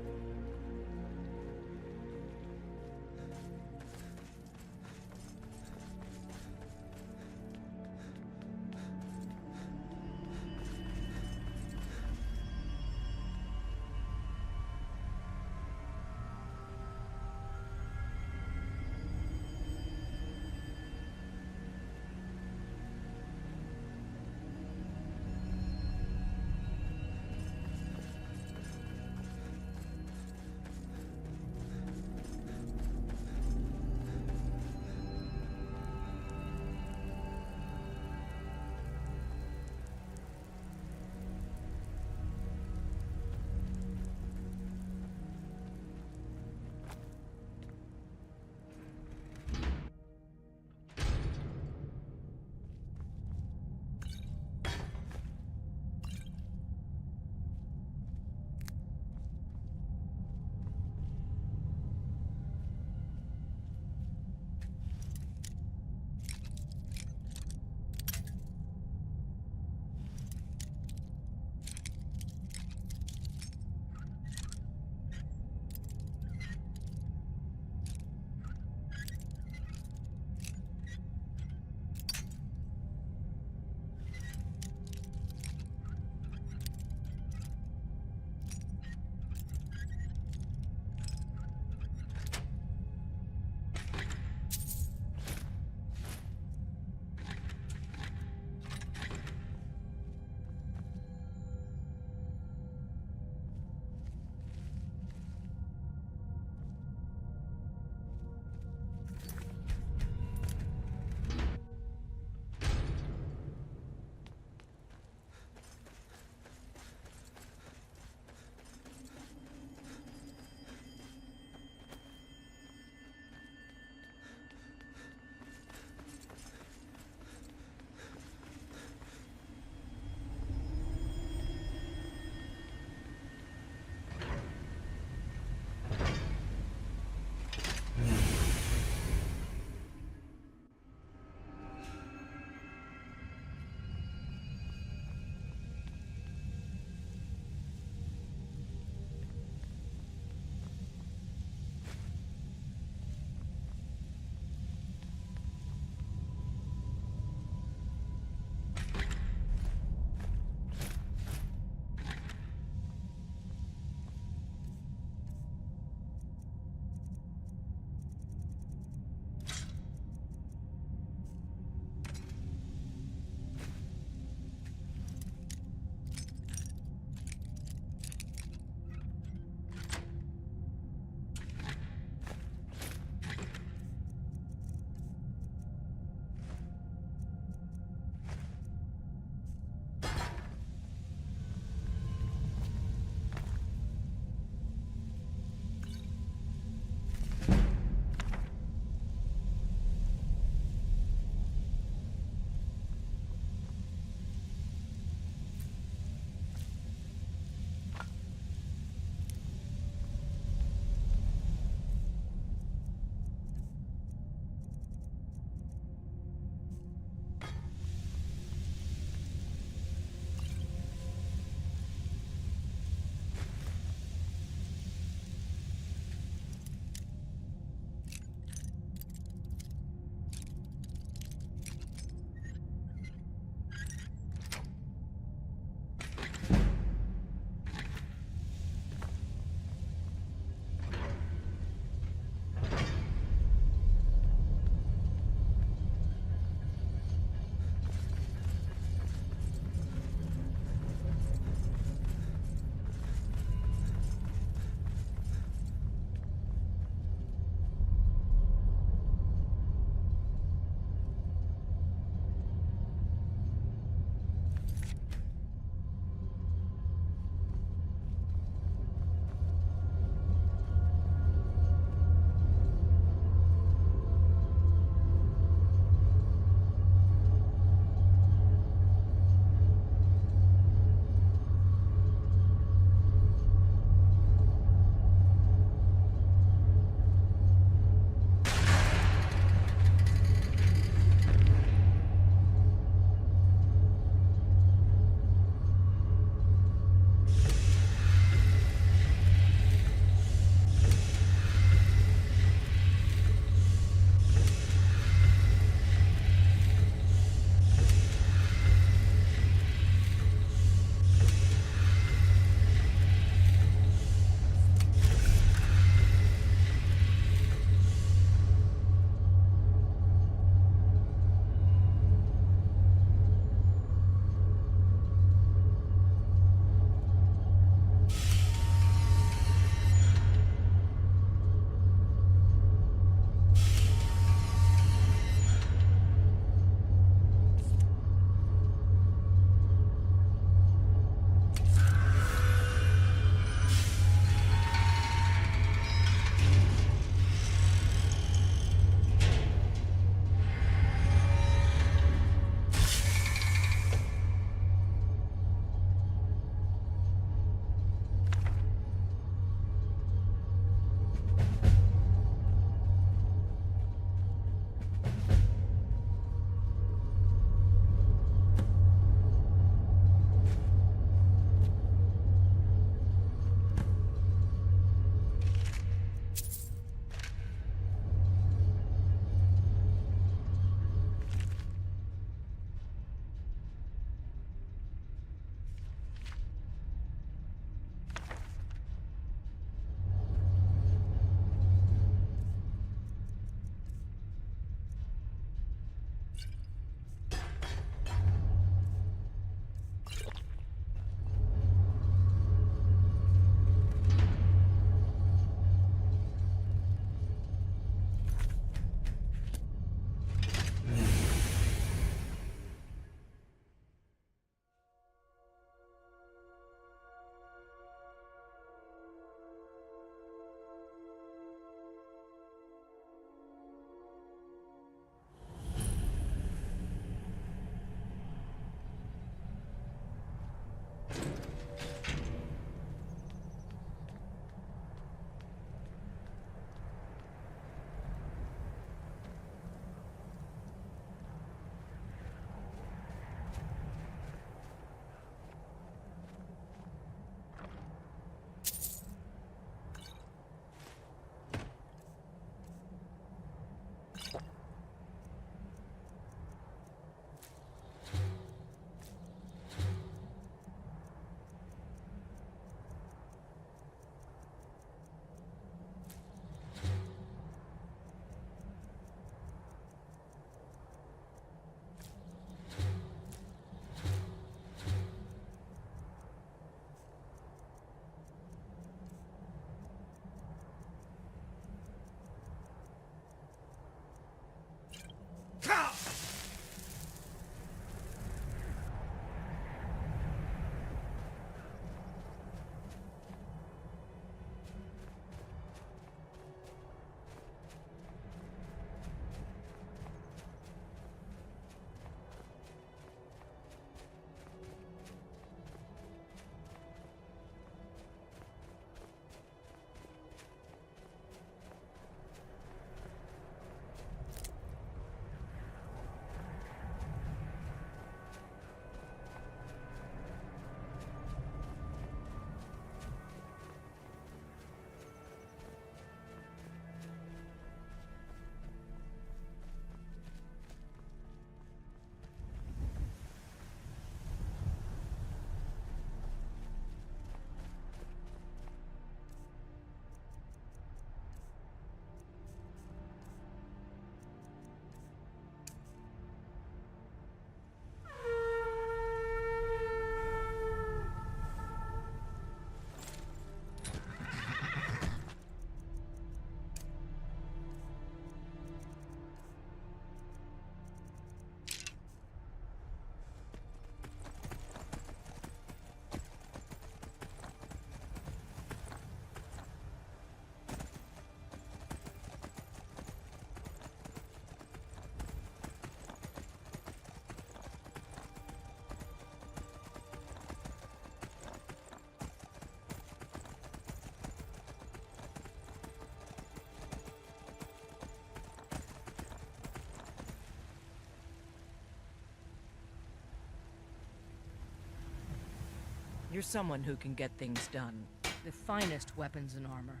You're someone who can get things done. The finest weapons and armor.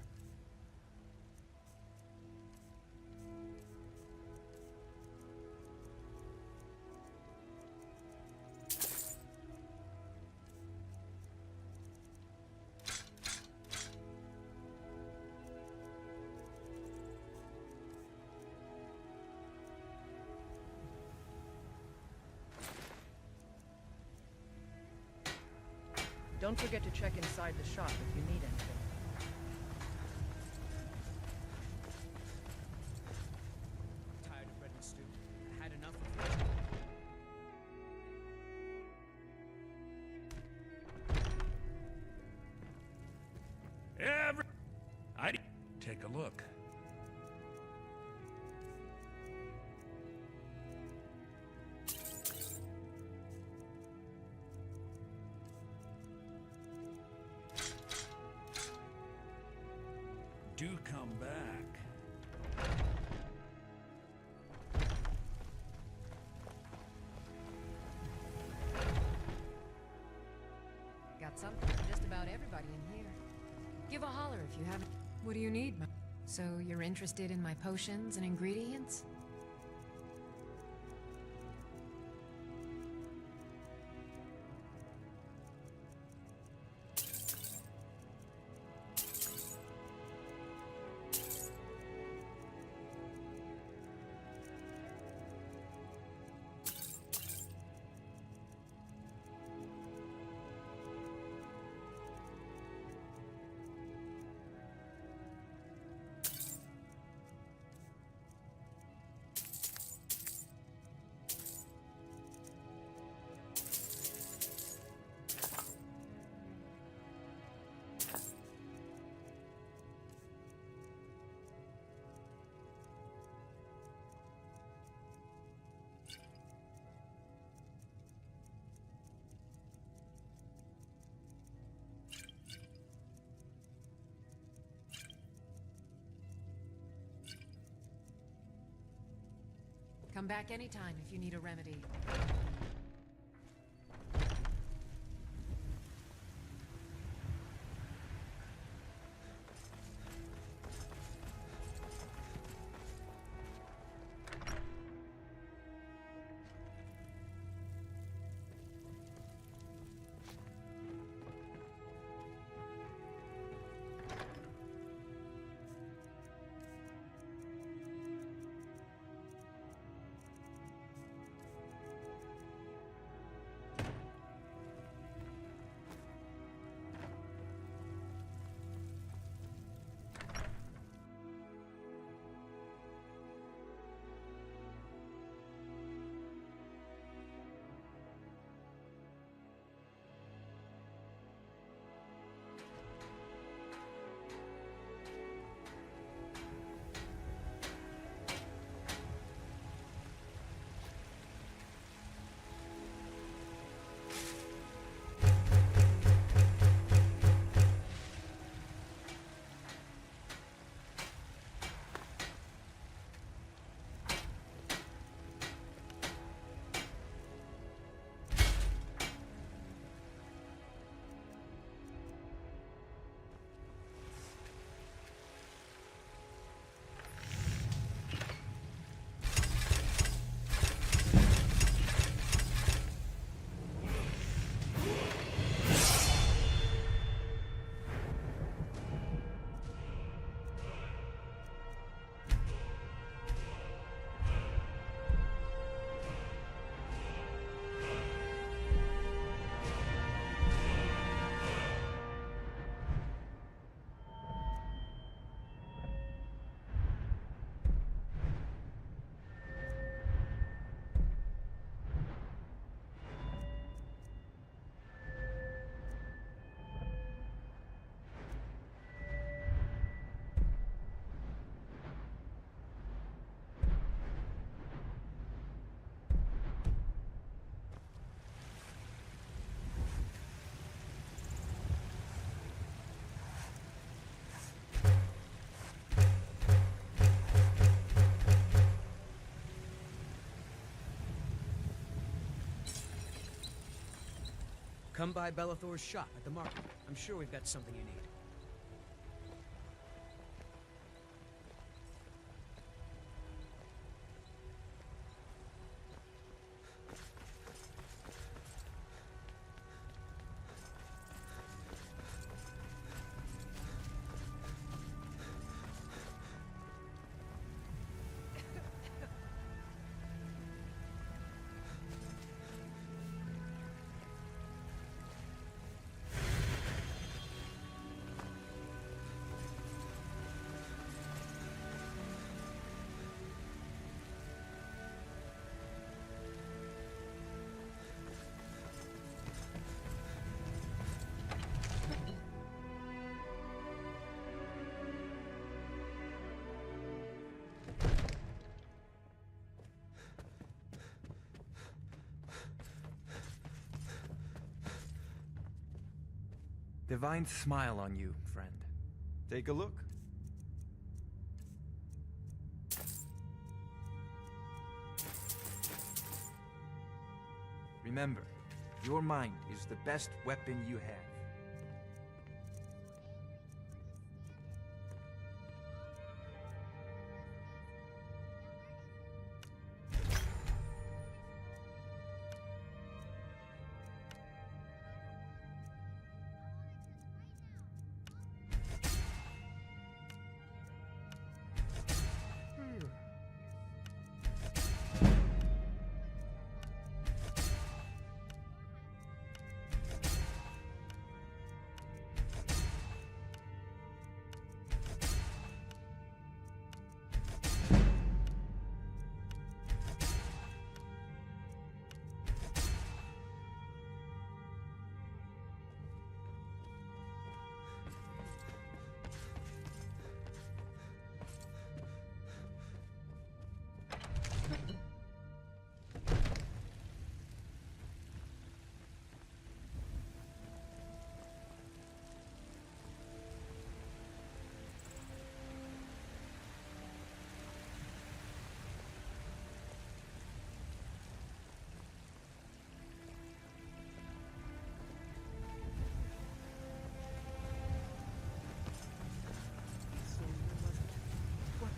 Don't forget to check inside the shop if you need anything. Tired of bread and stew. I had enough of it. I take a look. Do come back. Got something for just about everybody in here. Give a holler if you haven't. What do you need? So you're interested in my potions and ingredients? Come back anytime if you need a remedy. Come by Bellathor's shop at the market. I'm sure we've got something you need. Divine smile on you, friend. Take a look. Remember, your mind is the best weapon you have.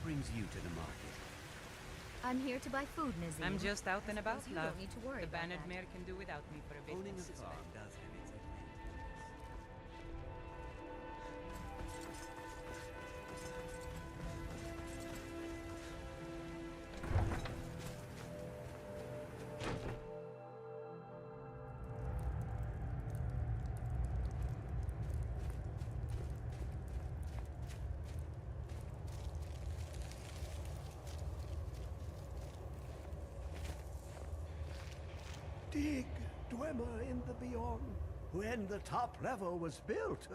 Brings you to the market? I'm here to buy food, Nazim. I'm just out and about, You love. don't need to worry The about Bannered that. Mare can do without me for a bit. Owning a Suspect. farm does have its advantages. Dig, Dwemer in the beyond. When the top level was built,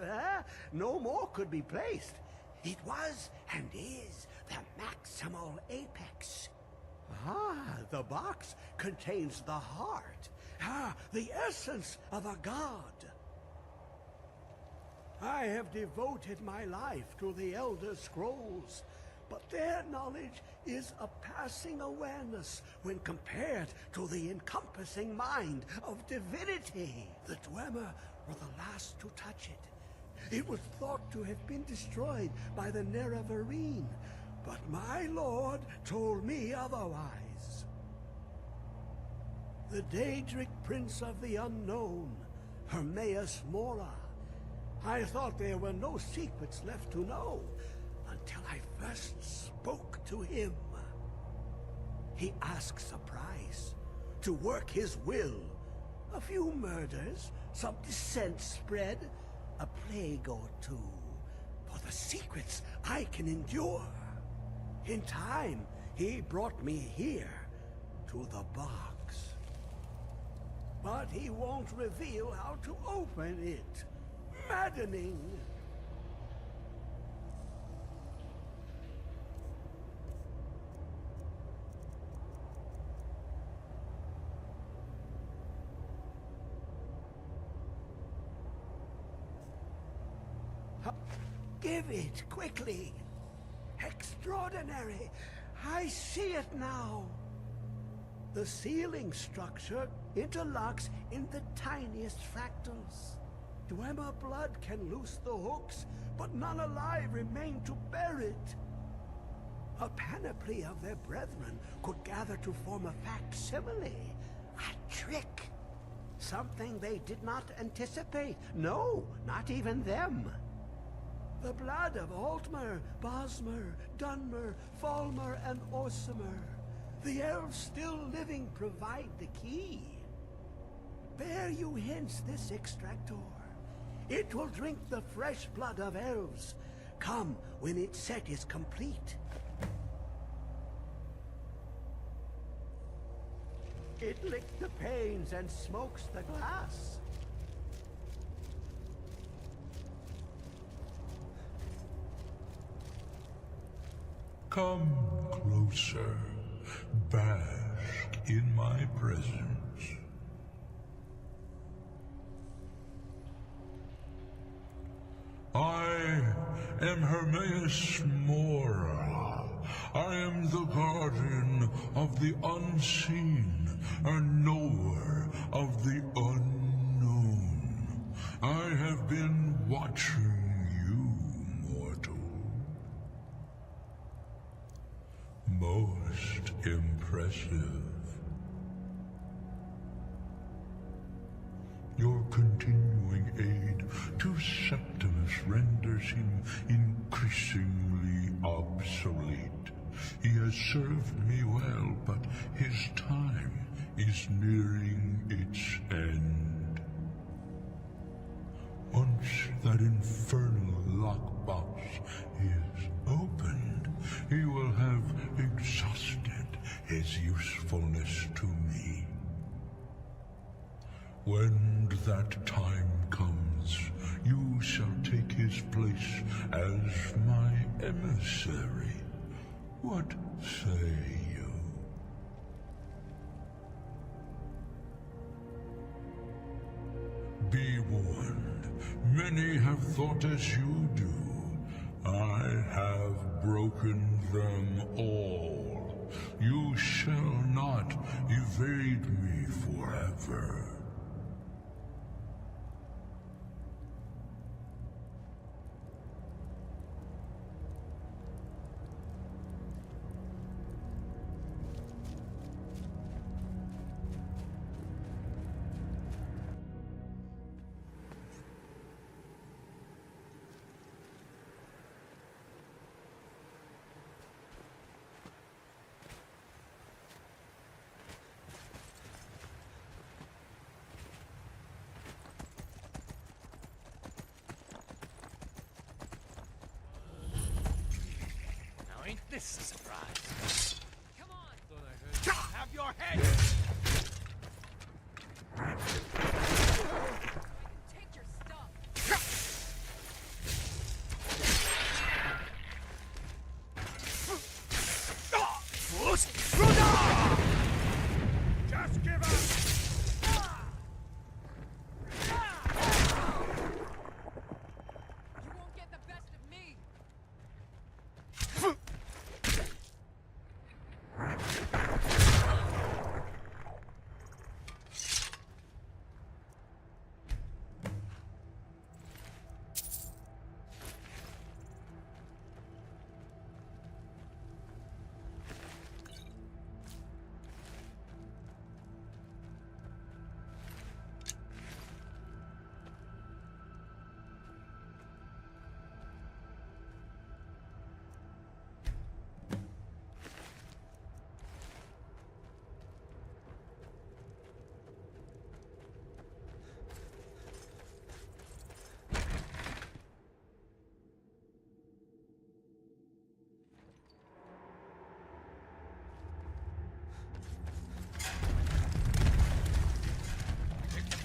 no more could be placed. It was and is the maximal apex. The box contains the heart. The essence of a god. I have devoted my life to the Elder Scrolls, but their knowledge is a passing awareness when compared to the encompassing mind of divinity. The Dwemer were the last to touch it. It was thought to have been destroyed by the Nerevarine, but my lord told me otherwise. The Daedric Prince of the Unknown, Hermaeus Mora. I thought there were no secrets left to know, until I first spoke to him. He asks a price to work his will. A few murders, some dissent spread, a plague or two, for the secrets I can endure. In time, he brought me here, to the box. But he won't reveal how to open it. Maddening. Give it, quickly. Extraordinary. I see it now. The ceiling structure interlocks in the tiniest fractals. Dwemer blood can loose the hooks, but none alive remain to bear it. A panoply of their brethren could gather to form a facsimile, a trick. Something they did not anticipate. No, not even them. The blood of Altmer, Bosmer, Dunmer, Falmer, and Orsimer. The elves still living provide the key. Bear you hence this extractor. It will drink the fresh blood of elves. Come when its set is complete. It licks the panes and smokes the glass. Come closer. Bask in my presence. I am Hermaeus Mora. I am the guardian of the unseen, a knower of the unknown. I have been watching you, mortal. Most impressive. Your continuing aid to Septimus renders him increasingly obsolete. He has served me well, but his time is nearing its end. Once that infernal lockbox is opened, he will have exhausted his usefulness to me. When that time comes, you shall take his place as my emissary. What say you? Be warned, many have thought as you do. I have broken them all. You shall not evade me forever. Ain't this a surprise? Come on! Thought I heard you have your head! Take your stuff! Just give up! You won't get the best of me!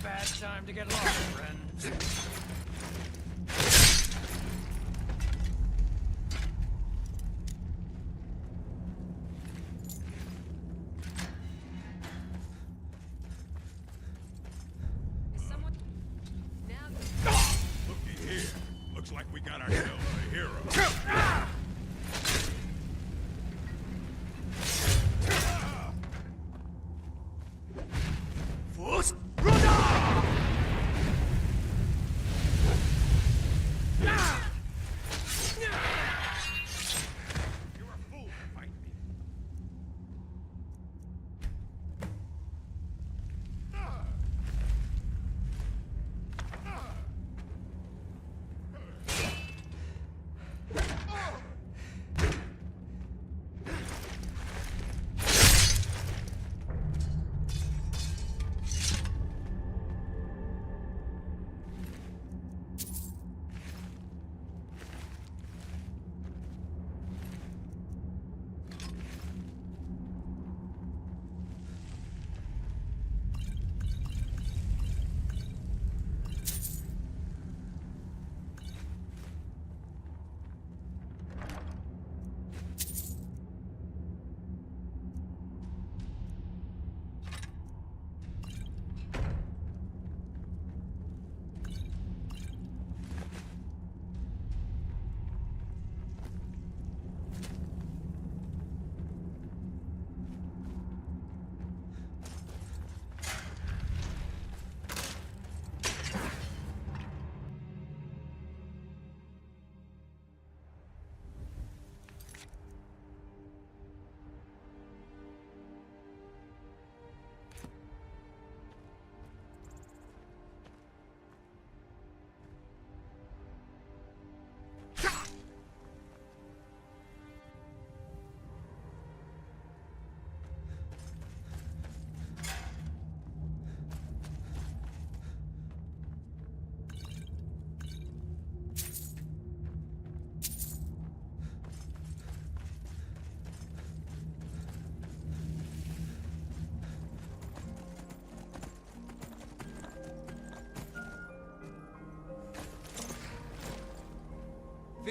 Bad time to get lost, friends. Is someone... Now Looky here. Looks like we got ourselves a hero.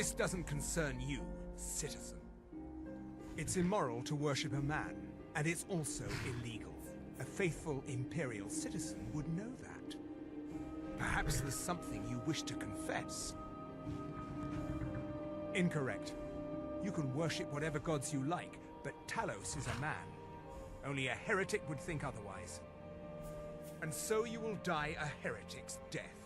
This doesn't concern you, citizen. It's immoral to worship a man, and it's also illegal. A faithful Imperial citizen would know that. Perhaps there's something you wish to confess. Incorrect. You can worship whatever gods you like, but Talos is a man. Only a heretic would think otherwise. And so you will die a heretic's death.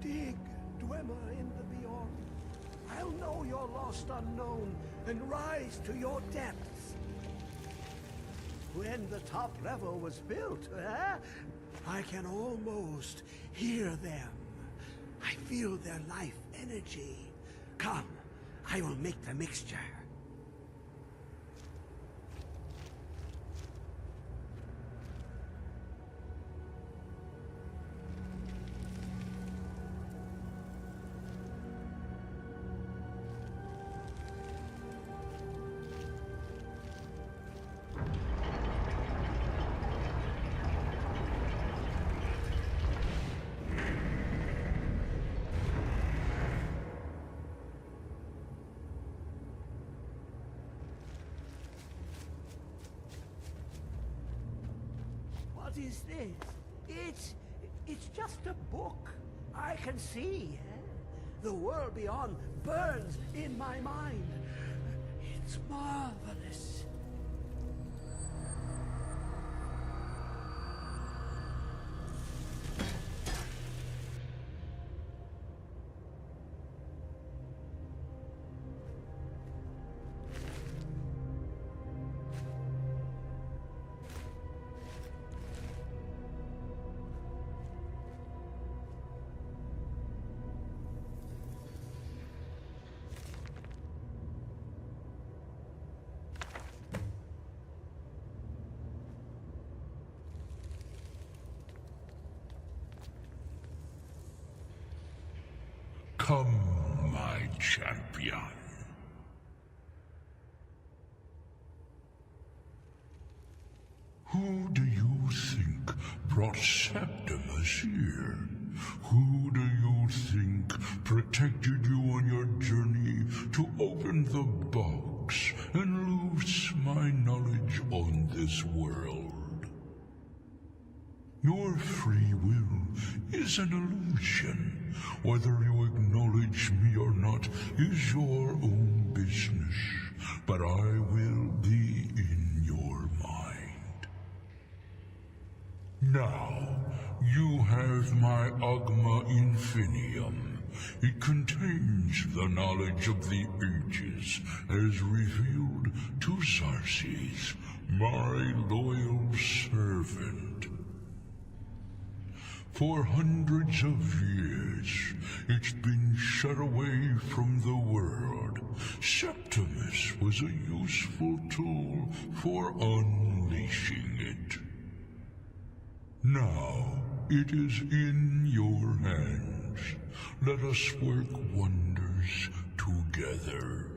Dig, Dwemer in the beyond. I'll know your lost unknown and rise to your depths. When the top level was built, I can almost hear them. I feel their life energy. Come, I will make the mixture. What is this? It's just a book. I can see. The world beyond burns in my mind. It's marvelous. Come, my champion. Who do you think brought Septimus here? Who do you think protected you on your journey to open the box and loose my knowledge on this world? Your free will is an illusion. Whether you acknowledge me or not is your own business, but I will be in your mind. Now, you have my Agma Infinium. It contains the knowledge of the ages as revealed to Xarxes, my loyal servant. For hundreds of years, it's been shut away from the world. Septimus was a useful tool for unleashing it. Now, it is in your hands. Let us work wonders together.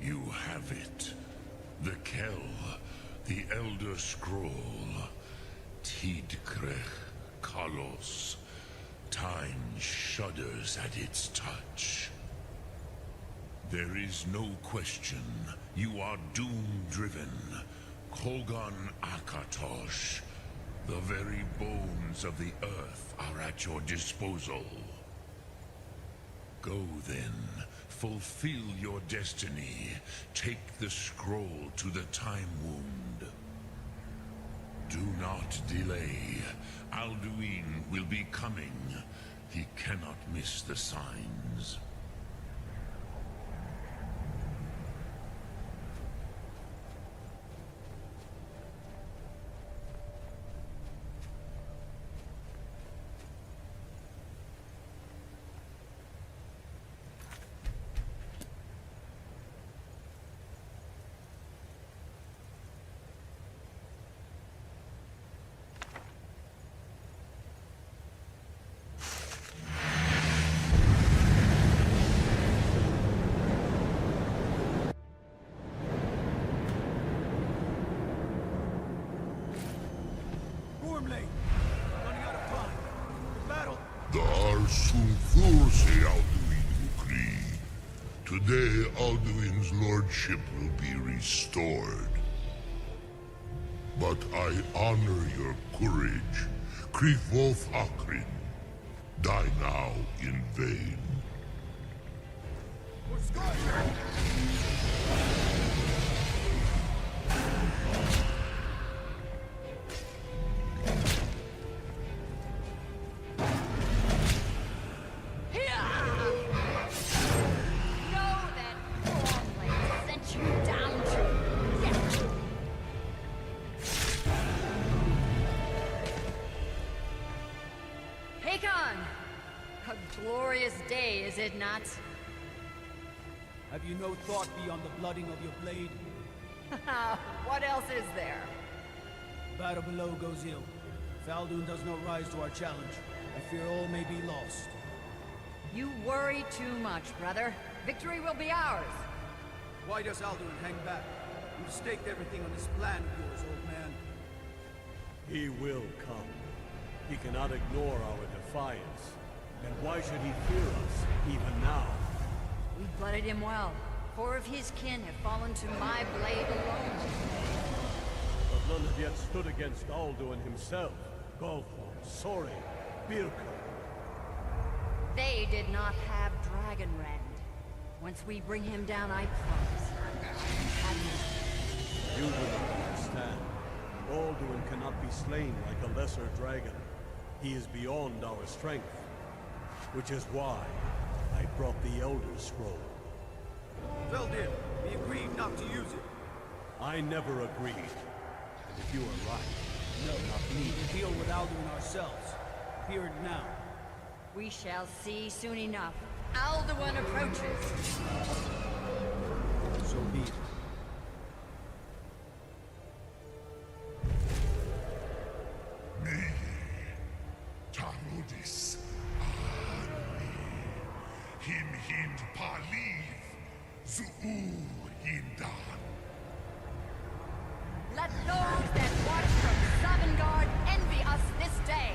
You have it. The Kell, the Elder Scroll. Tidkrech Kalos. Time shudders at its touch. There is no question. You are doom-driven. Kogan Akatosh. The very bones of the earth are at your disposal. Go then. Fulfill your destiny. Take the scroll to the Time Wound. Do not delay. Alduin will be coming. He cannot miss the signs. Today, Alduin's lordship will be restored. But I honor your courage. Krivolf Akrin. Die now in vain. Not. Have you no thought beyond the blooding of your blade? What else is there? Battle below goes ill. If Alduin does not rise to our challenge, I fear all may be lost. You worry too much, brother. Victory will be ours. Why does Alduin hang back? You've staked everything on this plan of yours, old man. He will come. He cannot ignore our defiance. And why should he fear us, even now? We blooded him well. 4 of his kin have fallen to my blade alone. But none have yet stood against Alduin himself. Golfo, Sori, Birka. They did not have Dragonrend. Once we bring him down, I promise. You do not understand. Alduin cannot be slain like a lesser dragon. He is beyond our strength. Which is why I brought the Elder Scroll. Veldin, we agreed not to use it. I never agreed. And if you are right, no, not me. We'll deal with Alduin ourselves. Here and now. We shall see soon enough. Alduin approaches. So be it. Tarodis. Him hind paliv, zuu hindan. Let those that watch from Sovngarde envy us this day.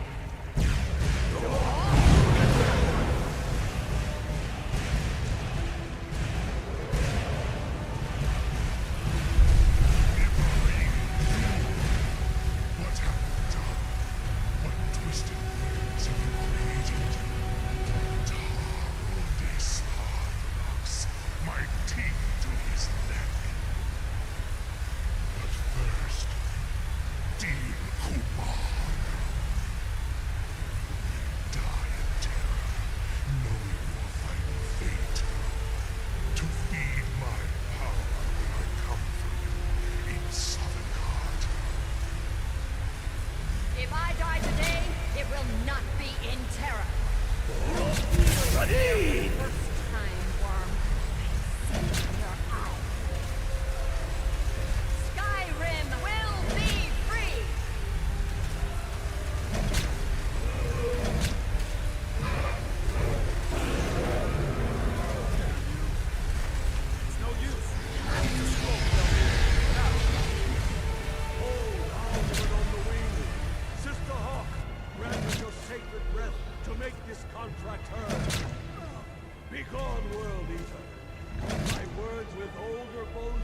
What have you done? What twisted words have you created? My teeth to his neck. But first, dear Kumar.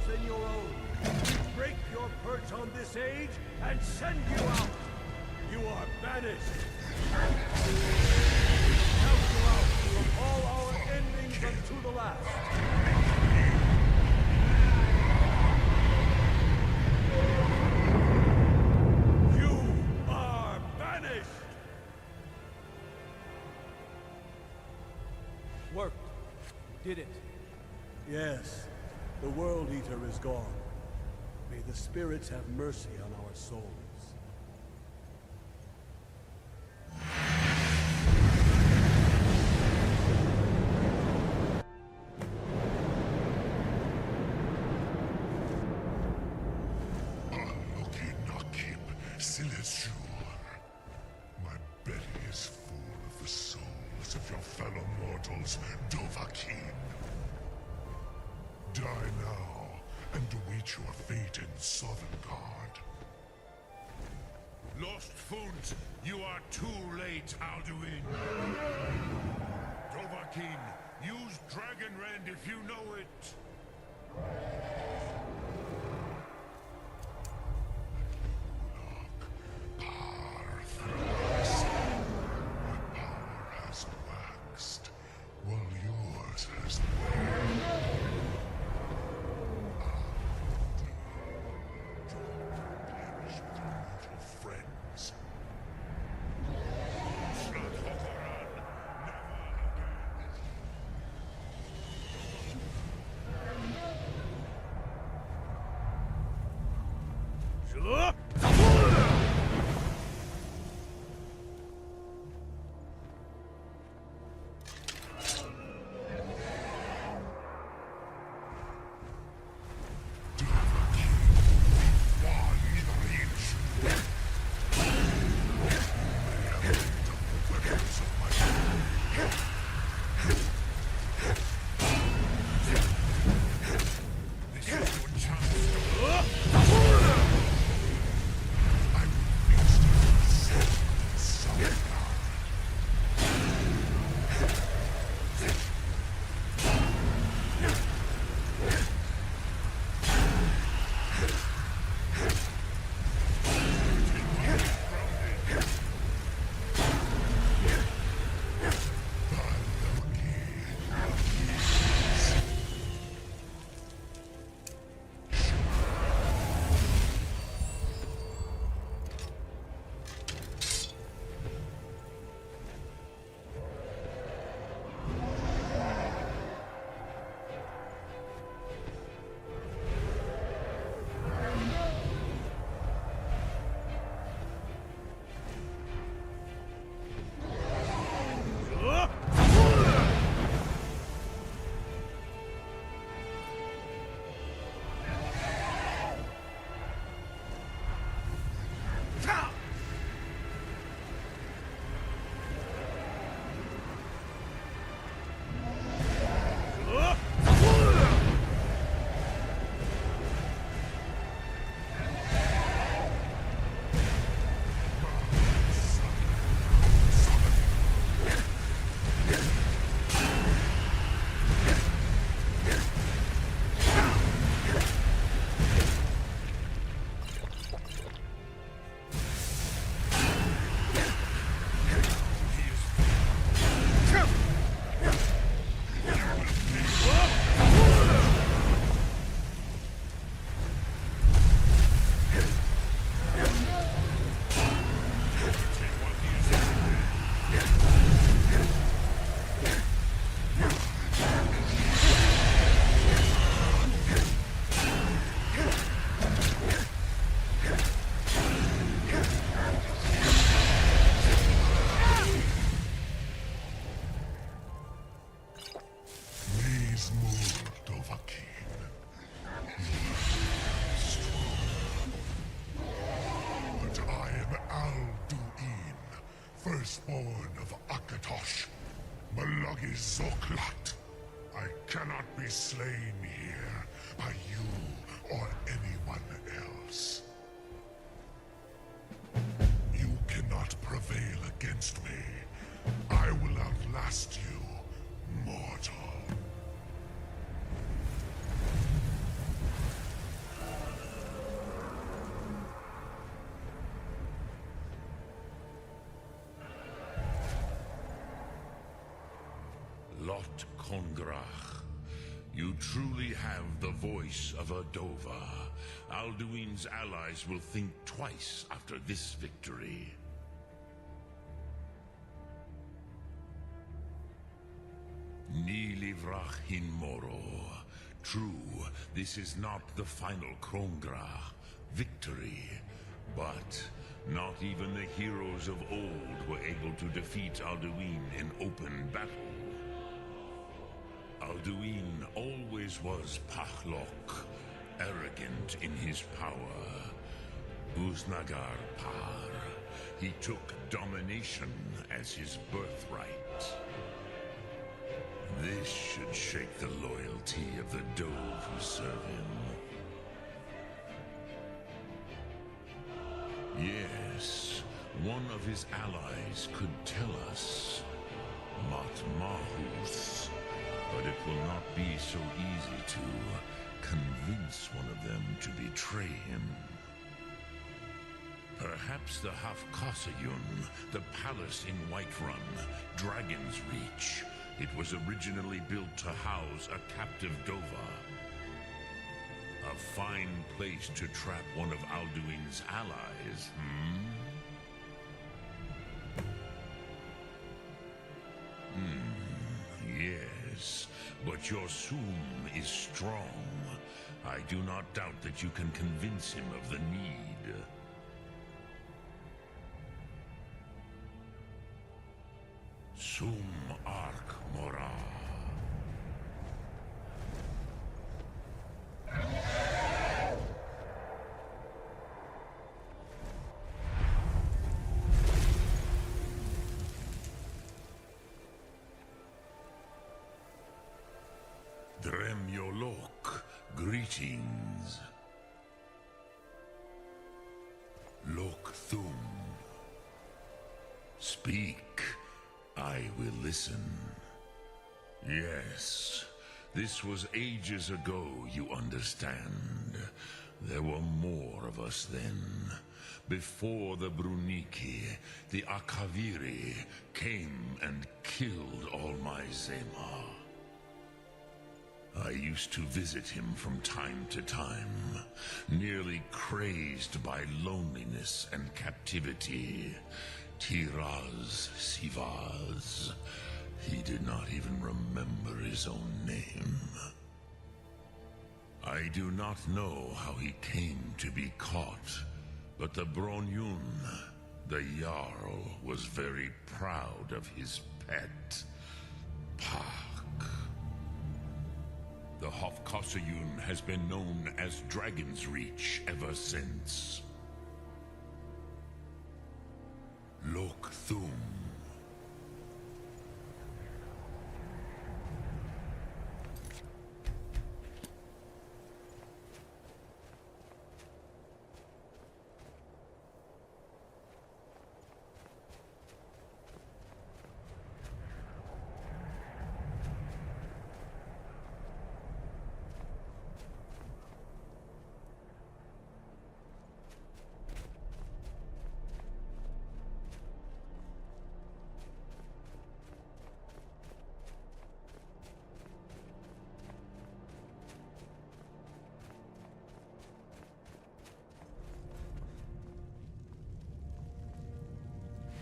than your own. We break your perch on this age and send you out. You are banished. Count you out from all our endings unto the last. You are banished. Worked. Did it. Yes, the World Eater is gone. May the spirits have mercy on our souls. My belly is full of the souls of your fellow mortals, Dovahkiin. Die now, and await your fate in Sovngarde. Lost Fools, you are too late, Alduin. Dovahkiin, use Dragon Rend if you know it. While yours has waned. Perish with your mortal friends. Firstborn of Akatosh, Malagi Zoklat. I cannot be slain here by you or anyone else. You cannot prevail against me. I will outlast you, mortal. Dot Kongrach. You truly have the voice of a Dova. Alduin's allies will think twice after this victory. Ni livrach hin moro. True, this is not the final Krongra victory, but not even the heroes of old were able to defeat Alduin in open battle. Alduin always was Pachlok, arrogant in his power. Uznagar Par. He took domination as his birthright. This should shake the loyalty of the Dove who serve him. Yes, one of his allies could tell us. Matmahus. But it will not be so easy to convince one of them to betray him. Perhaps the Hafkasayun, the palace in Whiterun, Dragon's Reach. It was originally built to house a captive Dova. A fine place to trap one of Alduin's allies, Yes, but your Sum is strong. I do not doubt that you can convince him of the need. Sum Ark Mora. Dremyolok, greetings. Lok Thum. Speak. I will listen. Yes, this was ages ago, you understand. There were more of us then. Before the Bruniki, the Akaviri came and killed all my Zema. I used to visit him from time to time, nearly crazed by loneliness and captivity. Tiraz Sivaz. He did not even remember his own name. I do not know how he came to be caught, but the Bronyun, the Jarl, was very proud of his pet, Pak. The Hofkosayun has been known as Dragon's Reach ever since. Lok Thum.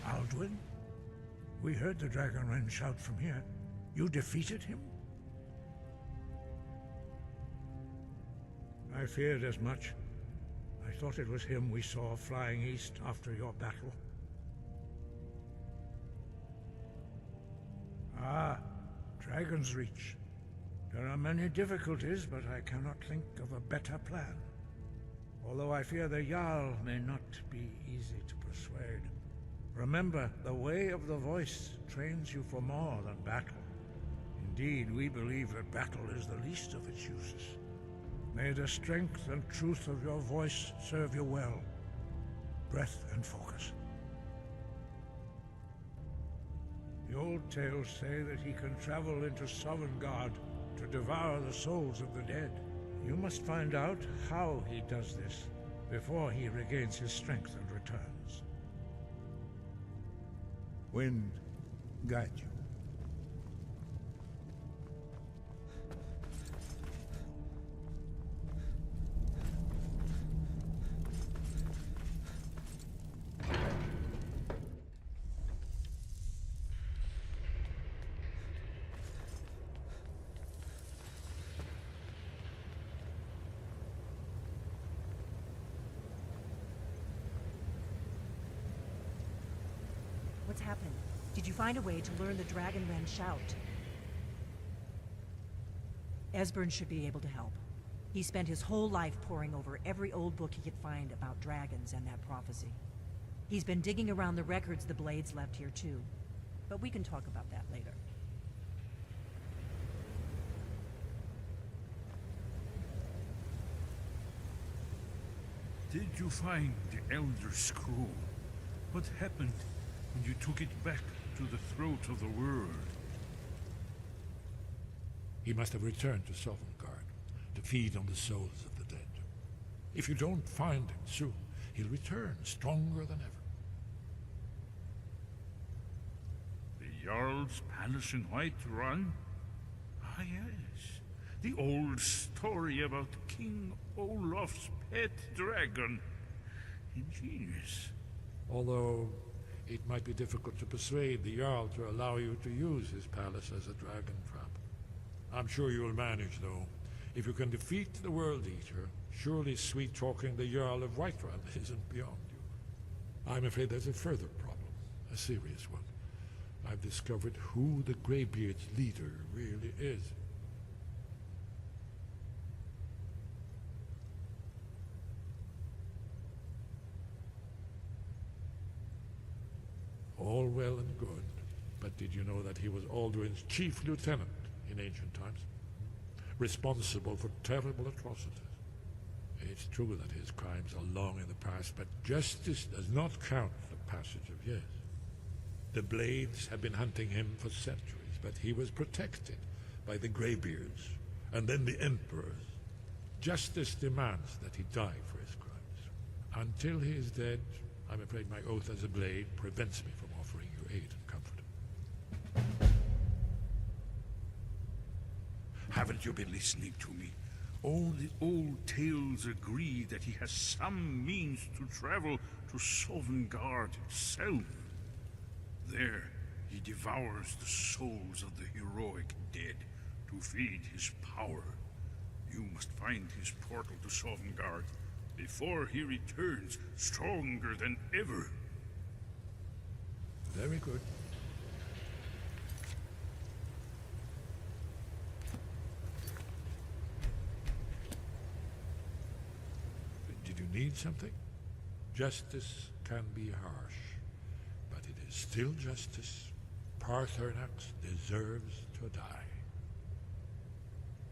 Alduin? We heard the Dragonborn shout from here. You defeated him? I feared as much. I thought it was him we saw flying east after your battle. Ah, Dragon's Reach. There are many difficulties, but I cannot think of a better plan. Although I fear the Jarl may not be easy to persuade. Remember, the way of the voice trains you for more than battle. Indeed, we believe that battle is the least of its uses. May the strength and truth of your voice serve you well. Breath and focus. The old tales say that he can travel into Sovngarde to devour the souls of the dead. You must find out how he does this before he regains his strength and returns. Wind, guide you. happened? Did you find a way to learn the Dragonren shout? Esbern should be able to help. He spent his whole life poring over every old book he could find about dragons and that prophecy. He's been digging around the records the Blades left here too. But we can talk about that later. Did you find the Elder Scroll? What happened when you took it back to the throat of the world? He must have returned to Sovngarde to feed on the souls of the dead. If you don't find him soon, he'll return stronger than ever. The Jarl's palace in Whiterun? Ah, yes. The old story about King Olaf's pet dragon. Ingenious. Although it might be difficult to persuade the Jarl to allow you to use his palace as a dragon trap. I'm sure you'll manage, though. If you can defeat the World Eater, surely sweet-talking the Jarl of Whiterun isn't beyond you. I'm afraid there's a further problem, a serious one. I've discovered who the Greybeard's leader really is. All well and good, but did you know that he was Alduin's chief lieutenant in ancient times? Responsible for terrible atrocities. It's true that his crimes are long in the past, but justice does not count the passage of years. The Blades have been hunting him for centuries, but he was protected by the Greybeards, and then the Emperors. Justice demands that he die for his crimes. Until he is dead, I'm afraid my oath as a Blade prevents me from offering you aid and comfort. Haven't you been listening to me? All the old tales agree that he has some means to travel to Sovngarde itself. There, he devours the souls of the heroic dead to feed his power. You must find his portal to Sovngarde before he returns stronger than ever. Very good. Did you need something? Justice can be harsh, but it is still justice. Paarthurnax deserves to die.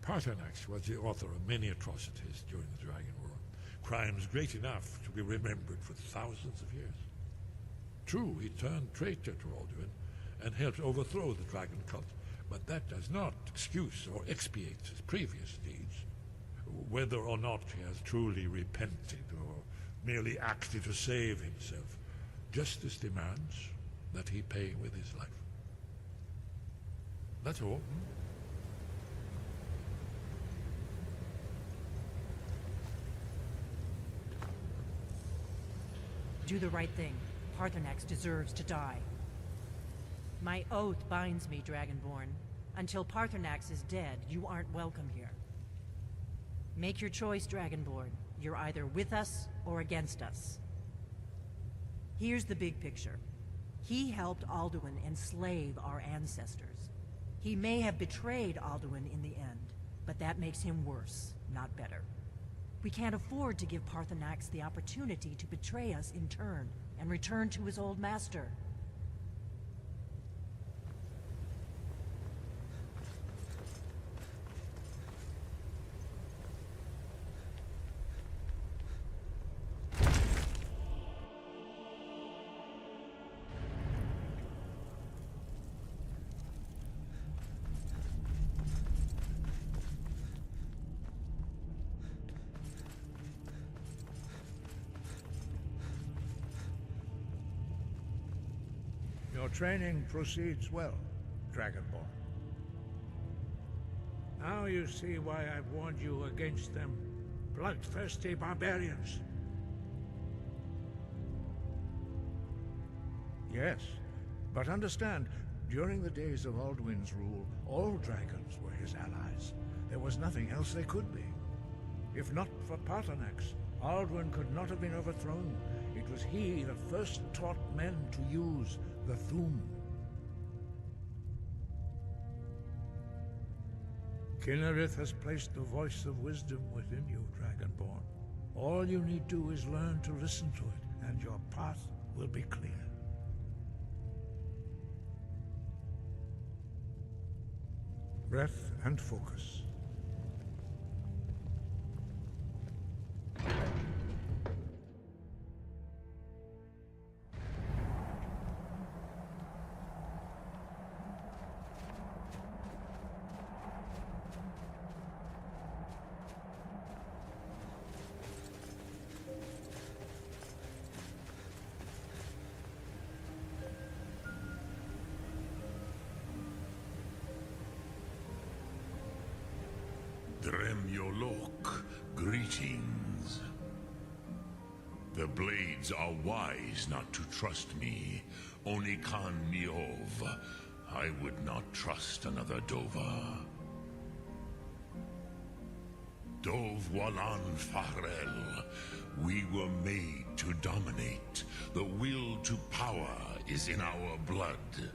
Paarthurnax was the author of many atrocities during the Dragon War. Crimes great enough to be remembered for thousands of years. True, he turned traitor to Alduin and helped overthrow the dragon cult, but that does not excuse or expiate his previous deeds. Whether or not he has truly repented or merely acted to save himself, justice demands that he pay with his life. That's all. Do the right thing. Paarthurnax deserves to die. My oath binds me, Dragonborn. Until Paarthurnax is dead, you aren't welcome here. Make your choice, Dragonborn. You're either with us or against us. Here's the big picture. He helped Alduin enslave our ancestors. He may have betrayed Alduin in the end, but that makes him worse, not better. We can't afford to give Paarthurnax the opportunity to betray us in turn and return to his old master. Your training proceeds well, Dragonborn. Now you see why I've warned you against them bloodthirsty barbarians. Yes, but understand, during the days of Alduin's rule, all dragons were his allies. There was nothing else they could be. If not for Paarthurnax, Alduin could not have been overthrown. It was he that first taught men to use the Thum. Kinnerith has placed the voice of wisdom within you, Dragonborn. All you need do is learn to listen to it, and your path will be clear. Breath and focus. Dremyolok, greetings. The blades are wise not to trust me. Onikan Miov. I would not trust another Dova. Dov Walan Farel. We were made to dominate. The will to power is in our blood.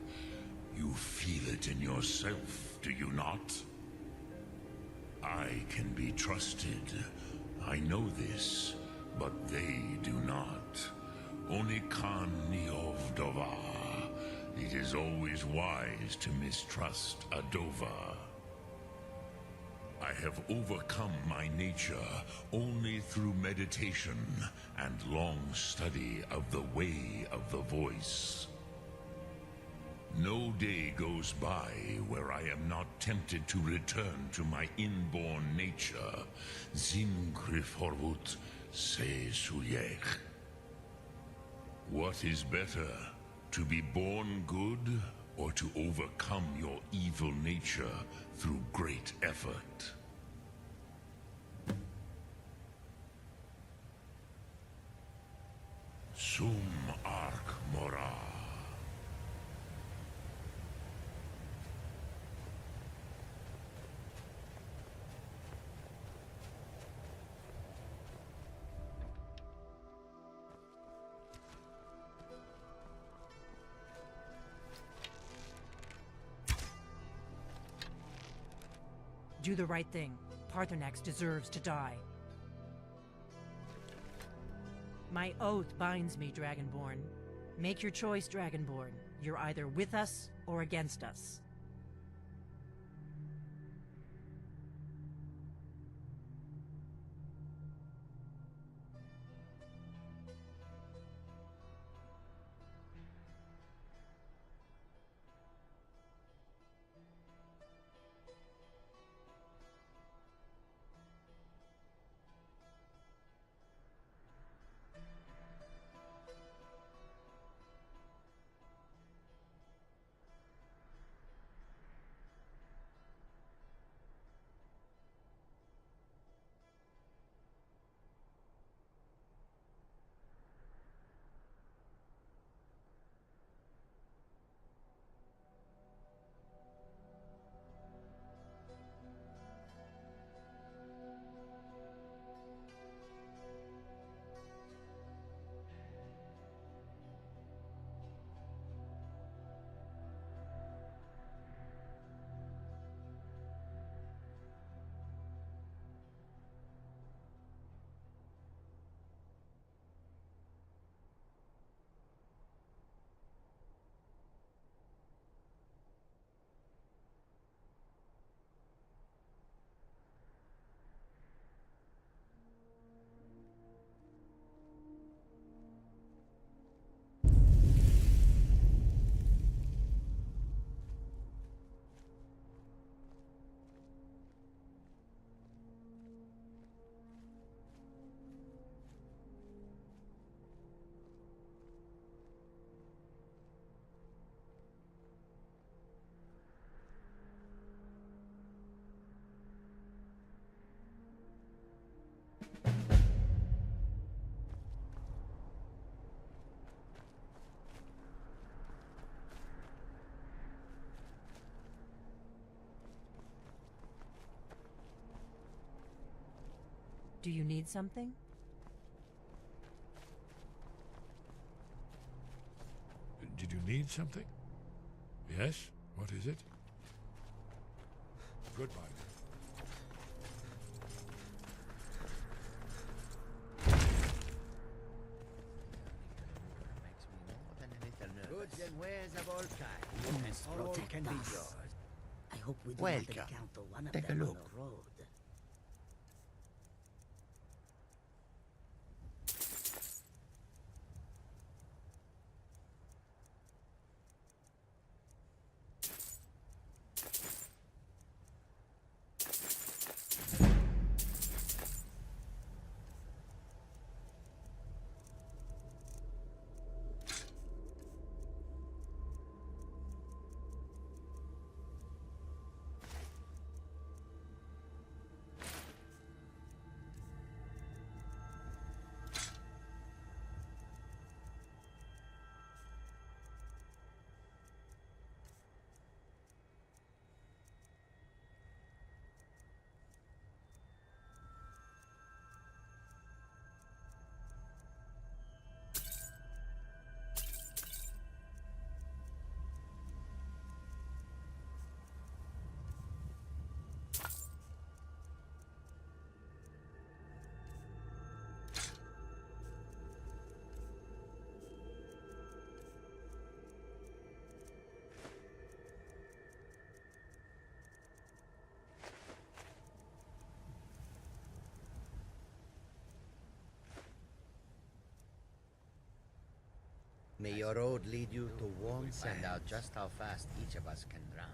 You feel it in yourself, do you not? I can be trusted. I know this, but they do not. Onikan Niov Dova. It is always wise to mistrust a Dova. I have overcome my nature only through meditation and long study of the way of the voice. No day goes by where I am not tempted to return to my inborn nature. Zimgriforvut se suyech. What is better, to be born good or to overcome your evil nature through great effort? Sum arc mora. Do the right thing. Paarthurnax deserves to die. My oath binds me, Dragonborn. Make your choice, Dragonborn. You're either with us or against us. Do you need something? Did you need something? Yes? What is it? Goodbye. Goods and wares of all kinds. All can be yours. I hope we do Welcome. not encounter one of Take a them on look. the road. May your road lead you to warm sands. Find out just how fast each of us can drown.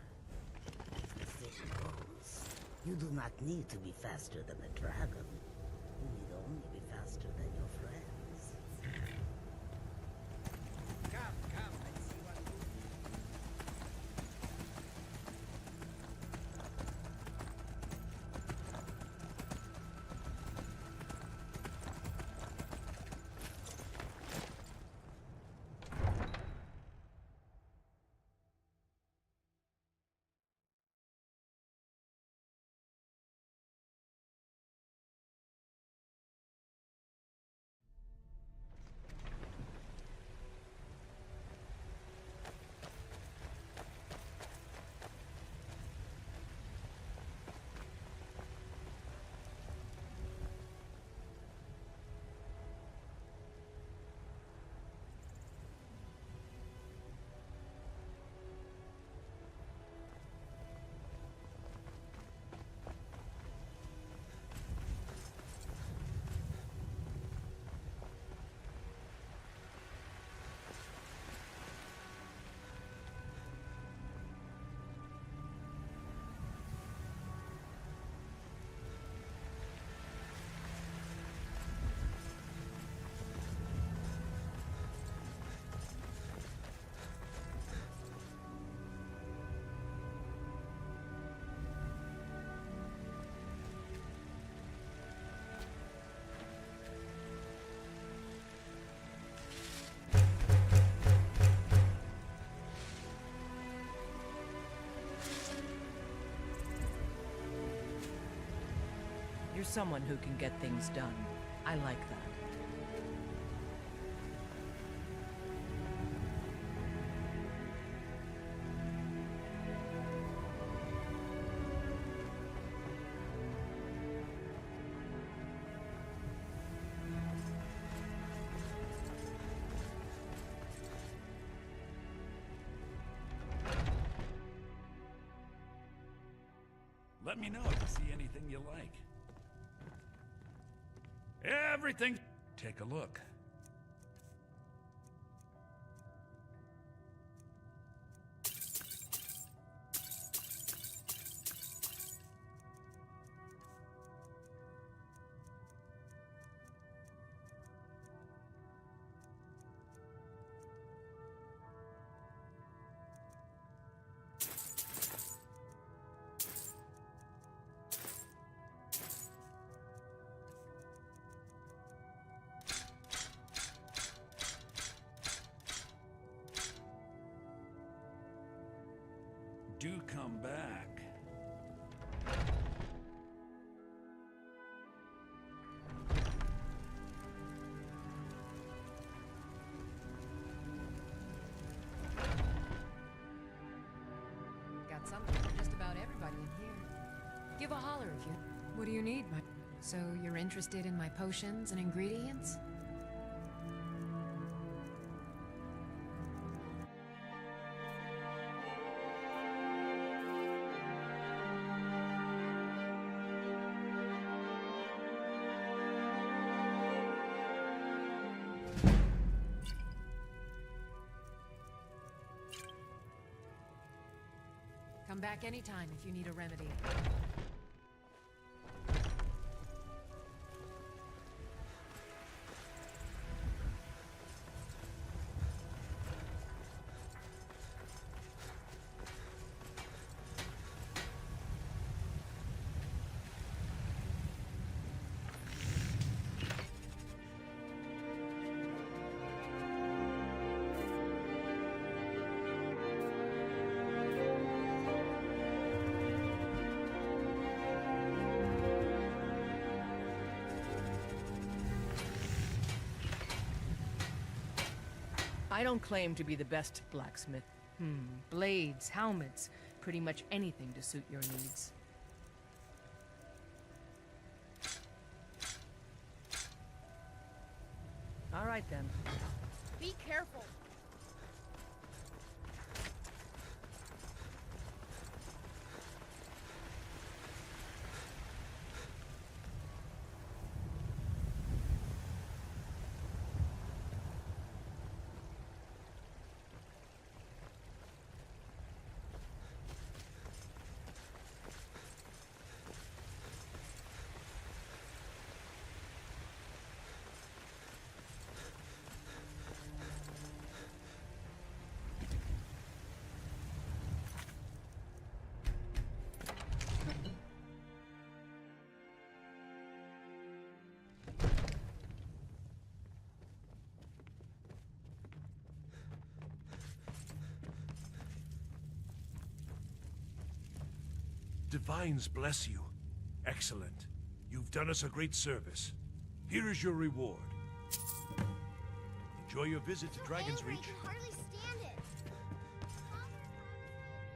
You do not need to be faster than a dragon. You need only be faster than your friends. Come, let's see what You're someone who can get things done. I like that. Let me know if you see anything you like. Everything. Take a look. everybody in here. Give a holler if you... What do you need, my... So you're interested in my potions and ingredients? Come back anytime if you need a remedy. I don't claim to be the best blacksmith. Blades, helmets, pretty much anything to suit your needs. All right then. Be careful. Divines bless you. Excellent. You've done us a great service. Here is your reward. Enjoy your visit to Dragon's Reach. Hardly stand it.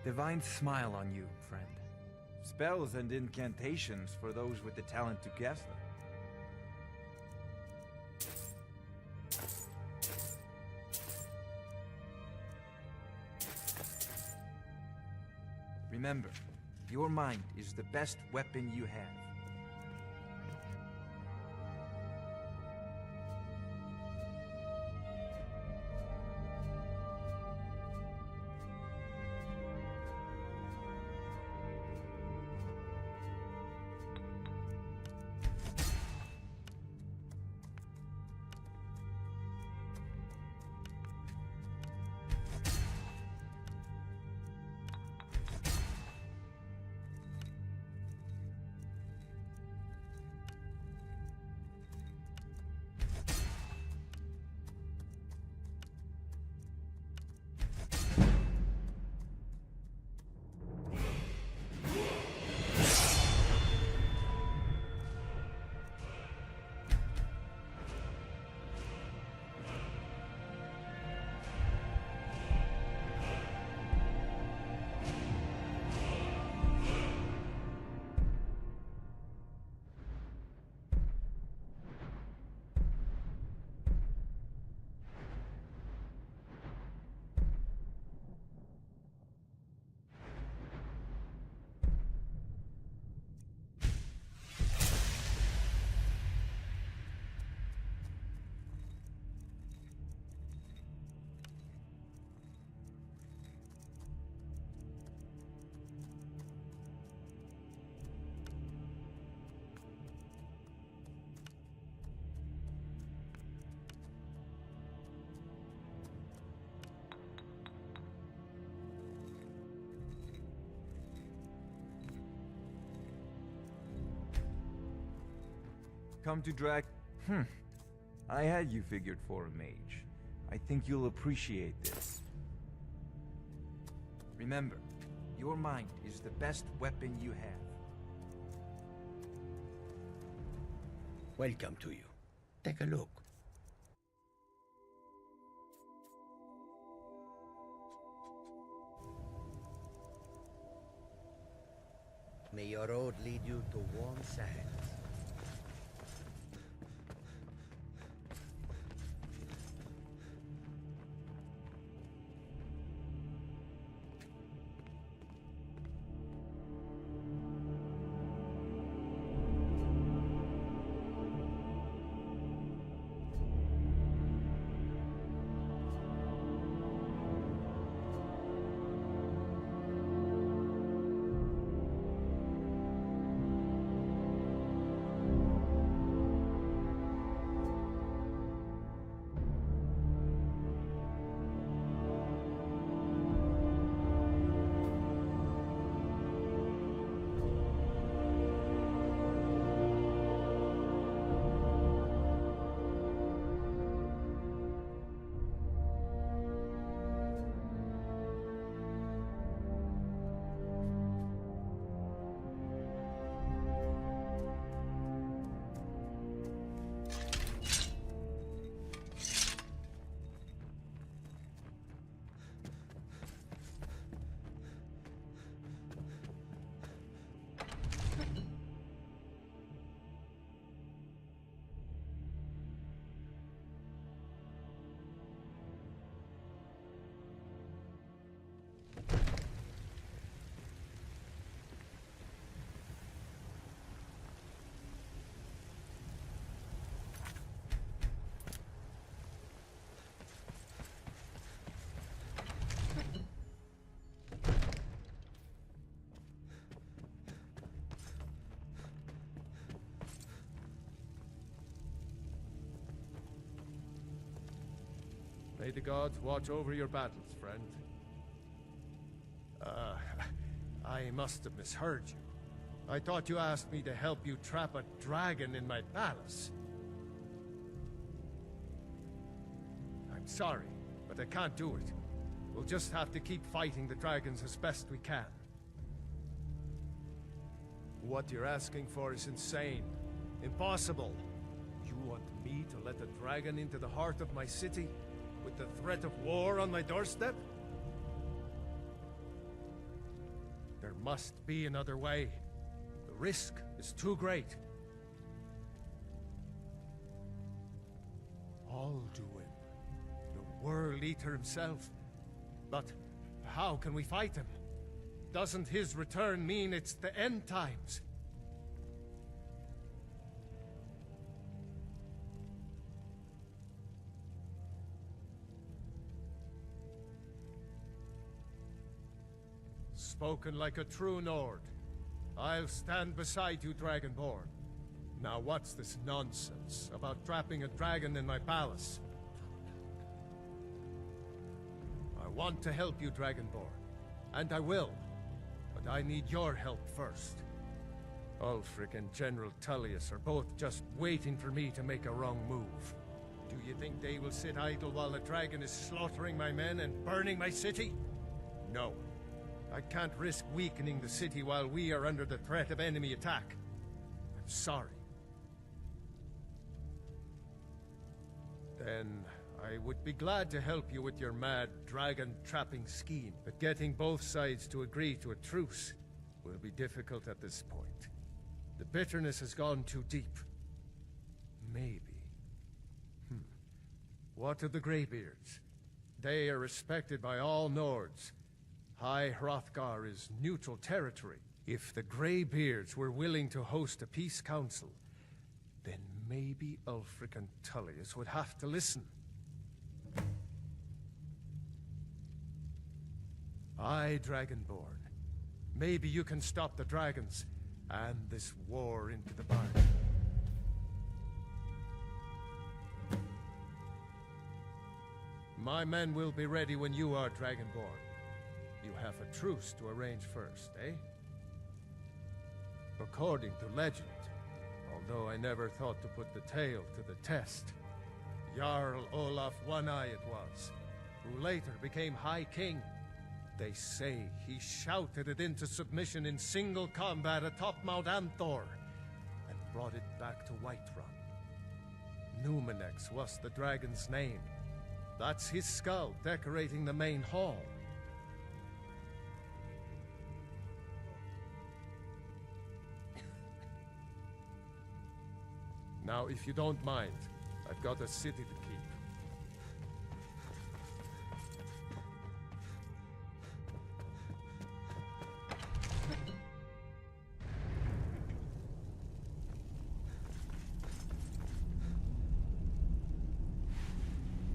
Divines smile on you, friend. Spells and incantations for those with the talent to cast them. Remember, your mind is the best weapon you have. Come to Drag... I had you figured for a mage. I think you'll appreciate this. Remember, your mind is the best weapon you have. Welcome to you. Take a look. road lead you to warm sands. May the gods watch over your battles, friend. I must have misheard you. I thought you asked me to help you trap a dragon in my palace. I'm sorry, but I can't do it. We'll just have to keep fighting the dragons as best we can. What you're asking for is insane. Impossible. You want me to let a dragon into the heart of my city? With the threat of war on my doorstep? There must be another way. The risk is too great. Alduin, the World Eater himself. But how can we fight him? Doesn't his return mean it's the end times? Spoken like a true Nord. I'll stand beside you, Dragonborn. Now what's this nonsense about trapping a dragon in my palace? I want to help you, Dragonborn. And I will. But I need your help first. Ulfric and General Tullius are both just waiting for me to make a wrong move. Do you think they will sit idle while the dragon is slaughtering my men and burning my city? No. I can't risk weakening the city while we are under the threat of enemy attack. I'm sorry. Then I would be glad to help you with your mad dragon-trapping scheme, but getting both sides to agree to a truce will be difficult at this point. The bitterness has gone too deep. Maybe. What of the Greybeards? They are respected by all Nords. High Hrothgar is neutral territory. If the Greybeards were willing to host a peace council, then maybe Ulfric and Tullius would have to listen. Aye, Dragonborn. Maybe you can stop the dragons and this war into the bargain. My men will be ready when you are, Dragonborn. You have a truce to arrange first, eh? According to legend, although I never thought to put the tale to the test, Jarl Olaf One-Eye it was, who later became High King. They say he shouted it into submission in single combat atop Mount Anthor, and brought it back to Whiterun. Numenex was the dragon's name. That's his skull decorating the main hall. . Now, if you don't mind, I've got a city to keep.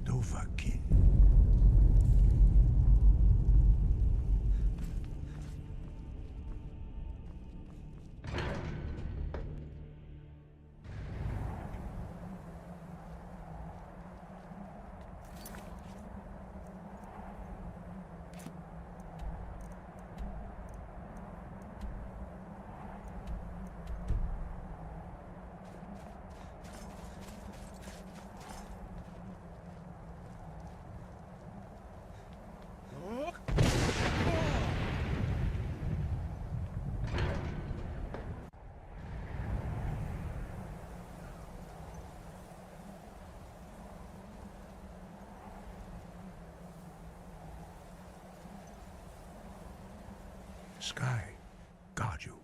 Dovahkiin. Sky, guard you.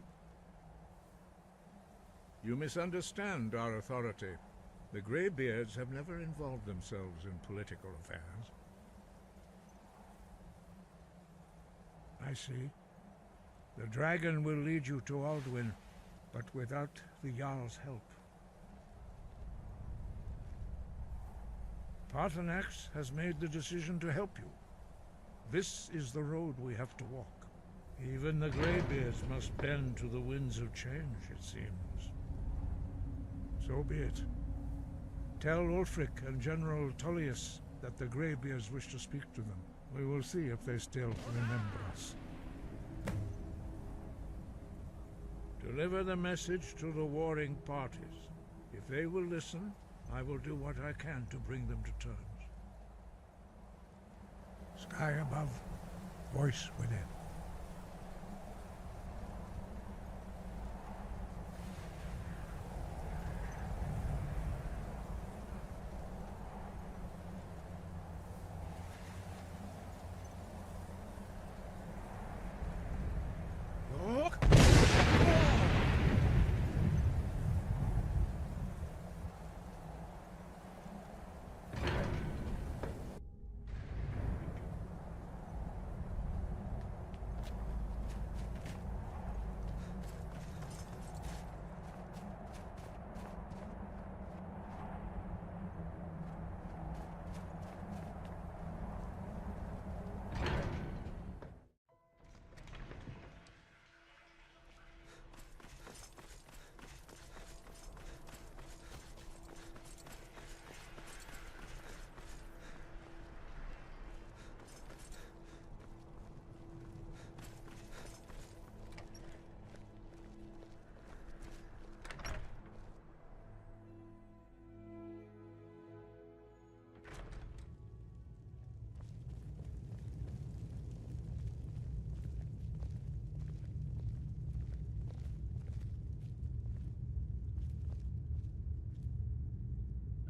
You misunderstand our authority. The Greybeards have never involved themselves in political affairs. I see. The dragon will lead you to Alduin, but without the Jarl's help. Paarthurnax has made the decision to help you. This is the road we have to walk. Even the Greybeards must bend to the winds of change, it seems. So be it. Tell Ulfric and General Tullius that the Greybeards wish to speak to them. We will see if they still remember us. Deliver the message to the warring parties. If they will listen, I will do what I can to bring them to terms. Sky above, voice within.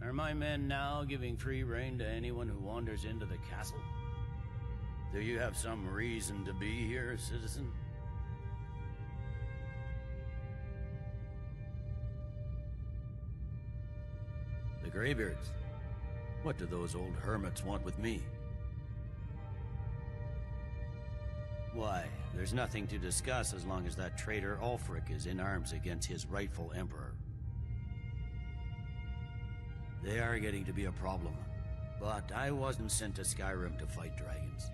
Are my men now giving free rein to anyone who wanders into the castle? Do you have some reason to be here, citizen? The Greybeards? What do those old hermits want with me? Why, there's nothing to discuss as long as that traitor Ulfric is in arms against his rightful emperor. They are getting to be a problem, but I wasn't sent to Skyrim to fight dragons.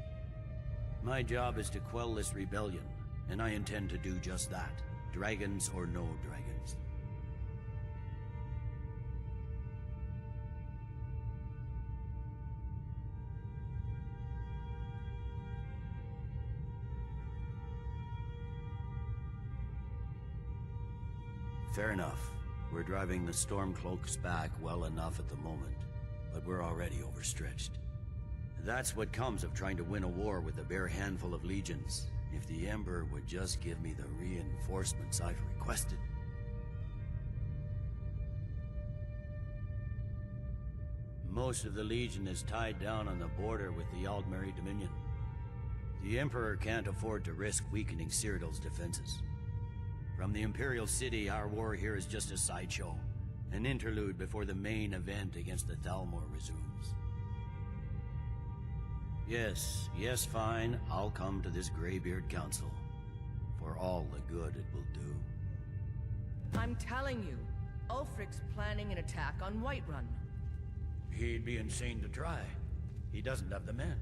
My job is to quell this rebellion, and I intend to do just that, dragons or no dragons. Fair enough. We're driving the Stormcloaks back well enough at the moment, but we're already overstretched. That's what comes of trying to win a war with a bare handful of legions. If the Emperor would just give me the reinforcements I've requested. Most of the Legion is tied down on the border with the Aldmeri Dominion. The Emperor can't afford to risk weakening Cyrodiil's defenses. From the Imperial City, our war here is just a sideshow. An interlude before the main event against the Thalmor resumes. Yes, fine. I'll come to this Greybeard Council. For all the good it will do. I'm telling you, Ulfric's planning an attack on Whiterun. He'd be insane to try. He doesn't have the men.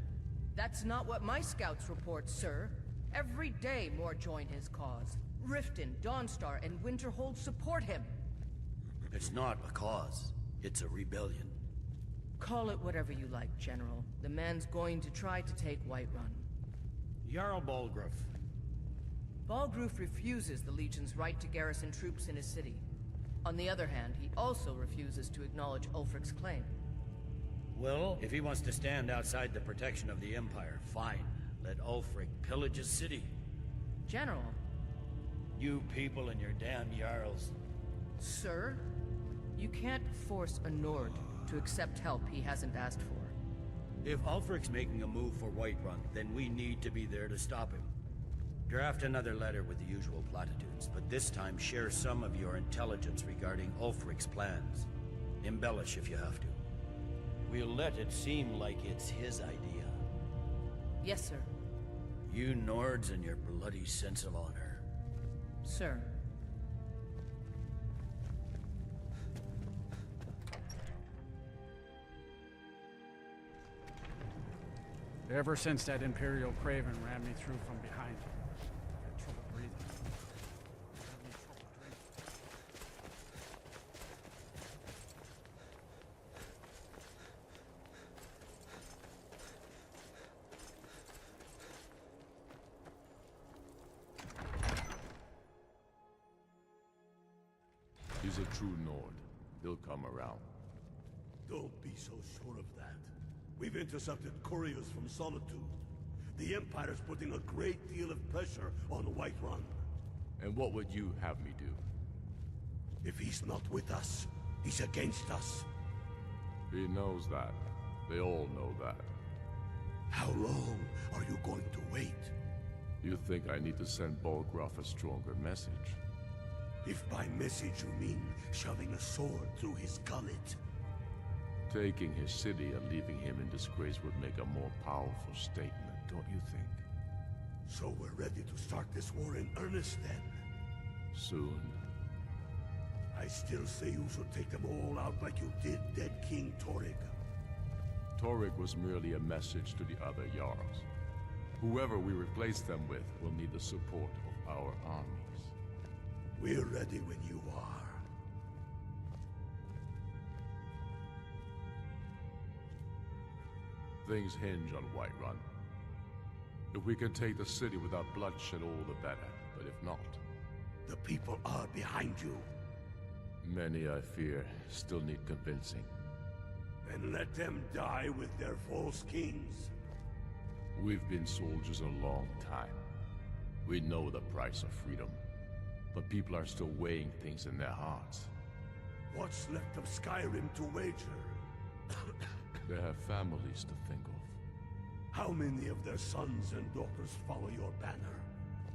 That's not what my scouts report, sir. Every day more join his cause. Riften, Dawnstar, and Winterhold support him. It's not a cause. It's a rebellion. Call it whatever you like, General. The man's going to try to take Whiterun. Jarl Balgruuf. Balgruuf refuses the Legion's right to garrison troops in his city. On the other hand, he also refuses to acknowledge Ulfric's claim. Well, if he wants to stand outside the protection of the Empire, fine. Let Ulfric pillage his city. General. You people and your damn Jarls. Sir, you can't force a Nord to accept help he hasn't asked for. If Ulfric's making a move for Whiterun, then we need to be there to stop him. Draft another letter with the usual platitudes, but this time share some of your intelligence regarding Ulfric's plans. Embellish if you have to. We'll let it seem like it's his idea. Yes, sir. You Nords and your bloody sense of honor. Sir. Ever since that Imperial Craven ran me through from behind, I had trouble breathing. He's a true Nord. He'll come around. Don't be so sure of that. We've intercepted couriers from Solitude. The Empire's putting a great deal of pressure on Whiterun. And what would you have me do? If he's not with us, he's against us. He knows that. They all know that. How long are you going to wait? You think I need to send Balgruuf a stronger message? If by message you mean shoving a sword through his gullet. Taking his city and leaving him in disgrace would make a more powerful statement, don't you think? So we're ready to start this war in earnest then? Soon. I still say you should take them all out like you did dead King Torrig. Torrig was merely a message to the other Jarls. Whoever we replace them with will need the support of our armies. We're ready when you are. Things hinge on Whiterun. If we can take the city without bloodshed, all the better. But if not... The people are behind you. Many, I fear, still need convincing. Then let them die with their false kings. We've been soldiers a long time. We know the price of freedom. But people are still weighing things in their hearts. What's left of Skyrim to wager? They have families to think of. How many of their sons and daughters follow your banner?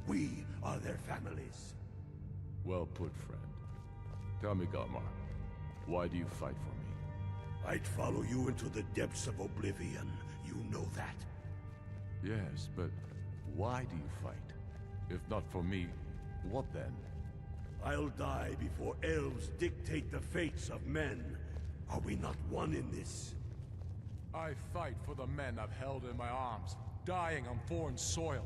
We are their families. Well put, friend. Tell me, Galmar, why do you fight for me? I'd follow you into the depths of oblivion. You know that. Yes, but why do you fight? If not for me, what then? I'll die before elves dictate the fates of men. Are we not one in this? I fight for the men I've held in my arms, dying on foreign soil.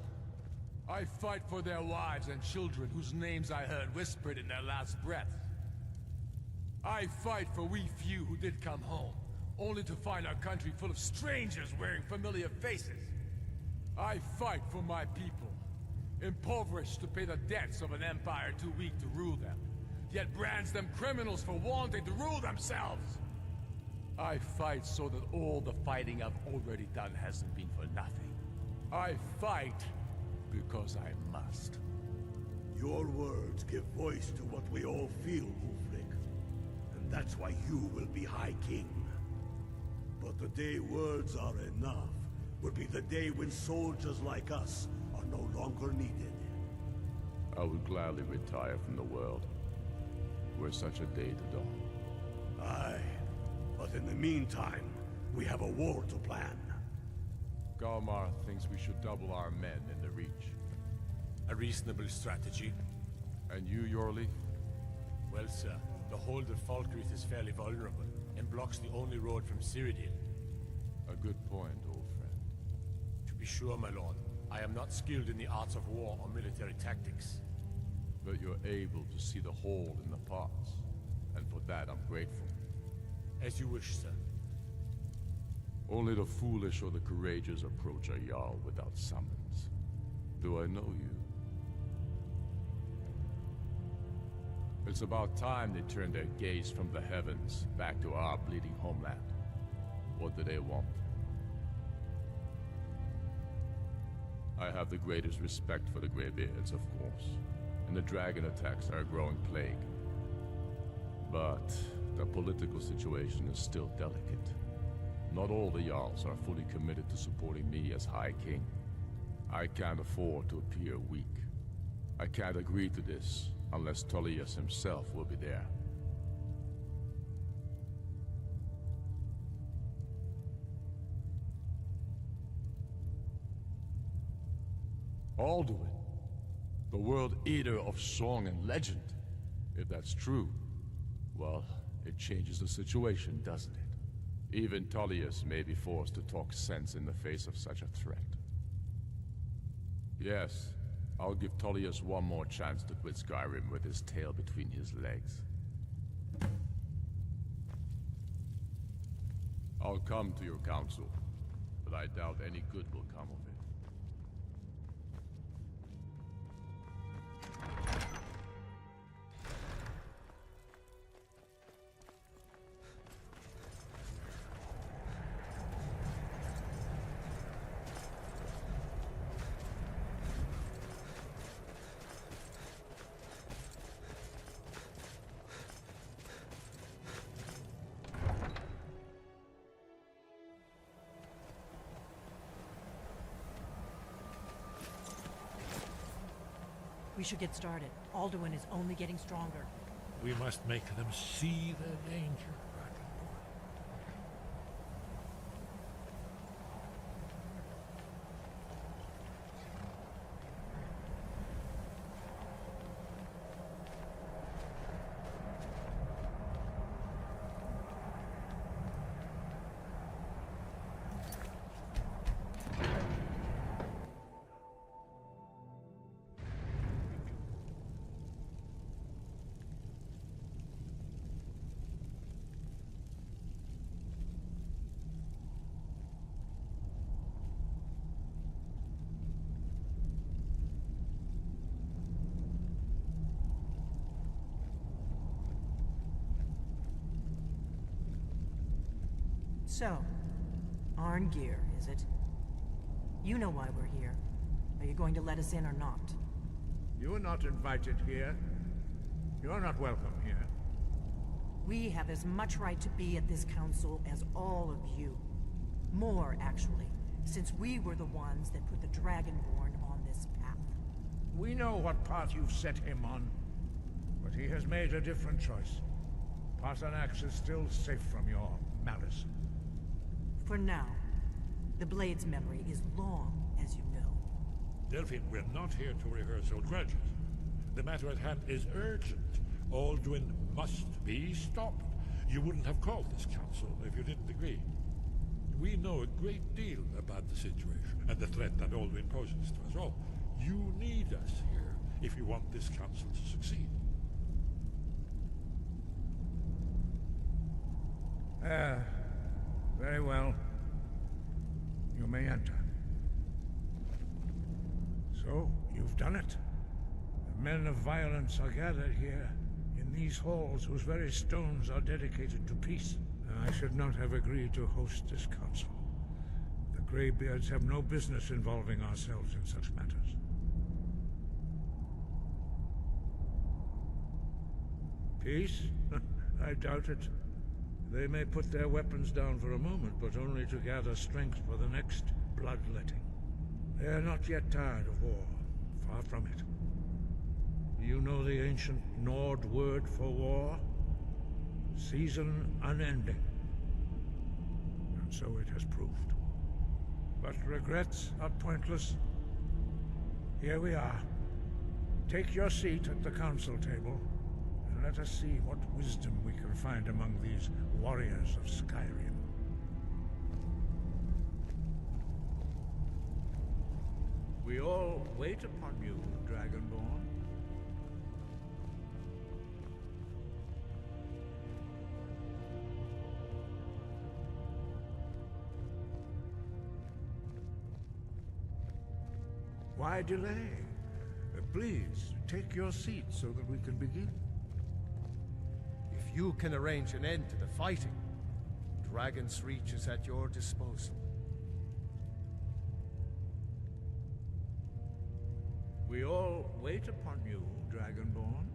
I fight for their wives and children whose names I heard whispered in their last breath. I fight for we few who did come home, only to find our country full of strangers wearing familiar faces. I fight for my people, impoverished to pay the debts of an empire too weak to rule them, yet brands them criminals for wanting to rule themselves. I fight so that all the fighting I've already done hasn't been for nothing. I fight because I must. Your words give voice to what we all feel, Ulfric. And that's why you will be High King. But the day words are enough will be the day when soldiers like us are no longer needed. I would gladly retire from the world, were such a day to dawn. Aye, but in the meantime, we have a war to plan. Galmar thinks we should double our men in the Reach. A reasonable strategy. And you, Yorli? Well, sir, the hold of Falkreath is fairly vulnerable, and blocks the only road from Cyrodiil. A good point, old friend. To be sure, my lord, I am not skilled in the arts of war or military tactics. But you're able to see the hold in the parts, and for that I'm grateful. As you wish, sir. Only the foolish or the courageous approach a Jarl without summons. Do I know you? It's about time they turned their gaze from the heavens back to our bleeding homeland. What do they want? I have the greatest respect for the Greybeards, of course, and the dragon attacks are a growing plague. But the political situation is still delicate. Not all the Jarls are fully committed to supporting me as High King. I can't afford to appear weak. I can't agree to this unless Tullius himself will be there. Alduin, the World Eater of song and legend. If that's true, well, it changes the situation, doesn't it? Even Tullius may be forced to talk sense in the face of such a threat. Yes, I'll give Tullius one more chance to quit Skyrim with his tail between his legs. I'll come to your council, but I doubt any good will come of it. We should get started. Alduin is only getting stronger. We must make them see the danger. So, Arngeir, is it? You know why we're here. Are you going to let us in or not? You are not invited here. You are not welcome here. We have as much right to be at this council as all of you. More, actually, since we were the ones that put the Dragonborn on this path. We know what path you've set him on, but he has made a different choice. Paarthurnax is still safe from your malice. For now, the Blade's memory is long, as you know. Delphine, we're not here to rehearse old grudges. The matter at hand is urgent. Alduin must be stopped. You wouldn't have called this council if you didn't agree. We know a great deal about the situation and the threat that Alduin poses to us all. You need us here if you want this council to succeed. Very well. You may enter. So, you've done it. The men of violence are gathered here, in these halls whose very stones are dedicated to peace. I should not have agreed to host this council. The Greybeards have no business involving ourselves in such matters. Peace? I doubt it. They may put their weapons down for a moment, but only to gather strength for the next bloodletting. They are not yet tired of war. Far from it. Do you know the ancient Nord word for war? season unending. And so it has proved. But regrets are pointless. Here we are. Take your seat at the council table, and let us see what wisdom we can find among these warriors of Skyrim. We all wait upon you, Dragonborn. Why delay? Please, take your seat so that we can begin. If you can arrange an end to the fighting, Dragon's Reach is at your disposal. We all wait upon you, Dragonborn.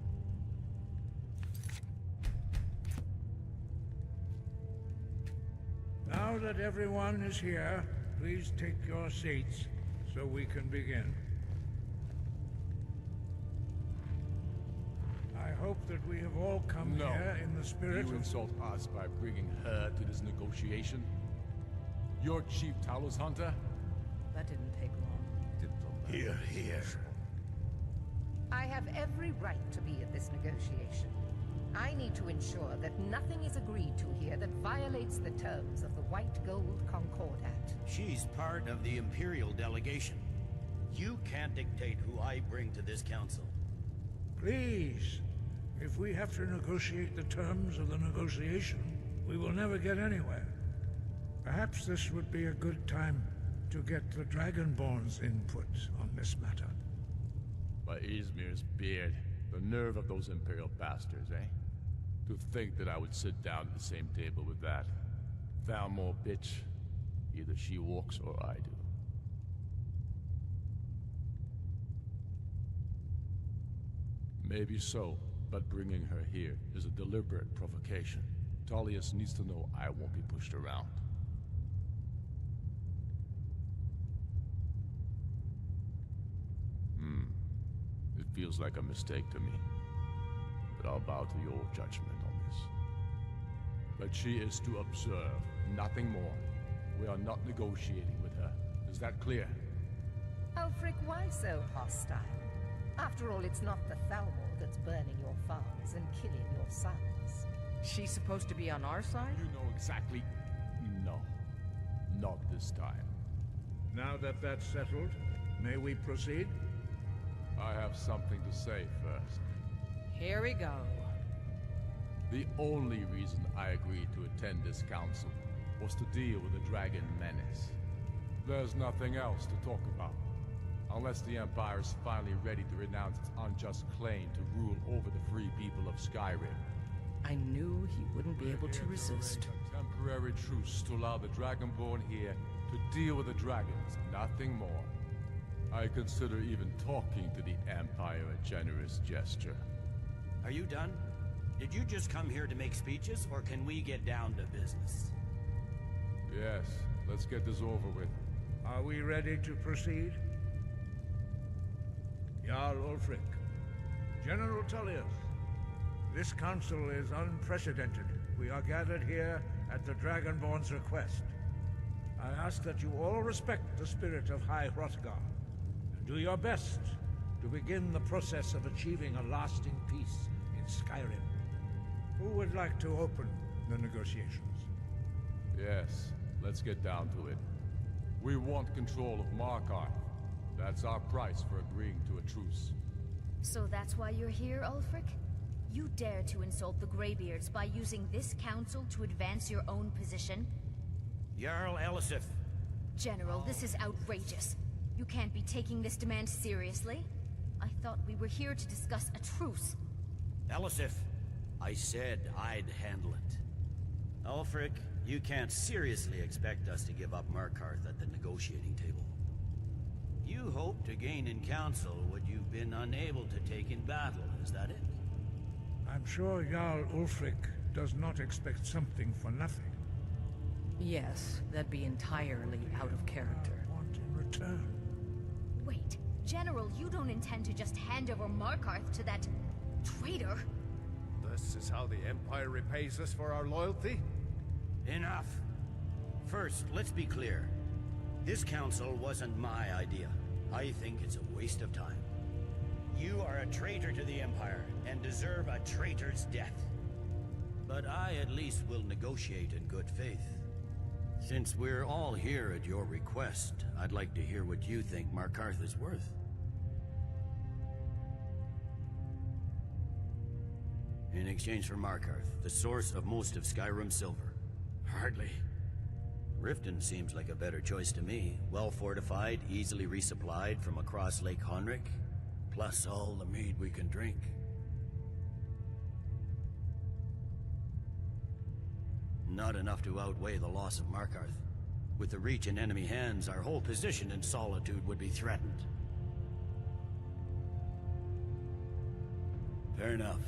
Now that everyone is here, please take your seats so we can begin. I hope that we have all come here in the spirit You of... insult us by bringing her to this negotiation? Your chief Talos hunter? That didn't take long. Here, here. I have every right to be at this negotiation. I need to ensure that nothing is agreed to here that violates the terms of the White Gold Concordat. She's part of the Imperial delegation. You can't dictate who I bring to this council. Please, if we have to negotiate the terms of the negotiation, we will never get anywhere. Perhaps this would be a good time to get the Dragonborn's input on this matter. By Izmir's beard, the nerve of those Imperial bastards, eh? To think that I would sit down at the same table with that. Thalmor bitch. Either she walks or I do. Maybe so, but bringing her here is a deliberate provocation. Tullius needs to know I won't be pushed around. It feels like a mistake to me. But I'll bow to your judgment on this. But she is to observe, nothing more. We are not negotiating with her. Is that clear? Ulfric, why so hostile? After all, it's not the Thalmor that's burning your farms and killing your sons. She's supposed to be on our side? You know exactly... No. Not this time. Now that that's settled, may we proceed? I have something to say first. Here we go. The only reason I agreed to attend this council was to deal with the dragon menace. There's nothing else to talk about. Unless the Empire is finally ready to renounce its unjust claim to rule over the free people of Skyrim. I knew he wouldn't be able to resist. A temporary truce to allow the Dragonborn here to deal with the dragons, nothing more. I consider even talking to the Empire a generous gesture. Are you done? Did you just come here to make speeches, or can we get down to business? Yes, let's get this over with. Are we ready to proceed? Jarl Ulfric, General Tullius, this council is unprecedented. We are gathered here at the Dragonborn's request. I ask that you all respect the spirit of High Hrothgar, and do your best to begin the process of achieving a lasting peace in Skyrim. Who would like to open the negotiations? Yes, let's get down to it. We want control of Markarth. That's our price for agreeing to a truce. So that's why you're here, Ulfric? You dare to insult the Greybeards by using this council to advance your own position? Jarl Elisif. General, this is outrageous. You can't be taking this demand seriously. I thought we were here to discuss a truce. Elisif, I said I'd handle it. Ulfric, you can't seriously expect us to give up Markarth at the negotiating table. You hope to gain in council what you've been unable to take in battle, is that it? I'm sure Jarl Ulfric does not expect something for nothing. Yes, that'd be entirely out of character. Want in return? Wait, General, you don't intend to just hand over Markarth to that traitor? The This is how the Empire repays us for our loyalty? Enough. First, let's be clear. This council wasn't my idea. I think it's a waste of time. You are a traitor to the Empire, and deserve a traitor's death. But I at least will negotiate in good faith. Since we're all here at your request, I'd like to hear what you think Markarth is worth. In exchange for Markarth, the source of most of Skyrim's silver. Hardly. Riften seems like a better choice to me. Well fortified, easily resupplied from across Lake Honric, plus all the mead we can drink. Not enough to outweigh the loss of Markarth. With the Reach in enemy hands, our whole position in Solitude would be threatened. Fair enough.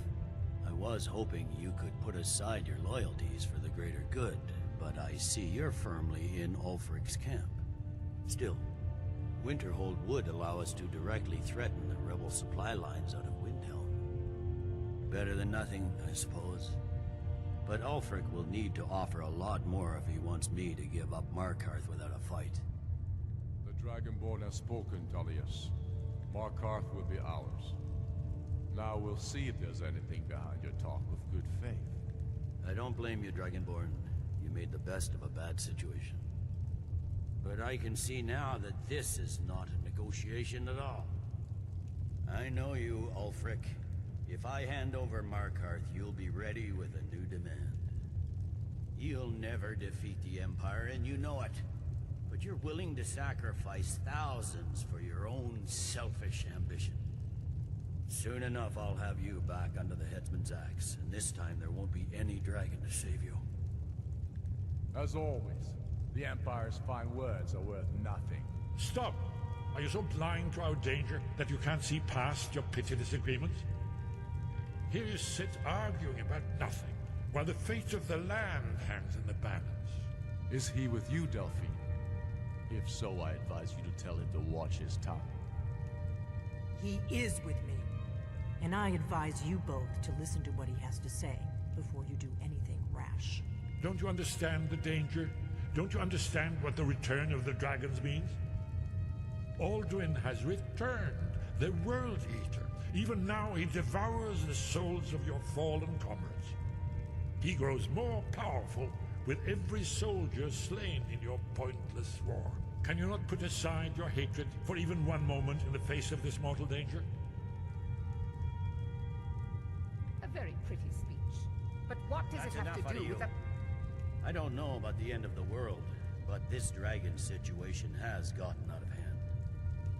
I was hoping you could put aside your loyalties for the greater good, but I see you're firmly in Ulfric's camp. Still, Winterhold would allow us to directly threaten the rebel supply lines out of Windhelm. Better than nothing, I suppose. But Ulfric will need to offer a lot more if he wants me to give up Markarth without a fight. The Dragonborn has spoken, Tullius. Markarth will be ours. Now we'll see if there's anything behind your talk of good faith. I don't blame you, Dragonborn. You made the best of a bad situation. But I can see now that this is not a negotiation at all. I know you, Ulfric. If I hand over Markarth, you'll be ready with a new demand. You'll never defeat the Empire, and you know it. But you're willing to sacrifice thousands for your own selfish ambition. Soon enough, I'll have you back under the headsman's axe, and this time there won't be any dragon to save you. As always, the Empire's fine words are worth nothing. Stop! Are you so blind to our danger that you can't see past your petty disagreements? Here you sit arguing about nothing, while the fate of the land hangs in the balance. Is he with you, Delphine? If so, I advise you to tell him to watch his tongue. He is with me. And I advise you both to listen to what he has to say before you do anything rash. Don't you understand the danger? Don't you understand what the return of the dragons means? Alduin has returned, the World Eater. Even now he devours the souls of your fallen comrades. He grows more powerful with every soldier slain in your pointless war. Can you not put aside your hatred for even one moment in the face of this mortal danger? A very pretty speech. But what does That's it have enough to do out of with you. a... I don't know about the end of the world, but this dragon situation has gotten out of hand.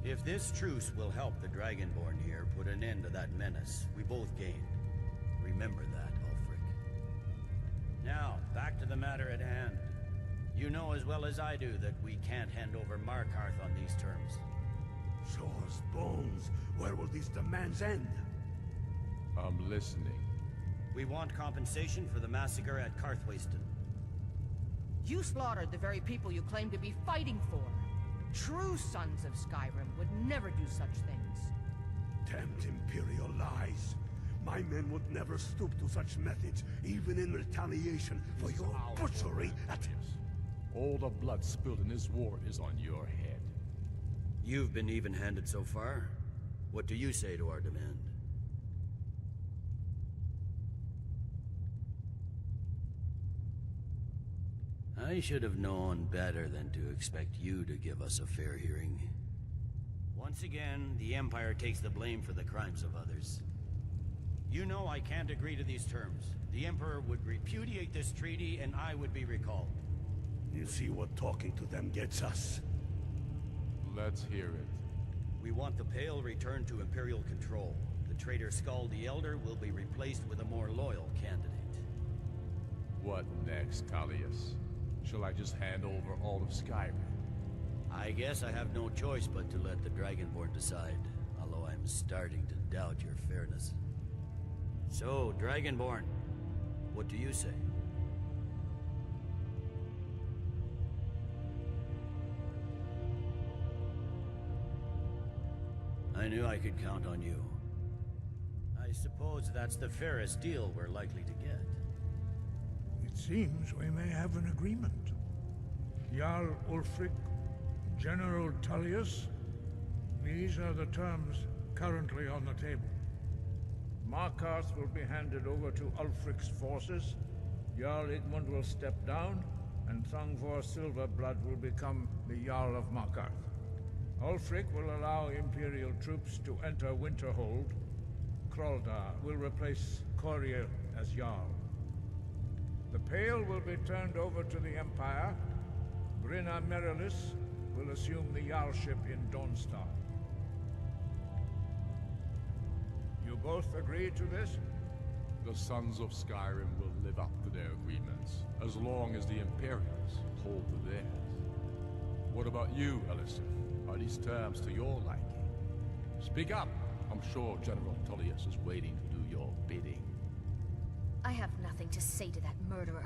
If this truce will help the Dragonborn here put an end to that menace, we both gain. Remember that, Ulfric. Now, back to the matter at hand. You know as well as I do that we can't hand over Markarth on these terms. Shaw's bones, where will these demands end? I'm listening. We want compensation for the massacre at Karthwasten. You slaughtered the very people you claim to be fighting for. True sons of Skyrim would never do such things. Damned Imperial lies. My men would never stoop to such methods, even in retaliation for your butchery at... All the blood spilled in this war is on your head. You've been even-handed so far. What do you say to our demand? I should have known better than to expect you to give us a fair hearing. Once again, the Empire takes the blame for the crimes of others. You know I can't agree to these terms. The Emperor would repudiate this treaty and I would be recalled. You see what talking to them gets us? Let's hear it. We want the Pale returned to Imperial control. The traitor Skull the Elder will be replaced with a more loyal candidate. What next, Tullius? Shall I just hand over all of Skyrim? I guess I have no choice but to let the Dragonborn decide, although I'm starting to doubt your fairness. So, Dragonborn, what do you say? I knew I could count on you. I I suppose that's the fairest deal we're likely to get. It seems we may have an agreement. Jarl Ulfric, General Tullius, these are the terms currently on the table. Markarth will be handed over to Ulfric's forces, Jarl Igmund will step down, and Thangvor Silverblood will become the Jarl of Markarth. Ulfric will allow Imperial troops to enter Winterhold. Kraldar will replace Coriel as Jarl. The Pale will be turned over to the Empire. Brynna Merilis will assume the Jarlship in Dawnstar. You both agree to this? The Sons of Skyrim will live up to their agreements, as long as the Imperials hold to theirs. What about you, Elisif? Are these terms to your liking? Speak up! I'm sure General Tullius is waiting to do your bidding. I have nothing to say to that murderer.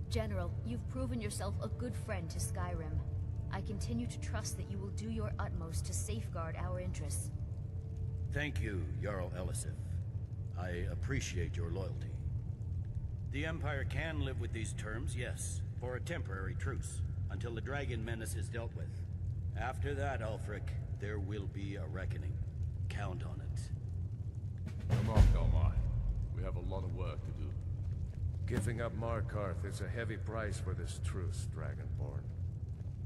General, you've proven yourself a good friend to Skyrim. I continue to trust that you will do your utmost to safeguard our interests. Thank you, Jarl Elisif. I appreciate your loyalty. The Empire can live with these terms, yes, for a temporary truce, until the dragon menace is dealt with. After that, Ulfric, there will be a reckoning. Count on it. Come on, Delmar. We have a lot of work to do. Giving up Markarth is a heavy price for this truce, Dragonborn.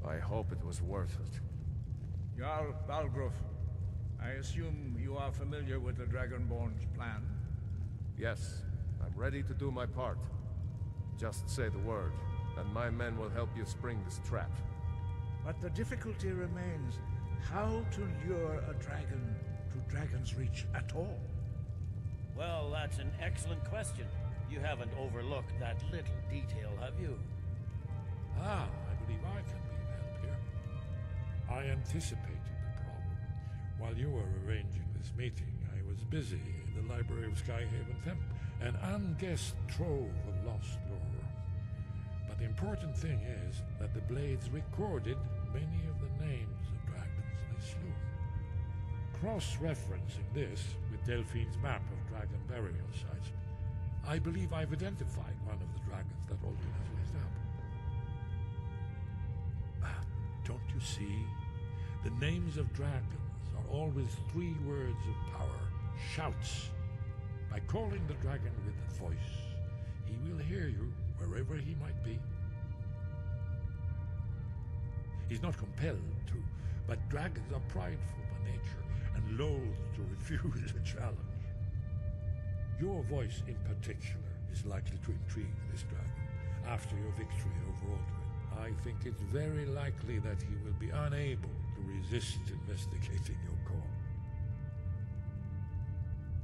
I hope it was worth it. Jarl Balgruuf, I assume you are familiar with the Dragonborn's plan? Yes, I'm ready to do my part. Just say the word, and my men will help you spring this trap. But the difficulty remains how to lure a dragon to Dragon's Reach at all. Well, that's an excellent question. You haven't overlooked that little detail, have you? Ah, I believe I can be of help here. I anticipated the problem. While you were arranging this meeting, I was busy in the library of Skyhaven Temp, an unguessed trove of lost lore. But the important thing is that the Blades recorded many of the names of dragons they slew. Cross-referencing this with Delphine's map of dragon burial sites, I believe I've identified one of the dragons that Odin has raised up. Don't you see? The names of dragons are always 3 words of power, shouts. By calling the dragon with a voice, he will hear you wherever he might be. He's not compelled to, but dragons are prideful by nature and loath to refuse a challenge. Your voice in particular is likely to intrigue this dragon after your victory over Aldrin. I think it's very likely that he will be unable to resist investigating your call.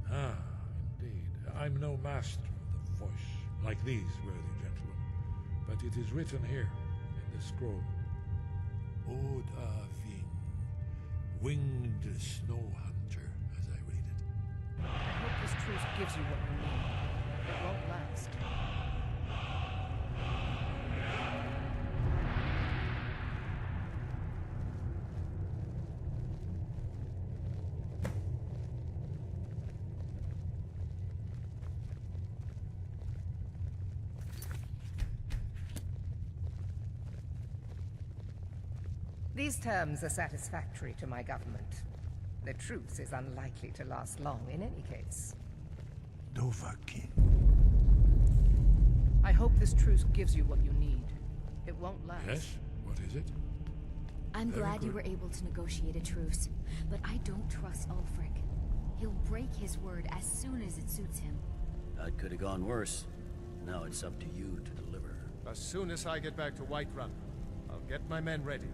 Ah, indeed. I'm no master of the voice, like these worthy gentlemen, but it is written here in the scroll. Odin, winged snow hunter, as I read it. I hope this truce gives you what you need. It won't last. These terms are satisfactory to my government. The truce is unlikely to last long in any case. Dovahkiin. I hope this truce gives you what you need. It won't last. Yes? What is it? I'm Very glad you good. were able to negotiate a truce, but I don't trust Ulfric. He'll break his word as soon as it suits him. That could have gone worse. Now it's up to you to deliver. As soon as I get back to Whiterun, I'll get my men ready.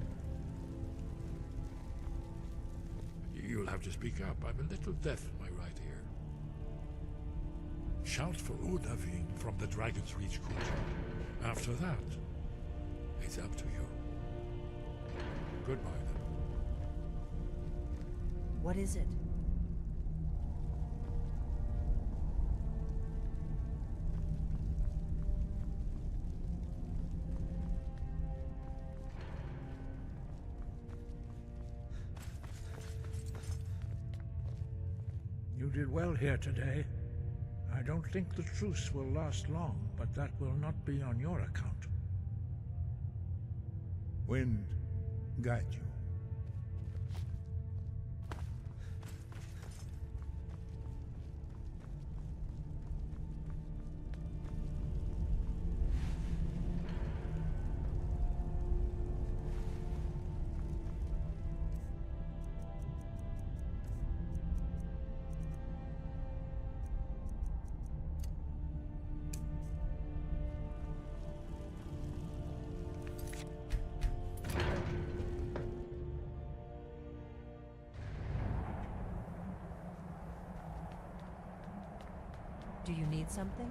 You'll have to speak up. I'm a little deaf in my right ear. Shout for Udavin from the Dragon's Reach court. After that, it's up to you. Goodbye, then. What is it? You You did well here today. I don't think the truce will last long, but that will not be on your account. Wind, guide you. Do you need something?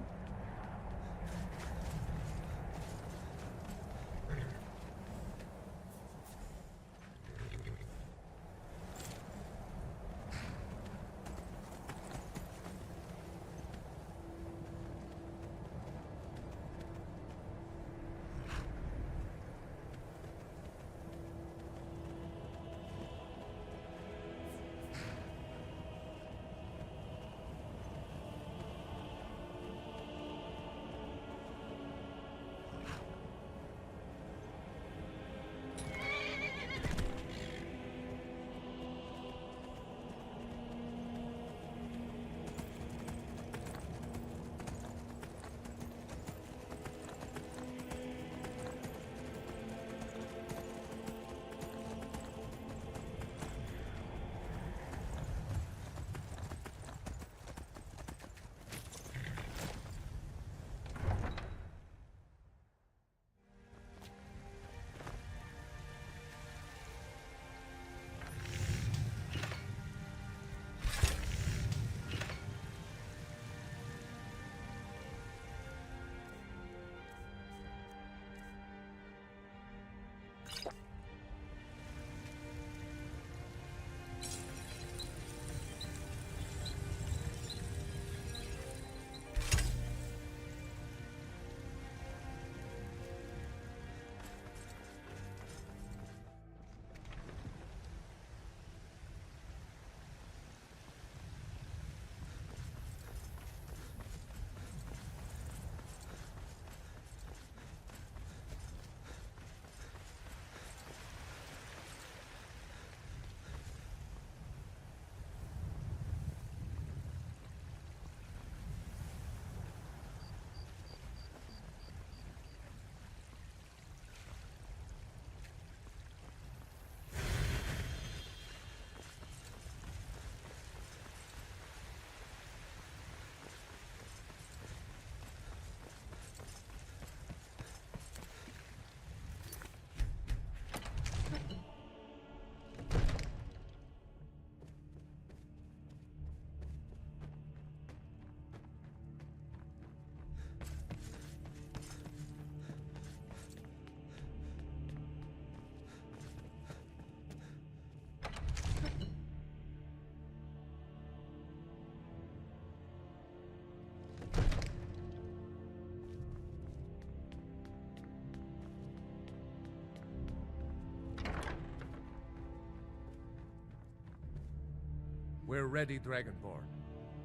We're ready, Dragonborn.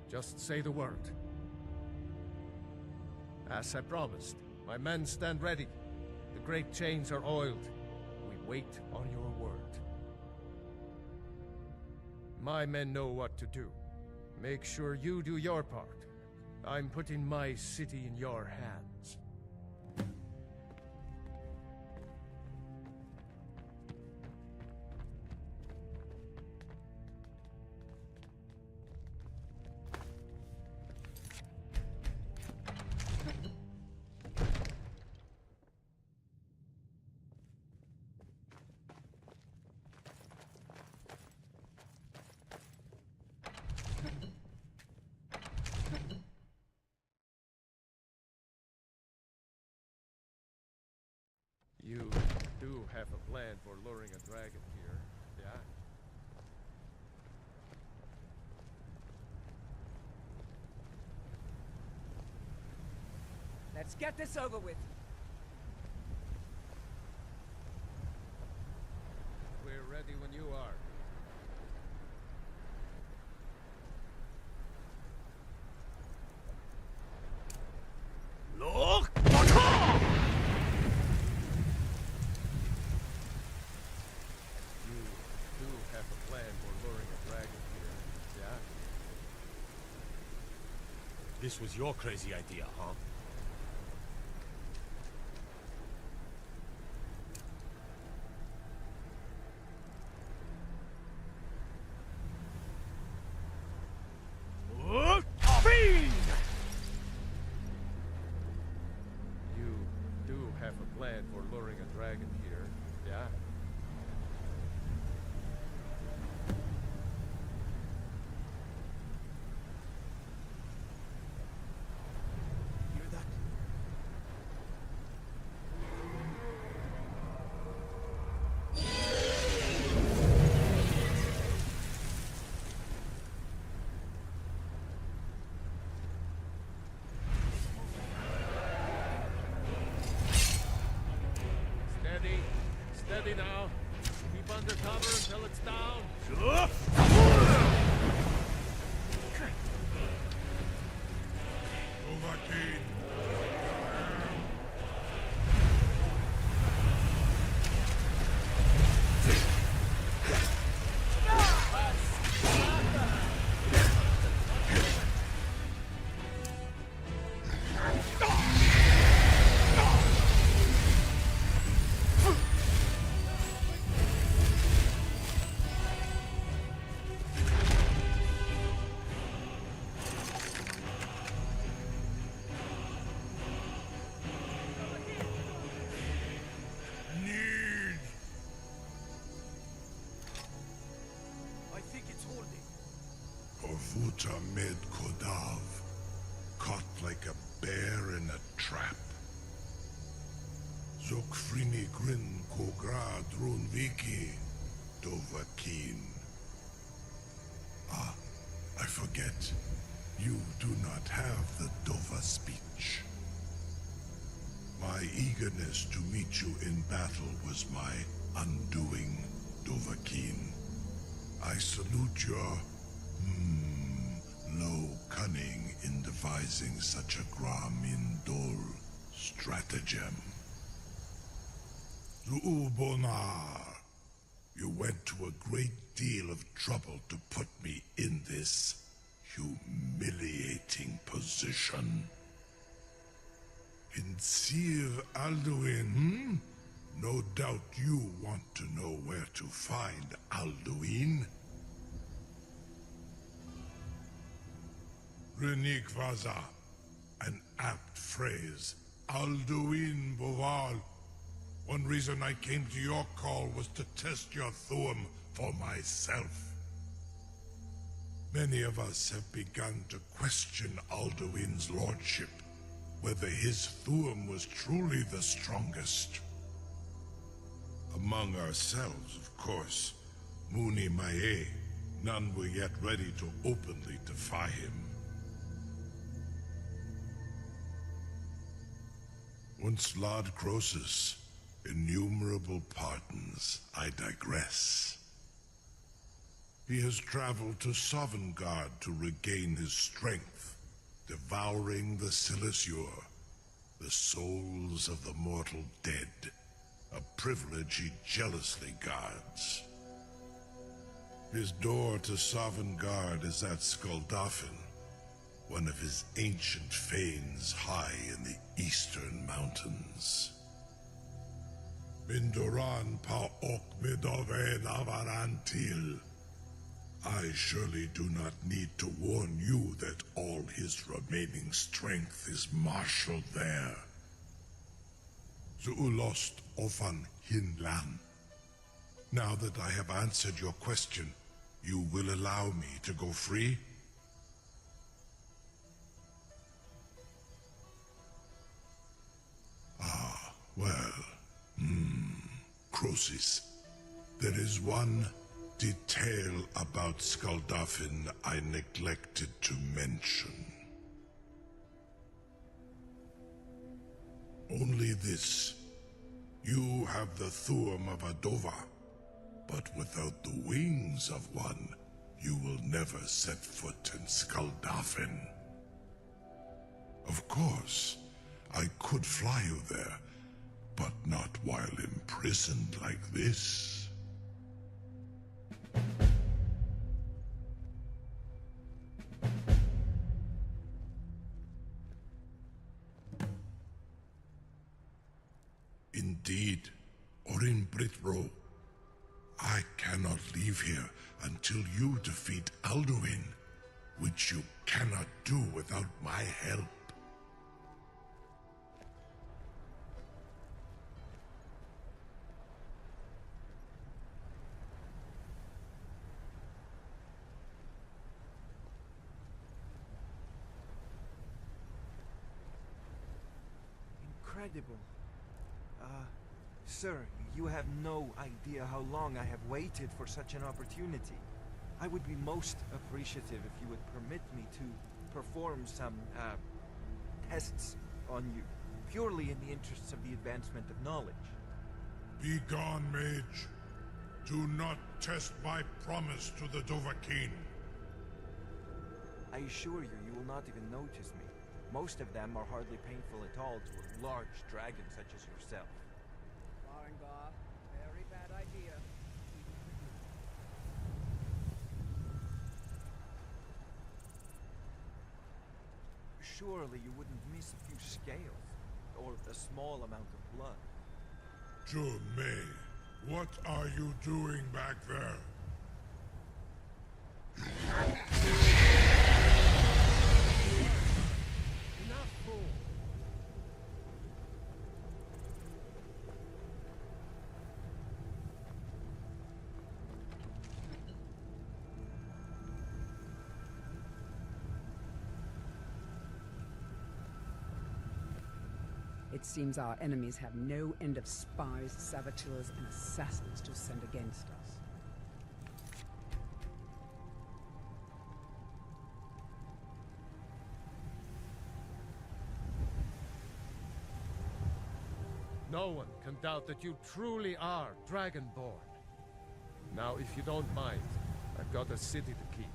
Just say the word. As I promised, my men stand ready. The great chains are oiled. We wait on your word. My men know what to do. Make sure you do your part. I'm putting my city in your hands. You do have a plan for luring a dragon here, yeah? Let's get this over with. We're ready when you are. this was your crazy idea, huh? Fiend! You do have a plan for luring a dragon here, yeah? Hear that? Steady. Steady now. Keep under cover until it's down. Overkeen. Orvuta med Kodav, caught like a bear in a trap. Zokfrini Grin Kogra Drunviki Dovakeen. Ah, I forget. You do not have the Dova speech. My eagerness to meet you in battle was my undoing, Dovakeen. I salute your low cunning in devising such a Gra-Min-Dol stratagem. Zuubonar, you went to a great deal of trouble to put me in this humiliating position. In Sir Alduin, No doubt you want to know where to find Alduin. Renik Vaza, an apt phrase. Alduin Boval. One reason I came to your call was to test your Thuum for myself. Many of us have begun to question Alduin's lordship, whether his Thuum was truly the strongest. Among ourselves, of course, Muni Mae, none were yet ready to openly defy him. Once Lord Croesus, innumerable pardons, I digress. He has traveled to Sovngarde to regain his strength, devouring the Silesure, the souls of the mortal dead, a privilege he jealously guards. His door to Sovngarde is at Skuldafn, one of his ancient fanes high in the eastern mountains. Mindoran pa ok midove navarantil. I surely do not need to warn you that all his remaining strength is marshaled there. Zuulost ofan hinlan. Now that I have answered your question, you will allow me to go free? Ah, well, Croesus, there is one detail about Skuldafn I neglected to mention. Only this. You have the Thuum of a Dova, but without the wings of one, you will never set foot in Skuldafn. Of course, I could fly you there, but not while imprisoned like this. Indeed, or in Britro. I cannot leave here until you defeat Alduin, which you cannot do without my help. Incredible. Sir, you have no idea how long I have waited for such an opportunity. I would be most appreciative if you would permit me to perform some, tests on you, purely in the interests of the advancement of knowledge. Be gone, mage. Do not test my promise to the Dovahkiin. I assure you, you will not even notice me. Most of them are hardly painful at all to a large dragon such as yourself. Farengar, very bad idea. Surely you wouldn't miss a few scales, or a small amount of blood. May, what are you doing back there? Enough, fool! It seems our enemies have no end of spies, saboteurs, and assassins to send against us. No one can doubt that you truly are Dragonborn. Now, if you don't mind, I've got a city to keep.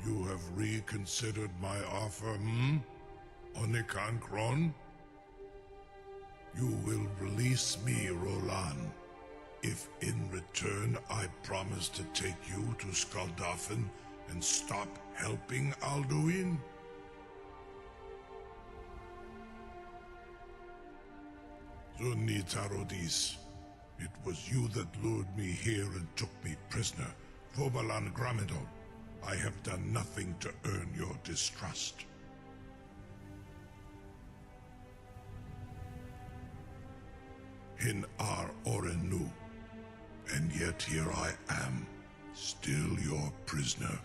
You have reconsidered my offer, Onikan Kron? You will release me, Roland, if in return I promise to take you to Skaldafen and stop helping Alduin? Zunitarodis, it was you that lured me here and took me prisoner. Vobalan Gramidon, I have done nothing to earn your distrust. In Ar Orenu, and yet here I am, still your prisoner.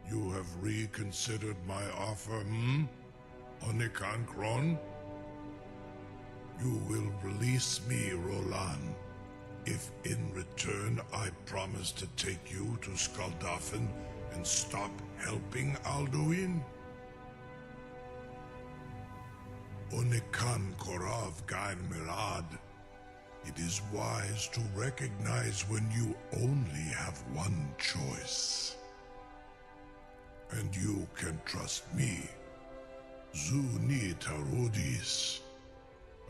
You have reconsidered my offer, Onikan Kron? You will release me, Roland, if in return I promise to take you to Skaldafen and stop helping Alduin? Onikan Korav Gain Mirad. It is wise to recognize when you only have one choice. And you can trust me, Zuni Tarudis.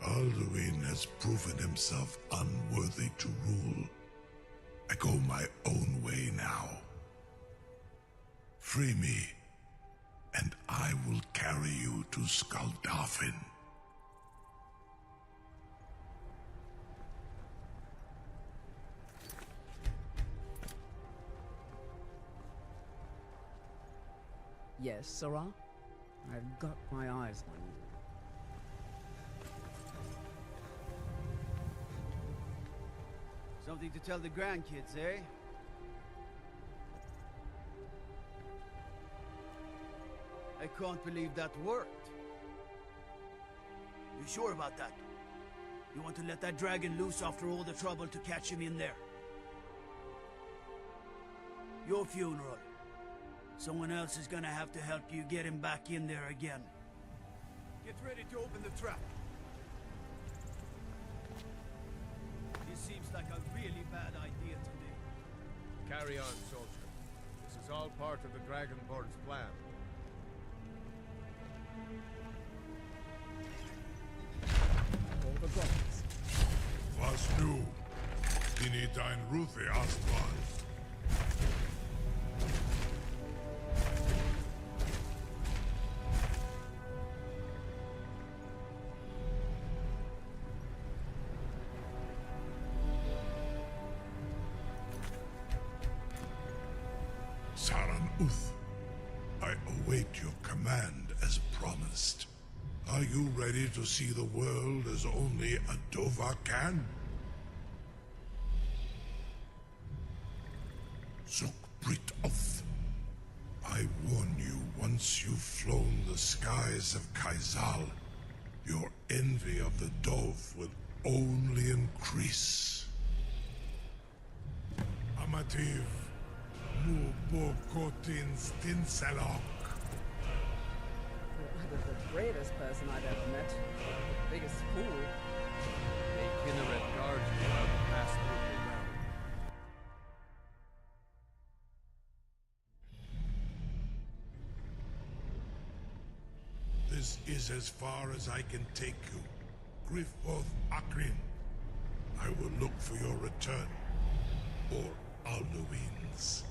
Alduin has proven himself unworthy to rule. I go my own way now. Free me, and I will carry you to Skaldafen. Yes, Sarah? I've got my eyes on you. Something to tell the grandkids, eh? I can't believe that worked. You sure about that? You want to let that dragon loose after all the trouble to catch him in there? Your funeral. Someone else is gonna have to help you get him back in there again. Get ready to open the trap. This seems like a really bad idea to me. Carry on, soldier. This is all part of the Dragonborn's plan. All the brothers. Was du? Dini dein Ruthi Astval. Uth, I await your command as promised. Are you ready to see the world as only a Dova can? Zukbrit Uth, I warn you, once you've flown the skies of Kaizal, your envy of the Dove will only increase. Amativ, Mubokotin Stinselok. The bravest person I've ever met. The biggest fool. A Kinneret guards me out of pass through the realm. This is as far as I can take you. Grifoth Akrin. I will look for your return. Or Alduin's.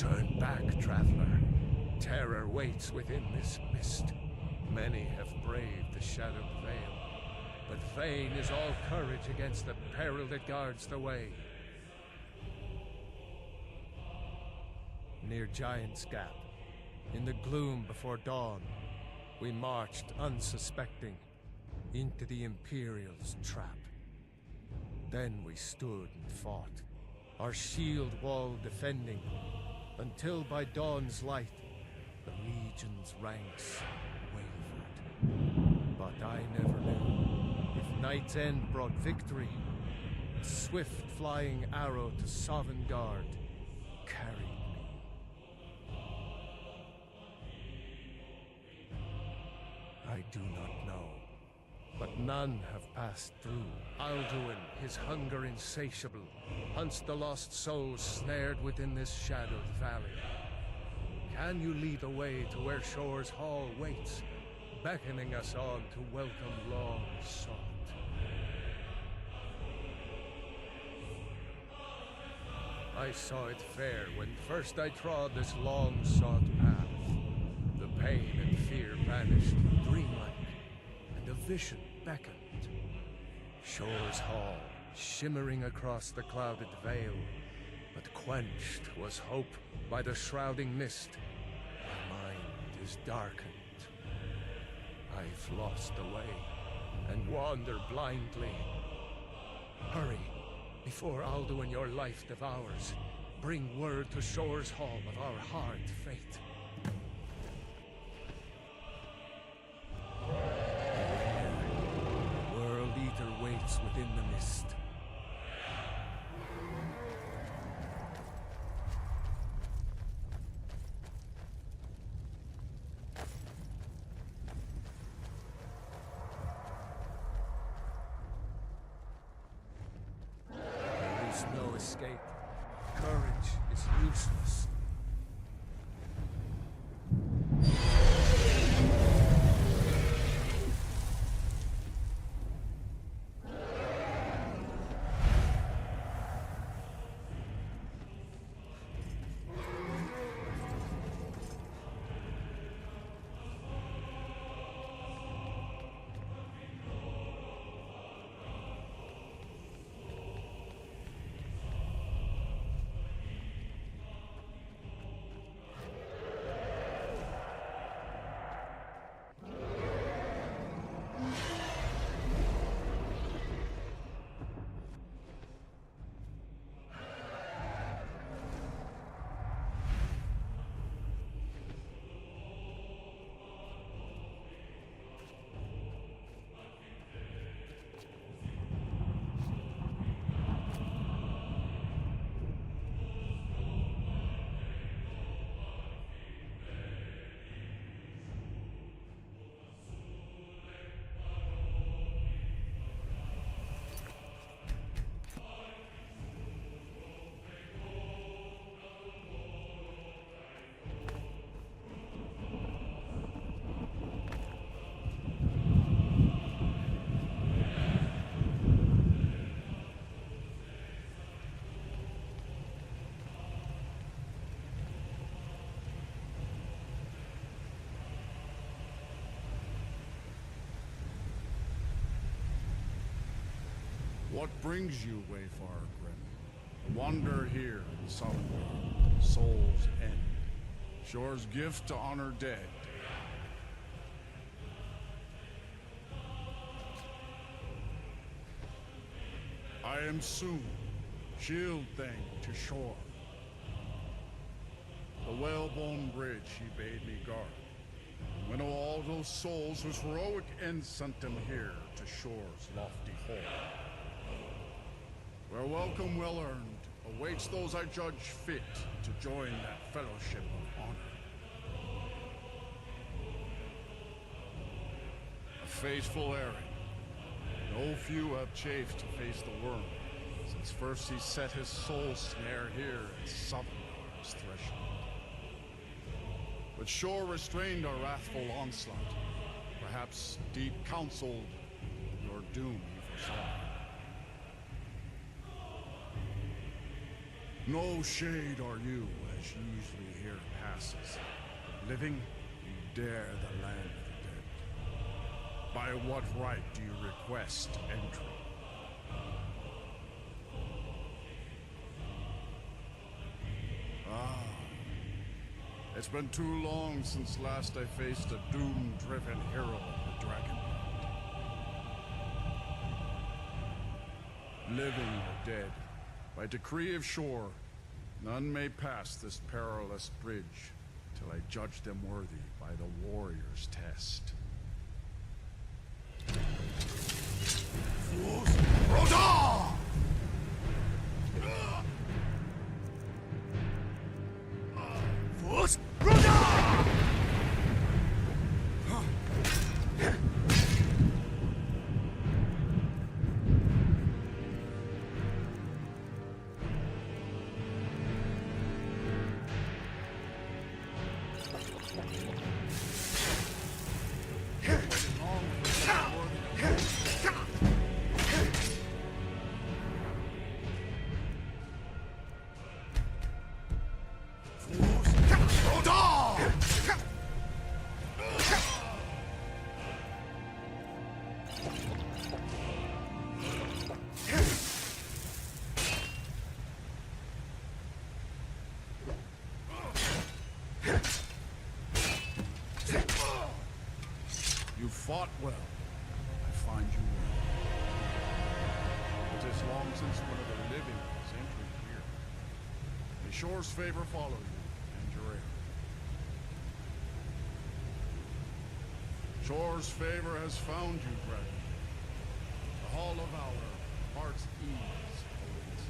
Turn back, traveler. Terror waits within this mist. Many have braved the shadowed veil, but vain is all courage against the peril that guards the way. Near Giant's Gap, in the gloom before dawn, we marched unsuspecting into the Imperial's trap. Then we stood and fought, our shield wall defending, until by dawn's light, the Legion's ranks wavered. But I never knew if Night's End brought victory, a swift flying arrow to Sovngarde carried me. I do not know, but none have passed through. Alduin, his hunger insatiable, hunts the lost souls snared within this shadowed valley. Can you lead the way to where Shore's Hall waits, beckoning us on to welcome long sought? I saw it fair when first I trod this long-sought path. The pain and fear vanished, dreamlike, and a vision beckoned. Shore's Hall, shimmering across the clouded veil, but quenched was hope by the shrouding mist. My mind is darkened. I've lost the way, and wander blindly. Hurry, before Alduin your life devours. Bring word to Shore's Hall of our hard fate. The World Eater waits within the mist. There is no escape. Courage is useless. What brings you, Wayfarer Grim? Wander here in Sovngarde, Soul's End. Shore's gift to honor dead. I am soon, shield thing to Shore. The whalebone bridge he bade me guard. Winnow all those souls whose heroic end sent them here to Shore's lofty hall. Where welcome well earned awaits those I judge fit to join that fellowship of honor. A faithful errand. No few have chafed to face the worm, since first he set his soul snare here at Sovngarde's threshold. But Shore restrained our wrathful onslaught. Perhaps deep counseled, your doom he foresaw. No shade are you, as usually here passes. Living, you dare the land of the dead. By what right do you request entry? Ah. It's been too long since last I faced a doom-driven hero of the Dragonborn. Living or dead, by decree of Shore, none may pass this perilous bridge till I judge them worthy by the warrior's test. You fought well. I find you well. It is long since one of the living has entered here. May Shore's favor follow you, and your heir. Shore's favor has found you, Dragon. The hall of our heart's ease awaits.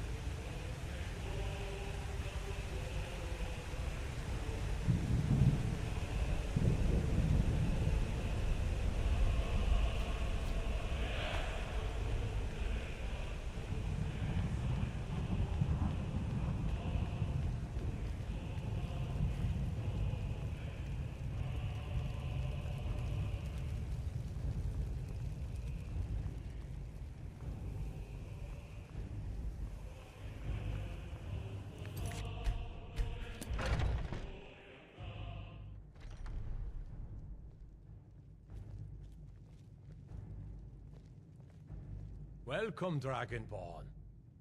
Welcome, Dragonborn.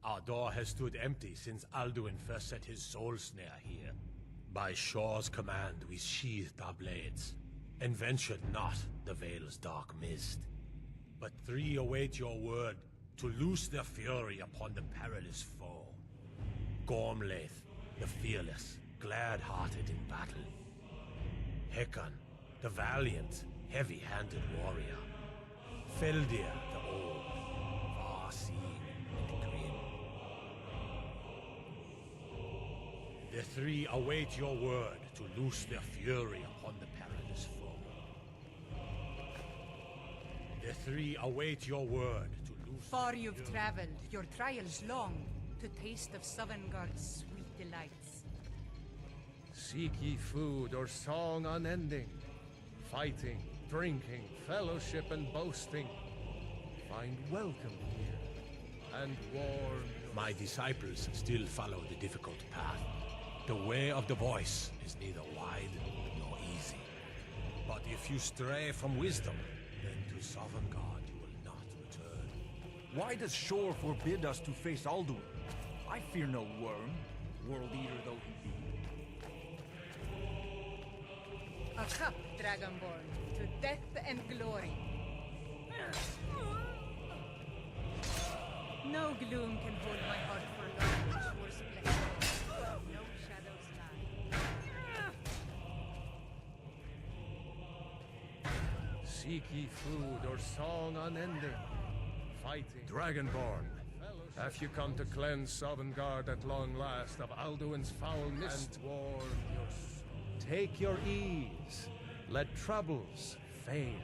Our door has stood empty since Alduin first set his soul snare here. By Shore's command, we sheathed our blades, and ventured not the Vale's dark mist. But three await your word to loose their fury upon the perilous foe. Gormlaith, the fearless, glad-hearted in battle. Hekon, the valiant, heavy-handed warrior. Feldir, the old, far-seeing and grim. The three await your word to loose their fury upon the perilous foe. The three await your word to loose. Far you've traveled, your trials long, to taste of Sovngarde's sweet delights. Seek ye food or song unending, fighting, drinking, fellowship and boasting. Find welcome here, and warm. My disciples still follow the difficult path. The way of the voice is neither wide nor easy. But if you stray from wisdom, then to Sovngarde you will not return. Why does Shore forbid us to face Alduin? I fear no worm, world eater though he be. A cup, Dragonborn, to death and glory. No gloom can hold my heart for long in Shore's blessing. No shadows lie. Seek ye food or song unending, fighting. Dragonborn, have you come to cleanse Sovngarde at long last of Alduin's foul mist? And warm your soul. Take your ease. Let troubles fade.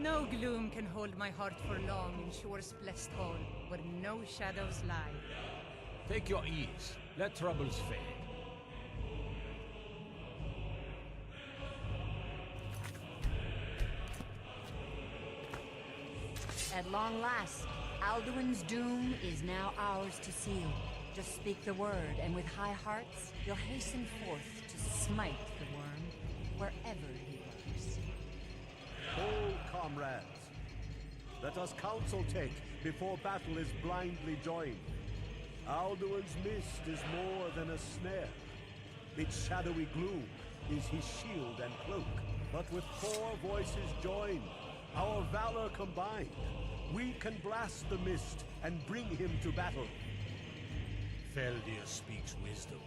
No gloom can hold my heart for long in Shore's blessed hall, where no shadows lie. Take your ease. Let troubles fade. At long last, Alduin's doom is now ours to seal. Just speak the word, and with high hearts, you'll hasten forth to smite the worm, wherever he lurks. Hold, comrades. Let us counsel take before battle is blindly joined. Alduin's mist is more than a snare. Its shadowy gloom is his shield and cloak. But with 4 voices joined, our valor combined, we can blast the mist and bring him to battle. Feldir speaks wisdom.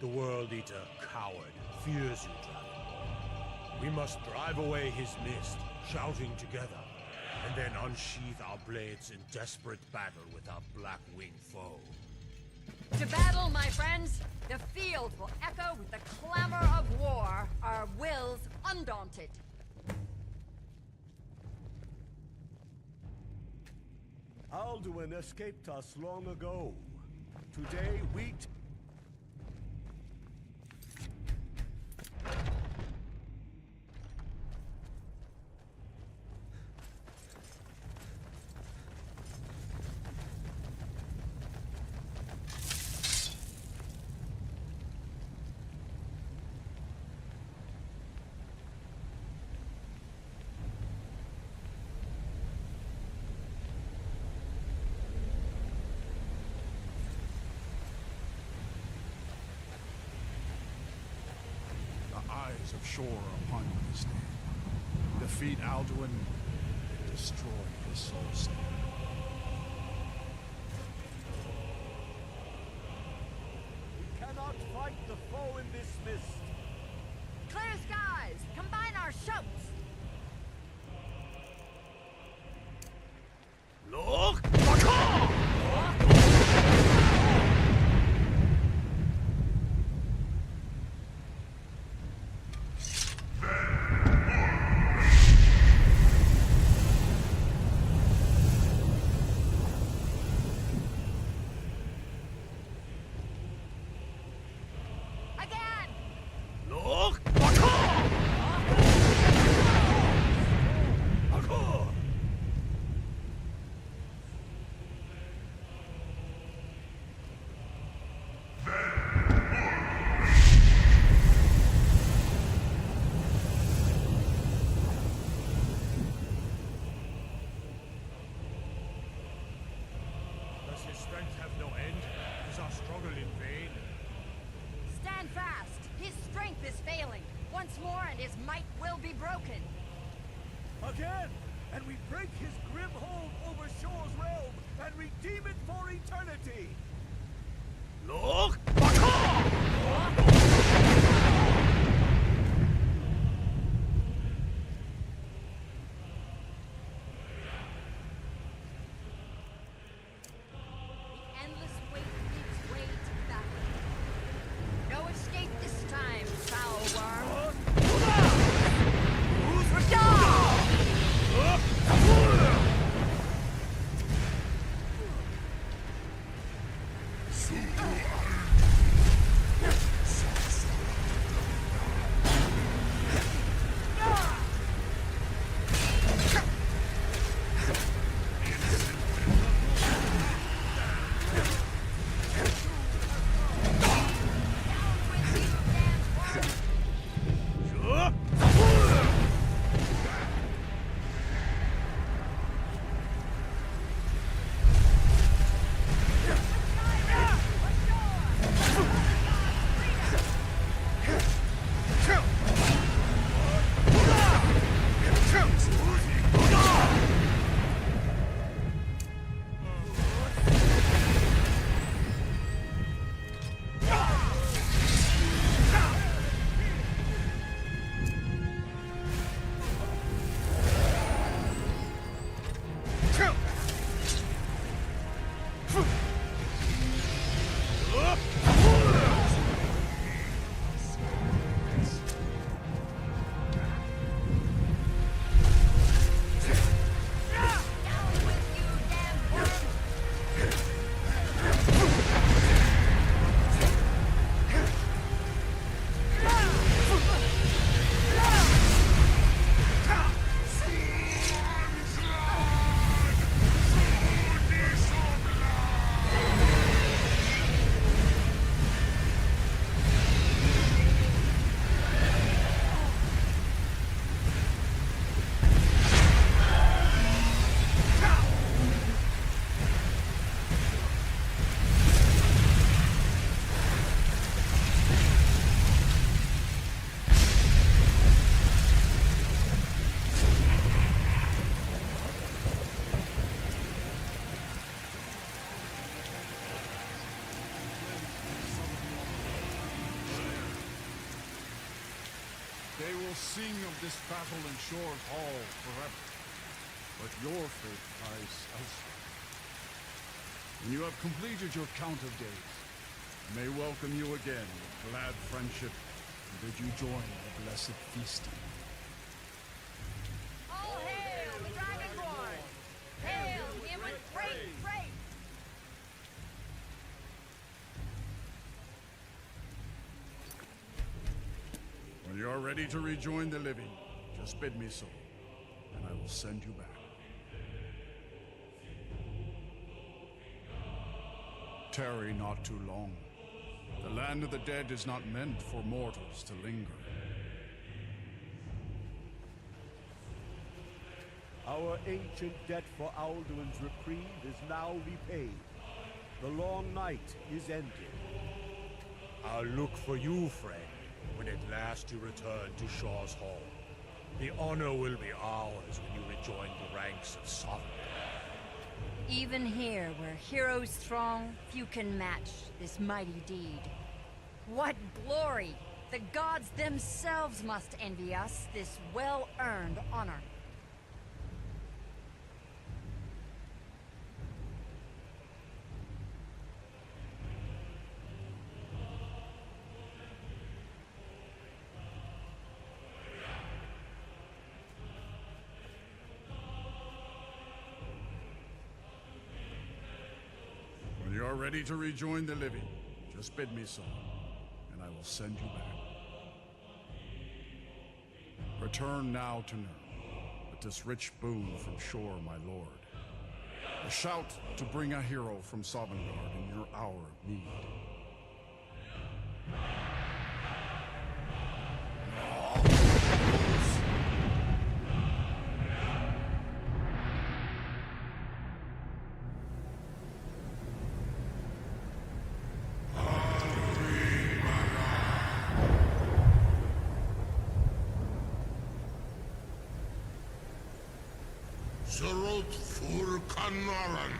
The World Eater, coward, fears you, Dragonborn. We must drive away his mist, shouting together, and then unsheath our blades in desperate battle with our black-winged foe. To battle, my friends! The field will echo with the clamor of war, our wills undaunted. Alduin escaped us long ago. Today we... Of Shore upon you this day. Defeat Alduin and destroy his soul snare. We cannot fight the foe in this mist. Clear skies! Combine our shouts! Look! Again! And we break his grim hold over Shore's realm and redeem it for eternity! Look! will sing of this battle in Shore's Hall forever. But your fate lies elsewhere. When you have completed your count of days, I may welcome you again with glad friendship and bid you join the blessed feasting. All hail the Dragonborn! Hail him with great praise! When you are ready to rejoin the living, just bid me so, and I will send you back. Tarry not too long. The land of the dead is not meant for mortals to linger. Our ancient debt for Alduin's reprieve is now repaid. The long night is ended. I'll look for you, friend, when at last you return to Shaw's Hall. The honor will be ours when you rejoin the ranks of Sovngarde. Even here, where heroes throng, few can match this mighty deed. What glory! The gods themselves must envy us this well-earned honor. When you are ready to rejoin the living, just bid me so, and I will send you back. Return now to Nurn, with this rich boon from Shore, my lord. A shout to bring a hero from Sovngarde in your hour of need. Surut fur kanaran.